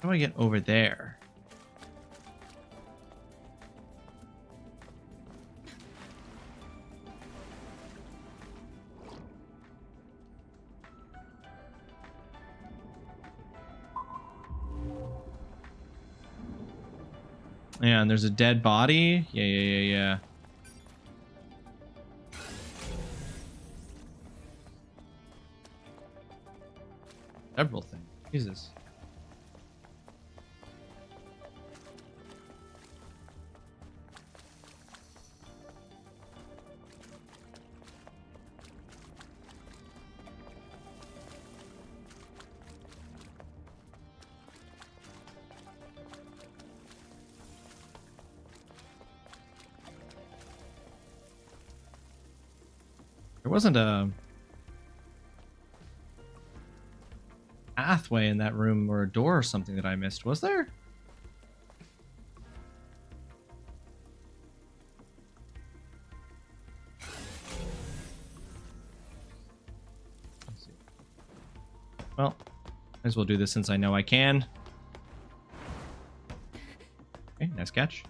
How do I get over there? Yeah, and there's a dead body. Yeah. Several things. Jesus. There wasn't a pathway in that room or a door or something that I missed, was there? Let's see. Well, might as well do this since I know I can. Okay, nice catch.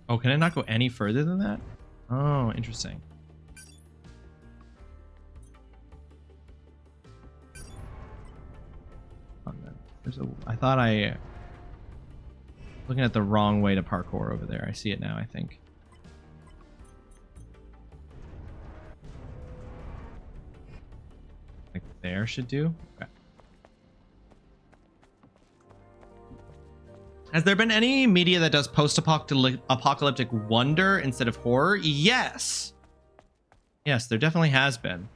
Oh, can it not go any further than that? Oh, interesting. I thought looking at the wrong way to parkour over there. I see it now, I think. Like there should do. Okay. Has there been any media that does post-apocalyptic wonder instead of horror? Yes. Yes, there definitely has been.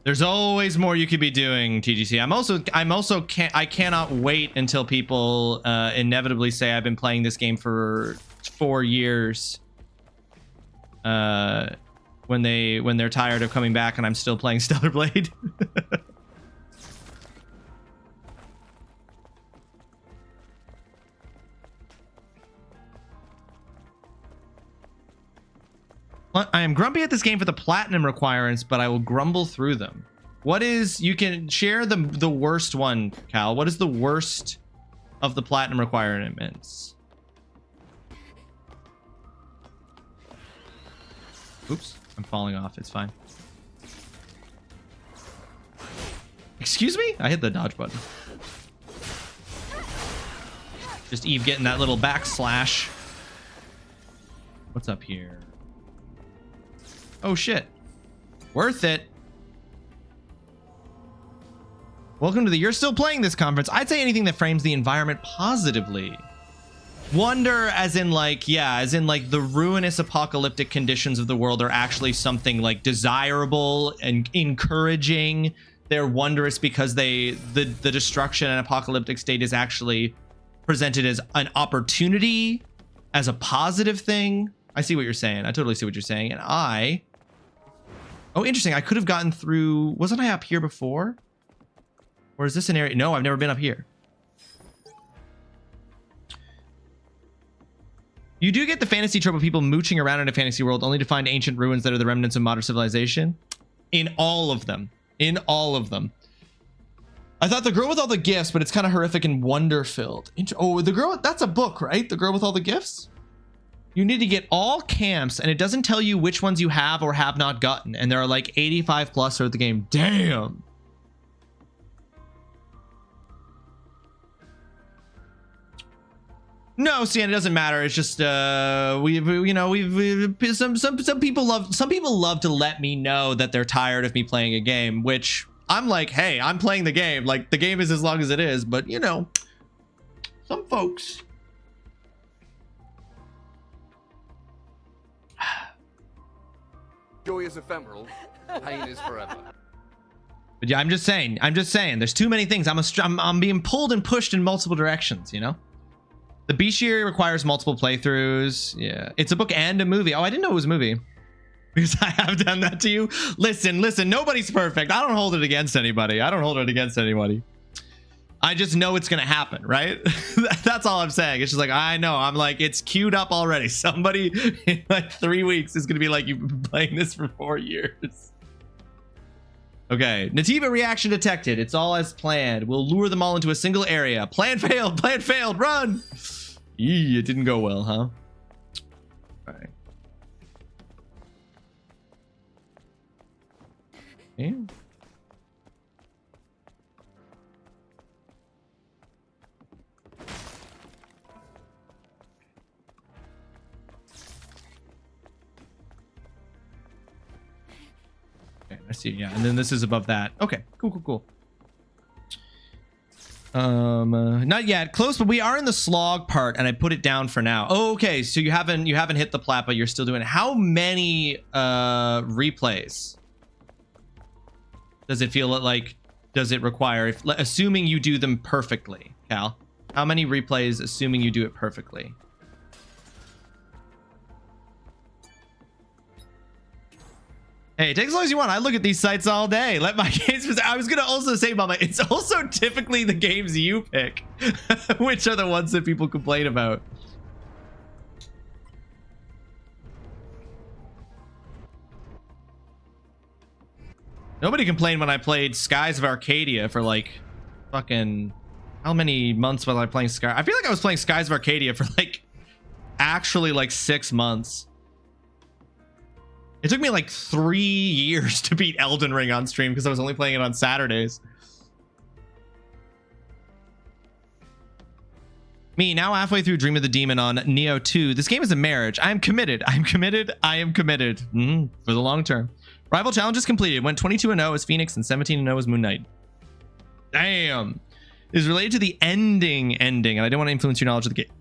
There's always more you could be doing, TGC. I cannot wait until people inevitably say I've been playing this game for 4 years. When they're tired of coming back and I'm still playing Stellar Blade. I am grumpy at this game for the platinum requirements, but I will grumble through them. What is, you can share the worst one, Cal. What is the worst of the platinum requirements? Oops, I'm falling off. It's fine. Excuse me? I hit the dodge button. Just Eve getting that little backslash. What's up here? Oh shit. Worth it. Welcome to the You're Still Playing This conference. I'd say anything that frames the environment positively. Wonder as in like, yeah, as in like the ruinous apocalyptic conditions of the world are actually something like desirable and encouraging. They're wondrous because the destruction and apocalyptic state is actually presented as an opportunity, as a positive thing. I see what you're saying. I totally see what you're saying. And oh, interesting. I could have gotten through. Wasn't I up here before? Or is this an area? No, I've never been up here. You do get the fantasy trope of people mooching around in a fantasy world only to find ancient ruins that are the remnants of modern civilization. In all of them. In all of them. I thought The Girl with All the Gifts, but it's kind of horrific and wonder-filled. Oh, The Girl, that's a book, right? The Girl with All the Gifts? You need to get all camps, and it doesn't tell you which ones you have or have not gotten. And there are like 85 plus throughout the game. Damn. No, Sian, it doesn't matter. It's just some people love to let me know that they're tired of me playing a game, which I'm like, hey, I'm playing the game. Like the game is as long as it is, but you know, some folks. Joy is ephemeral, pain is forever. But yeah, I'm just saying. There's too many things. I'm being pulled and pushed in multiple directions. You know. The bestiary requires multiple playthroughs. Yeah, it's a book and a movie. Oh, I didn't know it was a movie. Because I have done that to you. Listen, nobody's perfect. I don't hold it against anybody. I just know it's gonna happen, right? That's all I'm saying. It's just like, I know. I'm like, it's queued up already. Somebody in like 3 weeks is gonna be like, you've been playing this for 4 years. Okay, Nativa reaction detected. It's all as planned. We'll lure them all into a single area. Plan failed, run! Eee, it didn't go well, huh? All right. Okay. Okay, I see. Yeah, and then this is above that. Okay, cool. Not yet. Close, but we are in the slog part, and I put it down for now. Oh, okay, so you haven't hit the plat, but you're still doing it. How many replays does it feel like? Does it require? Assuming you do them perfectly, Cal. How many replays? Assuming you do it perfectly. Hey, take as long as you want. I look at these sites all day. Let my games. I was gonna also say, Mama, it's also typically the games you pick, which are the ones that people complain about. Nobody complained when I played Skies of Arcadia for like fucking how many months was I playing Sky? I feel like I was playing Skies of Arcadia for like actually like 6 months. It took me like 3 years to beat Elden Ring on stream because I was only playing it on Saturdays. Me, now halfway through Dream of the Demon on Neo 2. This game is a marriage. I am committed. I am committed. I am committed. For the long term. Rival challenges completed. Went 22-0 as Phoenix and 17-0 as Moon Knight. Damn. Is related to the ending, and I don't want to influence your knowledge of the game.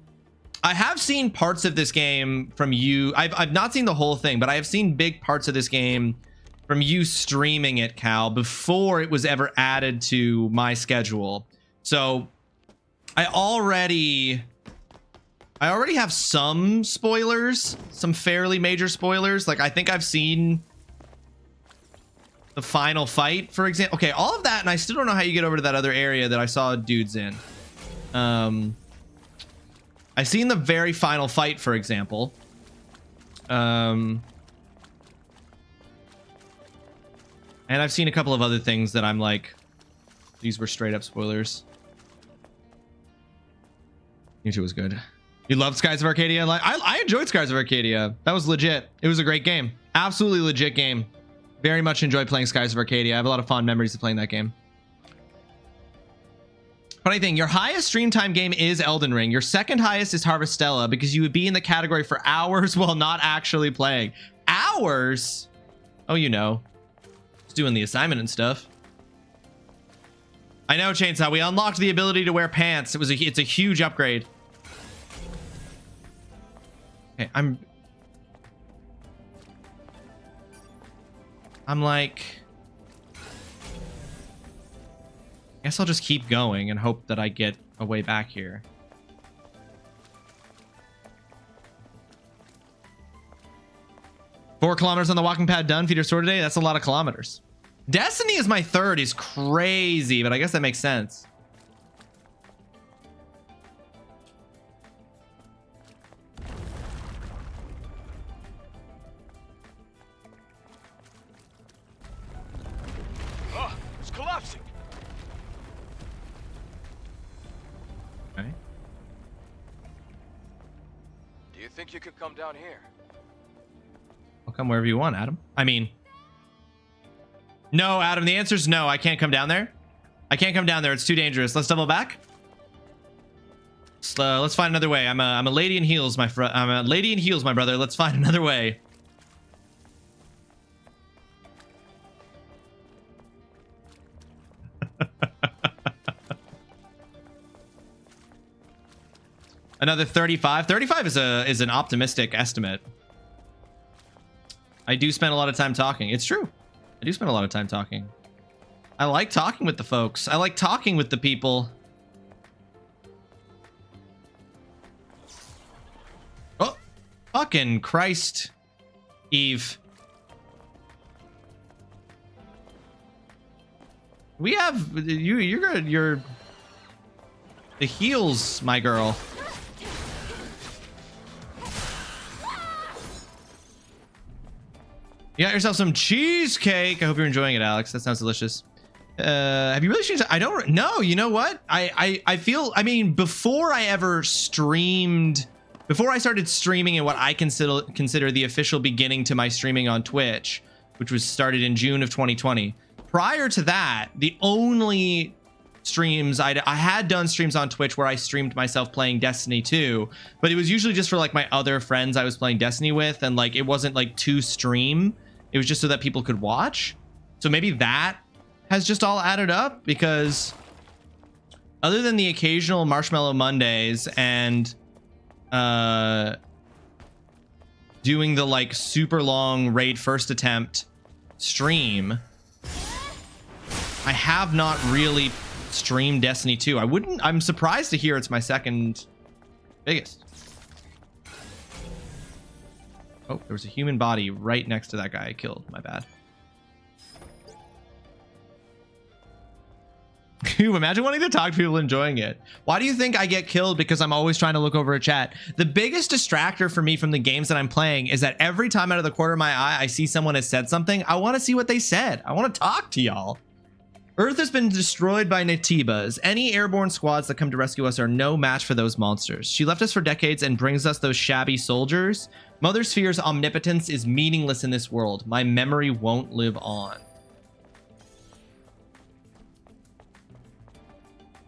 I have seen parts of this game from you. I've not seen the whole thing, but I have seen big parts of this game from you streaming it, Cal, before it was ever added to my schedule. So I already have some spoilers, some fairly major spoilers. Like I think I've seen the final fight, for example. Okay, all of that, and I still don't know how you get over to that other area that I saw dudes in. I've seen the very final fight, for example. And I've seen a couple of other things that I'm like, these were straight up spoilers. YouTube was good. You loved Skies of Arcadia? Like I enjoyed Skies of Arcadia. That was legit. It was a great game. Absolutely legit game. Very much enjoyed playing Skies of Arcadia. I have a lot of fond memories of playing that game. Funny thing, your highest stream time game is Elden Ring. Your second highest is Harvestella because you would be in the category for hours while not actually playing. Hours? Oh, you know. Just doing the assignment and stuff. I know, Chainsaw. We unlocked the ability to wear pants. It's a huge upgrade. Okay, I'm like, I guess I'll just keep going and hope that I get a way back here. Four kilometers on the walking pad done. Feet are sore today. That's a lot of kilometers. Destiny is my third is crazy, but I guess that makes sense. Oh, it's collapsing. Okay. Do you think you could come down here? I'll come wherever you want, Adam. I mean, no, Adam. The answer is no. I can't come down there. I can't come down there. It's too dangerous. Let's double back. Let's find another way. I'm a lady in heels, my friend. I'm a lady in heels, my brother. Let's find another way. Another 35. 35 is an optimistic estimate. I do spend a lot of time talking. It's true. I do spend a lot of time talking. I like talking with the folks. I like talking with the people. Oh, fucking Christ, Eve. We have you're the heels, my girl. You got yourself some cheesecake. I hope you're enjoying it, Alex. That sounds delicious. Have you really changed? I don't know. You know what? I feel, I mean, before I ever streamed, before I started streaming in what I consider the official beginning to my streaming on Twitch, which was started in June of 2020. Prior to that, the only streams I had done streams on Twitch where I streamed myself playing Destiny 2, but it was usually just for like my other friends I was playing Destiny with, and like it wasn't like to stream. It was just so that people could watch. So maybe that has just all added up, because other than the occasional Marshmallow Mondays and doing the like super long raid first attempt stream, I have not really streamed Destiny 2. I'm surprised to hear it's my second biggest. Oh, there was a human body right next to that guy I killed. My bad. Imagine wanting to talk to people enjoying it. Why do you think I get killed? Because I'm always trying to look over a chat. The biggest distractor for me from the games that I'm playing is that every time out of the corner of my eye I see someone has said something, I want to see what they said. I want to talk to y'all. Earth has been destroyed by Natibas. Any airborne squads that come to rescue us are no match for those monsters. She left us for decades and brings us those shabby soldiers. Mother Sphere's omnipotence is meaningless in this world. My memory won't live on.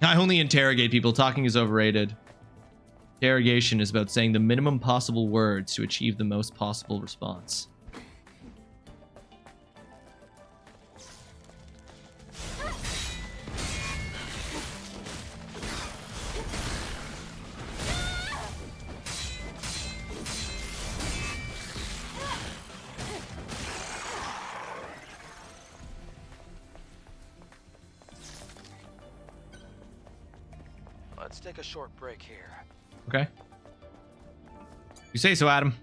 I only interrogate people. Talking is overrated. Interrogation is about saying the minimum possible words to achieve the most possible response. Let's take a short break here. Okay. You say so, Adam.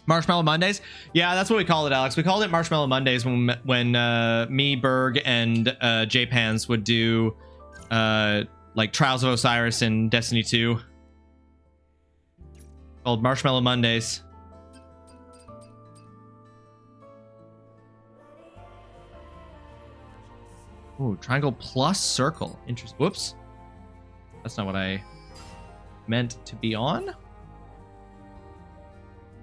Marshmallow Mondays? Yeah, that's what we call it, Alex. We called it Marshmallow Mondays when me, Berg, and J-Pans would do like Trials of Osiris in Destiny 2. Called Marshmallow Mondays. Ooh, triangle plus circle. Interesting. Whoops. That's not what I meant to be on.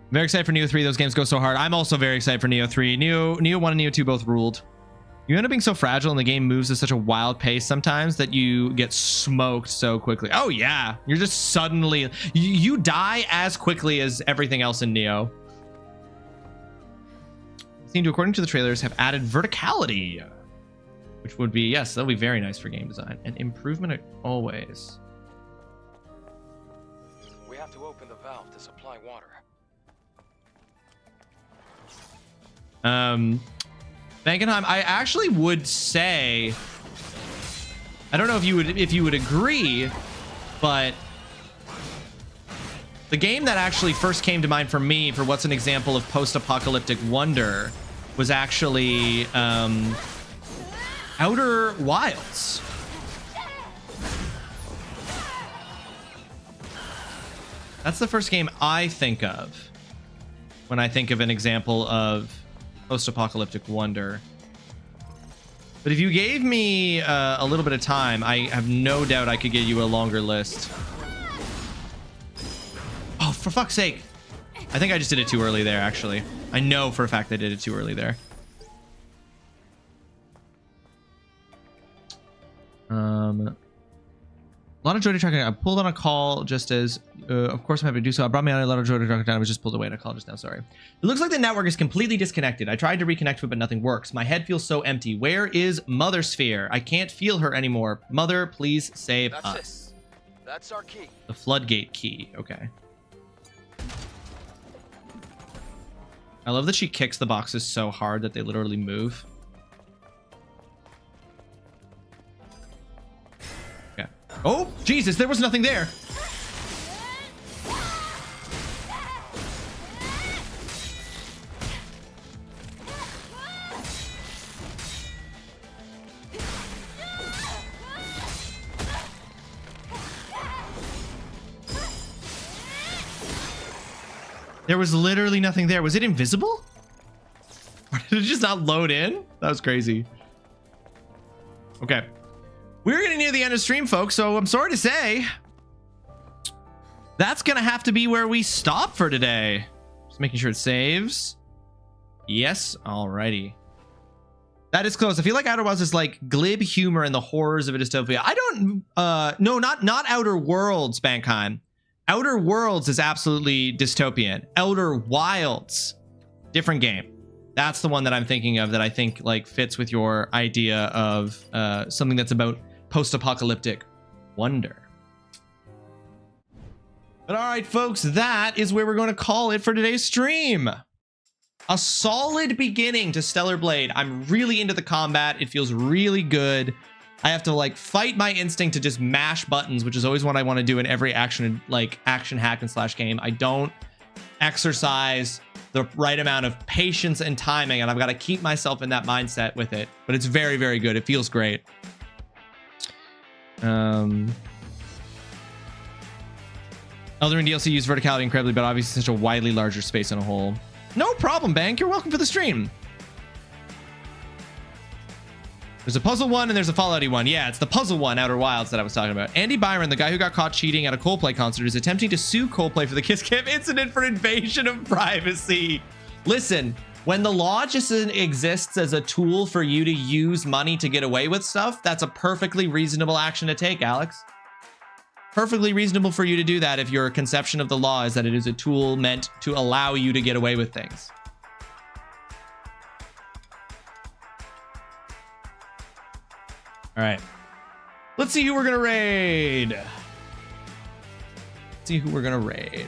Very excited for Neo 3. Those games go so hard. I'm also very excited for Neo 3. Neo 1 and Neo 2 both ruled. You end up being so fragile and the game moves at such a wild pace sometimes that you get smoked so quickly. Oh yeah, you're just suddenly you die as quickly as everything else in Neo. Seem to, according to the trailers, have added verticality, which would be, yes, that'll be very nice for game design and improvement always. We have to open the valve to supply water. Bankenheim, I actually would say, I don't know if you would agree, but the game that actually first came to mind for me for what's an example of post-apocalyptic wonder was actually Outer Wilds. That's the first game I think of when I think of an example of post-apocalyptic wonder. But if you gave me a little bit of time, I have no doubt I could get you a longer list. Oh, for fuck's sake. I think I just did it too early there, actually. I know for a fact I did it too early there. A lot of joy to track it. I pulled on a call just as, of course I'm happy to do so. I brought me on a lot of joy to track it down. I was just pulled away on a call just now. Sorry. It looks like the network is completely disconnected. I tried to reconnect to it, but nothing works. My head feels so empty. Where is Mother Sphere? I can't feel her anymore. Mother, please save us. That's our key. The floodgate key. Okay. I love that she kicks the boxes so hard that they literally move. Okay. Oh, Jesus, there was nothing there. There was literally nothing there. Was it invisible? Or did it just not load in? That was crazy. Okay. We're getting near the end of stream, folks, so I'm sorry to say that's gonna have to be where we stop for today. Just making sure it saves. Yes, alrighty. That is close. I feel like Outer Worlds is like glib humor and the horrors of a dystopia. I don't no, not Outer Worlds, Bankheim. Outer Worlds is absolutely dystopian. Outer Wilds, different game. That's the one that I'm thinking of that I think like fits with your idea of something that's about post-apocalyptic wonder. But all right, folks, that is where we're going to call it for today's stream. A solid beginning to Stellar Blade. I'm really into the combat. It feels really good. I have to like fight my instinct to just mash buttons, which is always what I want to do in every action hack and slash game. I don't exercise the right amount of patience and timing, and I've got to keep myself in that mindset with it. But it's very, very good. It feels great. Elden Ring DLC used verticality incredibly, but obviously such a widely larger space in a whole. No problem, Bank. You're welcome for the stream. There's a puzzle one and there's a Fallouty one. Yeah, it's the puzzle one, Outer Wilds, that I was talking about. Andy Byron, the guy who got caught cheating at a Coldplay concert, is attempting to sue Coldplay for the Kiss Cam incident for invasion of privacy. Listen, when the law just exists as a tool for you to use money to get away with stuff, that's a perfectly reasonable action to take, Alex. Perfectly reasonable for you to do that if your conception of the law is that it is a tool meant to allow you to get away with things. All right. Let's see who we're going to raid. Let's see who we're going to raid.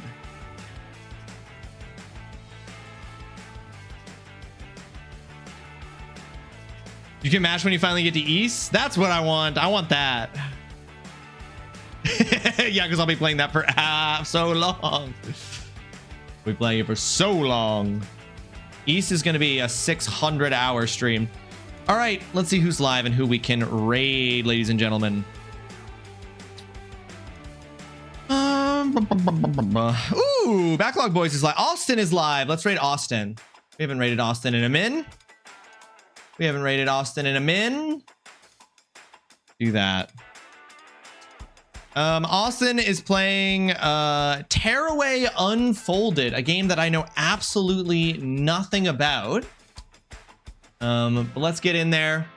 You can mash when you finally get to East. That's what I want. I want that. Yeah, because I'll be playing that for so long. We'll be playing it for so long. East is going to be a 600-hour stream. All right, let's see who's live and who we can raid, ladies and gentlemen. Ooh, Backlog Boys is live. Austin is live. Let's raid Austin. We haven't raided Austin in a min. We haven't raided Austin in a min. Do that. Austin is playing Tearaway Unfolded, a game that I know absolutely nothing about. But let's get in there.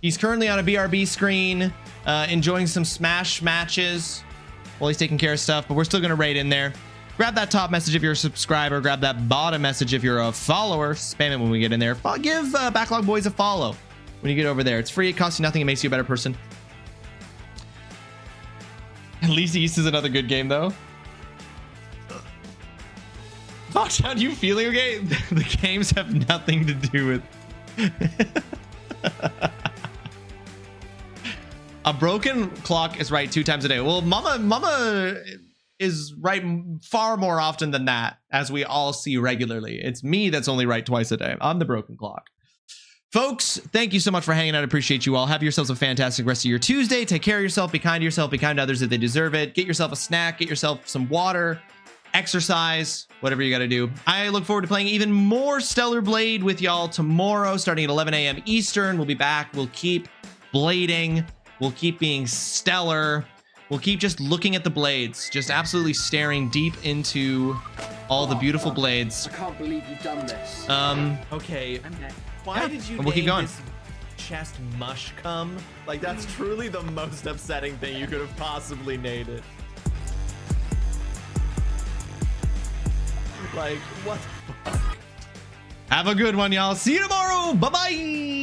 He's currently on a BRB screen, enjoying some Smash matches while he's taking care of stuff, but we're still gonna raid in there. Grab that top message if you're a subscriber, grab that bottom message if you're a follower, spam it when we get in there. Give Backlog Boys a follow when you get over there. It's free, it costs you nothing, it makes you a better person. At least East is another good game though. Foxhound, you feeling okay? The games have nothing to do with a broken clock is right 2 times a day. Well, mama is right far more often than that, as we all see regularly. It's me that's only right twice a day. I'm the broken clock. Folks, thank you so much for hanging out. I appreciate you all. Have yourselves a fantastic rest of your Tuesday. Take care of yourself. Be kind to yourself. Be kind to others if they deserve it. Get yourself a snack. Get yourself some water. Exercise. Whatever you got to do. I look forward to playing even more Stellar Blade with y'all tomorrow, starting at 11 a.m. Eastern. We'll be back. We'll keep blading. We'll keep being stellar. We'll keep just looking at the blades. Just absolutely staring deep into all the beautiful blades. I can't believe you've done this. Okay. Why did you we'll keep going. This chest mush cum? Like, that's truly the most upsetting thing you could have possibly named it. Like, what the fuck? Have a good one, y'all. See you tomorrow. Bye-bye.